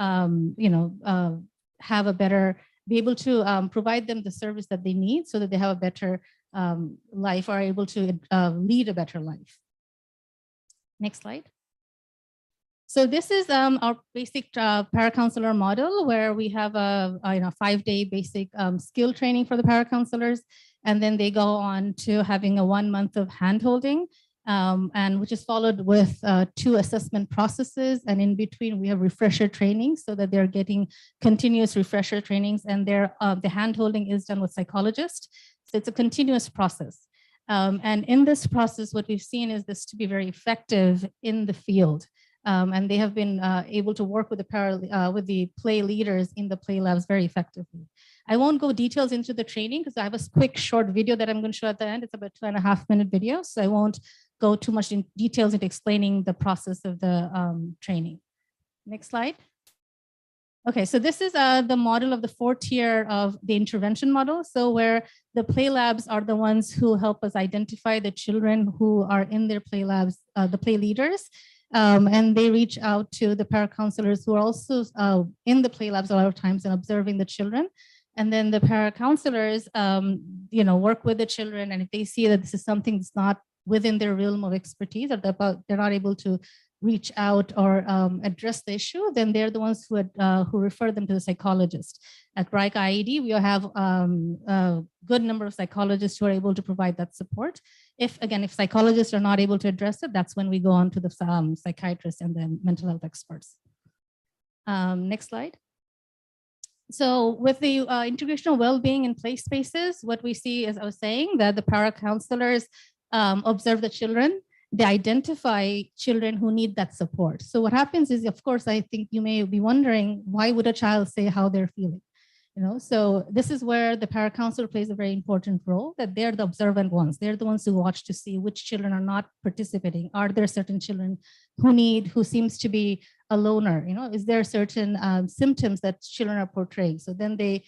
have a better, be able to provide them the service that they need so that they have a better life, or are able to lead a better life. Next slide. So this is our basic paracounselor model, where we have a 5-day basic skill training for the paracounselors, and then they go on to having a 1 month of handholding, and which is followed with 2 assessment processes, and in between we have refresher training so that they're getting continuous refresher trainings, and the handholding is done with psychologists. So it's a continuous process. And in this process, what we've seen is this to be very effective in the field. And they have been able to work with the play leaders in the play labs very effectively. I won't go details into the training because I have a quick short video that I'm going to show at the end. It's about 2.5-minute video, so I won't go too much in details into explaining the process of the training. Next slide. Okay, so this is the model of the 4th tier of the intervention model. So where the play labs are the ones who help us identify the children who are in their play labs, the play leaders. And they reach out to the paracounselors who are also in the play labs a lot of times and observing the children. And then the paracounselors, work with the children. And if they see that this is something that's not within their realm of expertise, or they're not able to reach out or address the issue, then they're the ones who refer them to the psychologist. At BRAC IED, we have a good number of psychologists who are able to provide that support. If psychologists are not able to address it, that's when we go on to the psychiatrists and then mental health experts. Next slide. So with the integration of well-being in play spaces, what we see, as I was saying, that the paracounselors observe the children. They identify children who need that support. So what happens is, of course, I think you may be wondering, why would a child say how they're feeling? So this is where the paracounselor plays a very important role, that they're the observant ones. They're the ones who watch to see which children are not participating. Are there certain children who seems to be a loner? Is there certain symptoms that children are portraying? So then they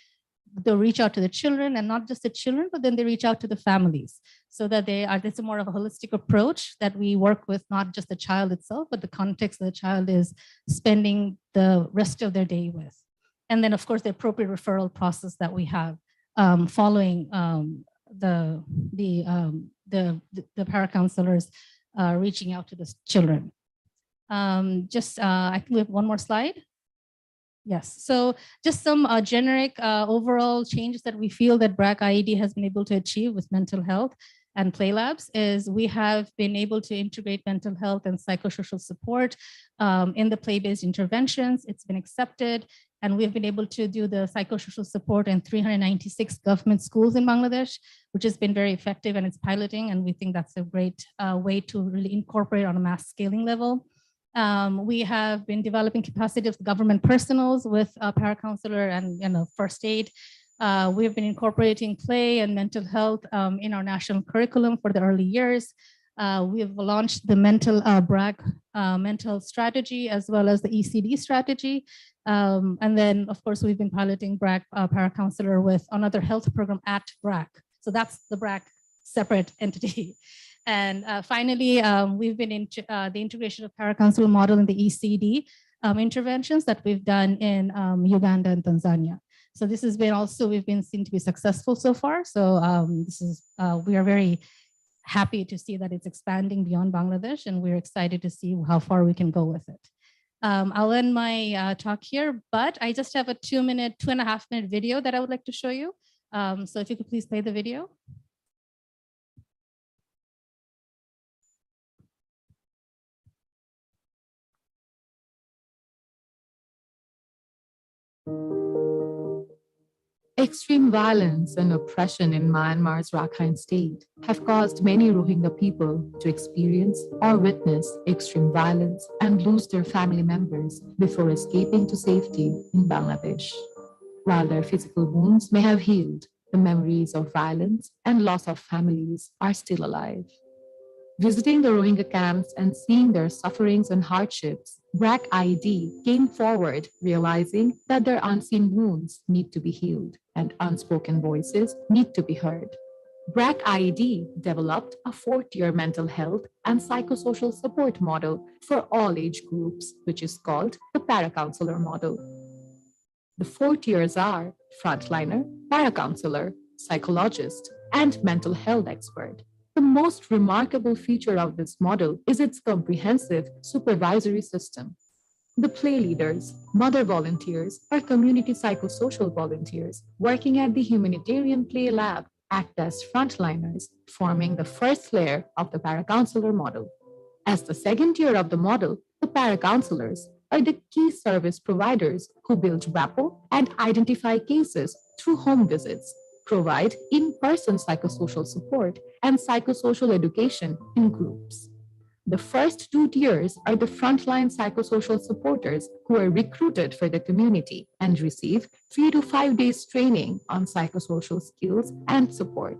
reach out to the children, and not just the children, but then they reach out to the families, so that it's a more of a holistic approach that we work with, not just the child itself, but the context that the child is spending the rest of their day with. And then, of course, the appropriate referral process that we have following the paracounselors reaching out to the children. I think we have one more slide. Yes, so just some generic overall changes that we feel that BRAC IED has been able to achieve with mental health and play labs is we have been able to integrate mental health and psychosocial support in the play-based interventions. It's been accepted, and we've been able to do the psychosocial support in 396 government schools in Bangladesh, which has been very effective, and it's piloting, and we think that's a great way to really incorporate on a mass scaling level. We have been developing capacity of government personals with paracounselor and first aid. We have been incorporating play and mental health in our national curriculum for the early years. We have launched the BRAC mental strategy, as well as the ECD strategy. And then, of course, we've been piloting BRAC paracounselor with another health program at BRAC. So that's the BRAC separate entity. And finally, we've been in the integration of paracounselor model in the ECD interventions that we've done in Uganda and Tanzania. So this has been also, we've been seen to be successful so far. So we are very happy to see that it's expanding beyond Bangladesh, and we're excited to see how far we can go with it. I'll end my talk here, but I just have a 2.5-minute video that I would like to show you. So if you could please play the video. Extreme violence and oppression in Myanmar's Rakhine state have caused many Rohingya people to experience or witness extreme violence and lose their family members before escaping to safety in Bangladesh. While their physical wounds may have healed, the memories of violence and loss of families are still alive. Visiting the Rohingya camps and seeing their sufferings and hardships, BRAC IED came forward, realizing that their unseen wounds need to be healed and unspoken voices need to be heard. BRAC IED developed a 4-tier mental health and psychosocial support model for all age groups, which is called the paracounselor model. The 4 tiers are frontliner, paracounselor, psychologist, and mental health expert. The most remarkable feature of this model is its comprehensive supervisory system. The play leaders, mother volunteers, or community psychosocial volunteers working at the humanitarian play lab act as frontliners, forming the first layer of the paracounselor model. As the second tier of the model, the paracounselors are the key service providers who build rapport and identify cases through home visits, provide in-person psychosocial support, and psychosocial education in groups. The first two tiers are the frontline psychosocial supporters who are recruited for the community and receive 3 to 5 days training on psychosocial skills and support.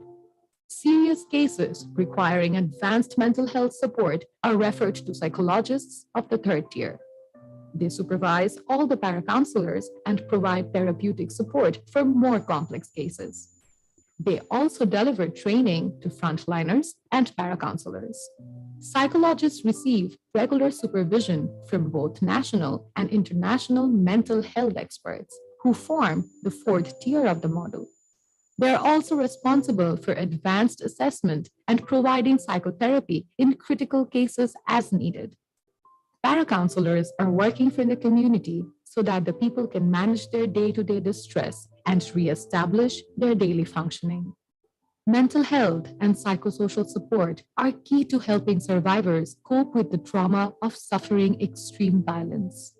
Serious cases requiring advanced mental health support are referred to psychologists of the third tier. They supervise all the paracounselors and provide therapeutic support for more complex cases. They also deliver training to frontliners and paracounselors. Psychologists receive regular supervision from both national and international mental health experts who form the fourth tier of the model. They are also responsible for advanced assessment and providing psychotherapy in critical cases as needed. Paracounselors are working for the community so that the people can manage their day-to-day distress and reestablish their daily functioning. Mental health and psychosocial support are key to helping survivors cope with the trauma of suffering extreme violence.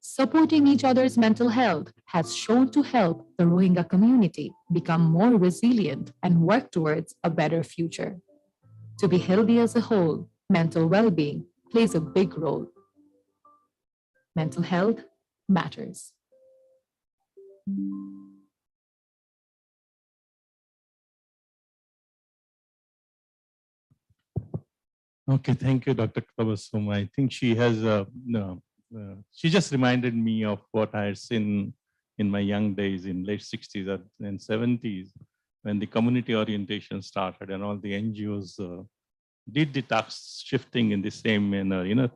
Supporting each other's mental health has shown to help the Rohingya community become more resilient and work towards a better future. To be healthy as a whole, mental well-being plays a big role. Mental health matters. Okay, thank you, Dr. Tabasum. I think she has, she just reminded me of what I had seen in my young days in late 60s and 70s, when the community orientation started and all the NGOs did the task shifting in the same manner,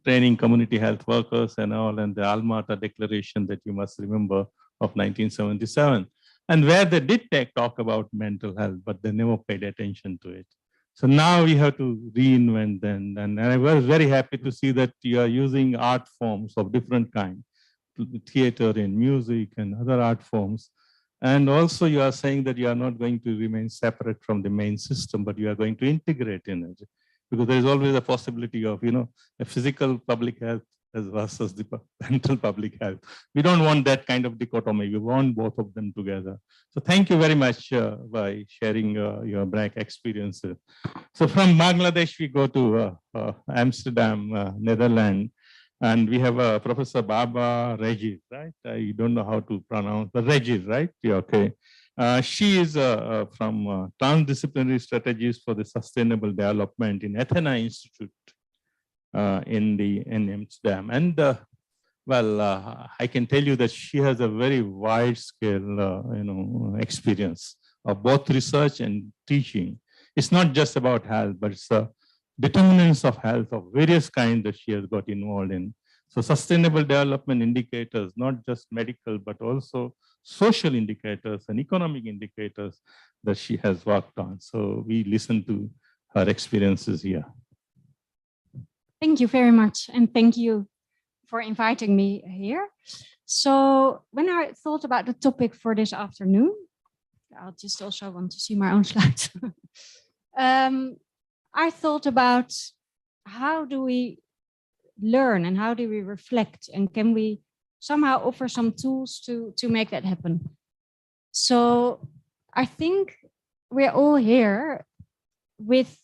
training community health workers and all, and the Alma-Ata Declaration that you must remember of 1977, and where they did talk about mental health, but they never paid attention to it. So now we have to reinvent them. And I was very happy to see that you are using art forms of different kinds, theater and music and other art forms. And also you are saying that you are not going to remain separate from the main system, but you are going to integrate in it. Because there is always a possibility of, a physical public health as versus the mental public health. We don't want that kind of dichotomy. We want both of them together. So thank you very much by sharing your BRAC experiences. So from Bangladesh, we go to Amsterdam, Netherlands, and we have Professor Baba Regis, right? I don't know how to pronounce, but Regis, right? Yeah, okay. She is from Transdisciplinary Strategies for the Sustainable Development in Athena Institute in Amsterdam. And I can tell you that she has a very wide scale, experience of both research and teaching. It's not just about health, but it's determinants of health of various kinds that she has got involved in. So sustainable development indicators, not just medical, but also social indicators and economic indicators that she has worked on. So we listen to her experiences here. Thank you very much. And thank you for inviting me here. So when I thought about the topic for this afternoon, I'll just also want to see my own slides. I thought about how do we learn and how do we reflect, and can we somehow offer some tools to make that happen? So I think we're all here with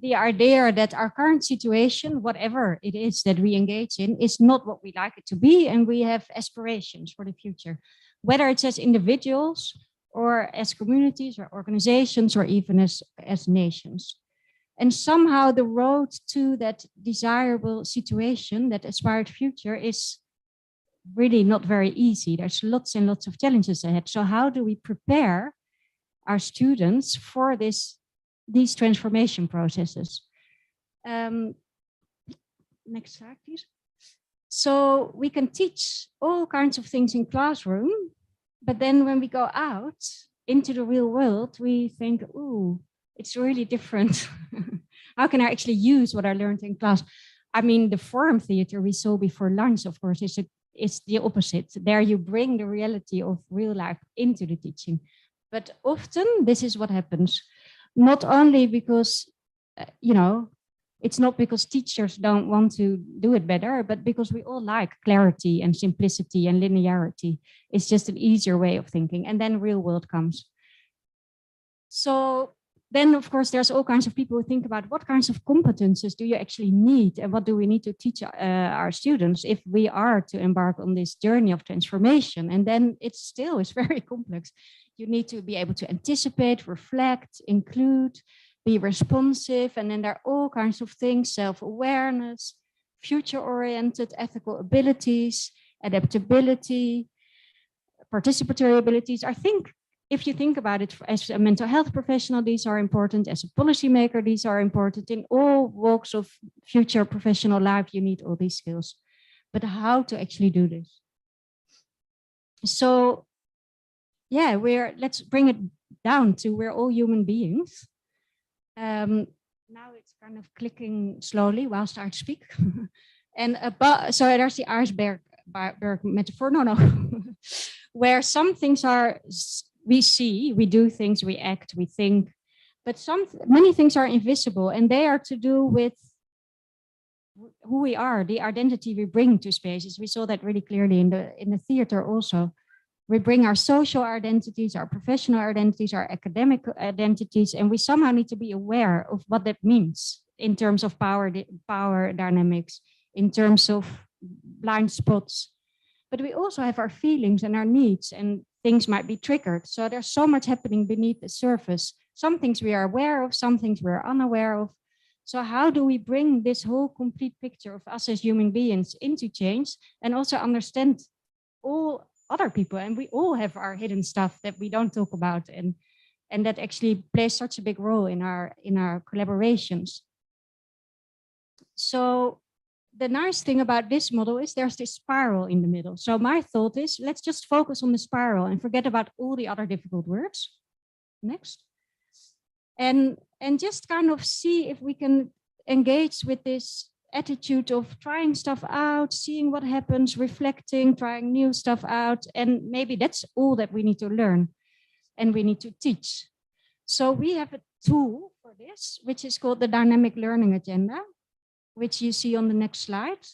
the idea that our current situation, whatever it is that we engage in, is not what we like it to be, and we have aspirations for the future, whether it's as individuals or as communities or organizations or even as nations. And somehow the road to that desirable situation, that aspired future, is really not very easy. There's lots and lots of challenges ahead. So how do we prepare our students for these transformation processes? Next slide, please. So we can teach all kinds of things in classroom, but then when we go out into the real world, we think, ooh, It's really different. How can I actually use what I learned in class? I mean, the forum theater we saw before lunch, of course, it's the opposite. There you bring the reality of real life into the teaching. But often this is what happens. Not only because, it's not because teachers don't want to do it better, but because we all like clarity and simplicity and linearity. It's just an easier way of thinking. And then real world comes. So then, of course, there's all kinds of people who think about what kinds of competences do you actually need and what do we need to teach our students if we are to embark on this journey of transformation. And then it's very complex. You need to be able to anticipate, reflect, include, be responsive. And then there are all kinds of things, self-awareness, future-oriented, ethical abilities, adaptability, participatory abilities. I think if you think about it as a mental health professional, these are important. As a policymaker, these are important. In all walks of future professional life, you need all these skills. But how to actually do this? So, yeah, let's bring it down to we're all human beings. Now it's kind of clicking slowly whilst I speak. And so there's the iceberg metaphor. No. Where some things are, we see, we do things, we act, we think, but many things are invisible, and they are to do with who we are, the identity we bring to spaces. We saw that really clearly in the theater also. We bring our social identities, our professional identities, our academic identities, and we somehow need to be aware of what that means in terms of power dynamics, in terms of blind spots. But we also have our feelings and our needs, and things might be triggered. So there's so much happening beneath the surface. Some things we are aware of, some things we're unaware of. So how do we bring this whole complete picture of us as human beings into change and also understand all other people? And we all have our hidden stuff that we don't talk about, and that actually plays such a big role in our collaborations. So the nice thing about this model is there's this spiral in the middle. So my thought is, let's just focus on the spiral and forget about all the other difficult words. Next. And just kind of see if we can engage with this attitude of trying stuff out, seeing what happens, reflecting, trying new stuff out. And maybe that's all that we need to learn and we need to teach. So we have a tool for this, which is called the Dynamic Learning Agenda, which you see on the next slide.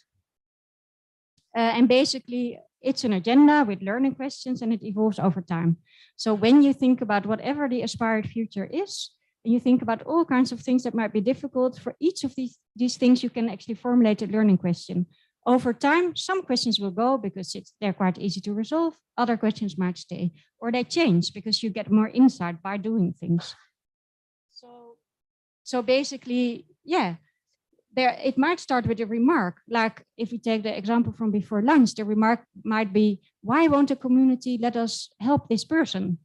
And basically, it's an agenda with learning questions, and it evolves over time. So when you think about whatever the aspired future is, and you think about all kinds of things that might be difficult, for each of these things, you can actually formulate a learning question. Over time, some questions will go because they're quite easy to resolve. Other questions might stay, or they change because you get more insight by doing things. So basically, yeah, it might start with a remark, like if we take the example from before lunch, the remark might be, why won't the community let us help this person?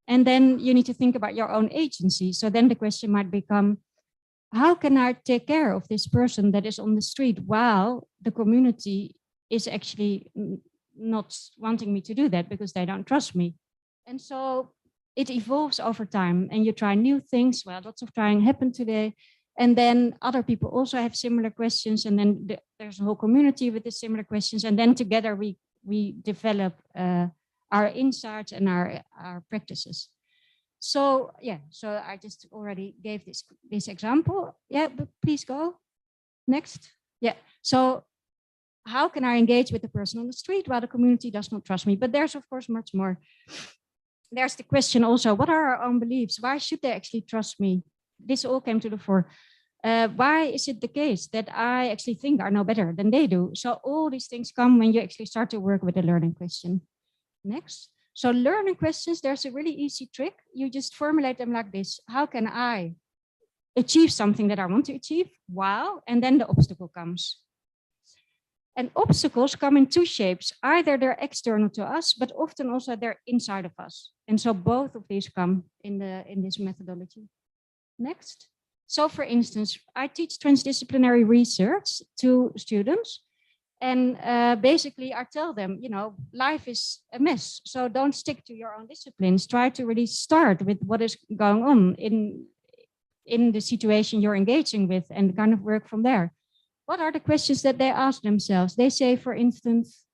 And then you need to think about your own agency. So then the question might become, how can I take care of this person that is on the street while the community is actually not wanting me to do that because they don't trust me? And so it evolves over time, and you try new things. Well, lots of trying happened today. And then other people also have similar questions. And then there's a whole community with the similar questions. And then together we develop our insights and our practices. So yeah, so I just already gave this example. Yeah, but please go. Next. Yeah, so how can I engage with the person on the street while the community does not trust me? But there's of course much more. There's the question also, what are our own beliefs? Why should they actually trust me? This all came to the fore. Why is it the case that I actually think I know better than they do? So all these things come when you actually start to work with a learning question. Next. So learning questions, there's a really easy trick. You just formulate them like this. How can I achieve something that I want to achieve? Wow. And then the obstacle comes. And obstacles come in two shapes. Either they're external to us, but often also they're inside of us. And so both of these come in this methodology. Next. So for instance, I teach transdisciplinary research to students. And basically I tell them, life is a mess. So don't stick to your own disciplines. Try to really start with what is going on in the situation you're engaging with and kind of work from there. What are the questions that they ask themselves? They say, for instance,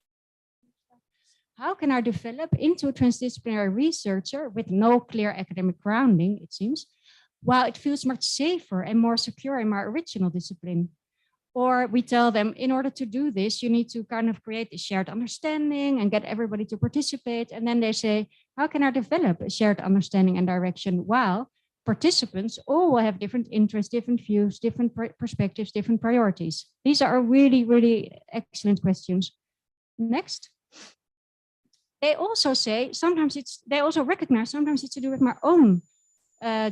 how can I develop into a transdisciplinary researcher with no clear academic grounding, it seems, while it feels much safer and more secure in my original discipline? Or we tell them, in order to do this, you need to kind of create a shared understanding and get everybody to participate. And then they say, how can I develop a shared understanding and direction while participants all will have different interests, different views, different perspectives, different priorities? These are really, really excellent questions. Next. They also say, they also recognize sometimes it's to do with my own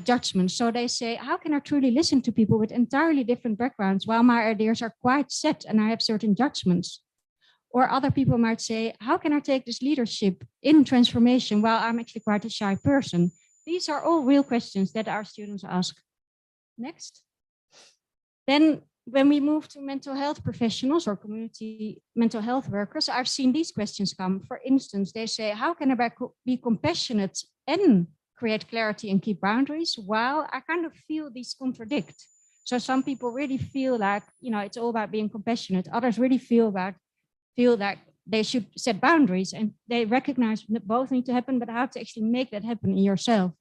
judgment. So they say, how can I truly listen to people with entirely different backgrounds while my ideas are quite set and I have certain judgments? Or other people might say, how can I take this leadership in transformation while I'm actually quite a shy person? These are all real questions that our students ask. Next. Then when we move to mental health professionals or community mental health workers, I've seen these questions come. For instance, they say, how can I be compassionate and create clarity and keep boundaries? While I kind of feel these contradict. So some people really feel like, it's all about being compassionate. Others really feel that they should set boundaries, and they recognize that both need to happen, but how to actually make that happen in yourself.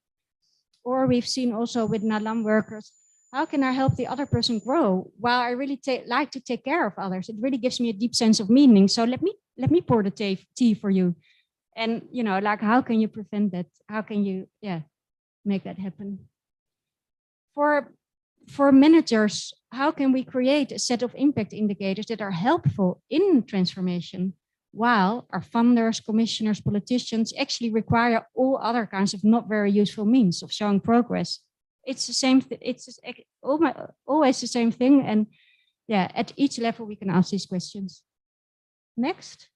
Or we've seen also with NALAM workers, how can I help the other person grow while I really like to take care of others? It really gives me a deep sense of meaning. So let me pour the tea for you. And, like, how can you prevent that? How can you, make that happen? For managers, how can we create a set of impact indicators that are helpful in transformation, while our funders, commissioners, politicians actually require all other kinds of not very useful means of showing progress? It's the same. It's always the same thing. And at each level, we can ask these questions. Next.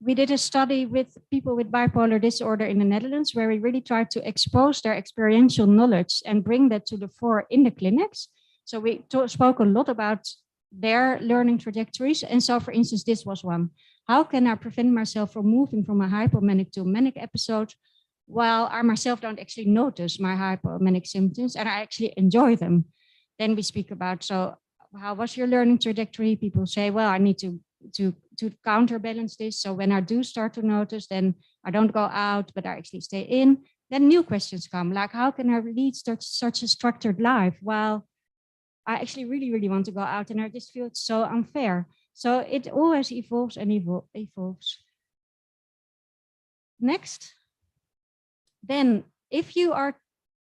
We did a study with people with bipolar disorder in the Netherlands, where we really tried to expose their experiential knowledge and bring that to the fore in the clinics. So we spoke a lot about their learning trajectories. And so, for instance, this was one. How can I prevent myself from moving from a hypomanic to a manic episode while I myself don't actually notice my hypomanic symptoms and I actually enjoy them? Then we speak about, so how was your learning trajectory? People say, well, I need to counterbalance this. So when I do start to notice, then I don't go out, but I actually stay in. Then new questions come, like, how can I lead such a structured life while I actually really, really want to go out and I just feel it's so unfair? So it always evolves and evolves. Next. Then if you are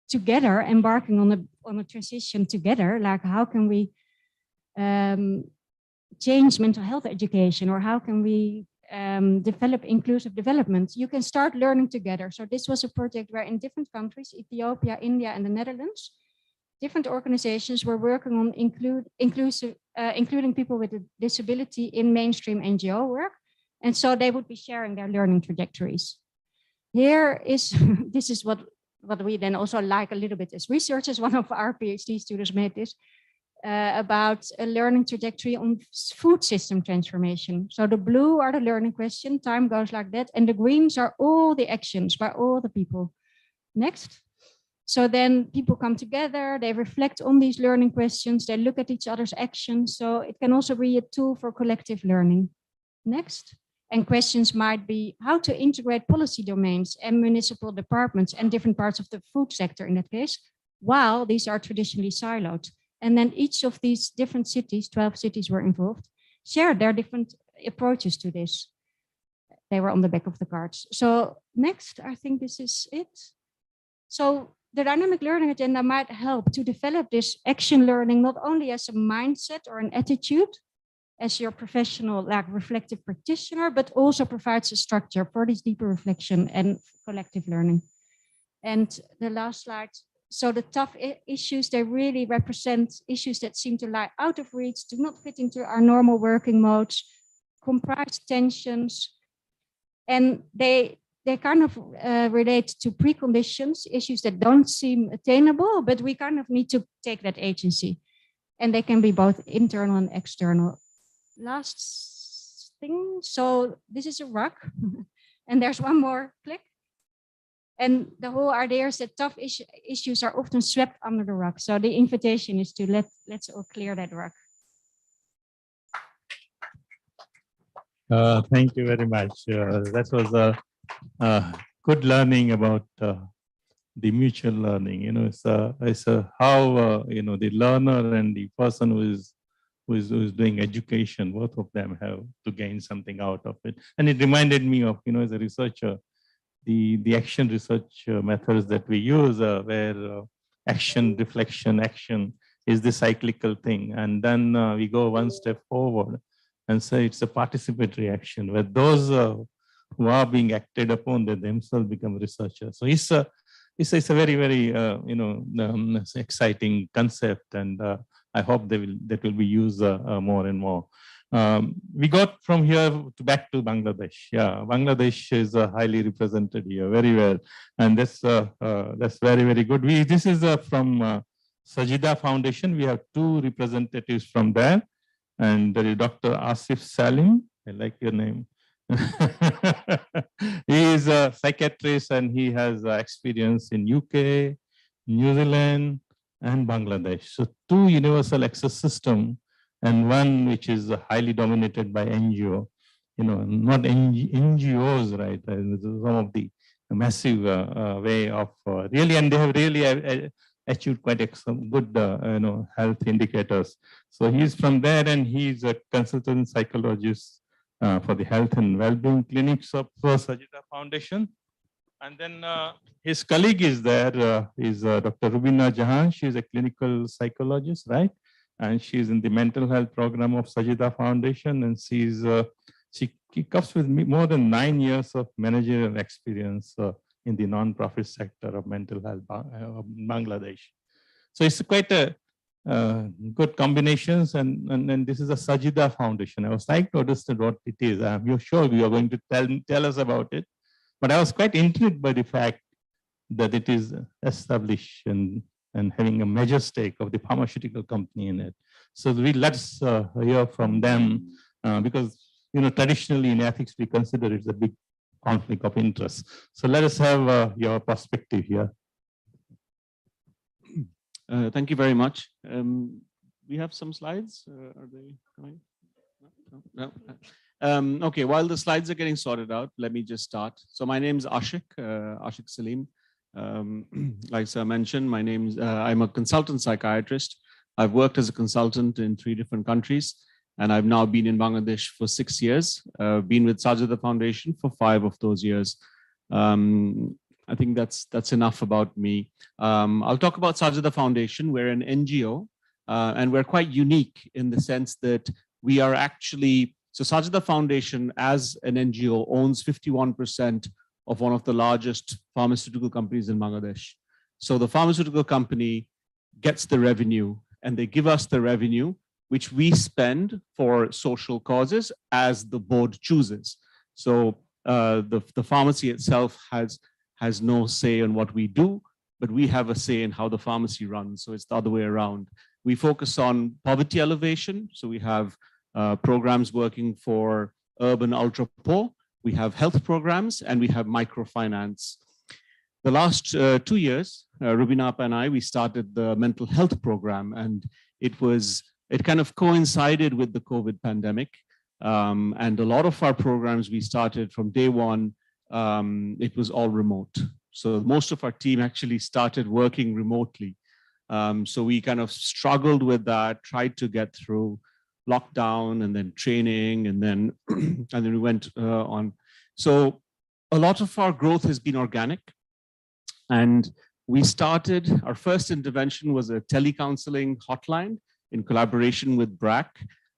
together embarking on a transition together, like, how can we change mental health education, or how can we develop inclusive development? You can start learning together. So this was a project where in different countries, Ethiopia, India, and the Netherlands, different organizations were working on including people with a disability in mainstream NGO work. And so they would be sharing their learning trajectories. Here is, this is what we then also like a little bit as researchers. One of our PhD students made this. About a learning trajectory on food system transformation. So the blue are the learning question, time goes like that, and the greens are all the actions by all the people. Next. So then people come together, they reflect on these learning questions, they look at each other's actions. So it can also be a tool for collective learning. Next. And questions might be how to integrate policy domains and municipal departments and different parts of the food sector in that case, while these are traditionally siloed. And then each of these different cities, 12 cities were involved, shared their different approaches to this. They were on the back of the cards. So next, I think this is it. So the dynamic learning agenda might help to develop this action learning, not only as a mindset or an attitude, as your professional, like, reflective practitioner, but also provides a structure for this deeper reflection and collective learning. And the last slide. So the tough issues, they really represent issues that seem to lie out of reach, do not fit into our normal working modes, comprise tensions, and they kind of relate to preconditions, issues that don't seem attainable, but we kind of need to take that agency. And they can be both internal and external. Last thing, so this is a rug, and there's one more click. And the whole idea is that tough issues are often swept under the rug. So the invitation is to let's all clear that rug. Thank you very much. That was a good learning about the mutual learning. You know, it's how the learner and the person who is doing education, both of them have to gain something out of it. And it reminded me of, as a researcher, the action research methods that we use, where action, reflection, action is the cyclical thing, and then we go one step forward and say it's a participatory action, where those who are being acted upon, they themselves become researchers. So it's a very, very exciting concept, and I hope that will be used more and more. We got from here back to Bangladesh. Yeah, Bangladesh is highly represented here, very well, and that's very, very good. This is from Sajida Foundation. We have 2 representatives from there, and there is Dr. Asif Salim. I like your name. He is a psychiatrist, and he has experience in UK, New Zealand, and Bangladesh. So 2 universal access systems, and one which is highly dominated by NGO, not NGOs, right? Some of the massive way of really, and they have really achieved quite some good, health indicators. So he's from there, and he's a consultant psychologist for the health and well-being clinics of Sajida Foundation. And then his colleague is there, is Dr. Rubina Jahan. She is a clinical psychologist, right? And she's in the mental health program of Sajida Foundation, and she comes with more than 9 years of managerial experience in the non-profit sector of mental health of Bangladesh. So it's quite a good combinations, and this is a Sajida Foundation. I was trying to understand what it is. I'm sure you are going to tell us about it, but I was quite intrigued by the fact that it is established and having a major stake of the pharmaceutical company in it. So let's hear from them, because traditionally in ethics we consider it's a big conflict of interest. So let us have your perspective here. Thank you very much. We have some slides. Are they coming? No. Okay, while the slides are getting sorted out, let me just start. So my name is Ashik Salim. Like Sir mentioned, I'm a consultant psychiatrist. I've worked as a consultant in 3 different countries, and I've now been in Bangladesh for 6 years. Been with Sajida Foundation for 5 of those years. I think that's enough about me. I'll talk about Sajida Foundation. We're an NGO, and we're quite unique in the sense that we are actually, so Sajida Foundation as an NGO owns 51% of one of the largest pharmaceutical companies in Bangladesh. So the pharmaceutical company gets the revenue, and they give us the revenue, which we spend for social causes as the board chooses. So the pharmacy itself has no say on what we do, but we have a say in how the pharmacy runs. So it's the other way around. We focus on poverty elevation. So we have programs working for urban ultra poor. We have health programs, and we have microfinance. The last 2 years, Rubina and I, we started the mental health program, and it kind of coincided with the COVID pandemic. And a lot of our programs we started from day one, it was all remote. So most of our team actually started working remotely. So we kind of struggled with that, tried to get through lockdown and then training, and then we went on. So a lot of our growth has been organic. And we started, our first intervention was a telecounseling hotline in collaboration with BRAC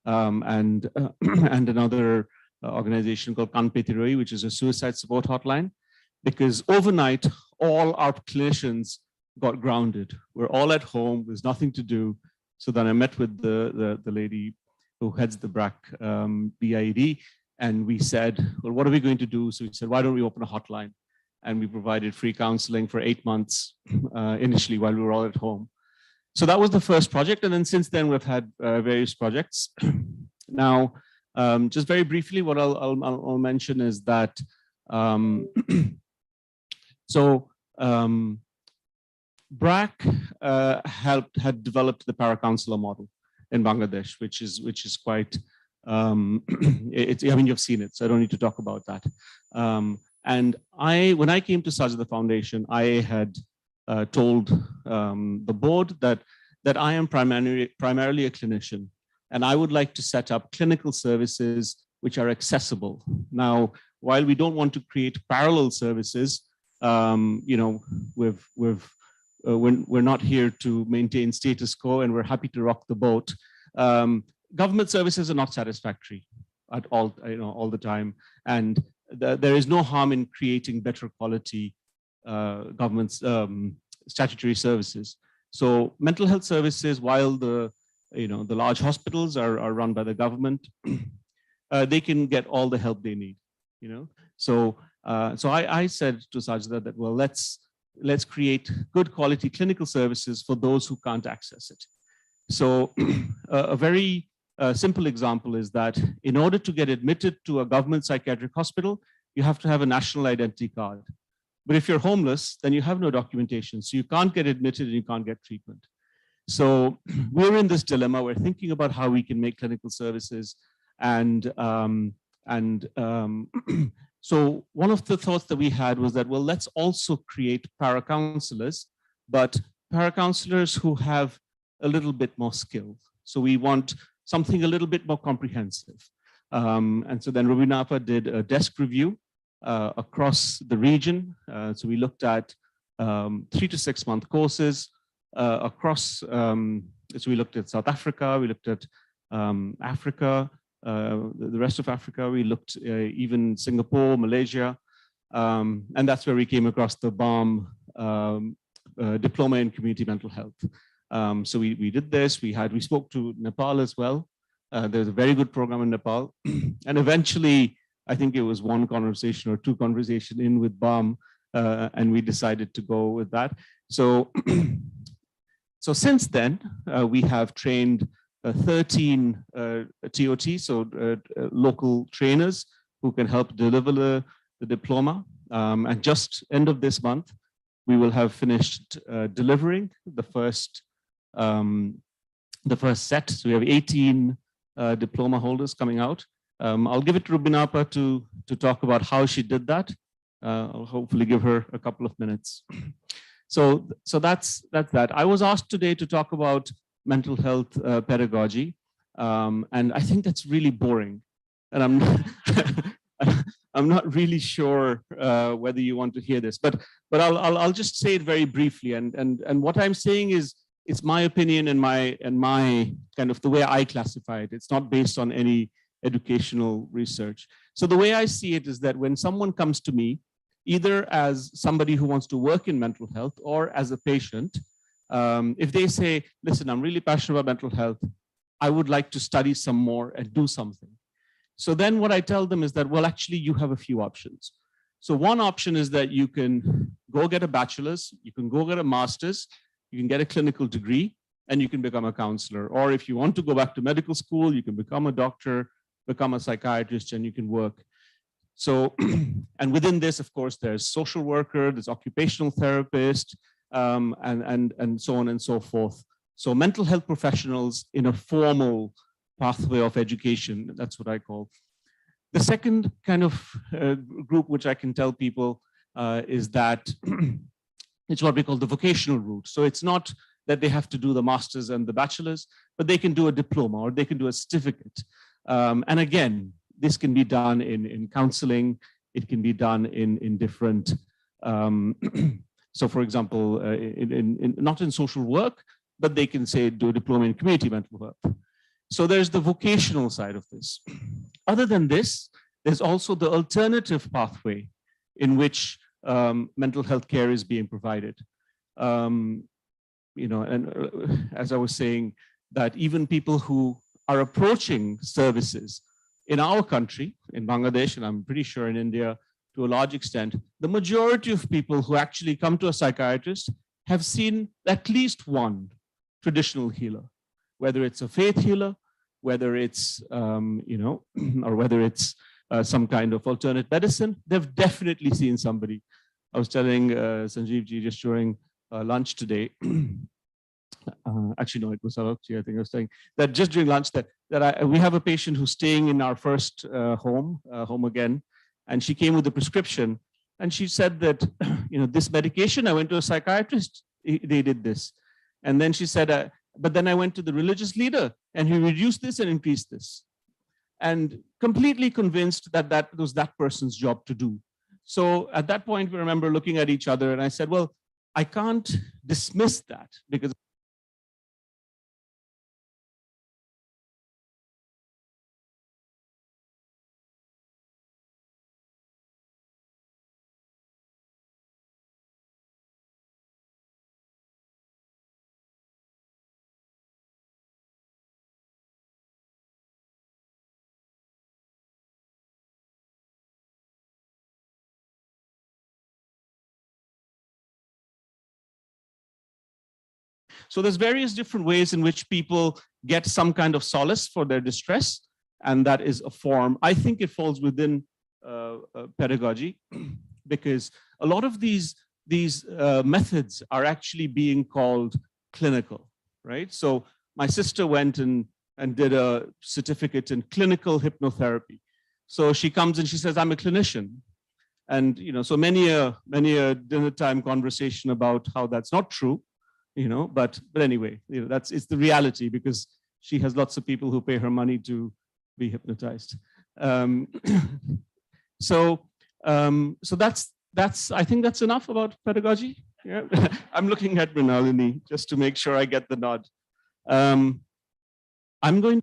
and another organization called Kanpetiroi, which is a suicide support hotline, because overnight, all our clinicians got grounded. We're all at home, there's nothing to do. So then I met with the lady who heads the BRAC BIED, and we said, well, what are we going to do? So we said, why don't we open a hotline? And we provided free counseling for 8 months initially while we were all at home. So that was the first project. And then since then, we've had various projects. Now, just very briefly, what I'll mention is that, so BRAC had developed the para-counselor model in Bangladesh, which is quite, I mean, you've seen it, so I don't need to talk about that. And when I came to Sajda Foundation, I had told the board that I am primarily a clinician, and I would like to set up clinical services which are accessible. Now, while we don't want to create parallel services, you know, we're not here to maintain status quo, and we're happy to rock the boat. Government services are not satisfactory at all, you know, all the time, and there is no harm in creating better quality government statutory services. So mental health services, while the large hospitals are run by the government, they can get all the help they need. You know, so I said to Sajda that, well, let's create good quality clinical services for those who can't access it. So a very simple example is that in order to get admitted to a government psychiatric hospital, you have to have a national identity card. But if you're homeless, then you have no documentation. So you can't get admitted and you can't get treatment. So we're in this dilemma. We're thinking about how we can make clinical services. And so one of the thoughts that we had was that, well, let's also create para-counselors, but para-counselors who have a little bit more skill. So we want something a little bit more comprehensive. And so then Webinar-5th did a desk review across the region. So we looked at 3 to 6 month courses across, so we looked at South Africa, we looked at Africa, the rest of Africa, we looked even Singapore, Malaysia, and that's where we came across the BAM diploma in community mental health. So we did this, we spoke to Nepal as well. There's a very good program in Nepal. And eventually, I think it was one conversation or two conversations in with BAM, and we decided to go with that. So, so since then, we have trained 13 TOT, so local trainers who can help deliver the diploma. And just end of this month, we will have finished delivering the first set. So we have 18 diploma holders coming out. I'll give it to Webinar-5th to talk about how she did that. I'll hopefully give her a couple of minutes. So that's that. I was asked today to talk about mental health pedagogy, and I think that's really boring. And I'm not really sure whether you want to hear this, but I'll just say it very briefly. And what I'm saying is, it's my opinion and my kind of the way I classify it. It's not based on any educational research. So the way I see it is that when someone comes to me, either as somebody who wants to work in mental health or as a patient, if they say, listen, I'm really passionate about mental health, I would like to study some more and do something. So then what I tell them is that, well, actually you have a few options. So one option is that you can go get a bachelor's, you can go get a master's, you can get a clinical degree, and you can become a counselor. Or if you want to go back to medical school, you can become a doctor, become a psychiatrist, and you can work. So, and within this, of course, there's social worker, there's occupational therapist, and so on and so forth. So mental health professionals in a formal pathway of education, that's what I call. The second kind of group which I can tell people is that it's what we call the vocational route. So it's not that they have to do the master's and the bachelor's, but they can do a diploma or they can do a certificate. And again, this can be done in counseling. It can be done in different, so for example, not in social work, but they can say do a diploma in community mental health. So there's the vocational side of this. Other than this, there's also the alternative pathway in which mental health care is being provided. You know, and as I was saying, that even people who are approaching services in our country, in Bangladesh, and I'm pretty sure in India to a large extent, the majority of people who actually come to a psychiatrist have seen at least one traditional healer, whether it's a faith healer, whether it's, you know, or whether it's some kind of alternate medicine. They've definitely seen somebody. I was telling Sanjeev ji just during lunch today. Actually, no, it was Alokji, I think I was saying that just during lunch that we have a patient who's staying in our first home again, and she came with a prescription, and she said that, this medication, I went to a psychiatrist, they did this. And then she said, but then I went to the religious leader and he reduced this and increased this. And completely convinced that that was that person's job to do. So at that point, we remember looking at each other and I said, well, I can't dismiss that because so there's various different ways in which people get some kind of solace for their distress, and that is a form. I think it falls within pedagogy because a lot of these methods are actually being called clinical, right? So my sister went and did a certificate in clinical hypnotherapy. So she comes and she says, I'm a clinician. And so many a dinner time conversation about how that's not true. But anyway, it's the reality because she has lots of people who pay her money to be hypnotized. So that's I think that's enough about pedagogy. Yeah, I'm looking at Mrinalini just to make sure I get the nod. I'm going.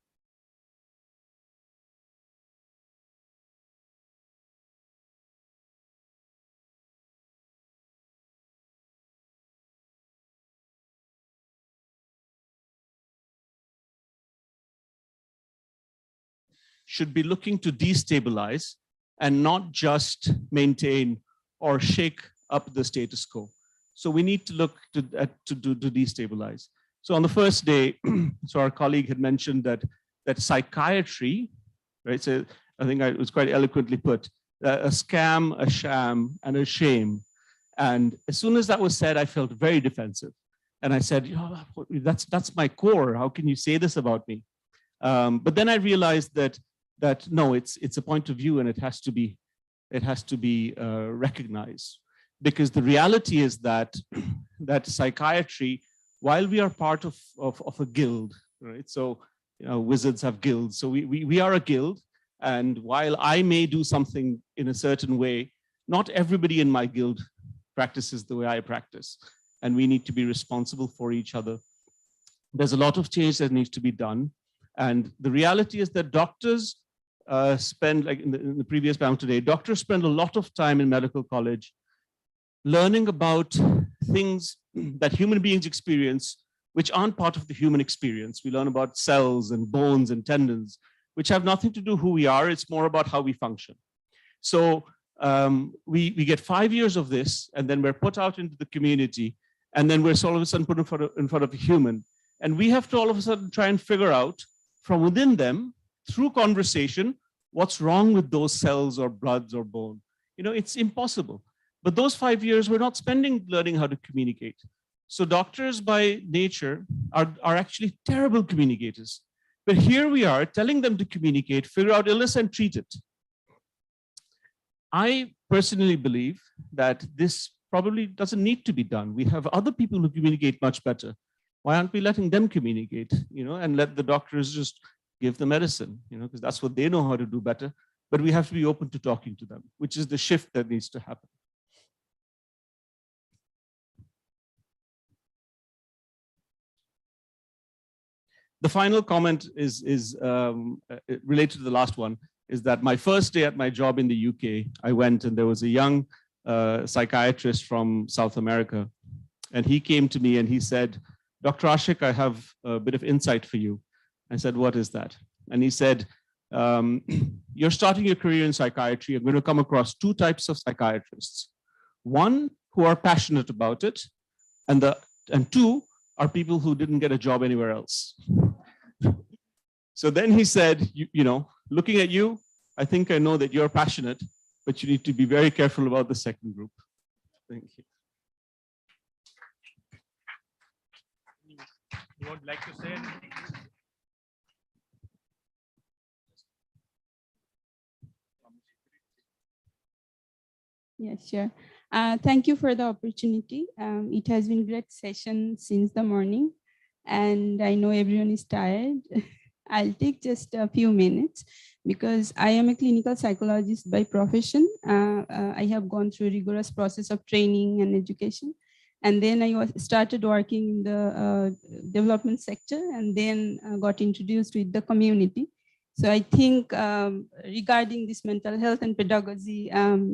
Should be looking to destabilize and not just maintain or shake up the status quo. So we need to look to destabilize. So on the first day, so our colleague had mentioned that psychiatry, right? So I think it was quite eloquently put, a scam, a sham, and a shame. And as soon as that was said, I felt very defensive. And I said, that's my core. How can you say this about me? But then I realized that no, it's a point of view and it has to be recognized, because the reality is that psychiatry, while we are part of a guild, right? So wizards have guilds, so we are a guild, and while I may do something in a certain way, not everybody in my guild practices the way I practice, and we need to be responsible for each other. There's a lot of change that needs to be done, and the reality is that doctors spend, like in the previous panel today, doctors spend a lot of time in medical college learning about things that human beings experience, which aren't part of the human experience. We learn about cells and bones and tendons, which have nothing to do who we are. It's more about how we function. So we get 5 years of this, and then we're put out into the community, and then we're all of a sudden put in front of a human. And we have to all of a sudden try and figure out from within them, through conversation, what's wrong with those cells or bloods or bone. It's impossible. But those 5 years we're not spending learning how to communicate. So doctors by nature are actually terrible communicators. But here we are telling them to communicate, figure out illness and treat it. I personally believe that this probably doesn't need to be done. We have other people who communicate much better. Why aren't we letting them communicate, and let the doctors just give the medicine, because that's what they know how to do better. But we have to be open to talking to them, which is the shift that needs to happen. The final comment is related to the last one, is that my first day at my job in the UK, I went and there was a young psychiatrist from South America. And he came to me and he said, Dr. Ashik, I have a bit of insight for you. I said, what is that? And he said, you're starting your career in psychiatry. I'm going to come across two types of psychiatrists. One, who are passionate about it, and two are people who didn't get a job anywhere else. So then he said, looking at you, I think I know that you're passionate, but you need to be very careful about the second group. Thank you. You would like to say anything? Yes, sure. Thank you for the opportunity. It has been a great session since the morning, and I know everyone is tired. I'll take just a few minutes because I am a clinical psychologist by profession. I have gone through a rigorous process of training and education. And then I started working in the development sector, and then got introduced with the community. So I think regarding this mental health and pedagogy,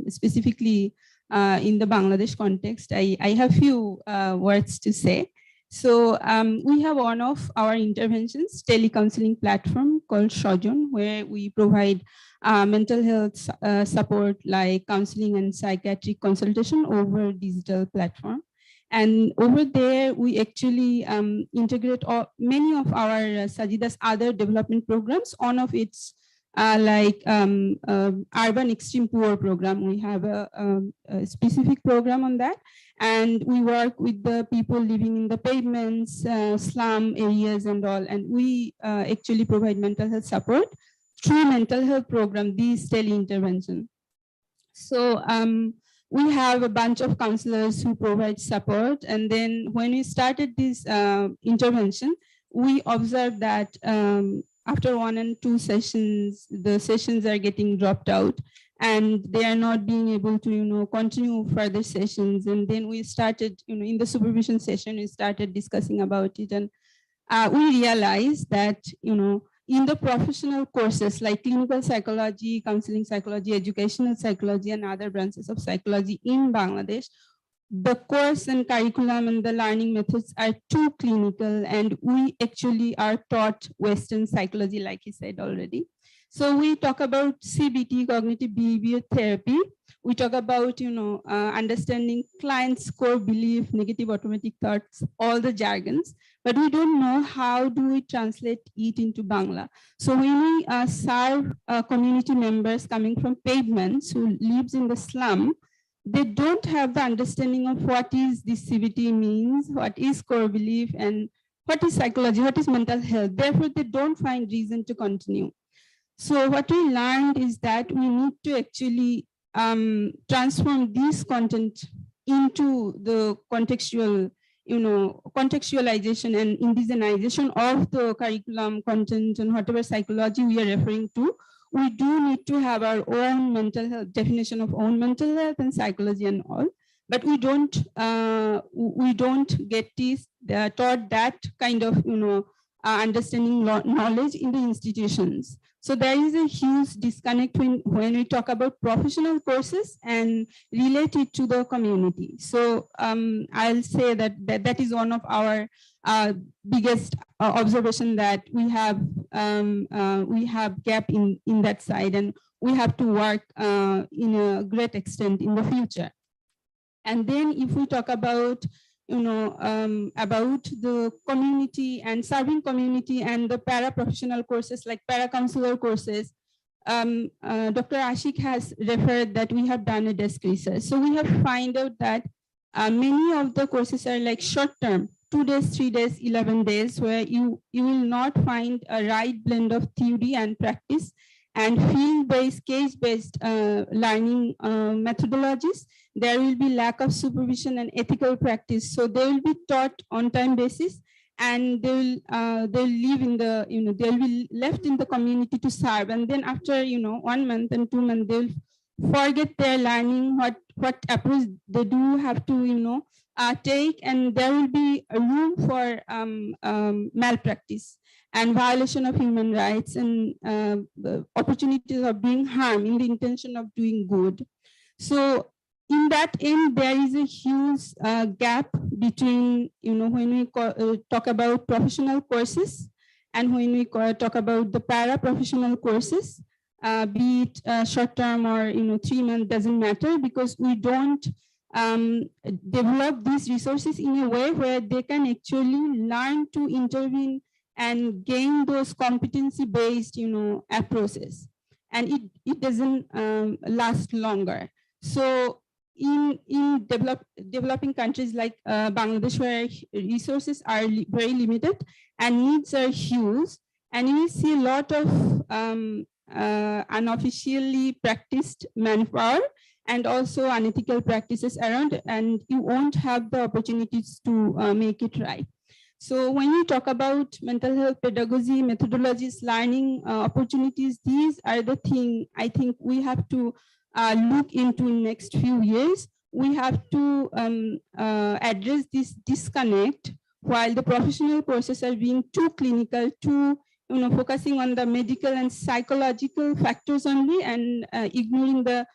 specifically in the Bangladesh context, I have few words to say. So we have one of our interventions, telecounseling platform called Shojon, where we provide mental health support like counseling and psychiatric consultation over digital platform. And over there, we actually integrate many of our Sajida's other development programs. One of its like urban extreme poor program. We have a specific program on that. And we work with the people living in the pavements, slum areas and all. And we actually provide mental health support through mental health program, these tele-intervention. So we have a bunch of counselors who provide support. And then when we started this intervention, we observed that after 1 and 2 sessions, the sessions are getting dropped out and they are not being able to, continue further sessions. And then we started, in the supervision session, we started discussing about it. And we realized that, in the professional courses like clinical psychology, counseling psychology, educational psychology, and other branches of psychology in Bangladesh, the course and curriculum and the learning methods are too clinical, and we actually are taught Western psychology, like he said already. So we talk about CBT, cognitive behavior therapy. We talk about, understanding clients' core belief, negative automatic thoughts, all the jargons, but we don't know how do we translate it into Bangla. So when we serve community members coming from pavements who lives in the slum, they don't have the understanding of what is this CBT means, what is core belief, and what is psychology, what is mental health. Therefore, they don't find reason to continue. So what we learned is that we need to actually transform this content into the contextual, contextualization and indigenization of the curriculum content and whatever psychology we are referring to. We do need to have our own mental health definition of own mental health and psychology and all, but we don't get this taught that kind of understanding knowledge in the institutions. So there is a huge disconnect when we talk about professional courses and relate it to the community. So I'll say that is one of our biggest observation, that we have gap in that side, and we have to work in a great extent in the future. And then if we talk about about the community and serving community and the para-professional courses like para-counselor courses, Dr. Ashik has referred that we have done a desk research. So we have found out that many of the courses are like short-term, 2 days, 3 days, 11 days, where you will not find a right blend of theory and practice and field-based, case-based learning methodologies. There will be lack of supervision and ethical practice. So they will be taught on time basis, and they'll live in the, they'll be left in the community to serve. And then after, 1 month and 2 months, they'll forget their learning, what approach they do have to, take, and there will be a room for malpractice and violation of human rights and opportunities of doing harm in the intention of doing good. So in that end, there is a huge gap between, when we talk about professional courses and when we talk about the para-professional courses, be it short-term or 3 months, doesn't matter, because we don't develop these resources in a way where they can actually learn to intervene and gain those competency-based, approaches, and it doesn't last longer. So in developing countries like Bangladesh, where resources are very limited and needs are huge, and we see a lot of unofficially practiced manpower and also unethical practices around, and you won't have the opportunities to make it right. So when we talk about mental health pedagogy, methodologies, learning opportunities, these are the things I think we have to look into next few years. We have to address this disconnect while the professional courses are being too clinical, too focusing on the medical and psychological factors only, and ignoring the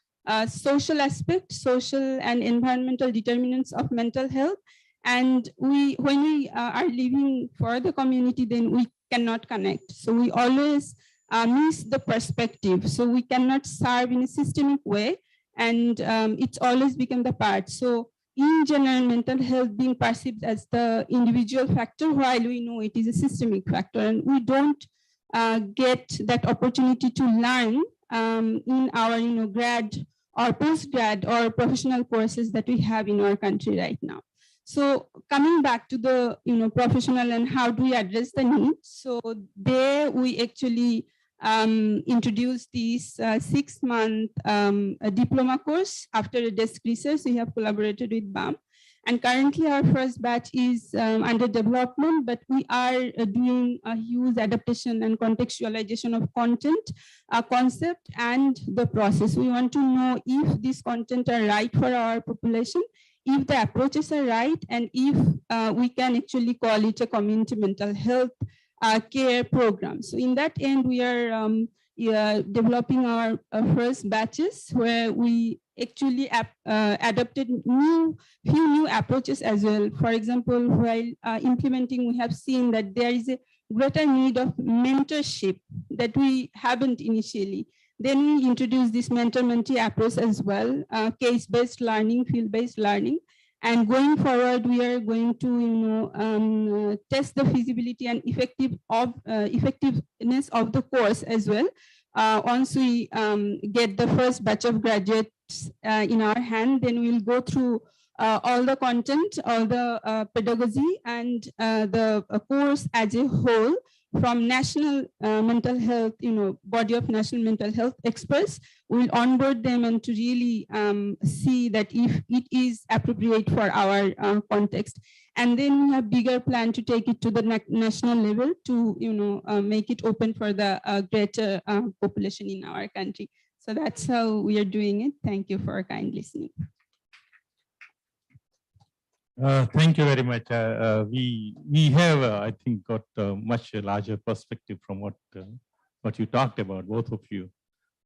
social aspect, social and environmental determinants of mental health. And when we are living for the community, then we cannot connect. So we always miss the perspective. So we cannot serve in a systemic way, and it's always become the part. So in general, mental health being perceived as the individual factor, while we know it is a systemic factor, and we don't get that opportunity to learn in our grad or post-grad or professional courses that we have in our country right now. So coming back to the professional and how do we address the needs? So there we actually introduced this 6-month diploma course after a desk research. We have collaborated with BAM. And currently our first batch is under development, but we are doing a huge adaptation and contextualization of content, concept, and the process. We want to know if these content are right for our population, if the approaches are right, and if we can actually call it a community mental health care program. So in that end, we are developing our first batches where we actually adopted few new approaches as well. For example, while implementing, we have seen that there is a greater need of mentorship that we haven't initially. Then we introduced this mentor-mentee approach as well, case-based learning, field-based learning. And going forward, we are going to test the feasibility and effectiveness of the course as well. Once we get the first batch of graduates in our hand, then we'll go through all the content, all the pedagogy, and the course as a whole from national mental health, body of national mental health experts. We'll onboard them and to really see that if it is appropriate for our context. And then we have bigger plan to take it to the national level to, make it open for the greater population in our country. So that's how we are doing it. Thank you for kind listening. Thank you very much. We have, I think, got a much larger perspective from what you talked about, both of you.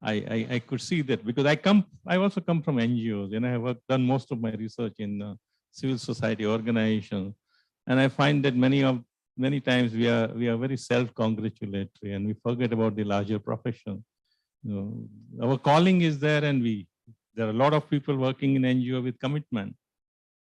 I could see that because I also come from NGOs, and I have done most of my research in civil society organizations, and I find that many times we are very self-congratulatory, and we forget about the larger profession. Our calling is there, and there are a lot of people working in NGO with commitment.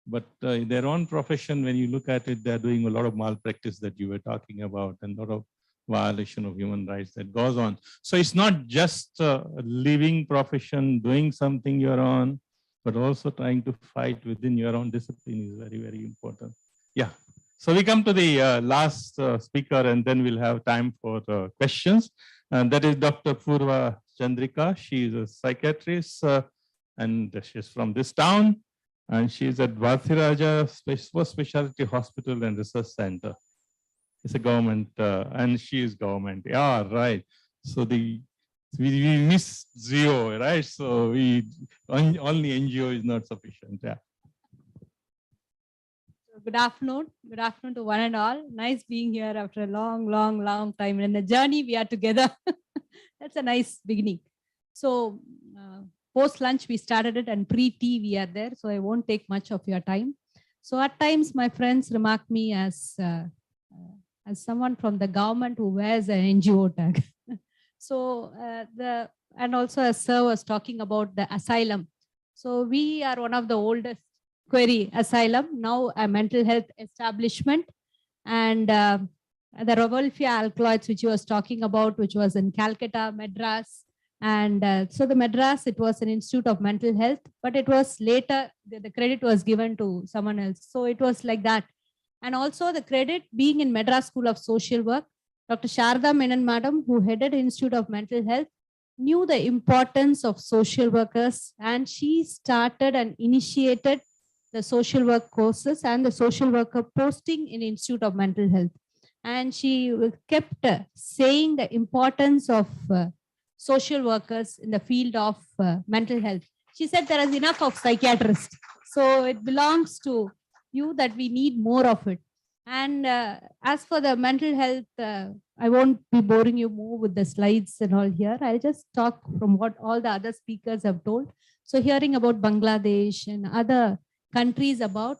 But their own profession, when you look at it, they're doing a lot of malpractice that you were talking about, and a lot of violation of human rights that goes on. So it's not just a living profession, doing something you're on, but also trying to fight within your own discipline is very, very important. Yeah. So we come to the last speaker, and then we'll have time for questions. And that is Dr. Purva Chandrika. She is a psychiatrist, and she's from this town. And she's at Vathiraja Specialty Hospital and Research Center. It's a government, and she is government. Yeah, right. So we miss zero, right? So only NGO is not sufficient. Yeah. Good afternoon. Good afternoon to one and all. Nice being here after a long, long, long time. And in the journey, we are together. That's a nice beginning. So post-lunch, we started it, and pre-tea, we are there. So I won't take much of your time. So at times, my friends remark me as someone from the government who wears an NGO tag. So and also as Sir was talking about the asylum. So we are one of the oldest query asylum, now a mental health establishment. And the Rovolfia alkaloids, which he was talking about, which was in Calcutta, Madras, And so the Madras, it was an Institute of Mental Health, but it was later, the credit was given to someone else. So it was like that. And also the credit being in Madras School of Social Work, Dr. Sharda Menon Madam, who headed Institute of Mental Health, knew the importance of social workers, and she started and initiated the social work courses and the social worker posting in Institute of Mental Health. And she kept saying the importance of social workers in the field of mental health. She said there is enough of psychiatrists. So it belongs to you that we need more of it. And as for the mental health, I won't be boring you more with the slides and all here. I'll just talk from what all the other speakers have told. So hearing about Bangladesh and other countries about,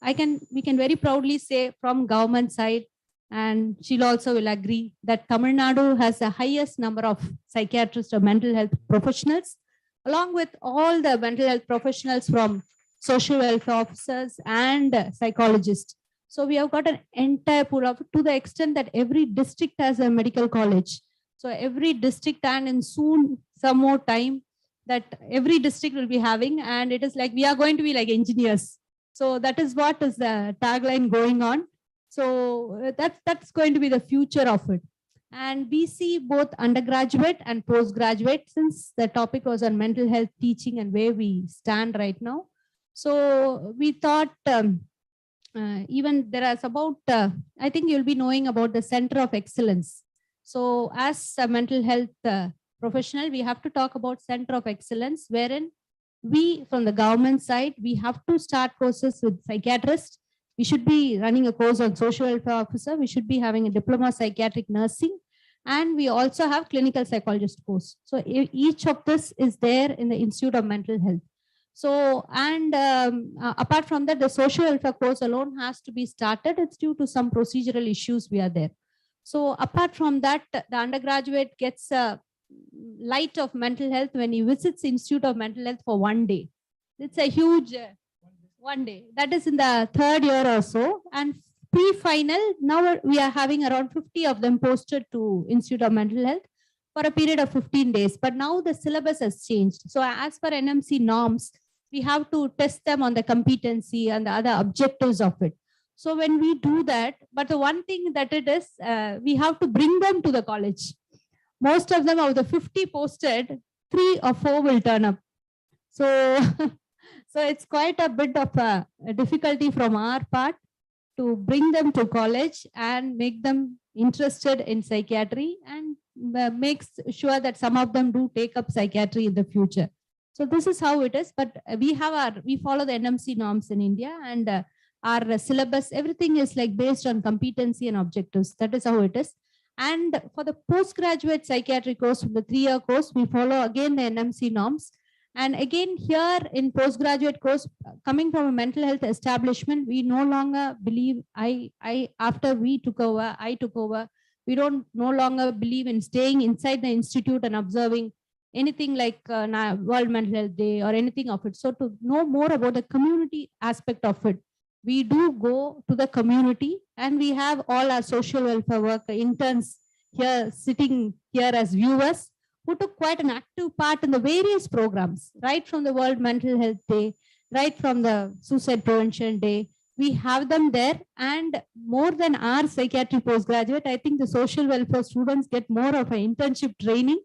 we can very proudly say from government side, and Sheila also will agree, that Tamil Nadu has the highest number of psychiatrists or mental health professionals, along with all the mental health professionals from social welfare officers and psychologists. So we have got an entire pool of, to the extent that every district has a medical college. So every district, and in soon some more time that every district will be having, and it is like we are going to be like engineers. So that is what is the tagline going on. So that's going to be the future of it. And we see both undergraduate and postgraduate, since the topic was on mental health teaching and where we stand right now. So we thought even there is about, I think you'll be knowing about the Center of Excellence. So as a mental health professional, we have to talk about Center of Excellence, wherein we from the government side, we have to start courses with psychiatrists. We should be running a course on social welfare officer. We should be having a diploma psychiatric nursing. And we also have clinical psychologist course. So each of this is there in the Institute of Mental Health. So, and apart from that, the social welfare course alone has to be started. It's due to some procedural issues we are there. So apart from that, the undergraduate gets a light of mental health when he visits Institute of Mental Health for 1 day. It's a huge 1 day. That is in the 3rd year or so. And pre-final, now we are having around 50 of them posted to Institute of Mental Health for a period of 15 days. But now the syllabus has changed. So as per NMC norms, we have to test them on the competency and the other objectives of it. So when we do that, but the one thing that it is, we have to bring them to the college. Most of them, of the 50 posted, 3 or 4 will turn up. So, so it's quite a bit of a difficulty from our part to bring them to college and make them interested in psychiatry, and makes sure that some of them do take up psychiatry in the future. So this is how it is, but we follow the NMC norms in India, and our syllabus, everything is like based on competency and objectives. That is how it is. And for the postgraduate psychiatry course, the 3-year course, we follow again the NMC norms. And again, here in postgraduate course, coming from a mental health establishment, we no longer believe, after I took over, we don't no longer believe in staying inside the institute and observing anything like World Mental Health Day or anything of it. So to know more about the community aspect of it, we do go to the community, and we have all our social welfare worker interns here sitting here as viewers, who took quite an active part in the various programs, right from the World Mental Health Day, right from the Suicide Prevention Day. We have them there, and more than our psychiatry postgraduate, I think the social welfare students get more of an internship training,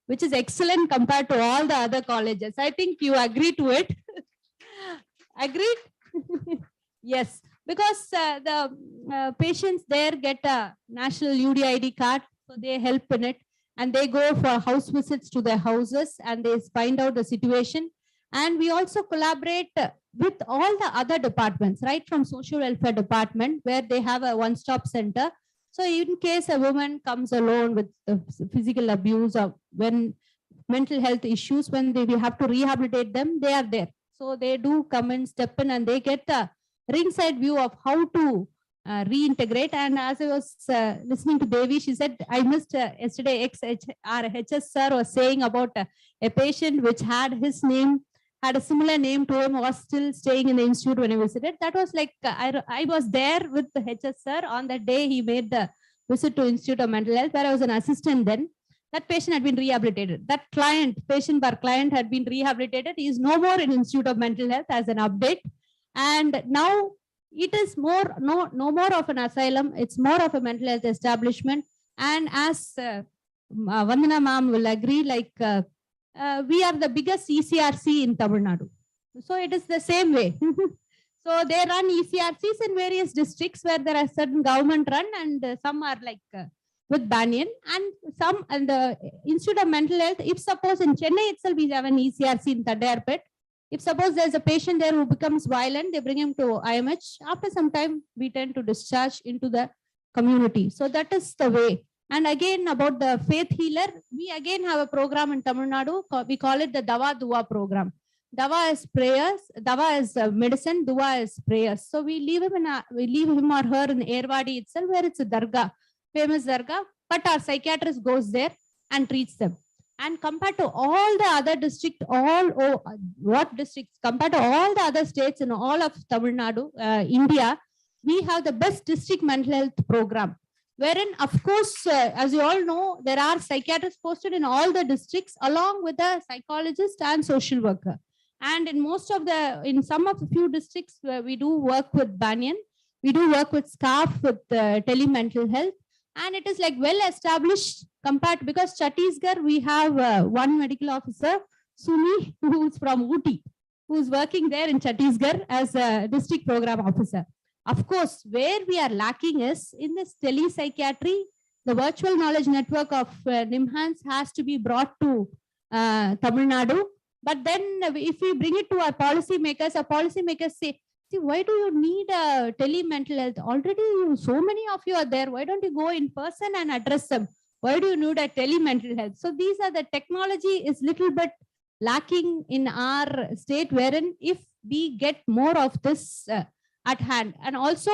which is excellent compared to all the other colleges. I think you agree to it. Agreed? Yes, because the patients there get a national UDID card, so they help in it, and they go for house visits to their houses, and they find out the situation. And we also collaborate with all the other departments, right from social welfare department, where they have a one-stop center. So in case a woman comes alone with physical abuse or when mental health issues, when we have to rehabilitate them, they are there. So they do come and step in, and they get a ringside view of how to reintegrate. And as I was listening to Devi, she said, I missed yesterday, our HS sir was saying about a patient which had his name, had a similar name to him, was still staying in the institute when he visited. That was like, I was there with the HS sir on that day he made the visit to Institute of Mental Health, where I was an assistant then. that patient had been rehabilitated. That patient per client had been rehabilitated. He is no more in Institute of Mental Health as an update. And now it is more, no more of an asylum. It's more of a mental health establishment. And as Vandana ma'am will agree, like we are the biggest ECRC in Tamil Nadu. So it is the same way. So they run ECRCs in various districts where there are certain government run, and some are like with Banyan, and some and the Institute of Mental Health. If suppose in Chennai itself we have an ECRC in Tadayarpet, if suppose there's a patient there who becomes violent, they bring him to IMH. After some time, we tend to discharge into the community. So that is the way. And again, about the faith healer, we again have a program in Tamil Nadu. We call it the Dawa Dua program. Dawa is prayers, Dawa is medicine, Dua is prayers. So we leave him or her in Erwadi itself, where it's a dargah, famous dargah, but our psychiatrist goes there and treats them. And compared to all the other districts, compared to all the other states in all of Tamil Nadu, India, we have the best district mental health program. Wherein, of course, as you all know, there are psychiatrists posted in all the districts along with the psychologist and social worker. And in some of the few districts where we do work with Banyan, we do work with SCARF with telemental health. And it is like well established compared, because Chhattisgarh, we have one medical officer, Suni, who's from Ooty, who's working there in Chhattisgarh as a district program officer. Of course, where we are lacking is in this telepsychiatry, the virtual knowledge network of NIMHANS has to be brought to Tamil Nadu. But then if we bring it to our policymakers say, see, why do you need a telemental health? Already so many of you are there. Why don't you go in person and address them? Why do you need a telemental health? So these are the technology is little bit lacking in our state, wherein if we get more of this at hand. And also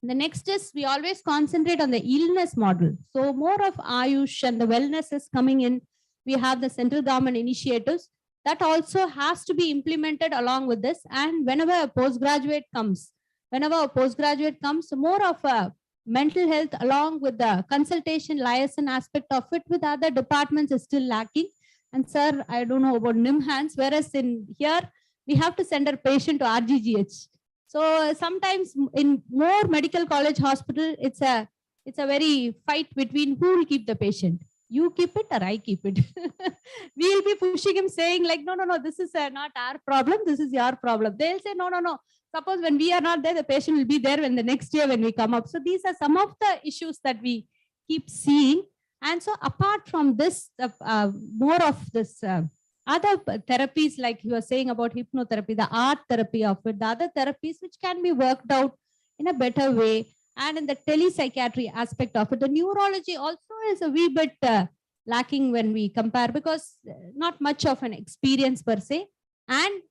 the next is we always concentrate on the illness model. So more of Ayush and the wellness is coming in. We have the central government initiatives that also has to be implemented along with this. And whenever a postgraduate comes, more of a mental health along with the consultation liaison aspect of it with other departments is still lacking. And sir, I don't know about NIMHANS, whereas in here, we have to send our patient to RGGH. So sometimes in more medical college hospital, it's a very fight between who will keep the patient. You keep it or I keep it. We'll be pushing him saying like, no, this is not our problem. This is your problem. They'll say, no. Suppose when we are not there, the patient will be there when the next year when we come up. So these are some of the issues that we keep seeing. And so apart from this, more of this other therapies, like you were saying about hypnotherapy, the art therapy of it, the other therapies which can be worked out in a better way. And in the telepsychiatry aspect of it, the neurology also is a wee bit lacking when we compare, because not much of an experience per se. And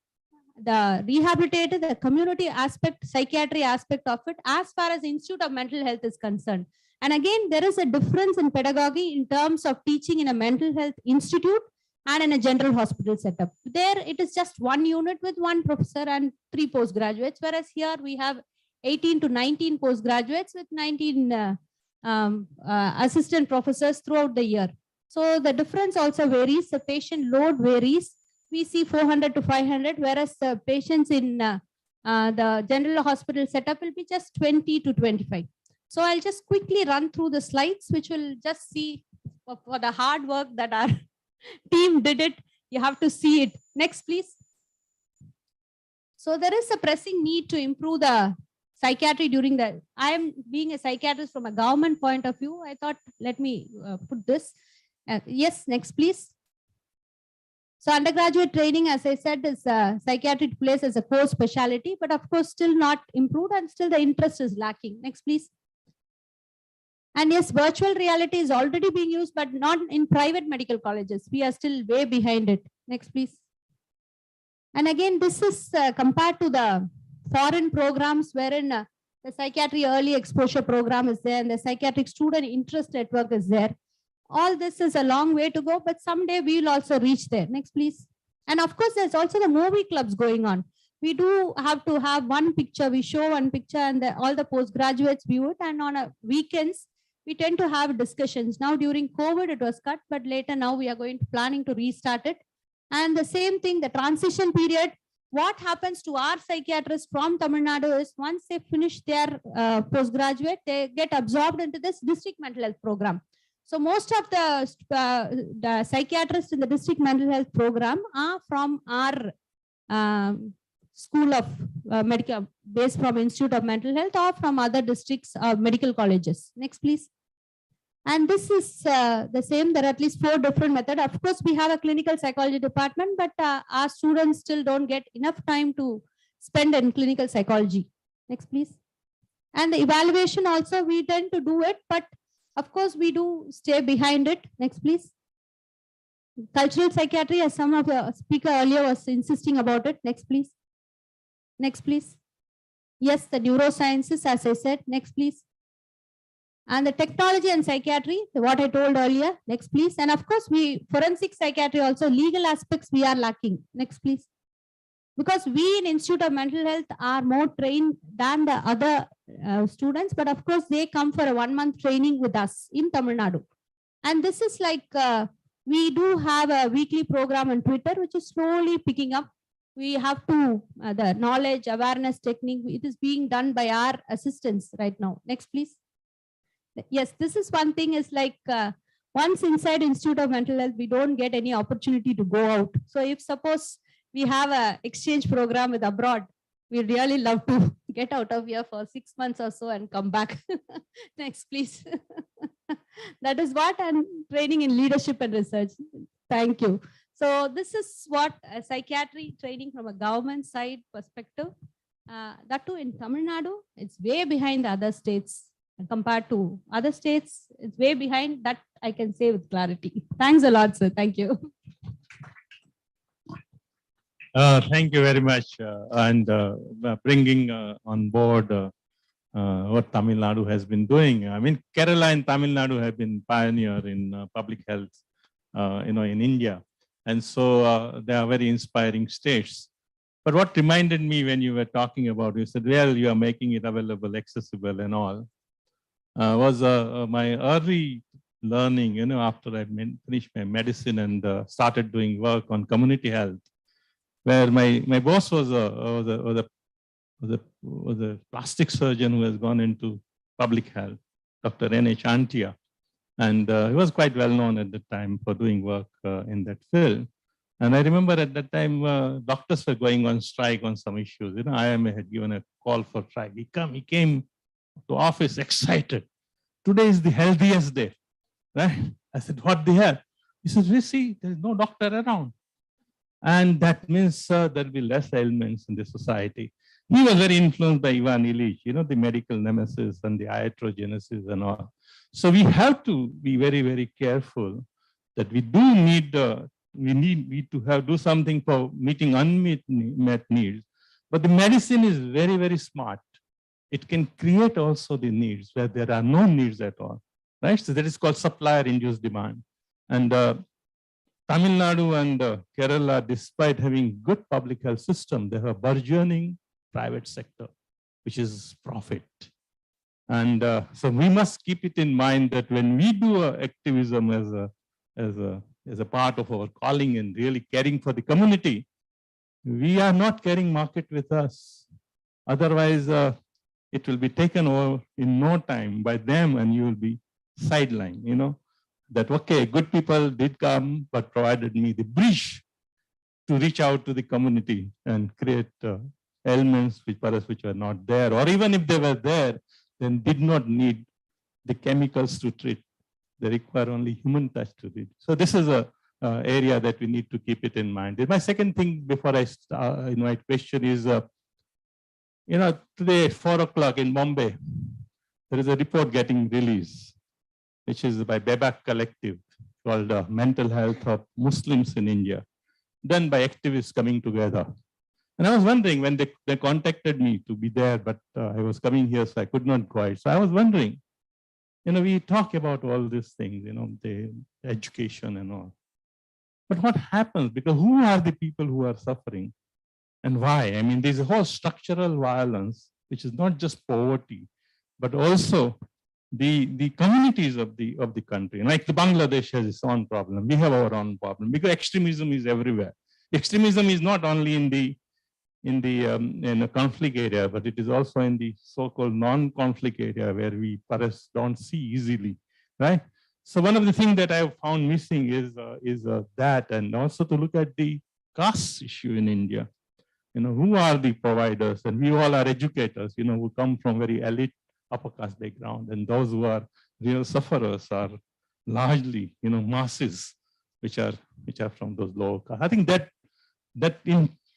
the rehabilitative, the community aspect, psychiatry aspect of it, as far as the Institute of Mental Health is concerned. And again, there is a difference in pedagogy in terms of teaching in a mental health institute and in a general hospital setup. There, it is just one unit with one professor and 3 postgraduates, whereas here we have 18 to 19 postgraduates with 19 assistant professors throughout the year. So the difference also varies. The patient load varies. We see 400 to 500, whereas the patients in the general hospital setup will be just 20 to 25. So I'll just quickly run through the slides, which will just see for the hard work that our team did it. You have to see it. Next, please. So there is a pressing need to improve the psychiatry during the, I am being a psychiatrist from a government point of view. I thought, let me put this. Yes, next, please. So undergraduate training, as I said, is psychiatry place as a core specialty, but of course, still not improved and still the interest is lacking. Next, please. And yes, virtual reality is already being used, but not in private medical colleges. We are still way behind it. Next, please. And again, this is compared to the foreign programs wherein the psychiatry early exposure program is there and the psychiatric student interest network is there. All this is a long way to go, but someday we will also reach there. Next, please. And of course, there's also the movie clubs going on. We do have to have one picture. We show one picture and all the postgraduates view it. And on a weekends, we tend to have discussions. Now during COVID, it was cut, but later now we are planning to restart it. And the same thing, the transition period, what happens to our psychiatrists from Tamil Nadu is once they finish their postgraduate, they get absorbed into this district mental health program. So most of the psychiatrists in the district mental health program are from our school of medical, based from Institute of Mental Health or from other districts or medical colleges. Next, please. And this is the same. There are at least 4 different methods. Of course, we have a clinical psychology department, but our students still don't get enough time to spend in clinical psychology. Next, please. And the evaluation also, we tend to do it, but of course, we do stay behind it. Next, please. Cultural psychiatry, as some of the speaker earlier was insisting about it. Next, please. Next, please. Yes, the neurosciences, as I said. Next, please. And the technology and psychiatry, what I told earlier. Next, please. And of course, forensic psychiatry also, legal aspects we are lacking. Next, please. Because we in Institute of Mental Health are more trained than the other students, but of course, they come for a 1-month training with us in Tamil Nadu. And this is like, we do have a weekly program on Twitter, which is slowly picking up. We have to, the knowledge, awareness technique, it is being done by our assistants right now. Next, please. Yes, this is one thing is like, once inside Institute of Mental Health, we don't get any opportunity to go out. So if suppose we have an exchange program with abroad, we really love to get out of here for 6 months or so and come back. Next, please. That is what I'm training in leadership and research. Thank you. So this is what psychiatry training from a government side perspective. That too in Tamil Nadu, it's way behind the other states. Compared to other states, it's way behind. That I can say with clarity. Thanks a lot, sir. Thank you. Thank you very much. And bringing on board what Tamil Nadu has been doing. I mean, Kerala and Tamil Nadu have been pioneer in public health, in India. And so they are very inspiring states. But what reminded me when you were talking about, you said, well, you are making it available, accessible and all, was my early learning, after I finished my medicine and started doing work on community health, where my boss was a plastic surgeon who has gone into public health, Dr. N.H. Antia. And he was quite well known at the time for doing work in that field. And I remember at that time, doctors were going on strike on some issues. IMA had given a call for strike. He came to office excited. Today is the healthiest day, right? I said, what the hell? He said, we see, there's no doctor around. And that means there'll be less ailments in the society. He was very influenced by Ivan Illich, the medical nemesis and the iatrogenesis and all. So we have to be very, very careful that we do need, do something for meeting unmet needs. But the medicine is very, very smart. It can create also the needs where there are no needs at all, right? So that is called supplier-induced demand. And Tamil Nadu and Kerala, despite having good public health system, they have a burgeoning private sector, which is profit. And so we must keep it in mind that when we do activism as a part of our calling and really caring for the community, we are not carrying market with us. Otherwise, it will be taken over in no time by them and you will be sidelined, that, okay, good people did come, but provided me the bridge to reach out to the community and create elements which were not there, or even if they were there, then did not need the chemicals to treat. They require only human touch to treat. So this is a area that we need to keep it in mind. My second thing before I invite question is, today at 4 o'clock in Bombay, there is a report getting released, which is by Bebak Collective, called Mental Health of Muslims in India, done by activists coming together. And I was wondering when they contacted me to be there, but I was coming here, so I could not go out. So I was wondering, we talk about all these things, the education and all. But what happens? Because who are the people who are suffering and why? I mean, there's a whole structural violence, which is not just poverty, but also the communities of the country. Like the Bangladesh has its own problem. We have our own problem because extremism is everywhere. Extremism is not only in the conflict area, but it is also in the so-called non-conflict area where we perhaps don't see easily, right? So one of the things that I have found missing is that, and also to look at the caste issue in India. Who are the providers? And we all are educators, who come from very elite upper caste background, and those who are real sufferers are largely, masses, which are from those lower caste. I think that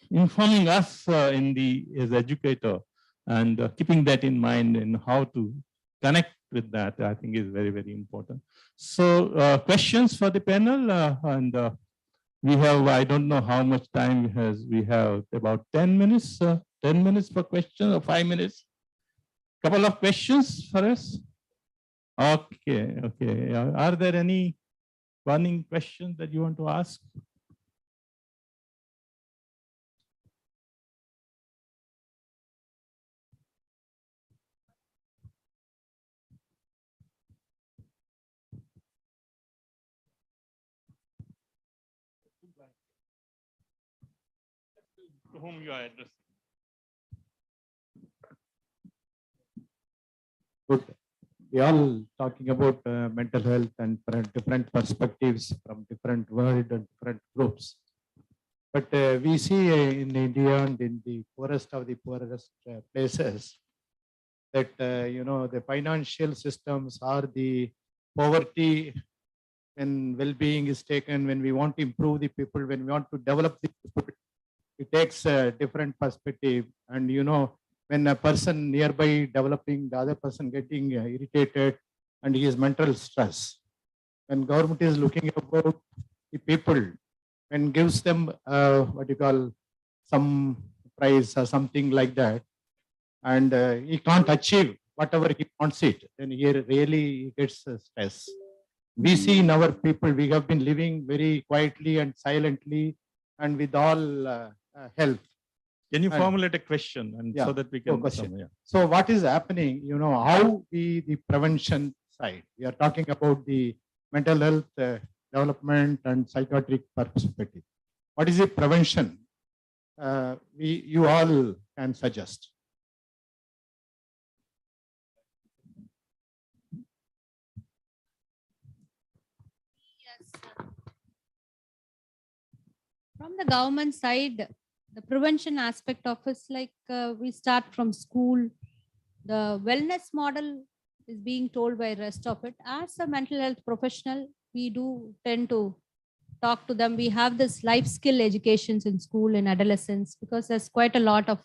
informing us as educator and keeping that in mind and how to connect with that, I think is very, very important. So questions for the panel, and we have, I don't know how much time we have, about 10 minutes, 10 minutes per question or 5 minutes. Couple of questions for us. Okay. Are there any burning questions that you want to ask? To whom you are addressing? Good. We all talking about mental health and different perspectives from different world and different groups. But we see in India and in the poorest of the poorest places that the financial systems are the poverty. When well-being is taken, when we want to improve the people, when we want to develop the people, it takes a different perspective. And when a person nearby developing, the other person getting irritated, and he has mental stress. When government is looking about the people, and gives them what you call some prize or something like that, and he can't achieve whatever he wants it, then he really gets stress. We see in our people, we have been living very quietly and silently and with all health. Can you formulate a question and so that we can question? So what is happening, how the prevention side, we are talking about the mental health development and psychiatric perspective. What is the prevention you all can suggest? From the government side, the prevention aspect of it is like we start from school. The wellness model is being told by rest of it. As a mental health professional, we do tend to talk to them. We have this life skill educations in school in adolescence because there's quite a lot of,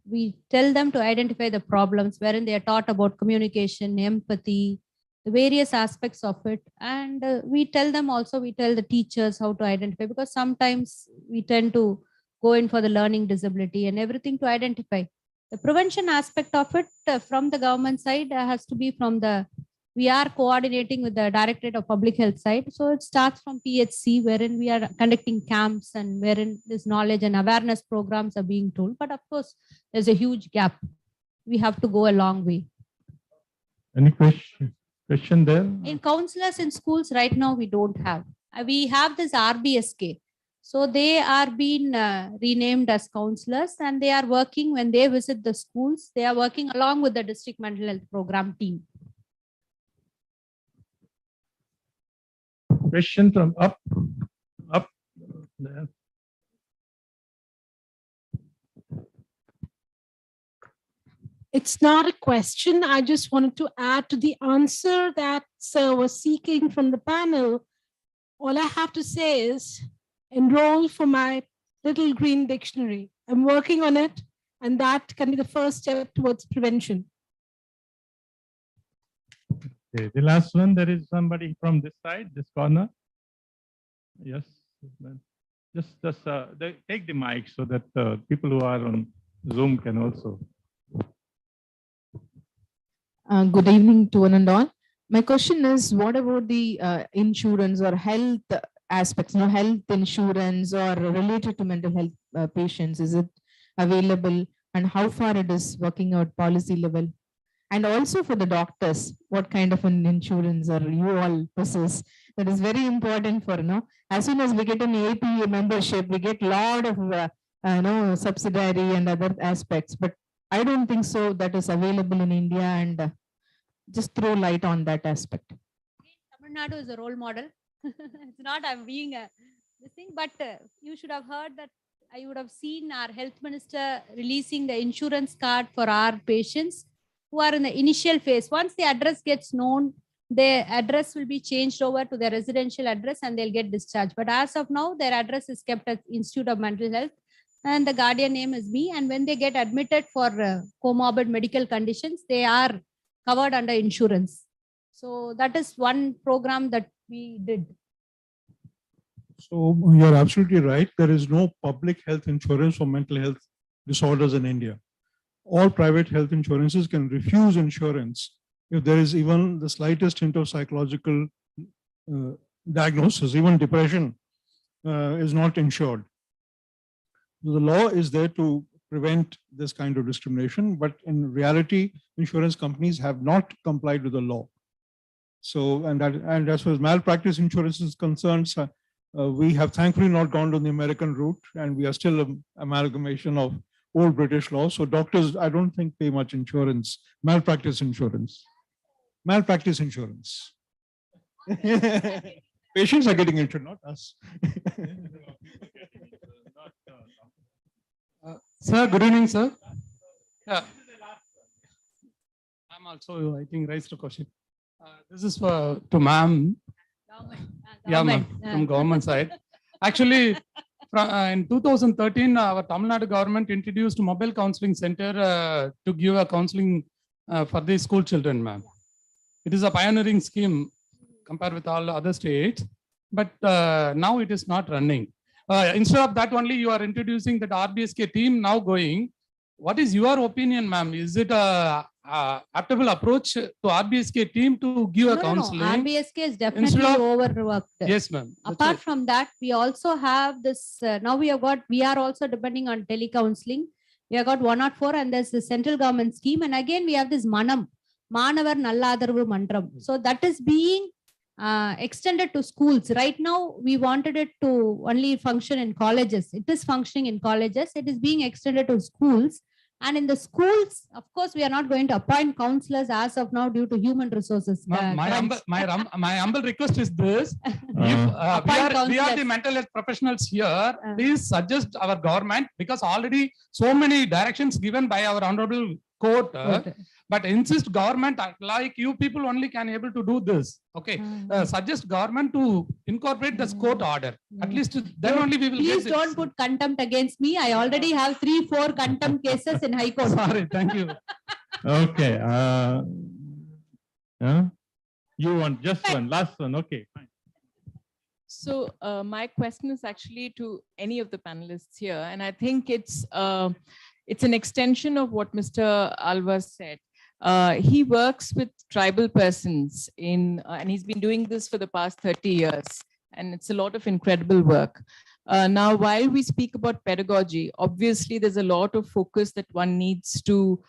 we tell them to identify the problems wherein they are taught about communication, empathy, the various aspects of it. And we tell them also, we tell the teachers how to identify, because sometimes we tend to go in for the learning disability and everything to identify. The prevention aspect of it from the government side has to be from we are coordinating with the Directorate of Public Health side. So it starts from PHC, wherein we are conducting camps and wherein this knowledge and awareness programs are being told. But of course, there's a huge gap. We have to go a long way. Any question there? In counselors in schools right now, we don't have. We have this RBSK. So they are being renamed as counselors, and they are working when they visit the schools. They are working along with the district mental health program team. Question from up there. It's not a question. I just wanted to add to the answer that Sir was seeking from the panel. All I have to say is enroll for my little green dictionary. I'm working on it, and that can be the first step towards prevention. Okay, the last one, there is somebody from this side, this corner. Yes, just take the mic so that people who are on Zoom can also. Good evening to one and all. My question is, what about the insurance or health aspects, health insurance or related to mental health patients? Is it available, and how far it is working out policy level? And also for the doctors, what kind of an insurance are you all possess? That is very important for, as soon as we get an APA membership, we get a lot of, subsidiary and other aspects. But I don't think so that is available in India, and just throw light on that aspect. Tamil Nadu is a role model. It's not I'm being this thing, but you should have heard that I would have seen our health minister releasing the insurance card for our patients who are in the initial phase. Once the address gets known, their address will be changed over to their residential address and they'll get discharged. But as of now, their address is kept at Institute of Mental Health and the guardian name is me. And when they get admitted for comorbid medical conditions, they are covered under insurance. So that is one program that we did. So you're absolutely right. There is no public health insurance for mental health disorders in India. All private health insurances can refuse insurance if there is even the slightest hint of psychological diagnosis. Even depression is not insured. The law is there to prevent this kind of discrimination, but in reality, insurance companies have not complied with the law. So, and as far as malpractice insurance is concerned, we have thankfully not gone to the American route, and we are still an amalgamation of old British law. So doctors, I don't think pay much insurance, malpractice insurance. Malpractice insurance. Patients are getting insured, not us. Sir, good evening, sir. Yeah. I'm also, I think, raised a question. This is to ma'am. Yeah, ma'am, from government side. Actually, in 2013, our Tamil Nadu government introduced mobile counseling center to give a counseling for the school children, ma'am. It is a pioneering scheme compared with all other states, but now it is not running. Instead of that only, you are introducing that RBSK team now going. What is your opinion, ma'am? Is it a adaptable approach to RBSK team to give a counseling? No. RBSK is definitely overworked. Yes, ma'am. Apart from that, we also have this, now we are also depending on telecounseling. We have got 104 and there's the central government scheme. And again, we have this Manavar Nalladharvu Mantram. So that is being extended to schools. Right now, we wanted it to only function in colleges. It is functioning in colleges. It is being extended to schools. And in the schools, of course, we are not going to appoint counselors as of now due to human resources. My humble request is this. If we are the mental health professionals here, please suggest our government, because already so many directions given by our honorable court. But insist government, like you people only can able to do this. Okay. Suggest government to incorporate this court order. At least then only we will Please don't put contempt against me. I already have 3-4 contempt cases in High Court. Sorry, thank you. Okay. You want just one, last one. Okay, fine. So my question is actually to any of the panelists here. And I think it's an extension of what Mr. Alva said. He works with tribal persons and he's been doing this for the past 30 years. And it's a lot of incredible work. Now, while we speak about pedagogy, obviously there's a lot of focus that one needs to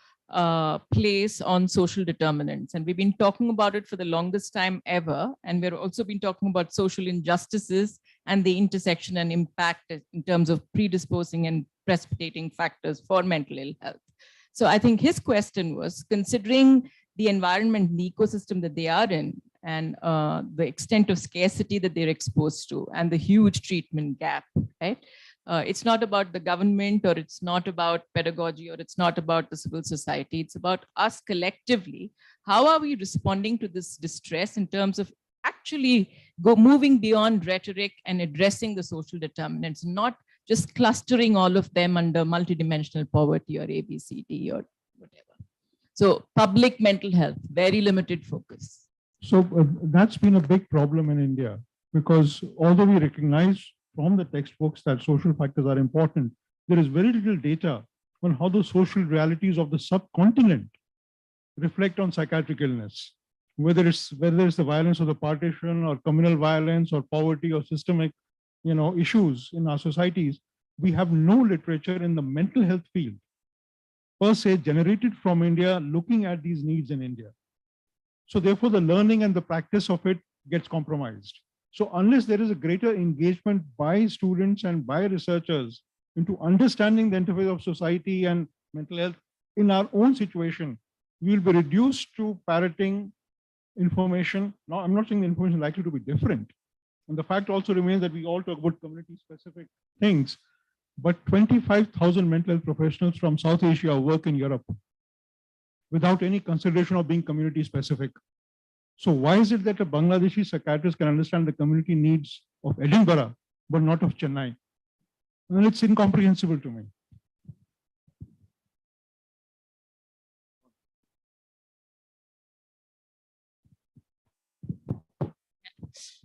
place on social determinants. And we've been talking about it for the longest time ever. And we've also been talking about social injustices and the intersection and impact in terms of predisposing and precipitating factors for mental ill health. So I think his question was, considering the environment, the ecosystem that they are in, and the extent of scarcity that they're exposed to, and the huge treatment gap, right? It's not about the government, or it's not about pedagogy, or it's not about the civil society. It's about us collectively. How are we responding to this distress in terms of actually moving beyond rhetoric and addressing the social determinants, not just clustering all of them under multidimensional poverty or ABCD or whatever. So public mental health, very limited focus. So that's been a big problem in India, because although we recognize from the textbooks that social factors are important, there is very little data on how the social realities of the subcontinent reflect on psychiatric illness, whether it's the violence of the partition or communal violence or poverty or systemic issues in our societies. We have no literature in the mental health field per se generated from India looking at these needs in India. So therefore the learning and the practice of it gets compromised. So unless there is a greater engagement by students and by researchers into understanding the interface of society and mental health in our own situation, we will be reduced to parroting information. Now, I'm not saying the information is likely to be different. And the fact also remains that we all talk about community-specific things, but 25,000 mental health professionals from South Asia work in Europe without any consideration of being community-specific. So why is it that a Bangladeshi psychiatrist can understand the community needs of Edinburgh, but not of Chennai? And it's incomprehensible to me.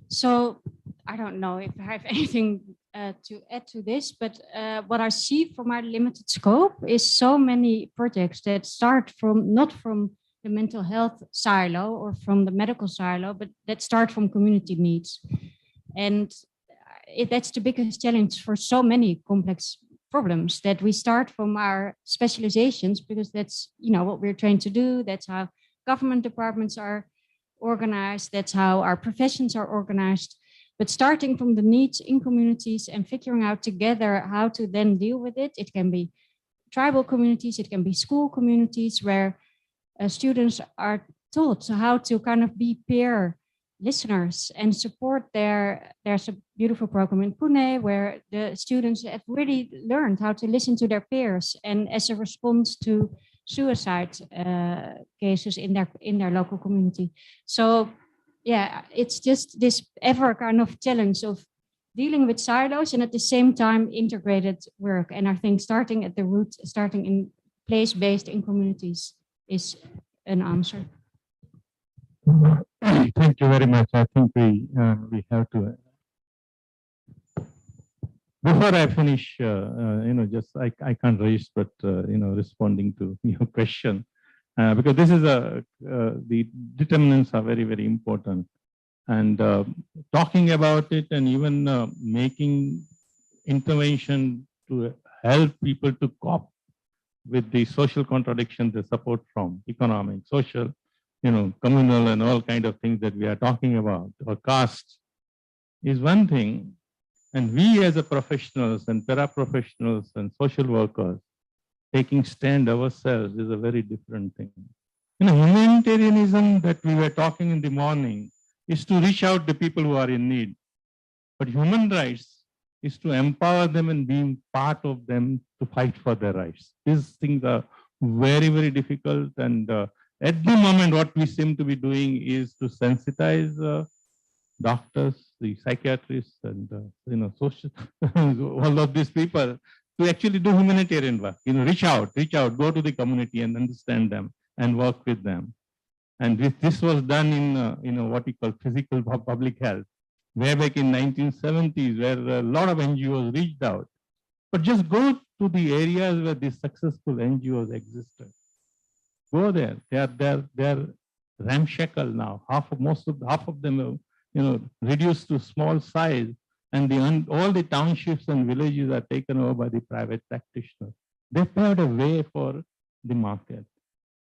So I don't know if I have anything to add to this, but what I see from our limited scope is so many projects that start from not from the mental health silo or from the medical silo, but that start from community needs. And that's the biggest challenge for so many complex problems, that we start from our specializations, because that's, you know, what we're trained to do. That's how government departments are organized. That's how our professions are organized. But starting from the needs in communities and figuring out together how to then deal with it. It can be tribal communities, it can be school communities where students are taught how to kind of be peer listeners and support there's a beautiful program in Pune where the students have really learned how to listen to their peers, and as a response to suicide cases in their local community. So yeah, it's just this ever kind of challenge of dealing with silos and at the same time integrated work. And I think starting at the root, starting in place-based in communities is an answer. Thank you very much. I think we have to. Before I finish, just I can't resist, but responding to your question, because this is the determinants are very, very important, and talking about it and even making intervention to help people to cope with the social contradictions they support from economic, social, communal and all kind of things that we are talking about, or caste, is one thing. And we as a professionals and paraprofessionals and social workers taking stand ourselves is a very different thing. Humanitarianism that we were talking in the morning is to reach out to people who are in need. But human rights is to empower them and being part of them to fight for their rights. These things are very, very difficult. And at the moment, what we seem to be doing is to sensitize doctors, the psychiatrists, and social, all of these people to actually do humanitarian work. Reach out, go to the community and understand them and work with them. And this was done in what we call physical public health, way back in 1970s, where a lot of NGOs reached out. But just go to the areas where these successful NGOs existed. Go there. They're ramshackle now. Half of them are, reduced to small size, and all the townships and villages are taken over by the private practitioners. They paved a way for the market.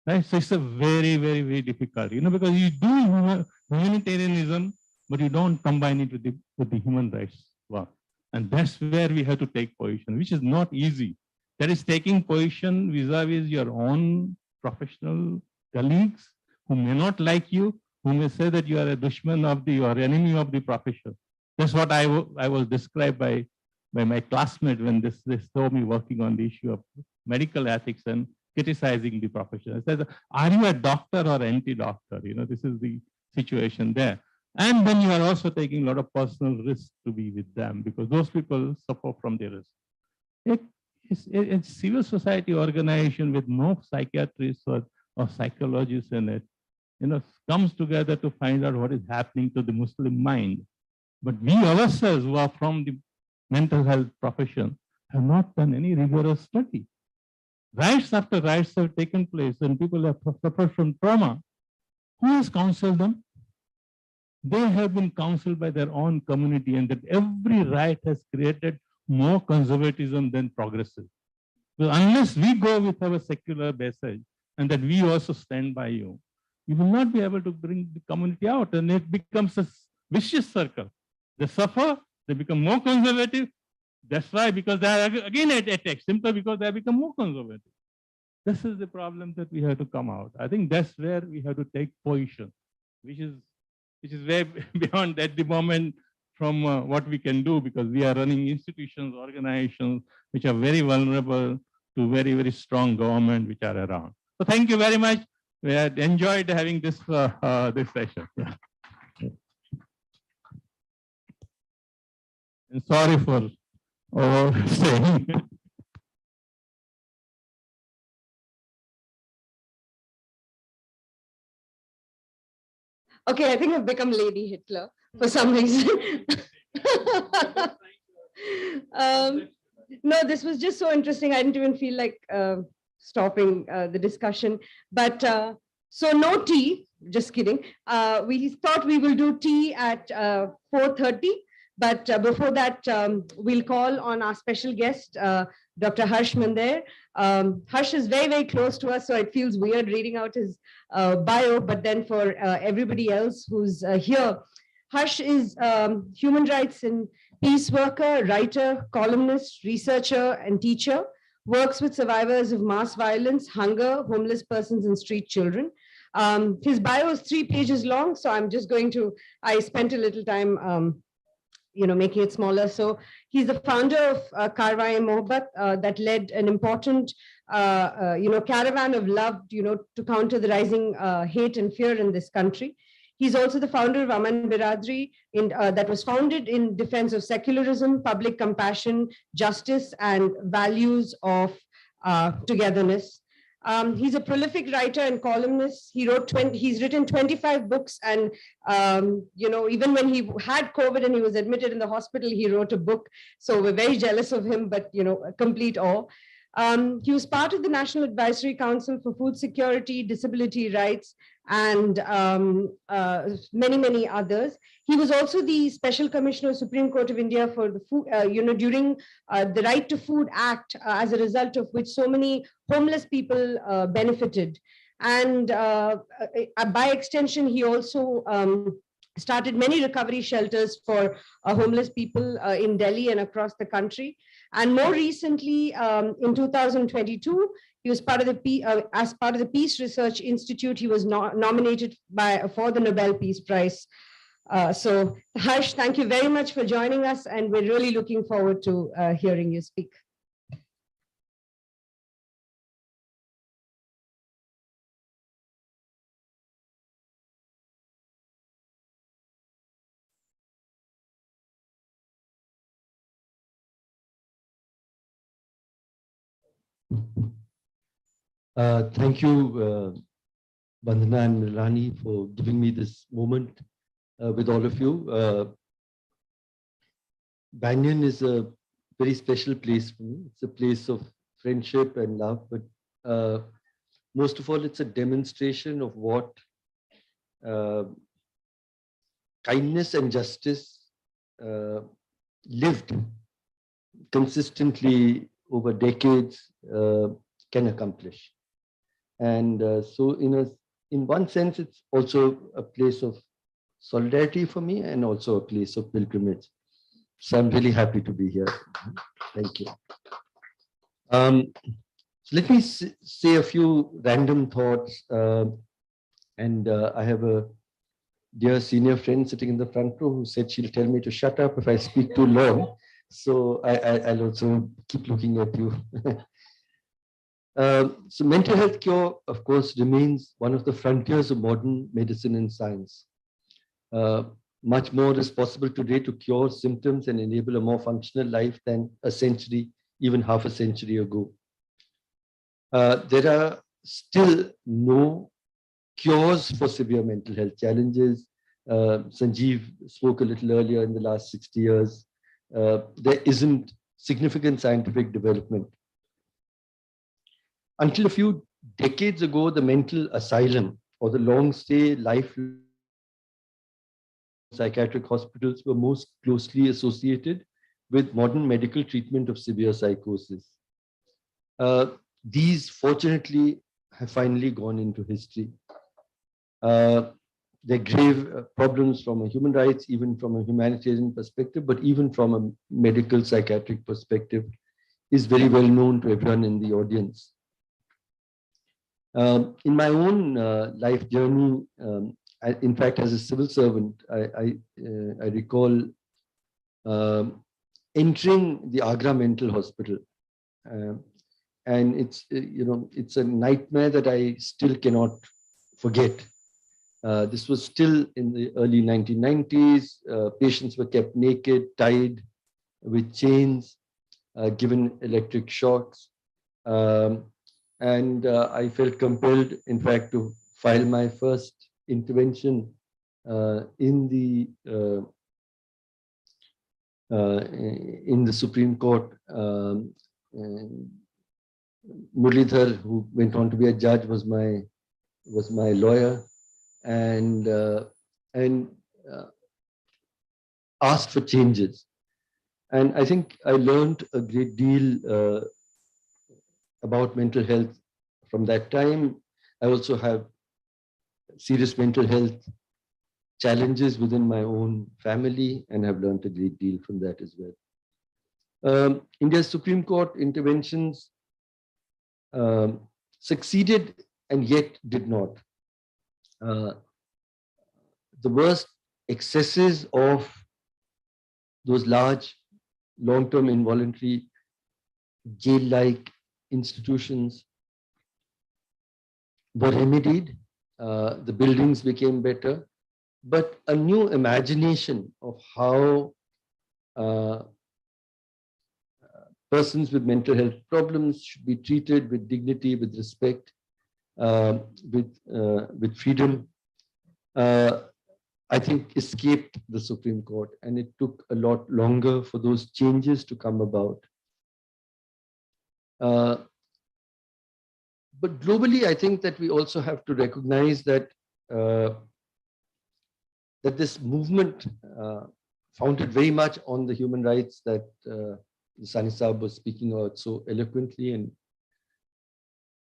Right? So it's a very, very, very difficult, because you do humanitarianism, but you don't combine it with the human rights work. And that's where we have to take position, which is not easy. That is taking position vis-a-vis your own professional colleagues who may not like you, who may say that you are a dushman of or enemy of the profession. That's what I was described by my classmate when they saw me working on the issue of medical ethics and criticizing the profession. I said, are you a doctor or anti-doctor? This is the situation there. And then you are also taking a lot of personal risk to be with them, because those people suffer from their risk. It's a civil society organization with no psychiatrists or psychologists in it, comes together to find out what is happening to the Muslim mind. But we ourselves who are from the mental health profession have not done any rigorous study. Riots after riots have taken place and people have suffered from trauma. Who has counseled them? They have been counseled by their own community, and that every riot has created more conservatism than progressive. Because unless we go with our secular message and that we also stand by you, you will not be able to bring the community out, and it becomes a vicious circle. They suffer, they become more conservative. That's why, because they are again attacked, simply because they have become more conservative. This is the problem that we have to come out. I think that's where we have to take position, which is way beyond at the moment from what we can do, because we are running institutions, organizations, which are very vulnerable to very, very strong government which are around. So thank you very much. We had enjoyed having this this session. Yeah. And sorry for overstaying. Okay, I think I've become Lady Hitler for some reason. No, this was just so interesting. I didn't even feel like stopping the discussion. But so no tea, just kidding. We thought we will do tea at 4:30. But before that, we'll call on our special guest, Dr. Harsh Mandir. Harsh is very, very close to us, so it feels weird reading out his bio, but then for everybody else who's here, Harsh is human rights and peace worker, writer, columnist, researcher, and teacher, works with survivors of mass violence, hunger, homeless persons, and street children. His bio is 3 pages long, so I'm just going to, I spent a little time making it smaller. So he's the founder of Karwa-e Mohabbat that led an important, caravan of love, to counter the rising hate and fear in this country. He's also the founder of Aman Biradri that was founded in defense of secularism, public compassion, justice, and values of togetherness. He's a prolific writer and columnist. He's written 25 books, and even when he had COVID and he was admitted in the hospital, he wrote a book. So we're very jealous of him, but a complete awe. He was part of the National Advisory Council for Food Security, Disability Rights, and many, many others. He was also the Special Commissioner of Supreme Court of India for the food, during the Right to Food Act, as a result of which so many homeless people benefited. And by extension, he also started many recovery shelters for homeless people in Delhi and across the country. And more recently, in 2022, he was part of the as part of the Peace Research Institute. He was nominated for the Nobel Peace Prize. So Harsh, thank you very much for joining us, and we're really looking forward to hearing you speak. Thank you, Vandana and Milani, for giving me this moment with all of you. Banyan is a very special place for me. It's a place of friendship and love, but most of all, it's a demonstration of what kindness and justice lived consistently over decades can accomplish. And so in one sense, it's also a place of solidarity for me and also a place of pilgrimage. So I'm really happy to be here. Thank you. So let me say a few random thoughts. And I have a dear senior friend sitting in the front row who said she'll tell me to shut up if I speak too long. So I'll also keep looking at you. So mental health cure, of course, remains one of the frontiers of modern medicine and science. Much more is possible today to cure symptoms and enable a more functional life than a century, even half a century ago. There are still no cures for severe mental health challenges. Sanjeev spoke a little earlier. In the last 60 years. There isn't significant scientific development. Until a few decades ago, the mental asylum or the long stay life psychiatric hospitals were most closely associated with modern medical treatment of severe psychosis. These fortunately have finally gone into history. They're grave problems from a human rights, even from a humanitarian perspective, but even from a medical psychiatric perspective, is very well known to everyone in the audience. In my own life journey, in fact, as a civil servant, I recall entering the Agra Mental Hospital. And it's, it's a nightmare that I still cannot forget. This was still in the early 1990s. Patients were kept naked, tied with chains, given electric shocks. And I felt compelled, in fact, to file my first intervention in the Supreme Court. Muralidhar, who went on to be a judge, was my lawyer, and asked for changes. And I think I learned a great deal about mental health from that time. I also have serious mental health challenges within my own family, and have learned a great deal from that as well. India's Supreme Court interventions succeeded and yet did not. The worst excesses of those large, long-term involuntary jail-like institutions were remedied. The buildings became better, but a new imagination of how persons with mental health problems should be treated with dignity, with respect, with freedom, I think escaped the Supreme Court, and it took a lot longer for those changes to come about. But globally, I think that we also have to recognize that that this movement, founded very much on the human rights that Sani Saab was speaking about so eloquently, and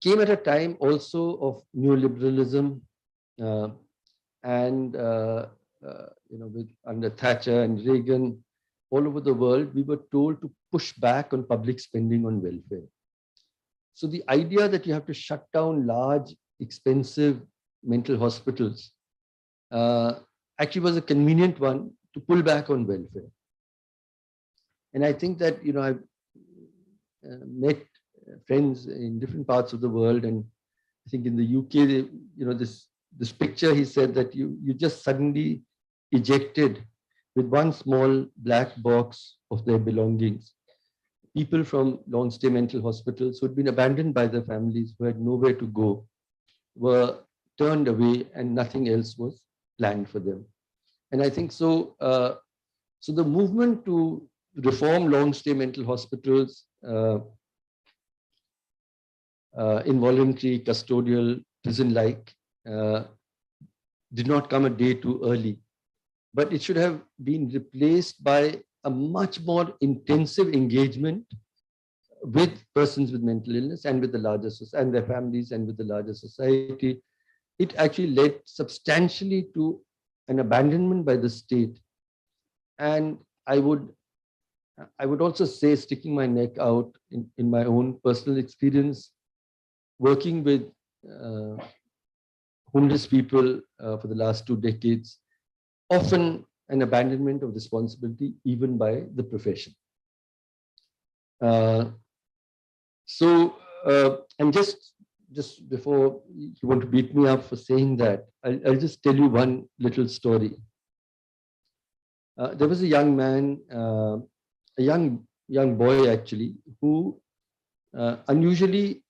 came at a time also of neoliberalism, and with under Thatcher and Reagan, all over the world, we were told to push back on public spending on welfare. So the idea that you have to shut down large, expensive mental hospitals actually was a convenient one to pull back on welfare. And I think that, I've met friends in different parts of the world, and I think in the UK, this picture, he said that you just suddenly ejected with one small black box of their belongings people from long-stay mental hospitals who had been abandoned by their families, who had nowhere to go, were turned away, and nothing else was planned for them. And I think so. So the movement to reform long-stay mental hospitals, involuntary, custodial, prison-like, did not come a day too early, but it should have been replaced by a much more intensive engagement with persons with mental illness and with the larger society and their families and with the larger society. It actually led substantially to an abandonment by the state. And I would also say, sticking my neck out in my own personal experience, working with homeless people for the last 2 decades, often an abandonment of responsibility even by the profession. And just before you want to beat me up for saying that, I'll just tell you one little story. There was a young man, a young boy actually, who unusually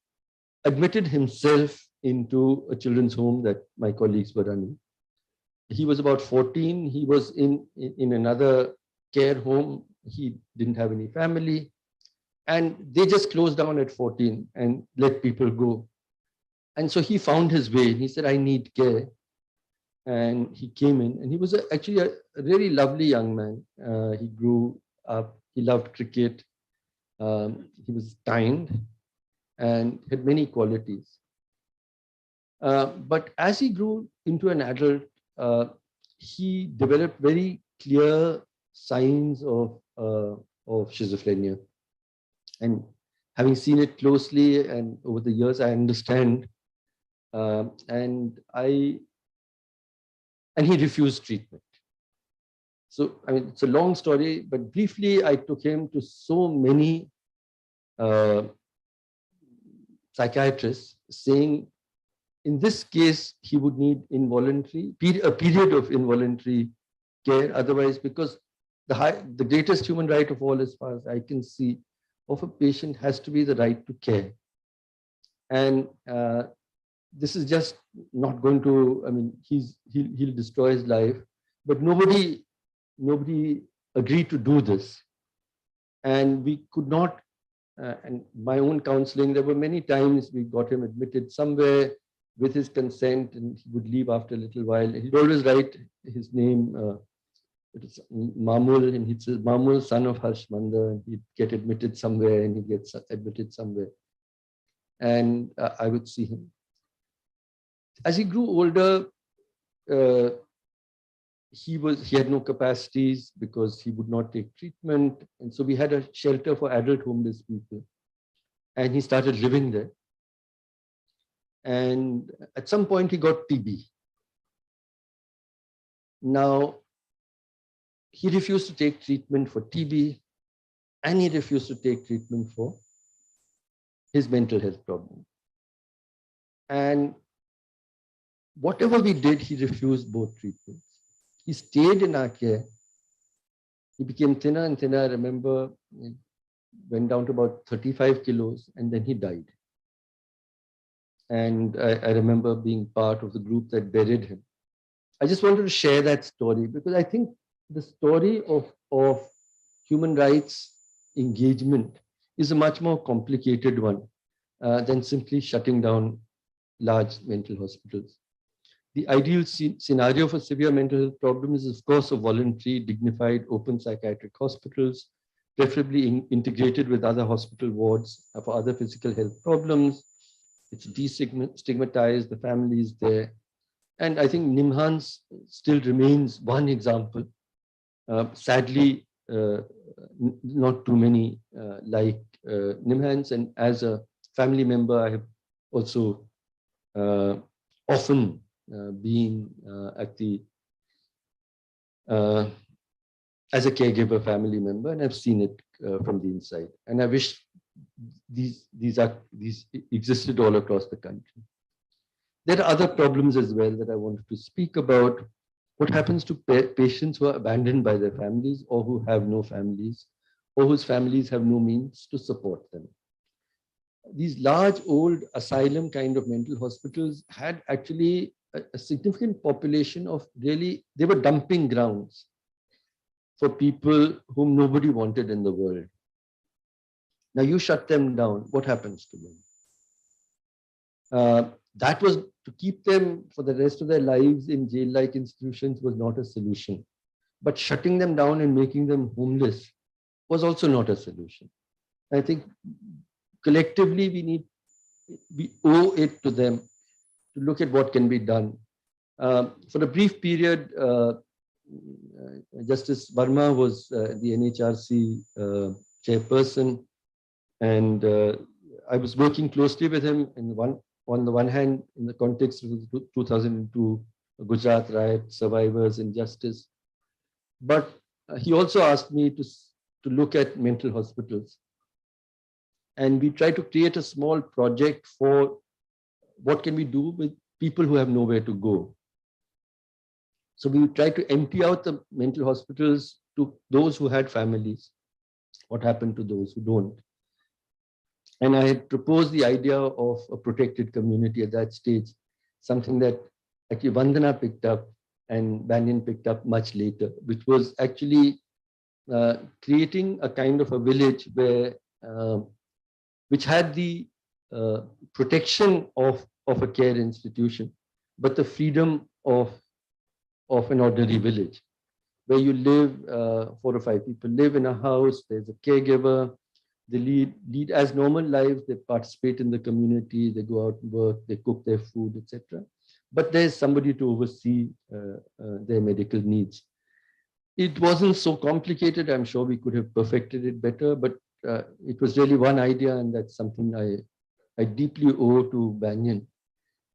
admitted himself into a children's home that my colleagues were running. He was about 14. He was in another care home. He didn't have any family. And they just closed down at 14 and let people go. And so he found his way. He said, I need care. And he came in, and he was actually a really lovely young man. He grew up. He loved cricket. He was kind. and had many qualities. But as he grew into an adult, he developed very clear signs of schizophrenia. And having seen it closely and over the years, I understand. And he refused treatment. So, I mean, it's a long story, but briefly, I took him to so many psychiatrists saying, in this case, he would need a period of involuntary care. Otherwise, because the greatest human right of all, as far as I can see, of a patient has to be the right to care. And this is just not going to, I mean, he'll destroy his life, but nobody agreed to do this. And we could not, and my own counseling, there were many times we got him admitted somewhere with his consent, and he would leave after a little while. He'd always write his name, it is Mamul, and he'd say, Mamul, son of Harsh Manda, and he'd get admitted somewhere, and he gets admitted somewhere. And I would see him. As he grew older, he had no capacities because he would not take treatment. And so we had a shelter for adult homeless people. And he started living there. And at some point he got TB. Now, he refused to take treatment for TB, and he refused to take treatment for his mental health problem. And whatever we did, he refused both treatments. He stayed in our care. He became thinner and thinner. I remember he went down to about 35 kilos, and then he died. And I remember being part of the group that buried him. I just wanted to share that story because I think the story of human rights engagement is a much more complicated one than simply shutting down large mental hospitals. The ideal scenario for severe mental health problems is, of course, of voluntary, dignified, open psychiatric hospitals, preferably integrated with other hospital wards for other physical health problems. It's destigmatized, the family is there. And I think Nimhans still remains one example. Sadly, not too many like Nimhans. And as a family member, I have also often been at the as a caregiver family member, and I've seen it from the inside. And I wish these existed all across the country. There are other problems as well that I wanted to speak about. What happens to patients who are abandoned by their families, or who have no families, or whose families have no means to support them? These large old asylum kind of mental hospitals had actually a significant population of really, they were dumping grounds for people whom nobody wanted in the world. Now you shut them down, what happens to them? That was to keep them for the rest of their lives in jail-like institutions was not a solution. But shutting them down and making them homeless was also not a solution. I think collectively we owe it to them to look at what can be done. For a brief period, Justice Verma was the NHRC chairperson, and I was working closely with him on the one hand in the context of the 2002 Gujarat riot survivors and justice, but he also asked me to look at mental hospitals. And we try to create a small project for what can we do with people who have nowhere to go. So we try to empty out the mental hospitals to those who had families. What happened to those who don't? And I had proposed the idea of a protected community at that stage, something that actually Vandana picked up and Banyan picked up much later, which was actually creating a kind of a village where, which had the protection of a care institution, but the freedom of an ordinary village, where you live, 4 or 5 people live in a house, there's a caregiver, they lead as normal lives, they participate in the community, they go out and work, they cook their food, etc. But there's somebody to oversee their medical needs. It wasn't so complicated. I'm sure we could have perfected it better, but it was really one idea, and that's something I deeply owe to Banyan,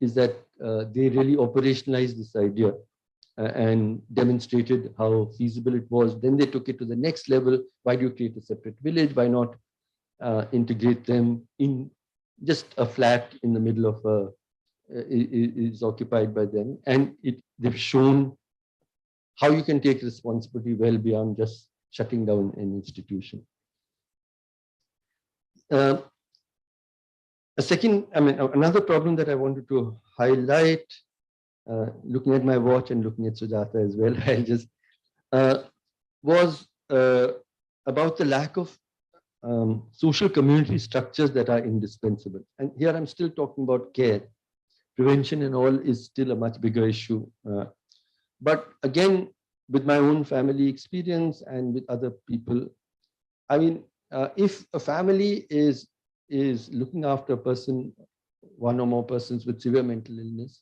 is that they really operationalized this idea and demonstrated how feasible it was. Then they took it to the next level. Why do you create a separate village? Why not integrate them in just a flat in the middle of a, is occupied by them? And they've shown how you can take responsibility well beyond just shutting down an institution. Another problem that I wanted to highlight, looking at my watch and looking at Sujata as well, I just was about the lack of social community structures that are indispensable. And here I'm still talking about care. Prevention and all is still a much bigger issue. But again, with my own family experience and with other people, I mean, if a family is looking after a person, one or more persons with severe mental illness,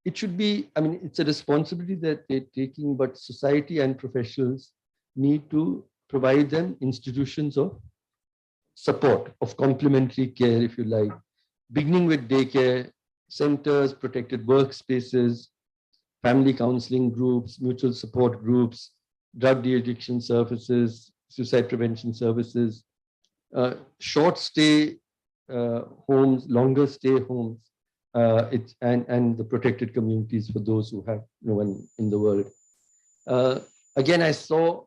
it should be, I mean, it's a responsibility that they're taking, but society and professionals need to provide them institutions of support, of complementary care, if you like, beginning with daycare centers, protected workspaces, family counseling groups, mutual support groups, drug de-addiction services, suicide prevention services, short stay homes, longer stay homes, and the protected communities for those who have no one in the world. Again, I saw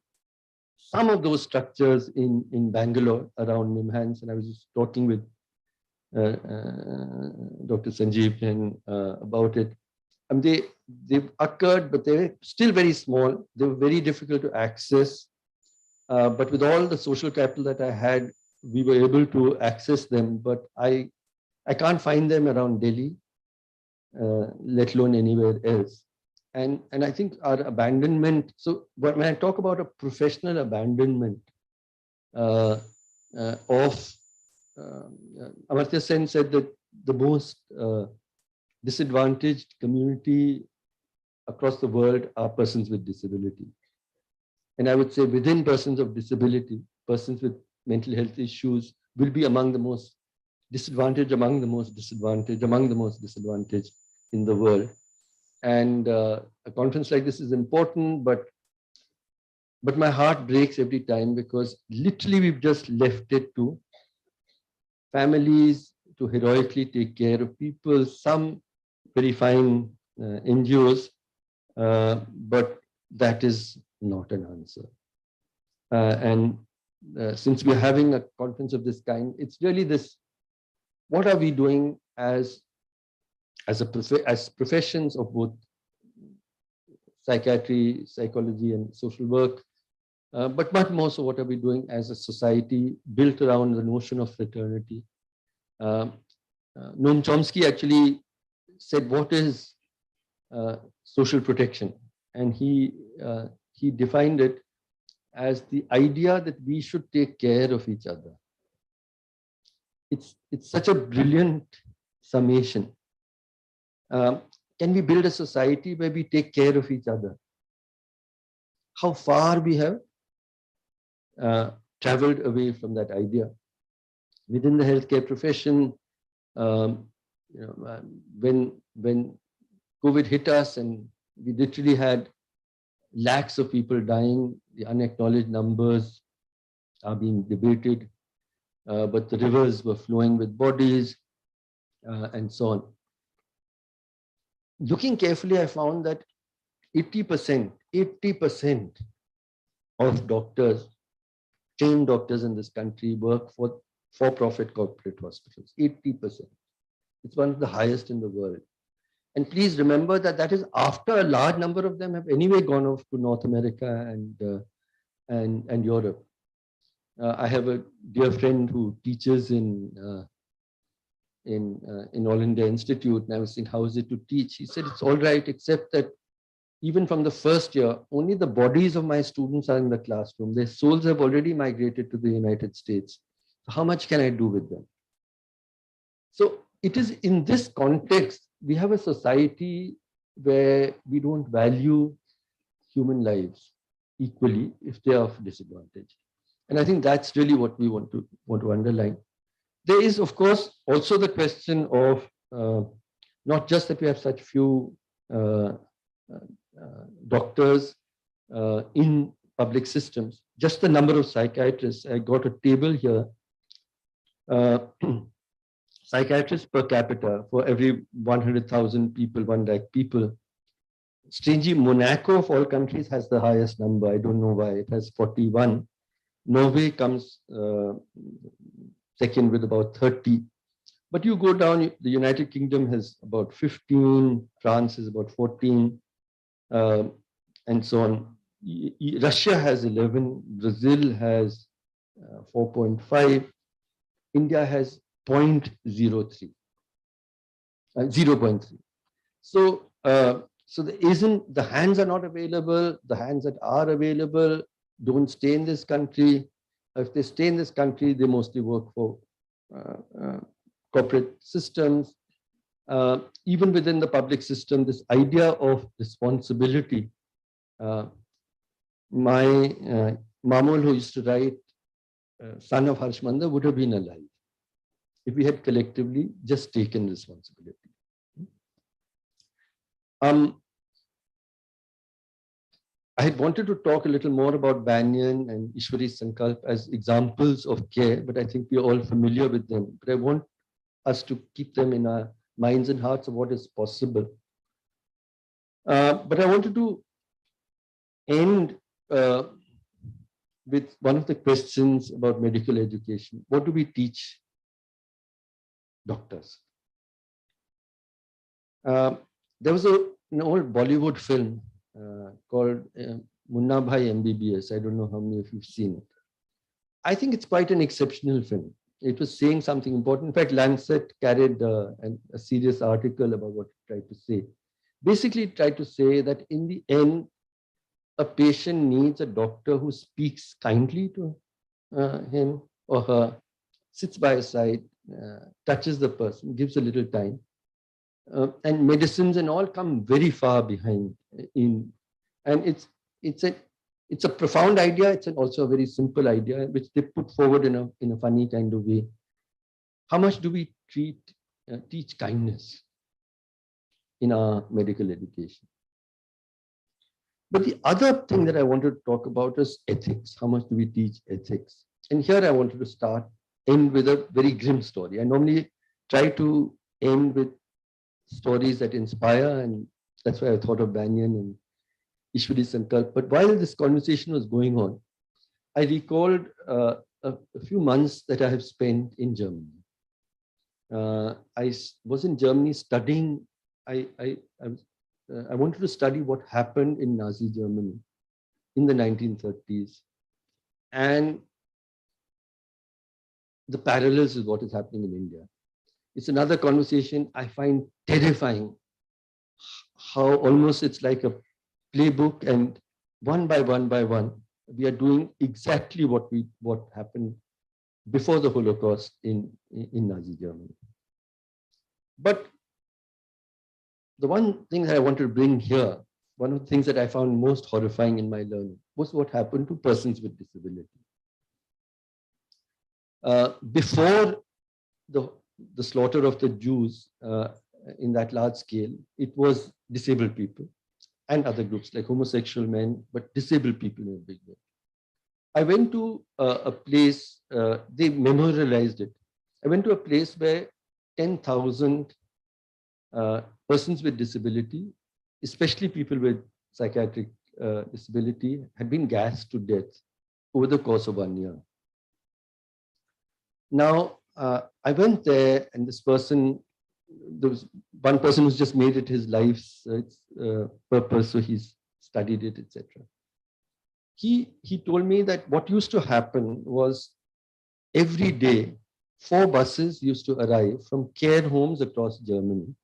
some of those structures in Bangalore around NIMHANS, and I was just talking with Dr. Sanjeev about it. And they've occurred, but they're still very small. They were very difficult to access. But with all the social capital that I had, we were able to access them. But I can't find them around Delhi, let alone anywhere else. And I think our abandonment. So when I talk about a professional abandonment of, Amartya Sen said that the most disadvantaged community across the world are persons with disability. And I would say within persons of disability, persons with mental health issues will be among the most disadvantaged, among the most disadvantaged in the world. And a conference like this is important, but my heart breaks every time, because literally we've just left it to families to heroically take care of people, some very fine NGOs, but that is not an answer. Since we're having a conference of this kind, it's really this: what are we doing as professions of both psychiatry, psychology, and social work, but much more so, what are we doing as a society built around the notion of fraternity? Noam Chomsky actually said, what is social protection? And he defined it as the idea that we should take care of each other. It's such a brilliant summation. Can we build a society where we take care of each other? How far we have traveled away from that idea. Within the healthcare profession, when COVID hit us and we literally had lakhs of people dying, the unacknowledged numbers are being debated, but the rivers were flowing with bodies and so on. Looking carefully, I found that 80% of doctors, trained doctors in this country, work for for-profit corporate hospitals. 80%. It's one of the highest in the world. And please remember that that is after a large number of them have anyway gone off to North America and Europe. I have a dear friend who teaches in All India Institute, and I was saying, how is it to teach? He said, it's all right, except that even from the first year, only the bodies of my students are in the classroom. Their souls have already migrated to the United States. How much can I do with them? So it is in this context, we have a society where we don't value human lives equally if they are of disadvantage. And I think that's really what we want to underline. There is, of course, also the question of not just that we have such few doctors in public systems, just the number of psychiatrists. I got a table here. Psychiatrists per capita for every 100,000 people, 1 lakh people. Strangely, Monaco of all countries has the highest number. I don't know why. It has 41. Norway comes second with about 30. But you go down, the United Kingdom has about 15, France is about 14, and so on. Russia has 11, Brazil has 4.5, India has 0.03, 0.3. So, so there isn't, the hands are not available. The hands that are available don't stay in this country. If they stay in this country, they mostly work for corporate systems. Even within the public system, this idea of responsibility. My Mamul, who used to write Son of Harshmanda, would have been alive if we had collectively just taken responsibility. I had wanted to talk a little more about Banyan and Ishwari Sankalp as examples of care, but I think we're all familiar with them. But I want us to keep them in our minds and hearts of what is possible. But I wanted to end with one of the questions about medical education. What do we teach doctors? There was an old Bollywood film called Munna Bhai MBBS. I don't know how many of you've seen it. I think it's quite an exceptional film. It was saying something important. In fact, Lancet carried a serious article about what it tried to say. Basically, it tried to say that in the end, a patient needs a doctor who speaks kindly to him or her, sits by his side, touches the person, gives a little time. And medicines and all come very far behind. And it's a profound idea. It's also a very simple idea, which they put forward in a funny kind of way. How much do we teach kindness in our medical education? But the other thing that I wanted to talk about is ethics. How much do we teach ethics? And here I wanted to end with a very grim story. I normally try to end with stories that inspire, and that's why I thought of Banyan and Ishwari Sankalp. But while this conversation was going on, I recalled a few months that I have spent in Germany. I was in Germany studying. I wanted to study what happened in Nazi Germany in the 1930s and the parallels with what is happening in India. It's another conversation I find terrifying, how almost it's like a playbook, and one by one, we are doing exactly what happened before the Holocaust in Nazi Germany. But the one thing that I want to bring here, one of the things that I found most horrifying in my learning was what happened to persons with disability. Before the slaughter of the Jews in that large scale, it was disabled people and other groups like homosexual men, but disabled people in a big way. I went to a place, they memorialized it. I went to a place where 10,000 persons with disability, especially people with psychiatric disability, had been gassed to death over the course of 1 year. Now, I went there, and this person, there was one person who's just made it his life's purpose, so he's studied it, etc. He told me that what used to happen was every day, 4 buses used to arrive from care homes across Germany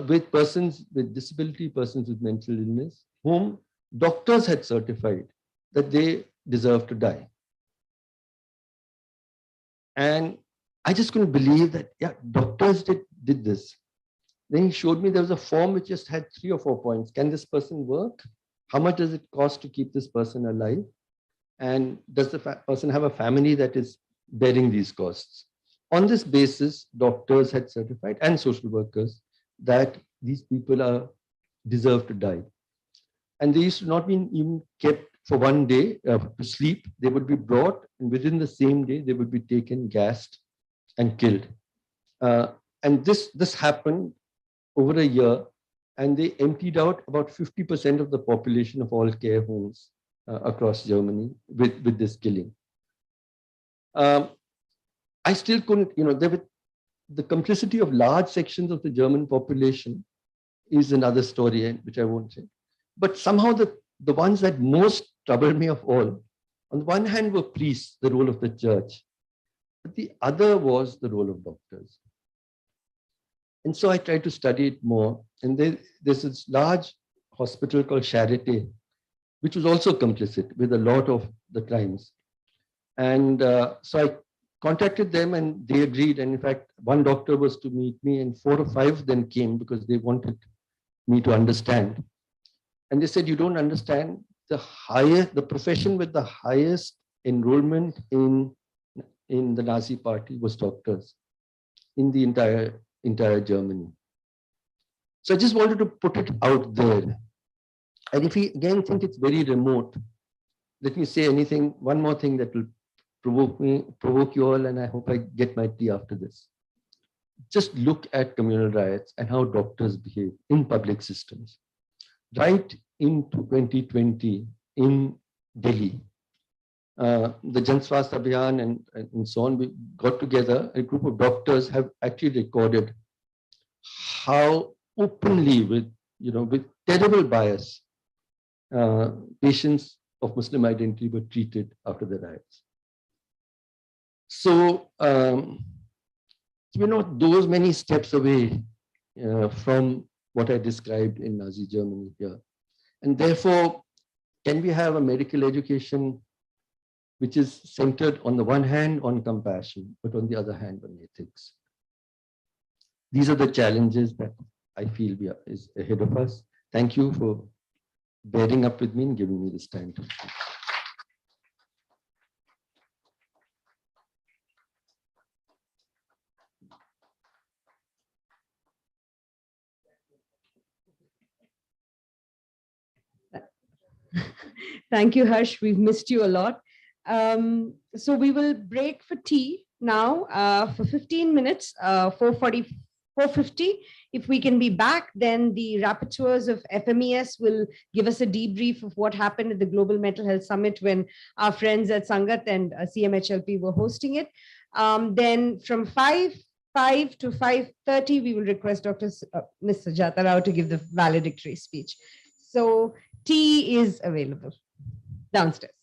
with persons with disability, persons with mental illness, whom doctors had certified that they deserve to die. And I just couldn't believe that, yeah, doctors did this. Then he showed me there was a form which just had 3 or 4 points. Can this person work? How much does it cost to keep this person alive? And does the person have a family that is bearing these costs? On this basis, doctors had certified, and social workers, that these people deserve to die. And they used to not be even kept for one day to sleep. They would be brought, and within the same day, they would be taken, gassed, and killed. And this happened over a year, and they emptied out about 50% of the population of all care homes across Germany with this killing. I still couldn't, the complicity of large sections of the German population is another story, which I won't say. But somehow the ones that most troubled me of all, on the one hand were priests, the role of the church, but the other was the role of doctors. And so I tried to study it more. And there's this large hospital called Charité, which was also complicit with a lot of the crimes. And so I contacted them and they agreed. And in fact, one doctor was to meet me and 4 or 5 of them came because they wanted me to understand. And they said, you don't understand, the profession with the highest enrollment in the Nazi party was doctors in the entire Germany. So I just wanted to put it out there. And if you again think it's very remote, let me say one more thing that will provoke you all, and I hope I get my tea after this. Just look at communal riots and how doctors behave in public systems. Right into 2020 in Delhi, the Jan Swasthya Abhiyan and so on, we got together, a group of doctors have actually recorded how openly with terrible bias, patients of Muslim identity were treated after the riots. So we're not those many steps away from what I described in Nazi Germany here. And therefore, can we have a medical education which is centered on the one hand on compassion, but on the other hand on ethics? These are the challenges that I feel is ahead of us. Thank you for bearing up with me and giving me this time to speak. Thank you, Harsh. We've missed you a lot. So we will break for tea now for 15 minutes, 4:50. If we can be back, then the rapporteurs of FMES will give us a debrief of what happened at the Global Mental Health Summit when our friends at Sangat and CMHLP were hosting it. Then from 5 to 5:30, we will request Ms. Sujata Rao to give the valedictory speech. So tea is available downstairs.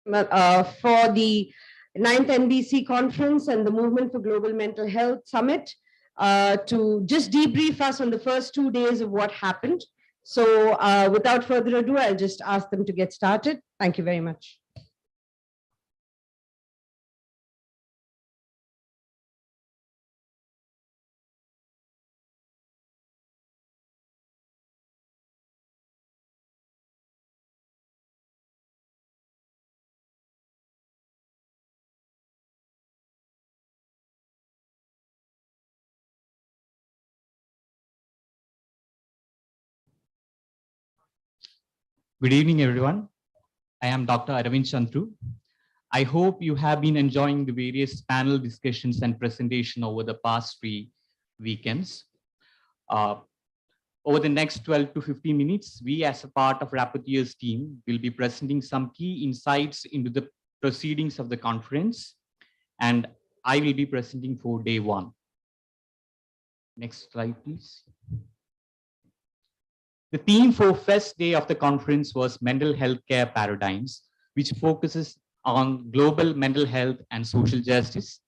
for the 9th NBC conference and the Movement for Global Mental Health Summit to just debrief us on the first 2 days of what happened. So without further ado, I'll just ask them to get started. Thank you very much. Good evening, everyone. I am Dr. Aravind Chandru. I hope you have been enjoying the various panel discussions and presentation over the past 3 weekends. Over the next 12 to 15 minutes, we as a part of Rapporteur's team will be presenting some key insights into the proceedings of the conference, and I will be presenting for day 1. Next slide, please. The theme for first day of the conference was mental health care paradigms, which focuses on global mental health and social justice,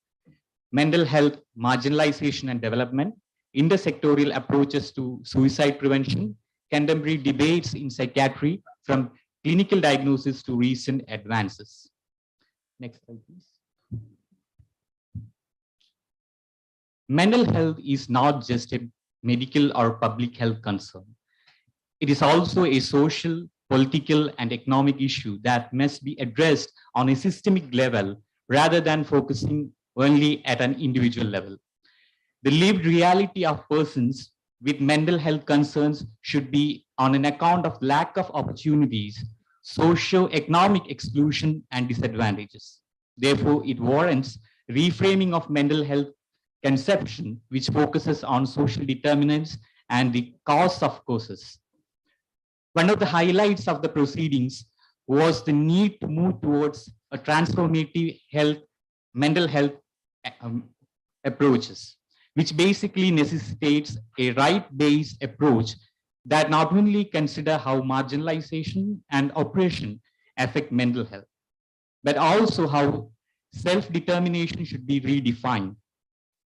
mental health marginalization and development, intersectoral approaches to suicide prevention, contemporary debates in psychiatry from clinical diagnosis to recent advances. Next slide, please. Mental health is not just a medical or public health concern. It is also a social, political, and economic issue that must be addressed on a systemic level rather than focusing only at an individual level. The lived reality of persons with mental health concerns should be on an account of lack of opportunities, socio-economic exclusion, and disadvantages. Therefore, it warrants reframing of mental health conception, which focuses on social determinants and the cause of causes. One of the highlights of the proceedings was the need to move towards a transformative mental health approaches, which basically necessitates a right-based approach that not only consider how marginalization and oppression affect mental health, but also how self-determination should be redefined.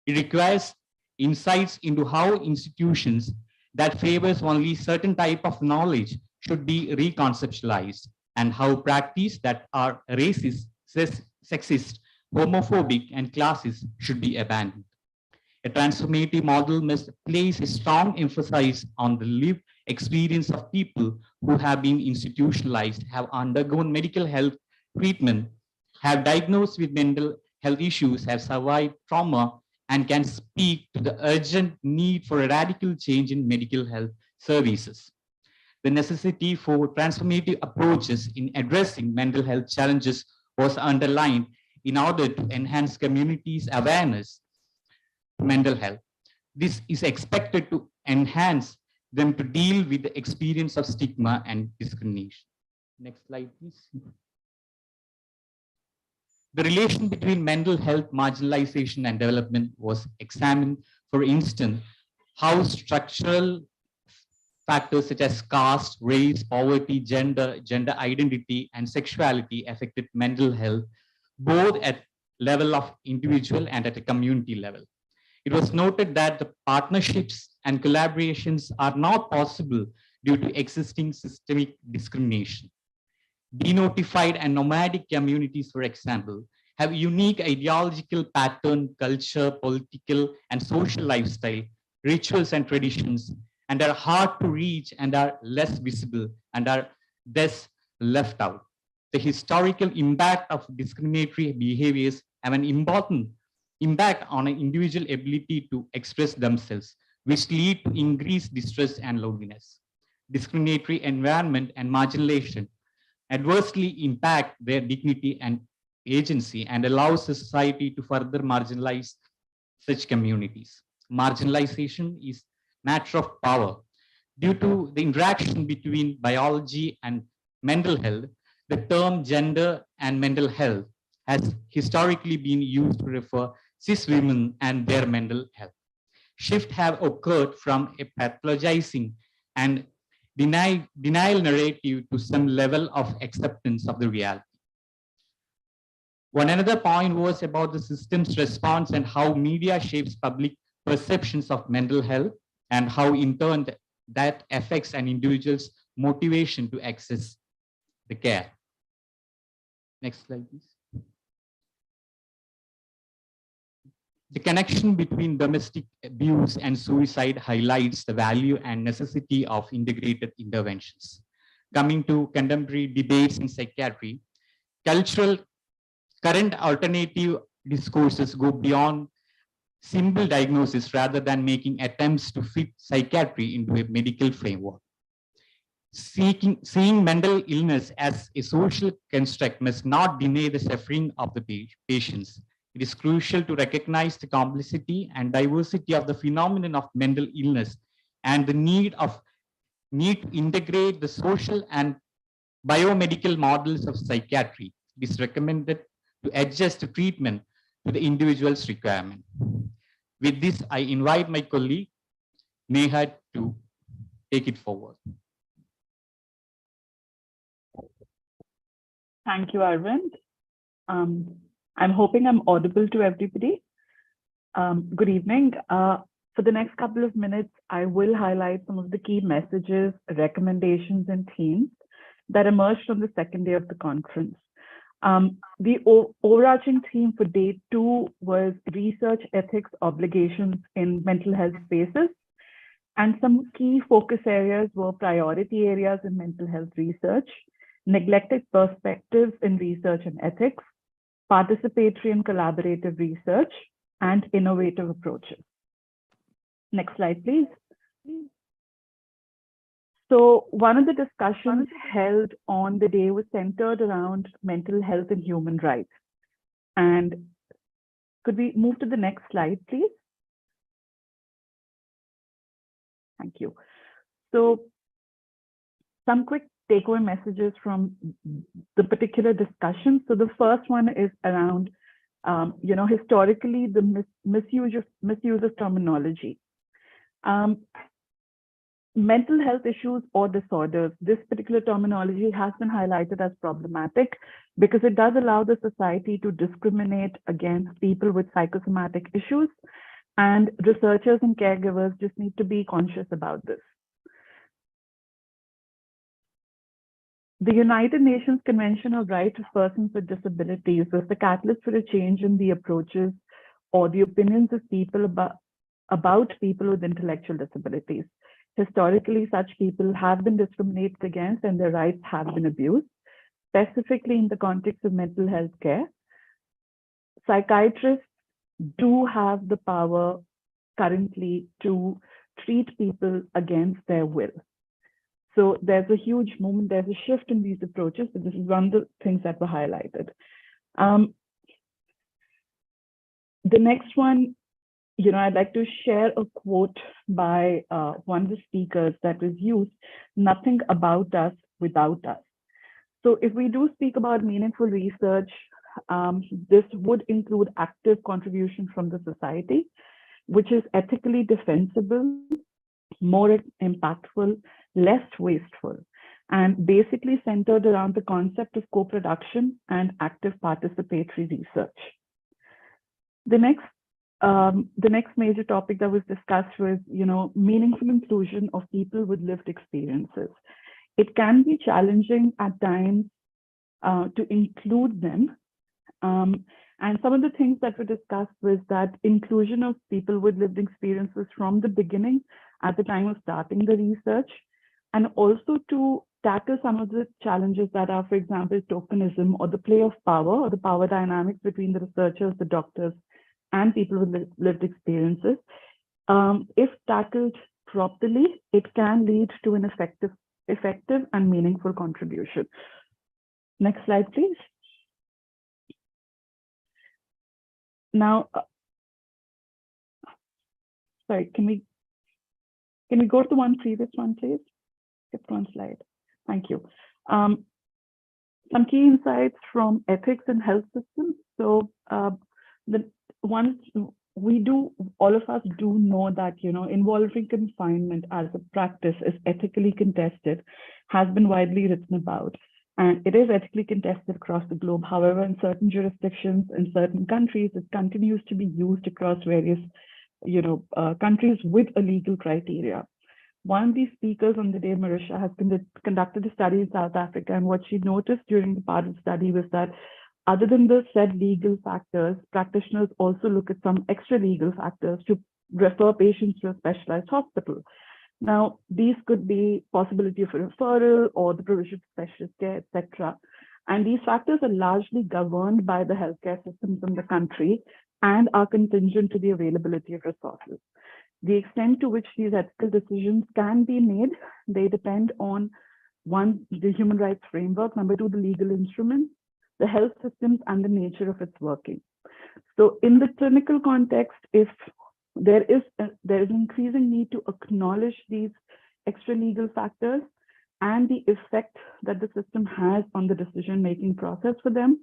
It requires insights into how institutions that favors only certain type of knowledge should be reconceptualized, and how practice that are racist, sexist, homophobic, and classist should be abandoned. A transformative model must place a strong emphasis on the lived experience of people who have been institutionalized, have undergone medical health treatment, have diagnosed with mental health issues, have survived trauma, and can speak to the urgent need for a radical change in medical health services. The necessity for transformative approaches in addressing mental health challenges was underlined in order to enhance communities' awareness of mental health. This is expected to enhance them to deal with the experience of stigma and discrimination. Next slide, please. The relation between mental health, marginalization, and development was examined. For instance, how structural factors such as caste, race, poverty, gender identity, and sexuality affected mental health, both at level of individual and at a community level. It was noted that the partnerships and collaborations are not possible due to existing systemic discrimination. Denotified and nomadic communities, for example, have unique ideological pattern, culture, political, and social lifestyle, rituals and traditions, and are hard to reach and are less visible and are thus left out. The historical impact of discriminatory behaviors have an important impact on an individual ability to express themselves, which lead to increased distress and loneliness. Discriminatory environment and marginalization adversely impact their dignity and agency and allows the society to further marginalize such communities. Marginalization is a matter of power. Due to the interaction between biology and mental health, the term gender and mental health has historically been used to refer cis women and their mental health. Shifts have occurred from a pathologizing and denial narrative to some level of acceptance of the reality. One another point was about the system's response and how media shapes public perceptions of mental health and how in turn that affects an individual's motivation to access the care. Next slide, please. The connection between domestic abuse and suicide highlights the value and necessity of integrated interventions. Coming to contemporary debates in psychiatry, current alternative discourses go beyond simple diagnosis rather than making attempts to fit psychiatry into a medical framework. Seeing mental illness as a social construct must not deny the suffering of the patients. It is crucial to recognize the complexity and diversity of the phenomenon of mental illness and the need to integrate the social and biomedical models of psychiatry. It is recommended to adjust the treatment to the individual's requirement. With this, I invite my colleague, Neha, to take it forward. Thank you, Arvind. I'm hoping I'm audible to everybody. Good evening. For the next couple of minutes, I will highlight some of the key messages, recommendations, and themes that emerged from the second day of the conference. The overarching theme for day 2 was research ethics obligations in mental health spaces. And some key focus areas were priority areas in mental health research, neglected perspectives in research and ethics, participatory and collaborative research, and innovative approaches. Next slide, please. So one of the discussions held on the day was centered around mental health and human rights. And could we move to the next slide, please? Thank you. So some quick takeaway messages from the particular discussion. So the first one is around, historically the misuse of terminology. Mental health issues or disorders, this particular terminology has been highlighted as problematic because it does allow the society to discriminate against people with psychosomatic issues, and researchers and caregivers just need to be conscious about this. The United Nations Convention of Rights of Persons with Disabilities was the catalyst for a change in the approaches or the opinions of people about people with intellectual disabilities. Historically, such people have been discriminated against and their rights have been abused, specifically in the context of mental health care. Psychiatrists do have the power currently to treat people against their will. So there's a huge movement, there's a shift in these approaches, but this is one of the things that were highlighted. The next one, I'd like to share a quote by one of the speakers that was used, "Nothing about us without us." So if we do speak about meaningful research, this would include active contribution from the society, which is ethically defensible, more impactful, less wasteful, and basically centered around the concept of co-production and active participatory research. The next major topic that was discussed was, meaningful inclusion of people with lived experiences. It can be challenging at times to include them. And some of the things that were discussed was that inclusion of people with lived experiences from the beginning at the time of starting the research, and also to tackle some of the challenges that are, for example, tokenism or the play of power or the power dynamics between the researchers, the doctors, and people with lived experiences. If tackled properly, it can lead to an effective and meaningful contribution. Next slide, please. Now, sorry, can we go to one previous one, please? Skip one slide. Thank you. Some key insights from ethics and health systems. So the ones all of us do know that, involuntary confinement as a practice is ethically contested, has been widely written about. And it is ethically contested across the globe. However, in certain jurisdictions, in certain countries, it continues to be used across various countries with a legal criteria. One of these speakers on the day, Marisha, has conducted a study in South Africa, and what she noticed during the part of the study was that other than the said legal factors, practitioners also look at some extra legal factors to refer patients to a specialized hospital. Now, these could be possibility of a referral or the provision of specialist care, etc. And these factors are largely governed by the healthcare systems in the country and are contingent to the availability of resources. The extent to which these ethical decisions can be made, they depend on, one, the human rights framework, number two, the legal instruments, the health systems, and the nature of its working. So in the clinical context, if there is an increasing need to acknowledge these extra legal factors and the effect that the system has on the decision-making process for them.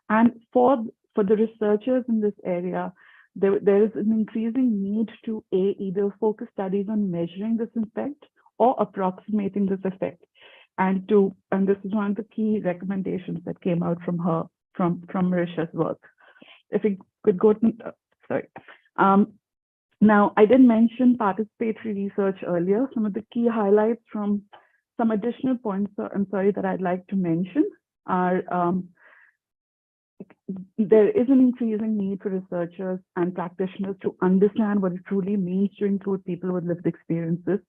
And for the researchers in this area, there is an increasing need to either focus studies on measuring this effect or approximating this effect. And this is one of the key recommendations that came out from Marisha's work. If we could go to, sorry. Now, I did mention participatory research earlier. Some of the key highlights from some additional points, that I'd like to mention are there is an increasing need for researchers and practitioners to understand what it truly means to include people with lived experiences,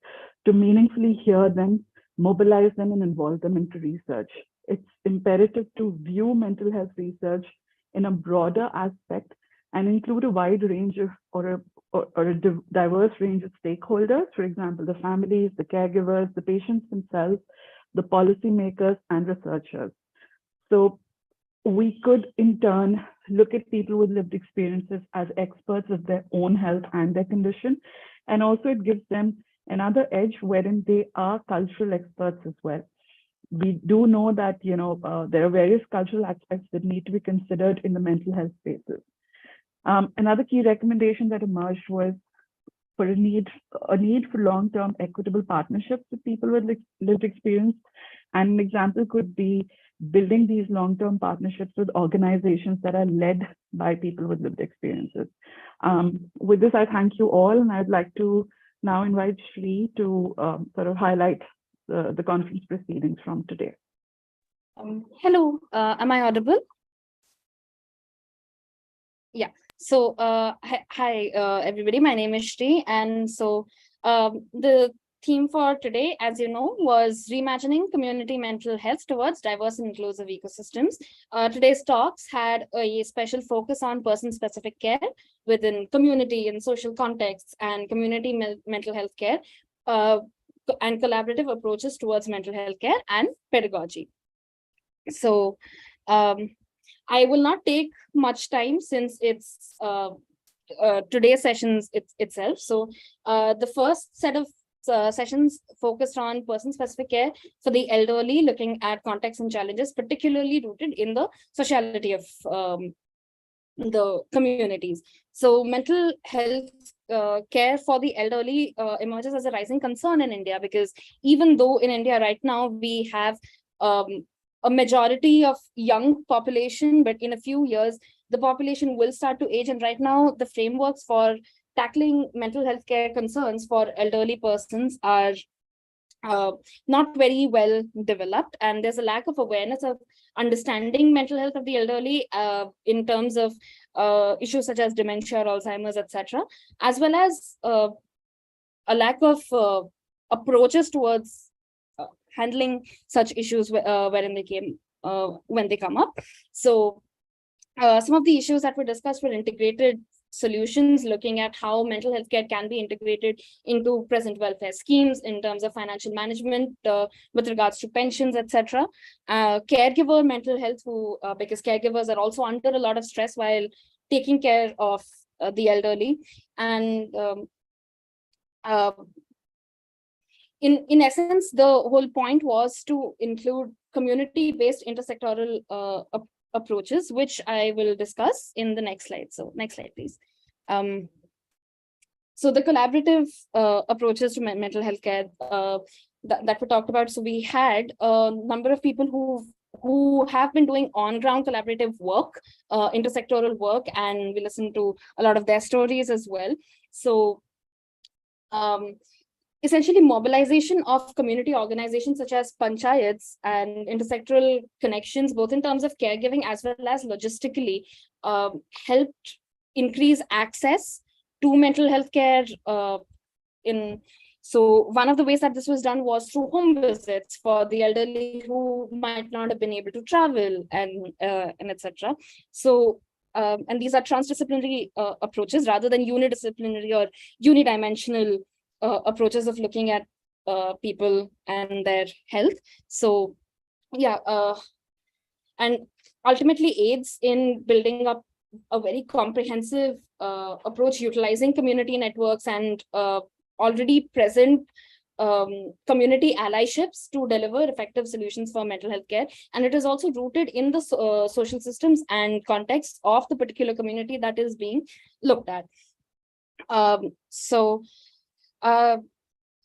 to meaningfully hear them, mobilize them, and involve them into research. It's imperative to view mental health research in a broader aspect and include a wide range of or a diverse range of stakeholders, for example, the families, the caregivers, the patients themselves, the policymakers, and researchers. So we could, in turn, look at people with lived experiences as experts of their own health and their condition. And also it gives them another edge wherein they are cultural experts as well. We do know that, there are various cultural aspects that need to be considered in the mental health spaces. Another key recommendation that emerged was for a need for long-term equitable partnerships with people with lived experience. And an example could be building these long-term partnerships with organizations that are led by people with lived experiences. With this, I thank you all, and I'd like to now invite Shri to sort of highlight the conference proceedings from today. Hello, am I audible? Yeah. So, hi, everybody. My name is Shri, and so the theme for today, as you know, was reimagining community mental health towards diverse and inclusive ecosystems. Today's talks had a special focus on person-specific care within community and social contexts and community mental health care and collaborative approaches towards mental health care and pedagogy. So, I will not take much time since it's today's sessions itself. So the first set of sessions focused on person-specific care for the elderly, looking at contexts and challenges, particularly rooted in the sociality of the communities. So mental health care for the elderly emerges as a rising concern in India, because even though in India right now we have a majority of young population, but in a few years, the population will start to age. And right now, the frameworks for tackling mental health care concerns for elderly persons are not very well developed. And there's a lack of awareness of understanding mental health of the elderly in terms of issues such as dementia, Alzheimer's, etc., as well as a lack of approaches towards handling such issues when they come up. So some of the issues that were discussed were integrated solutions, looking at how mental health care can be integrated into present welfare schemes in terms of financial management with regards to pensions, etc. Caregiver mental health, because caregivers are also under a lot of stress while taking care of the elderly. And in essence, the whole point was to include community-based intersectoral approaches, which I will discuss in the next slide. So next slide, please. So the collaborative approaches to mental health care that we talked about. So we had a number of people who have been doing on-ground collaborative work, intersectoral work, and we listen to a lot of their stories as well. So essentially mobilization of community organizations such as panchayats and intersectoral connections, both in terms of caregiving as well as logistically, helped increase access to mental health care. So one of the ways that this was done was through home visits for the elderly who might not have been able to travel, and etc. So and these are transdisciplinary approaches rather than unidisciplinary or unidimensional approaches of looking at people and their health. So yeah, and ultimately aids in building up a very comprehensive approach utilizing community networks and already present community allyships to deliver effective solutions for mental health care. And it is also rooted in the social systems and context of the particular community that is being looked at. There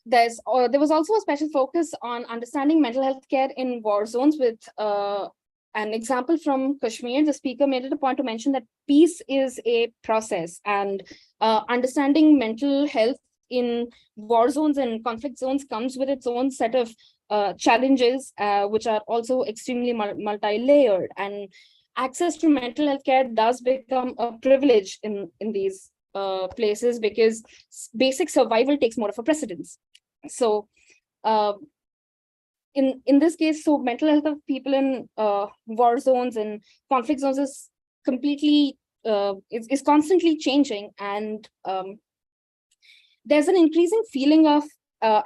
was also a special focus on understanding mental health care in war zones with an example from Kashmir. The speaker made it a point to mention that peace is a process, and understanding mental health in war zones and conflict zones comes with its own set of challenges, which are also extremely multi-layered. And access to mental health care does become a privilege in these places because basic survival takes more of a precedence. So in this case, so mental health of people in war zones and conflict zones is completely is constantly changing, and there's an increasing feeling of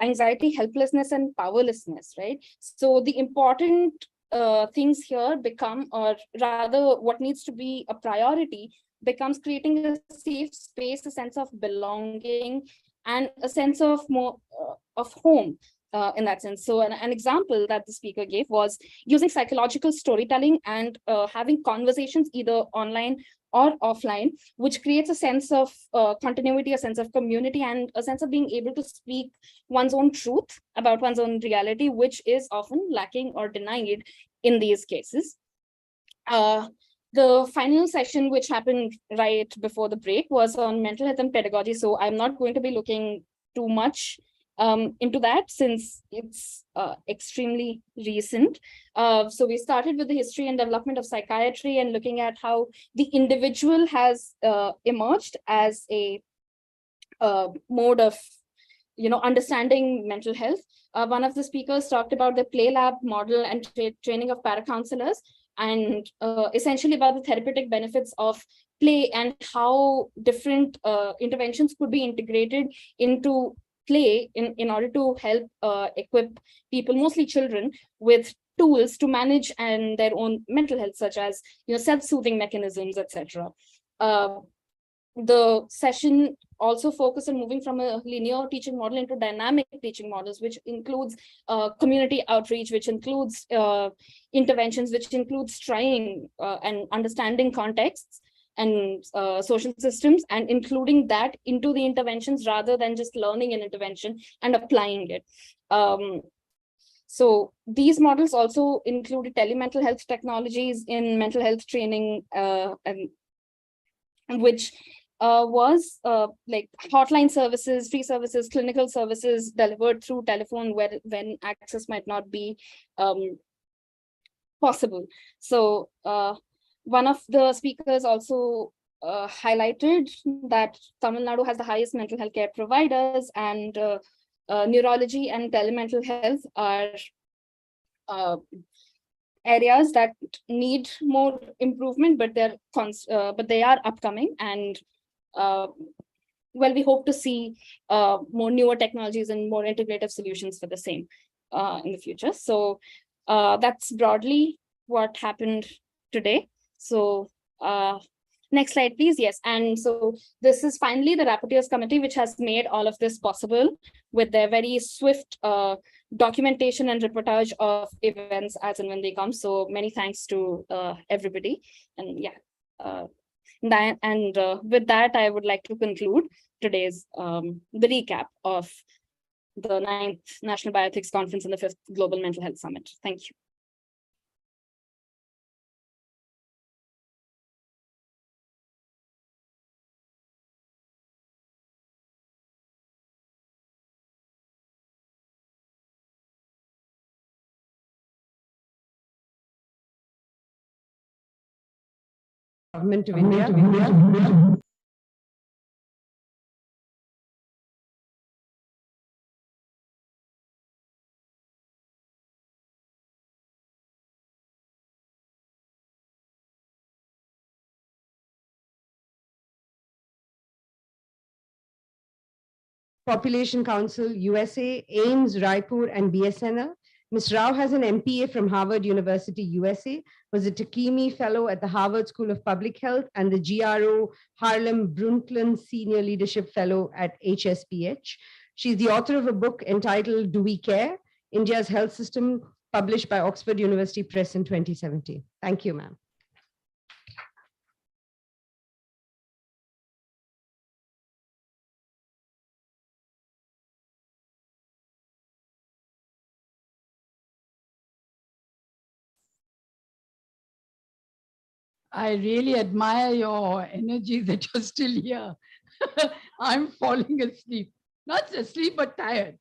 anxiety, helplessness, and powerlessness, right? So the important things here become, or rather what needs to be a priority becomes creating a safe space, a sense of belonging, and a sense of more of home in that sense. So an example that the speaker gave was using psychological storytelling and having conversations either online or offline, which creates a sense of continuity, a sense of community, and a sense of being able to speak one's own truth about one's own reality, which is often lacking or denied in these cases. The final session, which happened right before the break, was on mental health and pedagogy. So I'm not going to be looking too much into that since it's extremely recent. So we started with the history and development of psychiatry and looking at how the individual has emerged as a mode of understanding mental health. One of the speakers talked about the play lab model and training of paracounselors, and essentially about the therapeutic benefits of play and how different interventions could be integrated into play in order to help equip people, mostly children, with tools to manage and their own mental health, such as self-soothing mechanisms, etc. The session also focused on moving from a linear teaching model into dynamic teaching models, which includes community outreach, which includes interventions, which includes trying and understanding contexts and social systems, and including that into the interventions rather than just learning an intervention and applying it. So these models also included telemental health technologies in mental health training, and which was like hotline services, free services, clinical services delivered through telephone when access might not be possible. So one of the speakers also highlighted that Tamil Nadu has the highest mental health care providers, and neurology and telemental health are areas that need more improvement, but they are upcoming, and well, we hope to see more newer technologies and more integrative solutions for the same in the future. So that's broadly what happened today. So next slide, please. Yes, and so this is finally the Rapporteurs Committee, which has made all of this possible with their very swift documentation and reportage of events as and when they come. So many thanks to everybody. And yeah, with that, I would like to conclude today's the recap of the 9th National Bioethics Conference and the 5th Global Mental Health Summit. Thank you. Government of India. Population Council, USA, AIMS, Raipur, and BSNL. Ms. Rao has an MPA from Harvard University, USA, was a Takimi Fellow at the Harvard School of Public Health and the GRO Harlem Brundtland Senior Leadership Fellow at HSPH. She's the author of a book entitled Do We Care? India's Health System, published by Oxford University Press in 2017. Thank you, ma'am. I really admire your energy that you're still here. I'm falling asleep, not asleep, but tired.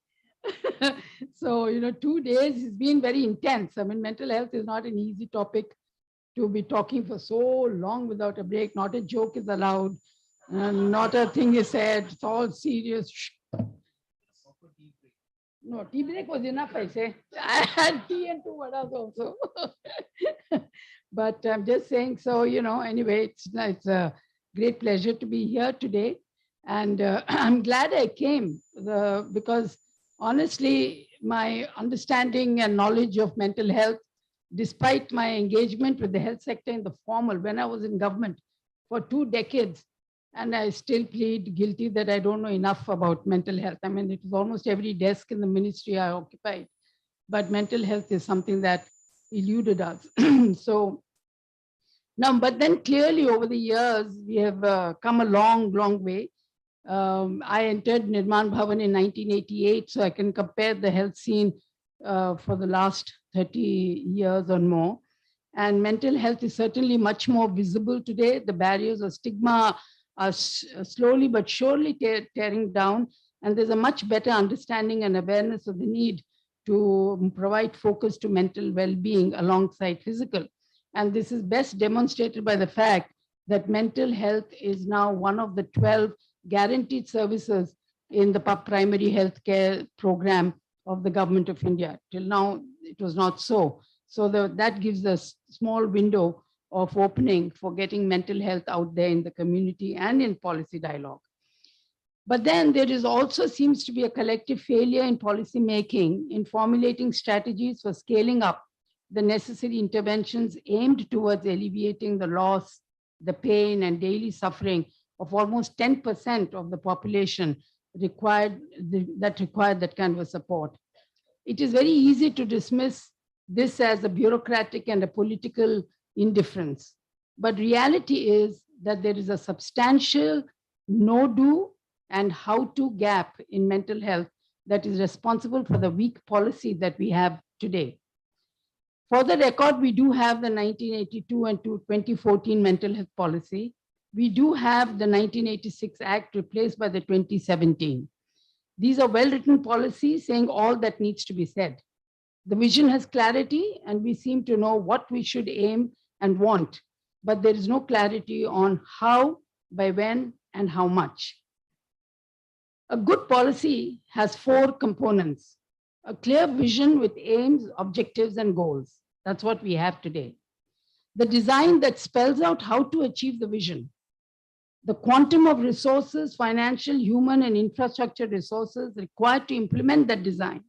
So, 2 days has been very intense. I mean, mental health is not an easy topic to be talking for so long without a break. Not a joke is allowed. Not a thing is said. It's all serious. No, tea break was enough, I say. I had tea and 2 vadas also. But I'm just saying, so, anyway, it's a great pleasure to be here today. And I'm glad I came because honestly, my understanding and knowledge of mental health, despite my engagement with the health sector in the formal, when I was in government for 2 decades, and I still plead guilty that I don't know enough about mental health. I mean, it was almost every desk in the ministry I occupied, but mental health is something that eluded us. So now, but then clearly over the years, we have come a long, long way. I entered Nirman Bhavan in 1988, so I can compare the health scene for the last 30 years or more. And mental health is certainly much more visible today. The barriers of stigma are slowly but surely tearing down. And there's a much better understanding and awareness of the need to provide focus to mental well-being alongside physical. And this is best demonstrated by the fact that mental health is now one of the 12 guaranteed services in the primary health care program of the government of India. Till now, it was not so. So that gives us a small window of opening for getting mental health out there in the community and in policy dialogue. But then there is also seems to be a collective failure in policy making in formulating strategies for scaling up the necessary interventions aimed towards alleviating the loss, the pain, and daily suffering of almost 10% of the population that required that kind of support. It is very easy to dismiss this as a bureaucratic and a political indifference. But reality is that there is a substantial no-do and how-to gap in mental health that is responsible for the weak policy that we have today. For the record, we do have the 1982 and 2014 mental health policy. We do have the 1986 Act replaced by the 2017. These are well-written policies saying all that needs to be said. The vision has clarity and we seem to know what we should aim and want, but there is no clarity on how, by when, and how much. A good policy has 4 components: a clear vision with aims, objectives, and goals. That's what we have today. The design that spells out how to achieve the vision. The quantum of resources, financial, human, and infrastructure resources required to implement that design.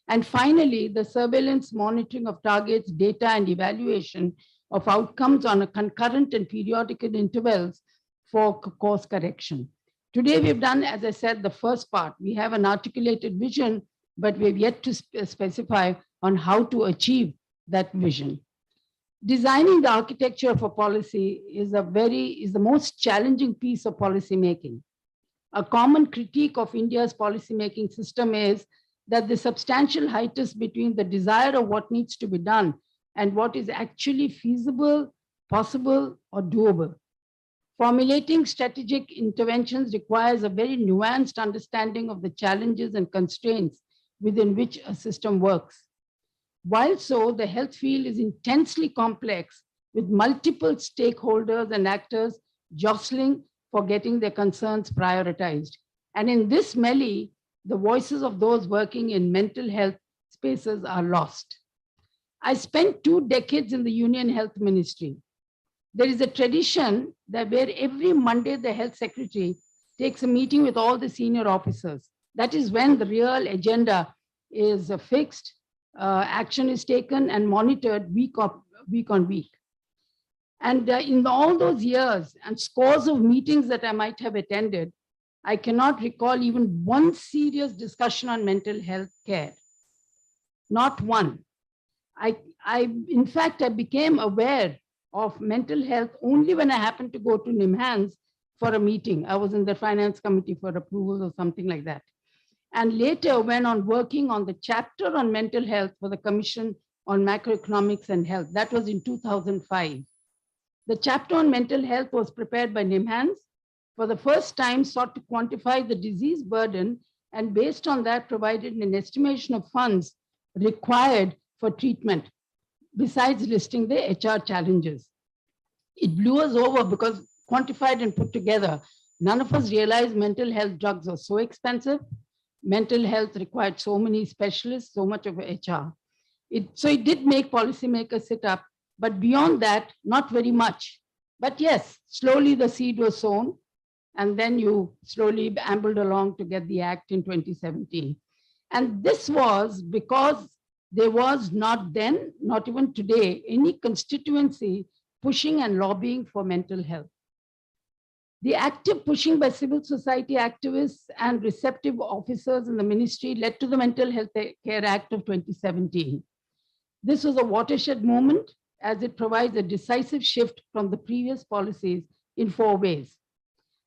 And finally, the surveillance, monitoring of targets, data, and evaluation of outcomes on a concurrent and periodical intervals for course correction. Today, we've done, as I said, the first part. We have an articulated vision, but we've yet to specify on how to achieve that vision. Designing the architecture of a policy is the most challenging piece of policy making. A common critique of India's policy making system is that the substantial hiatus between the desire of what needs to be done and what is actually feasible, possible, or doable. Formulating strategic interventions requires a very nuanced understanding of the challenges and constraints within which a system works. While so, the health field is intensely complex with multiple stakeholders and actors jostling for getting their concerns prioritized. And in this melee, the voices of those working in mental health spaces are lost. I spent 2 decades in the Union Health Ministry. There is a tradition that where every Monday the health secretary takes a meeting with all the senior officers. That is when the real agenda is fixed, action is taken and monitored week on week. And in all those years and scores of meetings that I might have attended, I cannot recall even one serious discussion on mental health care. Not one. In fact, I became aware of mental health only when I happened to go to NIMHANS for a meeting. I was in the finance committee for approval or something like that. And later went on working on the chapter on mental health for the Commission on Macroeconomics and Health. That was in 2005. The chapter on mental health was prepared by NIMHANS. For the first time, sought to quantify the disease burden and based on that provided an estimation of funds required for treatment, besides listing the HR challenges. It blew us over because quantified and put together, none of us realized mental health drugs are so expensive. Mental health required so many specialists, so much of HR. So it did make policymakers sit up, but beyond that, not very much. But yes, slowly the seed was sown, and then you slowly ambled along to get the act in 2017. And this was because there was not then, not even today, any constituency pushing and lobbying for mental health. The active pushing by civil society activists and receptive officers in the ministry led to the Mental Health Care Act of 2017. This was a watershed moment as it provides a decisive shift from the previous policies in 4 ways.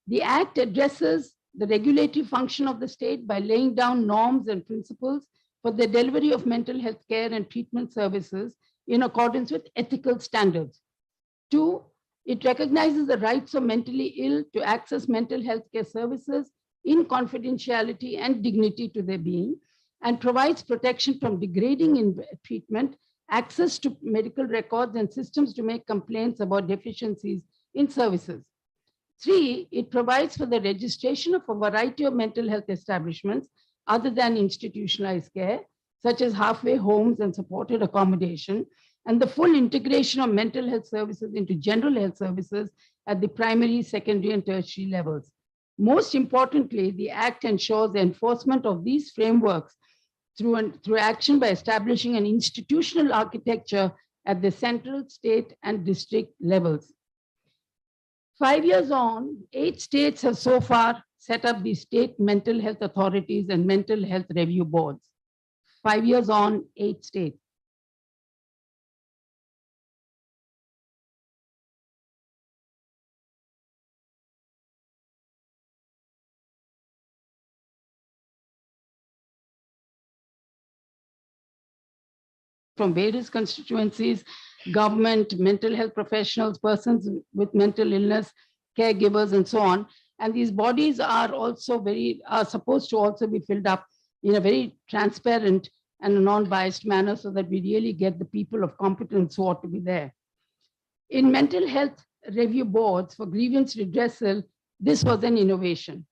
The act addresses the regulatory function of the state by laying down norms and principles for the delivery of mental health care and treatment services in accordance with ethical standards. 2, it recognizes the rights of mentally ill to access mental health care services in confidentiality and dignity to their being, and provides protection from degrading in treatment, access to medical records and systems to make complaints about deficiencies in services. 3, it provides for the registration of a variety of mental health establishments other than institutionalized care, such as halfway homes and supported accommodation, and the full integration of mental health services into general health services at the primary, secondary, and tertiary levels. Most importantly, the Act ensures the enforcement of these frameworks through action by establishing an institutional architecture at the central, state, and district levels. 5 years on, 8 states have so far set up the state mental health authorities and mental health review boards. 5 years on, 8 states. From various constituencies, government, mental health professionals, persons with mental illness, caregivers, and so on. And these bodies are also supposed to also be filled up in a very transparent and a non-biased manner so that we really get the people of competence who ought to be there. In mental health review boards for grievance redressal, this was an innovation.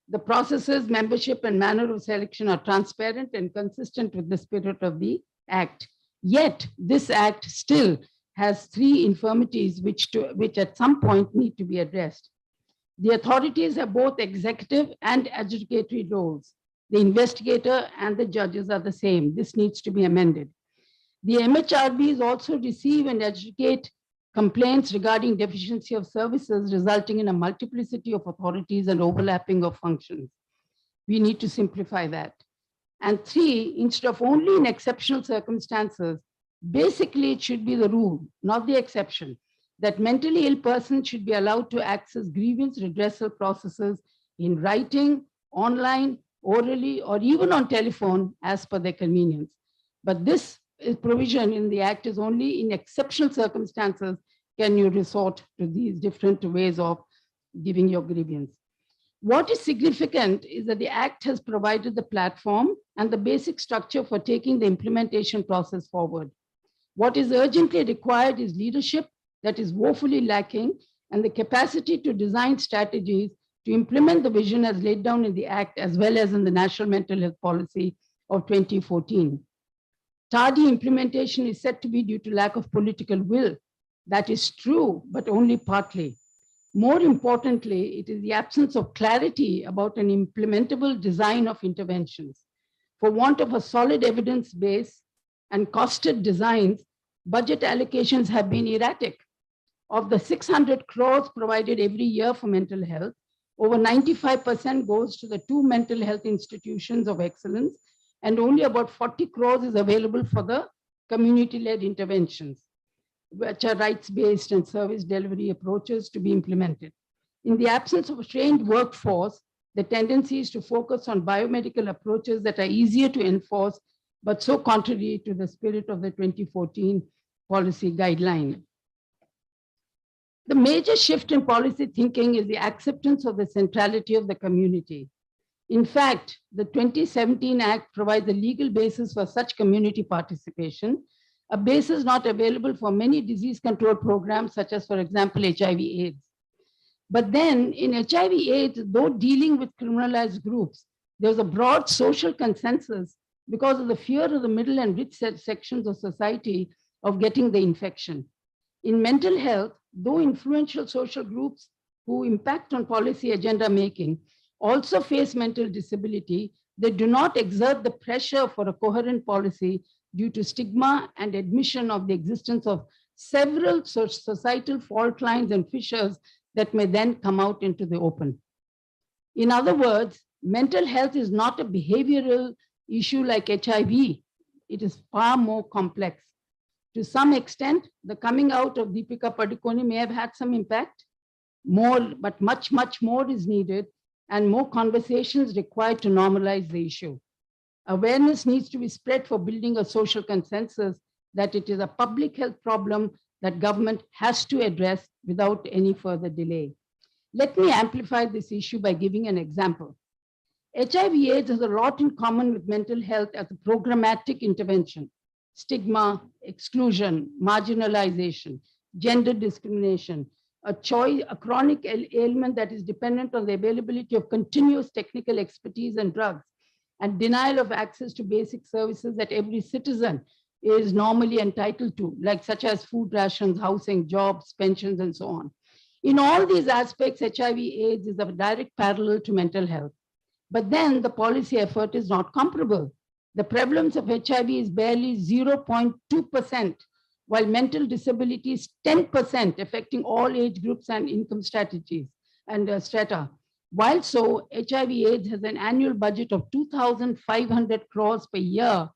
The processes, membership, and manner of selection are transparent and consistent with the spirit of the Act. Yet, this Act still has 3 infirmities which at some point need to be addressed. The authorities have both executive and adjudicatory roles. The investigator and the judges are the same. This needs to be amended. The MHRBs also receive and adjudicate complaints regarding deficiency of services, resulting in a multiplicity of authorities and overlapping of functions. We need to simplify that. And 3, instead of only in exceptional circumstances, basically it should be the rule, not the exception, that mentally ill persons should be allowed to access grievance redressal processes in writing, online, orally, or even on telephone as per their convenience. But this provision in the Act is only in exceptional circumstances can you resort to these different ways of giving your grievance. What is significant is that the Act has provided the platform and the basic structure for taking the implementation process forward. What is urgently required is leadership that is woefully lacking, and the capacity to design strategies to implement the vision as laid down in the Act as well as in the National Mental Health Policy of 2014. Tardy implementation is said to be due to lack of political will. That is true, but only partly. More importantly, it is the absence of clarity about an implementable design of interventions. For want of a solid evidence base and costed designs, budget allocations have been erratic. Of the 600 crores provided every year for mental health, over 95% goes to the 2 mental health institutions of excellence, and only about 40 crores is available for the community-led interventions, which are rights-based and service delivery approaches to be implemented. In the absence of a trained workforce, the tendency is to focus on biomedical approaches that are easier to enforce, but so contrary to the spirit of the 2014 policy guideline. The major shift in policy thinking is the acceptance of the centrality of the community. In fact, the 2017 Act provides a legal basis for such community participation, a basis not available for many disease control programs, such as, for example, HIV/AIDS. But then in HIV/AIDS, though dealing with criminalized groups, there was a broad social consensus because of the fear of the middle and rich sections of society of getting the infection. In mental health, though influential social groups who impact on policy agenda making also face mental disability, they do not exert the pressure for a coherent policy due to stigma and admission of the existence of several societal fault lines and fissures that may then come out into the open. In other words, mental health is not a behavioral issue like HIV. It is far more complex. To some extent, the coming out of Deepika Padukone may have had some impact. More, but much, much more is needed, and more conversations required to normalize the issue. Awareness needs to be spread for building a social consensus that it is a public health problem that government has to address without any further delay. Let me amplify this issue by giving an example. HIV/AIDS has a lot in common with mental health as a programmatic intervention. Stigma, exclusion, marginalization, gender discrimination, a chronic ailment that is dependent on the availability of continuous technical expertise and drugs, and denial of access to basic services that every citizen is normally entitled to, like such as food rations, housing, jobs, pensions, and so on. In all these aspects, HIV/AIDS is a direct parallel to mental health. But then the policy effort is not comparable. The prevalence of HIV is barely 0.2%, while mental disability is 10%, affecting all age groups and income strategies and strata. While so, HIV/AIDS has an annual budget of 2,500 crores per year,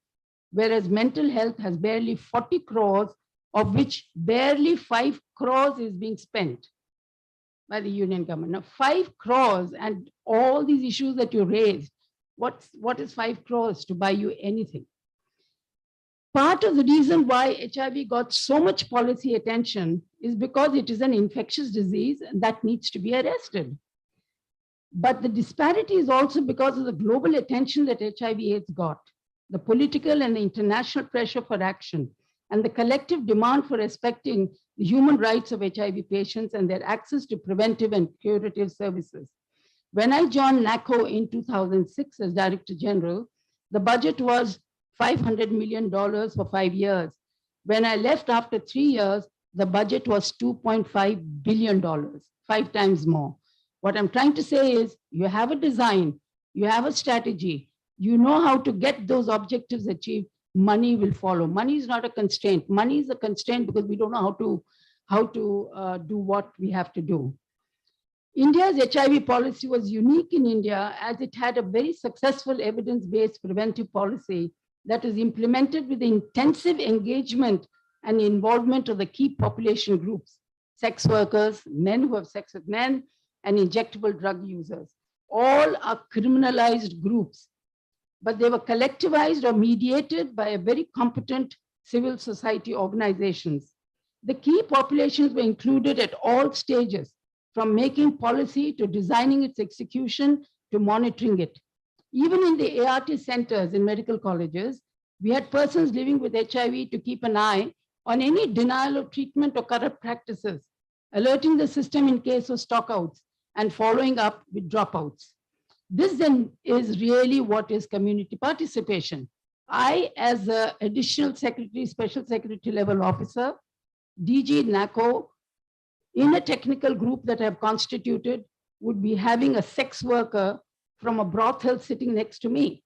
whereas mental health has barely 40 crores, of which barely 5 crores is being spent by the union government. Now, 5 crores and all these issues that you raised, what is 5 crores to buy you anything? Part of the reason why HIV got so much policy attention is because it is an infectious disease and that needs to be arrested. But the disparity is also because of the global attention that HIV/AIDS got, the political and the international pressure for action, and the collective demand for respecting the human rights of HIV patients and their access to preventive and curative services. When I joined NACO in 2006 as Director General, the budget was $500 million for 5 years. When I left after 3 years, the budget was $2.5 billion, 5 times more. What I'm trying to say is you have a design, you have a strategy, you know how to get those objectives achieved, money will follow. Money is not a constraint. Money is a constraint because we don't know how to do what we have to do. India's HIV policy was unique in India as it had a very successful evidence-based preventive policy that is implemented with intensive engagement and involvement of the key population groups, sex workers, men who have sex with men, and injectable drug users. All are criminalized groups, but they were collectivized or mediated by a very competent civil society organizations. The key populations were included at all stages, from making policy to designing its execution to monitoring it. Even in the ART centers in medical colleges, we had persons living with HIV to keep an eye on any denial of treatment or corrupt practices, alerting the system in case of stockouts, and following up with dropouts. This then is really what is community participation. I, as an additional secretary, special secretary level officer, DG NACO, in a technical group that I have constituted, would be having a sex worker from a brothel sitting next to me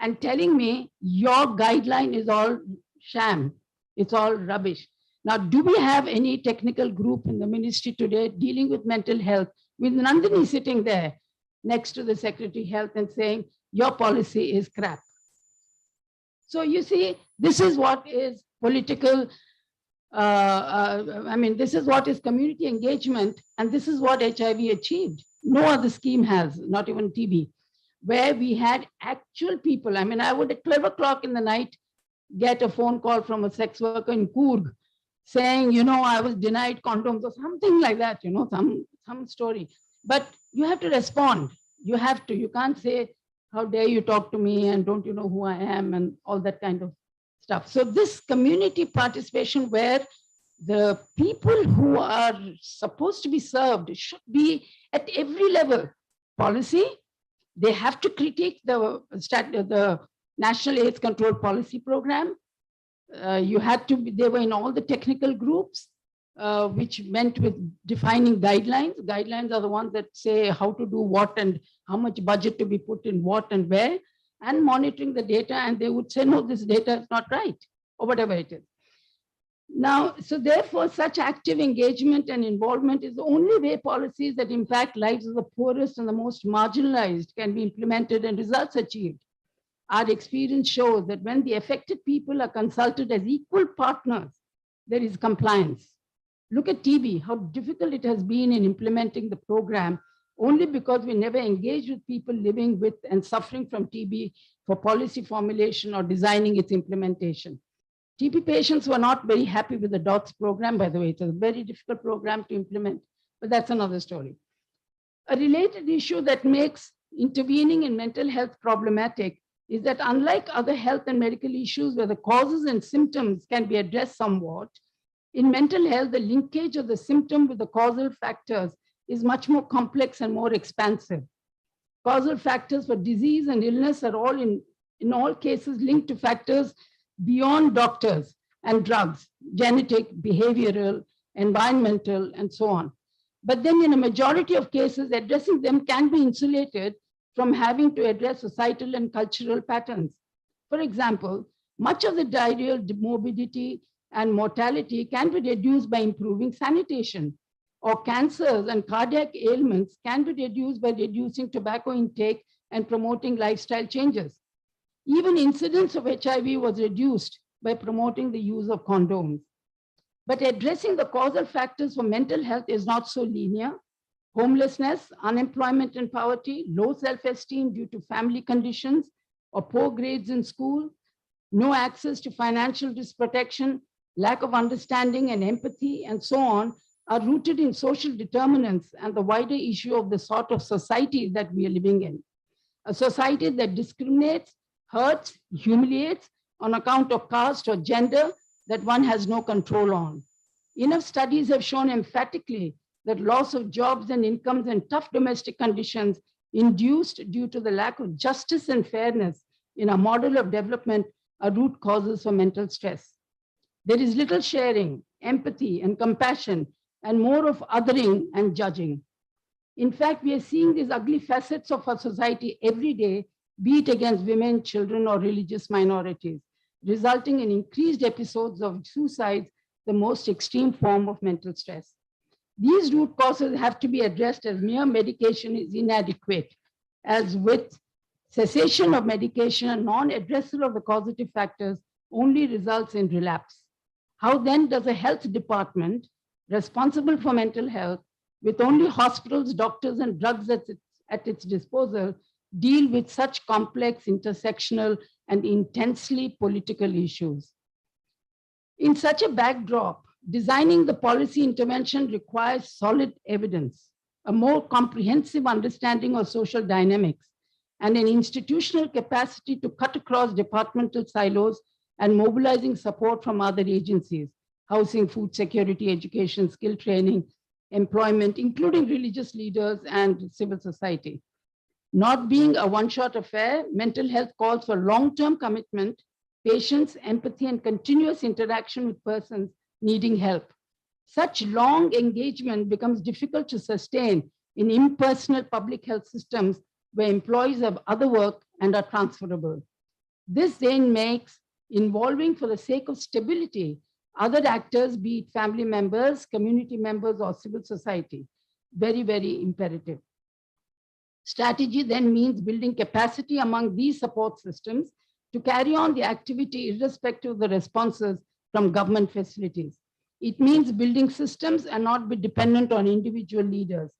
and telling me, your guideline is all sham, it's all rubbish. Now, do we have any technical group in the ministry today dealing with mental health with Nandini sitting there next to the Secretary of Health and saying, your policy is crap? So you see, this is what is political, this is what is community engagement, and this is what HIV achieved. No other scheme has, not even TB, where we had actual people. I would at 12 o'clock in the night get a phone call from a sex worker in Coorg saying, I was denied condoms or something like that, some story. But you have to respond. You can't say, how dare you talk to me and don't you know who I am and all that kind of stuff. So this community participation where the people who are supposed to be served should be at every level. Policy, they have to critique the National AIDS Control Policy Program. They were in all the technical groups, which meant with defining guidelines. Guidelines are the ones that say how to do what and how much budget to be put in what and where, and monitoring the data. And they would say, no, this data is not right, or whatever it is. Now, so therefore, such active engagement and involvement is the only way policies that impact lives of the poorest and the most marginalized can be implemented and results achieved. Our experience shows that when the affected people are consulted as equal partners, there is compliance. Look at TB, how difficult it has been in implementing the program, only because we never engaged with people living with and suffering from TB for policy formulation or designing its implementation. TB patients were not very happy with the DOTS program, by the way. It was a very difficult program to implement, but that's another story. A related issue that makes intervening in mental health problematic is that unlike other health and medical issues where the causes and symptoms can be addressed somewhat, in mental health, the linkage of the symptom with the causal factors is much more complex and more expansive. Causal factors for disease and illness are all in all cases linked to factors beyond doctors and drugs, genetic, behavioral, environmental, and so on. But then in a majority of cases, addressing them can be insulated from having to address societal and cultural patterns. For example, much of the diarrheal morbidity and mortality can be reduced by improving sanitation, or cancers and cardiac ailments can be reduced by reducing tobacco intake and promoting lifestyle changes. Even incidence of HIV was reduced by promoting the use of condoms. But addressing the causal factors for mental health is not so linear. Homelessness, unemployment and poverty, low self-esteem due to family conditions or poor grades in school, no access to financial protection, lack of understanding and empathy, and so on, are rooted in social determinants and the wider issue of the sort of society that we are living in. A society that discriminates, hurts, humiliates on account of caste or gender that one has no control on. Enough studies have shown emphatically that loss of jobs and incomes and tough domestic conditions induced due to the lack of justice and fairness in our model of development are root causes for mental stress. There is little sharing, empathy, and compassion, and more of othering and judging. In fact, we are seeing these ugly facets of our society every day, be it against women, children, or religious minorities, resulting in increased episodes of suicides, the most extreme form of mental stress. These root causes have to be addressed as mere medication is inadequate, as with cessation of medication and non-addressal of the causative factors only results in relapse. How then does a health department responsible for mental health, with only hospitals, doctors, and drugs at its disposal, deal with such complex, intersectional, and intensely political issues? In such a backdrop, designing the policy intervention requires solid evidence, a more comprehensive understanding of social dynamics, and an institutional capacity to cut across departmental silos and mobilizing support from other agencies, housing, food security, education, skill training, employment, including religious leaders and civil society. Not being a one-shot affair, mental health calls for long-term commitment, patience, empathy, and continuous interaction with persons needing help. Such long engagement becomes difficult to sustain in impersonal public health systems where employees have other work and are transferable. This then makes involving for the sake of stability other actors, be it family members, community members, or civil society, very, very imperative. Strategy then means building capacity among these support systems to carry on the activity irrespective of the responses from government facilities. It means building systems and not be dependent on individual leaders.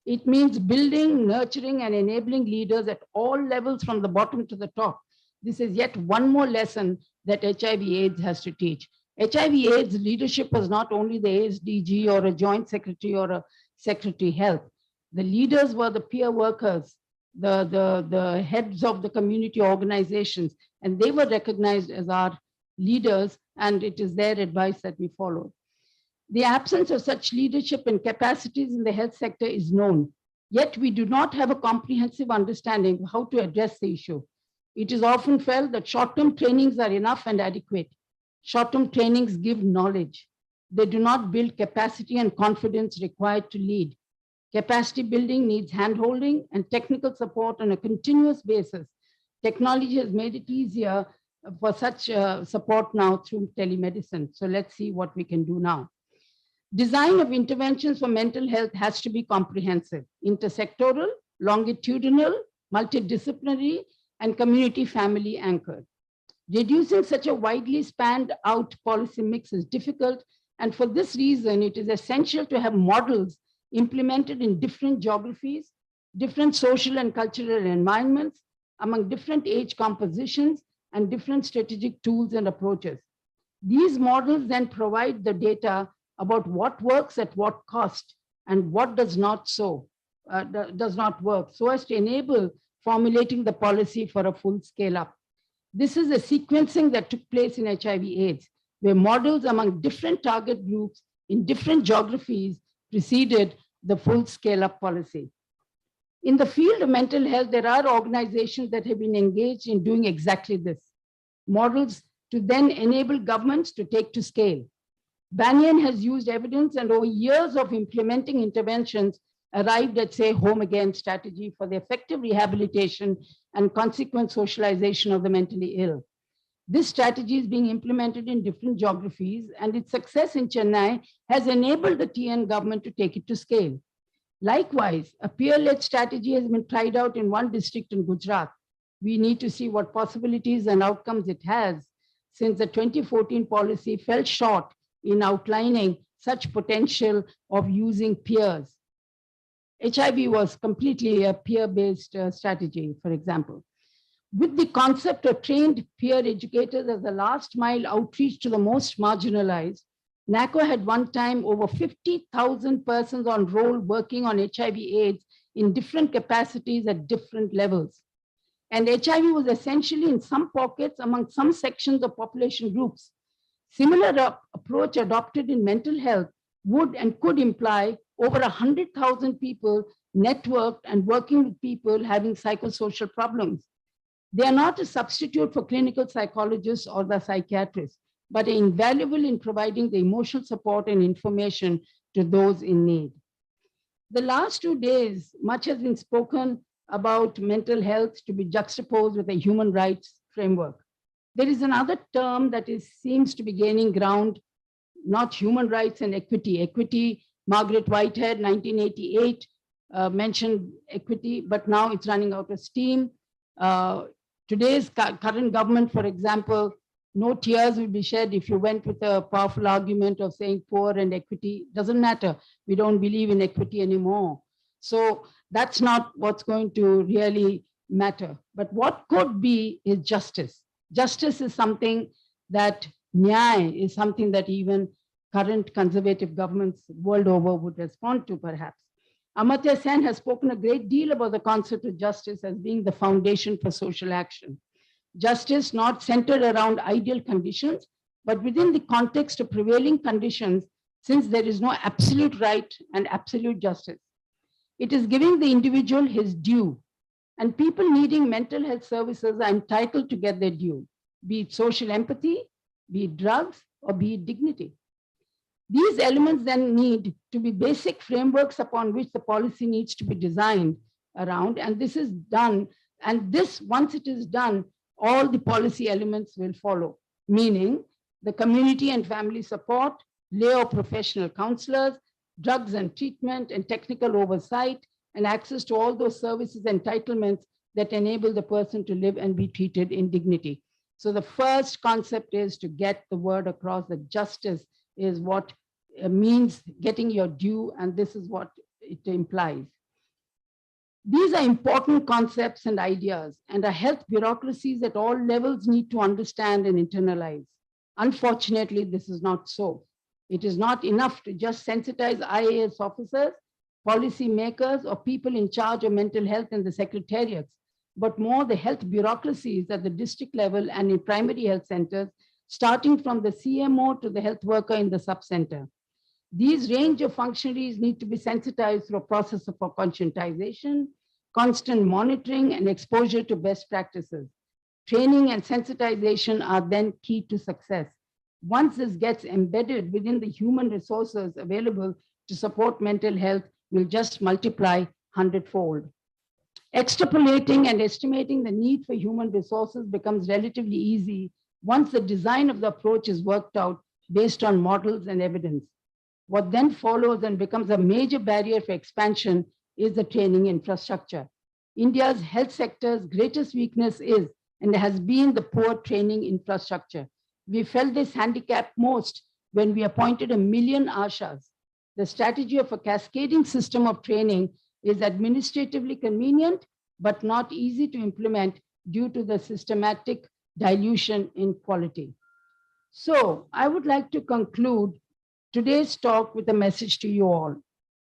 It means building, nurturing, and enabling leaders at all levels from the bottom to the top. This is yet one more lesson that HIV/AIDS has to teach. HIV/AIDS leadership was not only the ASDG or a joint secretary or a secretary health. The leaders were the peer workers, the heads of the community organizations, and they were recognized as our leaders, and it is their advice that we followed. The absence of such leadership and capacities in the health sector is known, yet we do not have a comprehensive understanding of how to address the issue. It is often felt that short-term trainings are enough and adequate. Short-term trainings give knowledge. They do not build capacity and confidence required to lead. Capacity building needs handholding and technical support on a continuous basis. Technology has made it easier for such support now through telemedicine. So let's see what we can do now. Design of interventions for mental health has to be comprehensive, intersectoral, longitudinal, multidisciplinary, and community family anchored. Reducing such a widely spanned out policy mix is difficult, and for this reason, it is essential to have models implemented in different geographies, different social and cultural environments, among different age compositions, and different strategic tools and approaches. These models then provide the data about what works at what cost and what does not work, so as to enable formulating the policy for a full scale up. This is a sequencing that took place in HIV/AIDS, where models among different target groups in different geographies preceded the full scale up policy. In the field of mental health, there are organizations that have been engaged in doing exactly this. Models to then enable governments to take to scale. Banyan has used evidence and over years of implementing interventions arrived at, say, home again strategy for the effective rehabilitation and consequent socialization of the mentally ill. This strategy is being implemented in different geographies, and its success in Chennai has enabled the TN government to take it to scale. Likewise, a peer-led strategy has been tried out in one district in Gujarat. We need to see what possibilities and outcomes it has, since the 2014 policy fell short in outlining such potential of using peers. HIV was completely a peer-based strategy, for example. With the concept of trained peer educators as the last mile outreach to the most marginalized, NACO had one time over 50,000 persons on roll working on HIV/AIDS in different capacities at different levels. And HIV was essentially in some pockets among some sections of population groups. Similar approach adopted in mental health would and could imply over 100,000 people networked and working with people having psychosocial problems. They are not a substitute for clinical psychologists or the psychiatrists, but are invaluable in providing the emotional support and information to those in need. The last 2 days, much has been spoken about mental health to be juxtaposed with a human rights framework. There is another term that seems to be gaining ground, not human rights and equity. Equity, Margaret Whitehead, 1988, mentioned equity, but now it's running out of steam. Today's current government, for example, no tears will be shed if you went with a powerful argument of saying poor and equity. Doesn't matter. We don't believe in equity anymore. So that's not what's going to really matter. But what could be is justice. Justice is something that, nyaya is something that even current conservative governments world over would respond to, perhaps. Amartya Sen has spoken a great deal about the concept of justice as being the foundation for social action. Justice not centered around ideal conditions, but within the context of prevailing conditions, since there is no absolute right and absolute justice. It is giving the individual his due, and people needing mental health services are entitled to get their due, be it social empathy, be it drugs, or be it dignity. These elements then need to be basic frameworks upon which the policy needs to be designed around, and this is done, and this, once it is done, all the policy elements will follow, meaning the community and family support, lay or professional counselors, drugs and treatment and technical oversight, and access to all those services entitlements that enable the person to live and be treated in dignity. So the first concept is to get the word across that justice is what means getting your due, and this is what it implies. These are important concepts and ideas, and our health bureaucracies at all levels need to understand and internalize. Unfortunately, this is not so. It is not enough to just sensitize IAS officers, policy makers, or people in charge of mental health in the secretariats, but more the health bureaucracies at the district level and in primary health centers, starting from the CMO to the health worker in the sub-center. These range of functionaries need to be sensitized through a process of conscientization, constant monitoring, and exposure to best practices. Training and sensitization are then key to success. Once this gets embedded within the human resources available to support mental health, will just multiply 100-fold. Extrapolating and estimating the need for human resources becomes relatively easy once the design of the approach is worked out based on models and evidence. What then follows and becomes a major barrier for expansion is the training infrastructure. India's health sector's greatest weakness is and has been the poor training infrastructure. We felt this handicap most when we appointed 1 million ASHAs. The strategy of a cascading system of training is administratively convenient, but not easy to implement due to the systematic dilution in quality. So I would like to conclude today's talk with a message to you all.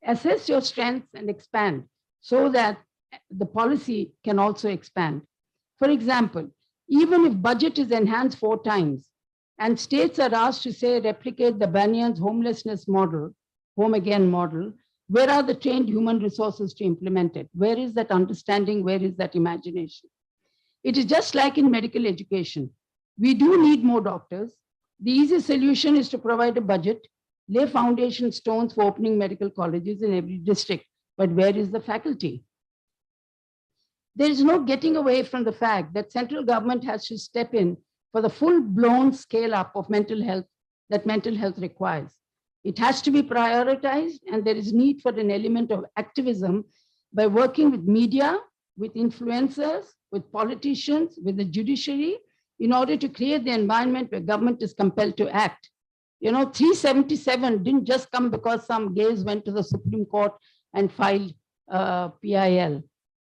Assess your strengths and expand so that the policy can also expand. For example, even if budget is enhanced 4 times and states are asked to say replicate the Banyan's homelessness model, home again model, where are the trained human resources to implement it? Where is that understanding? Where is that imagination? It is just like in medical education. We do need more doctors. The easy solution is to provide a budget, lay foundation stones for opening medical colleges in every district. But where is the faculty? There is no getting away from the fact that central government has to step in for the full-blown scale-up of mental health that mental health requires. It has to be prioritized, and there is need for an element of activism by working with media, with influencers, with politicians, with the judiciary, in order to create the environment where government is compelled to act. You know, 377 didn't just come because some gays went to the Supreme Court and filed PIL.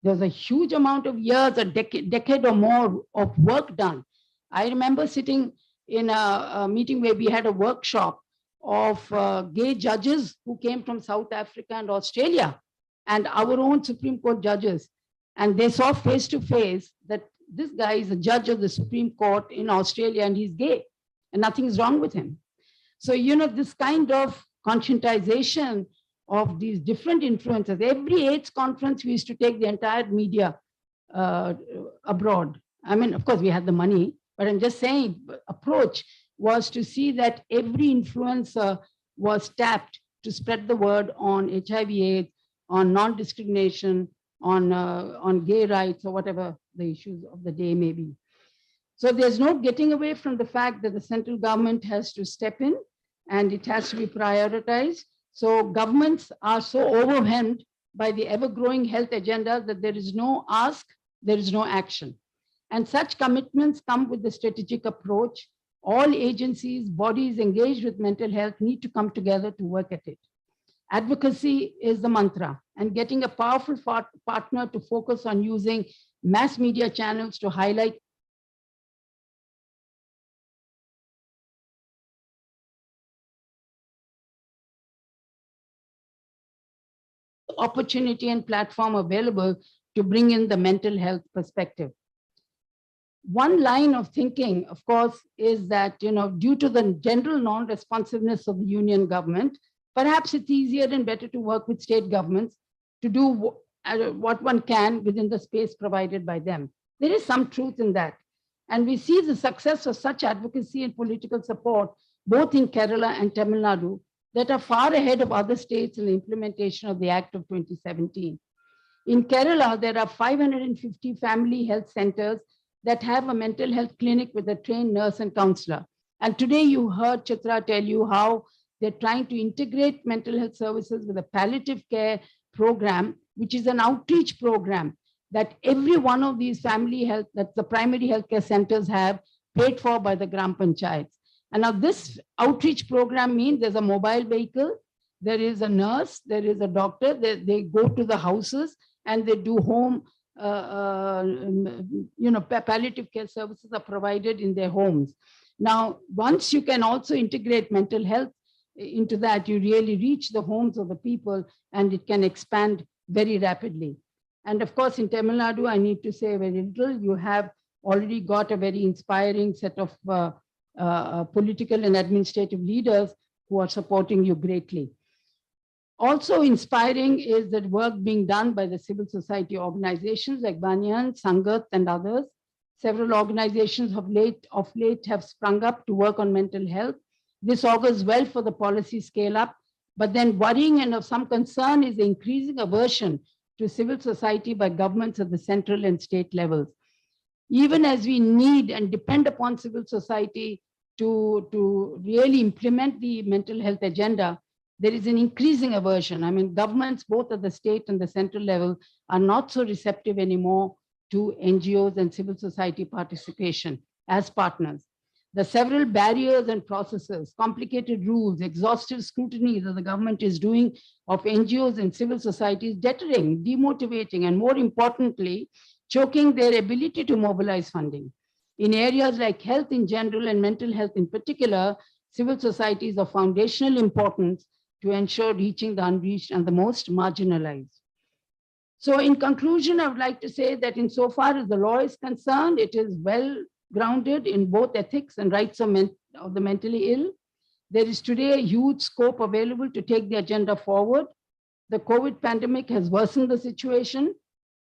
There's a huge amount of years, a decade or more of work done. I remember sitting in a meeting where we had a workshop of gay judges who came from South Africa and Australia, and our own Supreme Court judges. And they saw face to face that this guy is a judge of the Supreme Court in Australia and he's gay and nothing is wrong with him. So, you know, this kind of conscientization of these different influences. Every AIDS conference, we used to take the entire media abroad. I mean, of course, we had the money, but I'm just saying, approach was to see that every influencer was tapped to spread the word on HIV/AIDS, on non-discrimination, on gay rights, or whatever the issues of the day may be. So there's no getting away from the fact that the central government has to step in and it has to be prioritized. So governments are so overwhelmed by the ever-growing health agenda that there is no ask, there is no action. And such commitments come with the strategic approach. All agencies, bodies engaged with mental health need to come together to work at it. Advocacy is the mantra, and getting a powerful partner to focus on using mass media channels to highlight opportunity and platform available to bring in the mental health perspective. one line of thinking, of course, is that, due to the general non-responsiveness of the union government, perhaps it's easier and better to work with state governments to do what one can within the space provided by them. There is some truth in that. And we see the success of such advocacy and political support, both in Kerala and Tamil Nadu, that are far ahead of other states in the implementation of the Act of 2017. In Kerala, there are 550 family health centers that have a mental health clinic with a trained nurse and counselor. And today you heard Chitra tell you how they're trying to integrate mental health services with a palliative care program, which is an outreach program that every one of these family health, that the primary healthcare centers have, paid for by the Gram Panchayats. And now this outreach program means there's a mobile vehicle, there is a nurse, there is a doctor, they go to the houses and they do home, palliative care services are provided in their homes. Now, once you can also integrate mental health into that, you really reach the homes of the people and it can expand very rapidly. And of course, in Tamil Nadu, I need to say very little. You have already got a very inspiring set of political and administrative leaders who are supporting you greatly. Also inspiring is the work being done by the civil society organizations like Banyan, Sangat, and others. Several organizations of late have sprung up to work on mental health. This augurs well for the policy scale up, but then worrying and of some concern is the increasing aversion to civil society by governments at the central and state levels. Even as we need and depend upon civil society to really implement the mental health agenda, there is an increasing aversion. I mean, governments, both at the state and the central level, are not so receptive anymore to NGOs and civil society participation as partners. The several barriers and processes, complicated rules, exhaustive scrutiny that the government is doing of NGOs and civil society is deterring, demotivating, and more importantly, choking their ability to mobilize funding. In areas like health in general and mental health in particular, civil society is of foundational importance to ensure reaching the unreached and the most marginalized. So in conclusion, I would like to say that insofar as the law is concerned, it is well grounded in both ethics and rights of the mentally ill. There is today a huge scope available to take the agenda forward. The COVID pandemic has worsened the situation.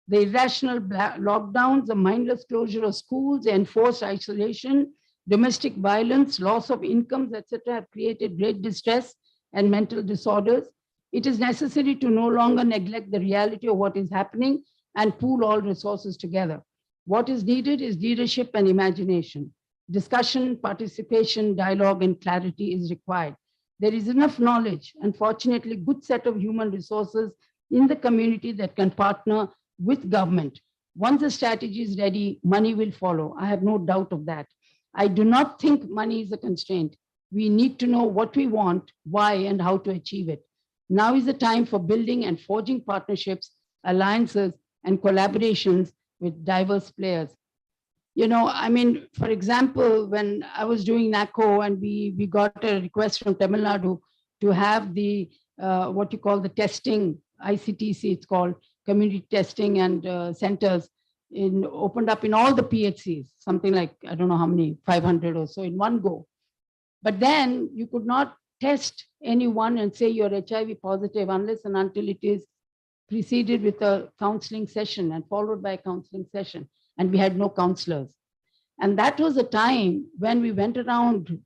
The irrational lockdowns, the mindless closure of schools, enforced isolation, domestic violence, loss of incomes, etc., have created great distress and mental disorders. It is necessary to no longer neglect the reality of what is happening and pool all resources together. What is needed is leadership and imagination. Discussion, participation, dialogue, and clarity is required. There is enough knowledge and fortunately good set of human resources in the community that can partner with government. Once the strategy is ready, money will follow. I have no doubt of that. I do not think money is a constraint. We need to know what we want, why, and how to achieve it. Now is the time for building and forging partnerships, alliances, and collaborations with diverse players. I mean, for example, when I was doing NACO and we got a request from Tamil Nadu to have the, what you call the testing, ICTC it's called, community testing and centers opened up in all the PHCs, something like, I don't know how many, 500 or so in one go. But then you could not test anyone and say you're HIV positive unless and until it is preceded with a counseling session and followed by a counseling session. And we had no counselors. And that was a time when we went around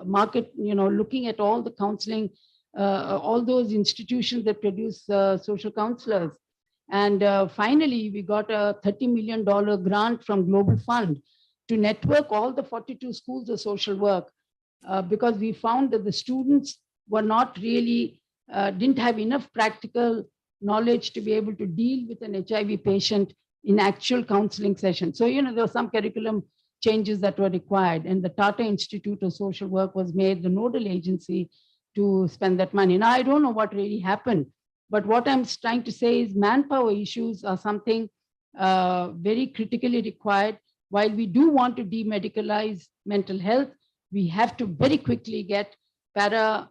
market, looking at all the counseling, all those institutions that produce social counselors. And finally, we got a $30 million grant from Global Fund to network all the 42 schools of social work because we found that the students were not really, didn't have enough practical knowledge to be able to deal with an HIV patient in actual counseling session. So, there were some curriculum changes that were required, and the Tata Institute of Social Work was made the nodal agency to spend that money. Now, I don't know what really happened, but what I'm trying to say is manpower issues are something very critically required. While we do want to demedicalize mental health, we have to very quickly get para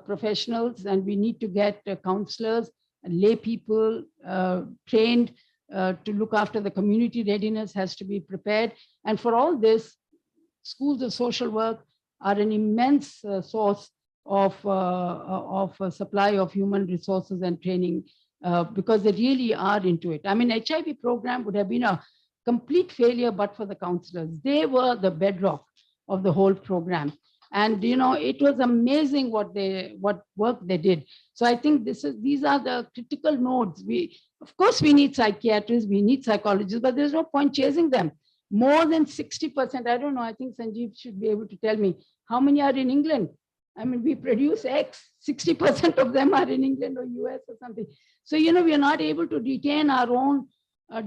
professionals, and we need to get counselors and lay people trained to look after the community readiness has to be prepared. And for all this, schools of social work are an immense source of supply of human resources and training because they really are into it. I mean, HIV program would have been a complete failure but for the counselors. They were the bedrock of the whole program. And it was amazing what work they did. So I think these are the critical nodes. Of course we need psychiatrists, we need psychologists, but there's no point chasing them. More than 60%, I don't know, I think Sanjeev should be able to tell me how many are in England. I mean, we produce X, 60% of them are in England or US or something. So, we are not able to retain our own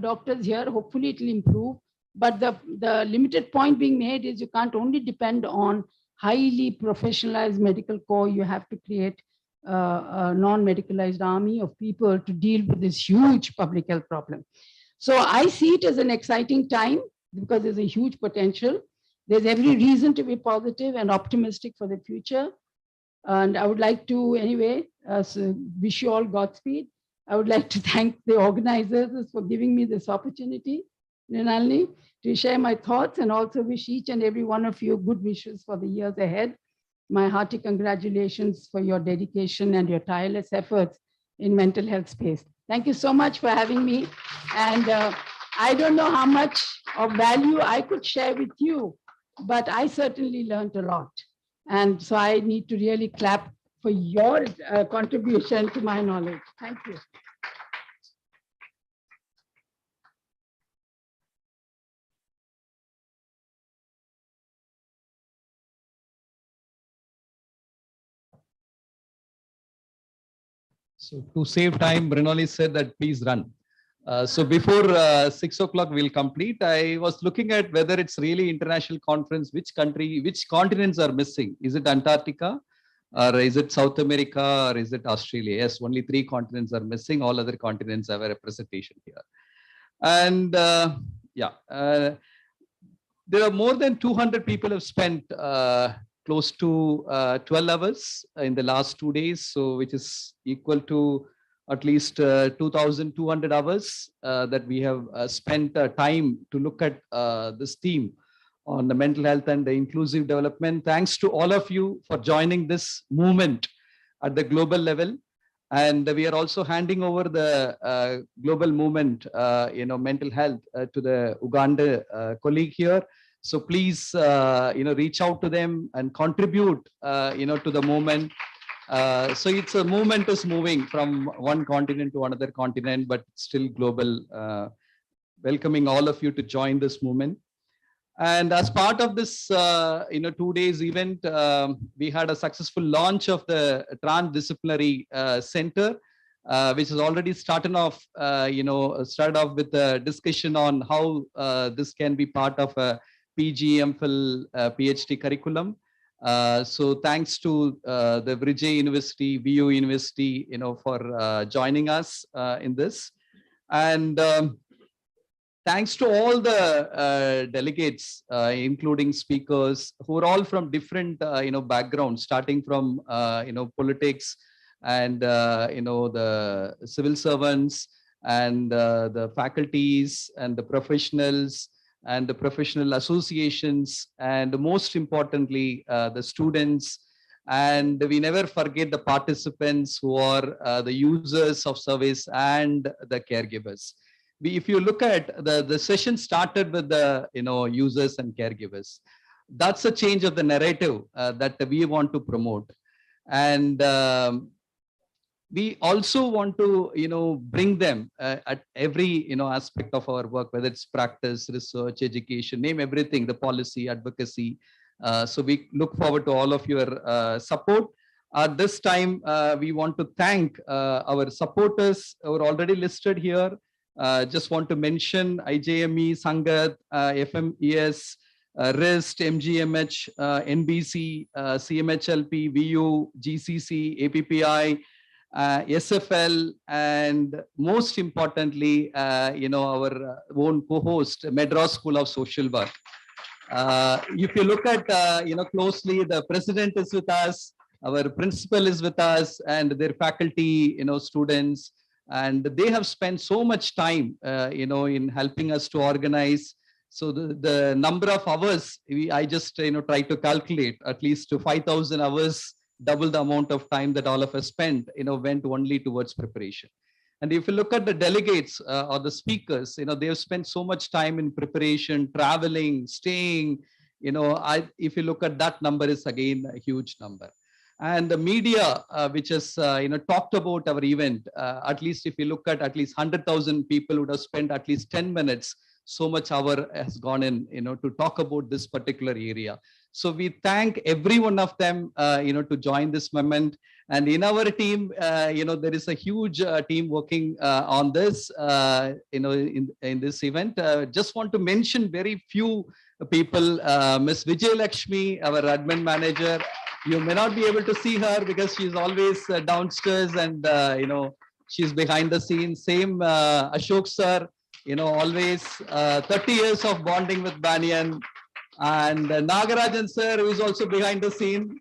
doctors here. Hopefully it will improve. But the limited point being made is you can't only depend on highly professionalized medical corps. You have to create a non-medicalized army of people to deal with this huge public health problem. So I see it as an exciting time because there's a huge potential. There's every reason to be positive and optimistic for the future. And I would like to, anyway, wish you all Godspeed. I would like to thank the organizers for giving me this opportunity, Ninalini, to share my thoughts and also wish each and every one of you good wishes for the years ahead. My hearty congratulations for your dedication and your tireless efforts in mental health space. Thank you so much for having me. And I don't know how much of value I could share with you, but I certainly learned a lot. And so I need to really clap for your contribution to my knowledge. Thank you. So to save time, Mrinali said that please run. So before 6 o'clock we'll complete. I was looking at whether it's really international conference, which continents are missing. Is it Antarctica? Or is it South America? Or is it Australia? Yes, only 3 continents are missing. All other continents have a representation here. And there are more than 200 people have spent close to 12 hours in the last 2 days. So which is equal to at least 2,200 hours that we have spent time to look at this theme on the mental health and the inclusive development. Thanks to all of you for joining this movement at the global level. And we are also handing over the global movement, mental health to the Uganda colleague here. So please, reach out to them and contribute, to the movement. So it's a movement is moving from one continent to another continent, but still global. Welcoming all of you to join this movement. And as part of this, 2 days event, we had a successful launch of the Transdisciplinary Center, which has already started off with a discussion on how this can be part of a PG, MPhil, PhD curriculum. So thanks to the Vijay University, VU University, for joining us in this. And thanks to all the delegates, including speakers, who are all from different, backgrounds, starting from, politics and, the civil servants and the faculties and the professionals and the professional associations, and most importantly, the students. And we never forget the participants who are the users of service and the caregivers. If you look at the session started with the users and caregivers. That's a change of the narrative that we want to promote. And we also want to bring them at every aspect of our work, whether it's practice, research, education, name everything, the policy, advocacy. So we look forward to all of your support. At this time, we want to thank our supporters who are already listed here. Just want to mention IJME, Sangat, FMES, RIST, MGMH, NBC, CMHLP, VU, GCC, APPI, SFL, and most importantly, our own co-host, Madras School of Social Work. If you look at, closely, the president is with us, our principal is with us, and their faculty, students, and they have spent so much time, in helping us to organize. So the number of hours, I just, try to calculate at least to 5,000 hours, double the amount of time that all of us spent, went only towards preparation. And if you look at the delegates or the speakers, they've spent so much time in preparation, traveling, staying, if you look at that number, is again a huge number. And the media, which has talked about our event, at least if you look at least 100,000 people would have spent at least 10 minutes. So much hour has gone in, to talk about this particular area. So we thank every one of them, to join this moment. And in our team, there is a huge team working on this, in this event. Just want to mention very few people. Ms. Vijay Lakshmi, our admin manager. You may not be able to see her because she's always downstairs and, she's behind the scenes. Same Ashok sir, always 30 years of bonding with Banyan. And Nagarajan sir, who is also behind the scene.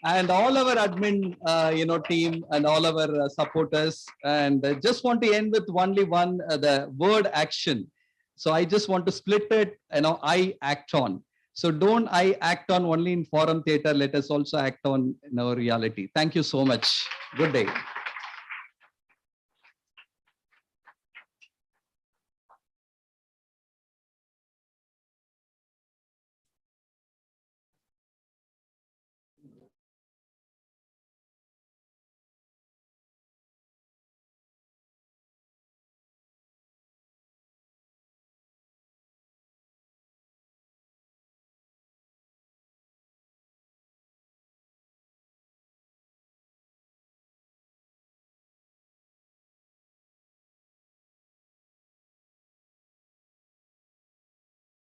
And all our admin, team and all our supporters. And just want to end with only one, the word action. So I just want to split it, I act on. So don't I act on only in forum theater, let us also act on reality. Thank you so much. Good day.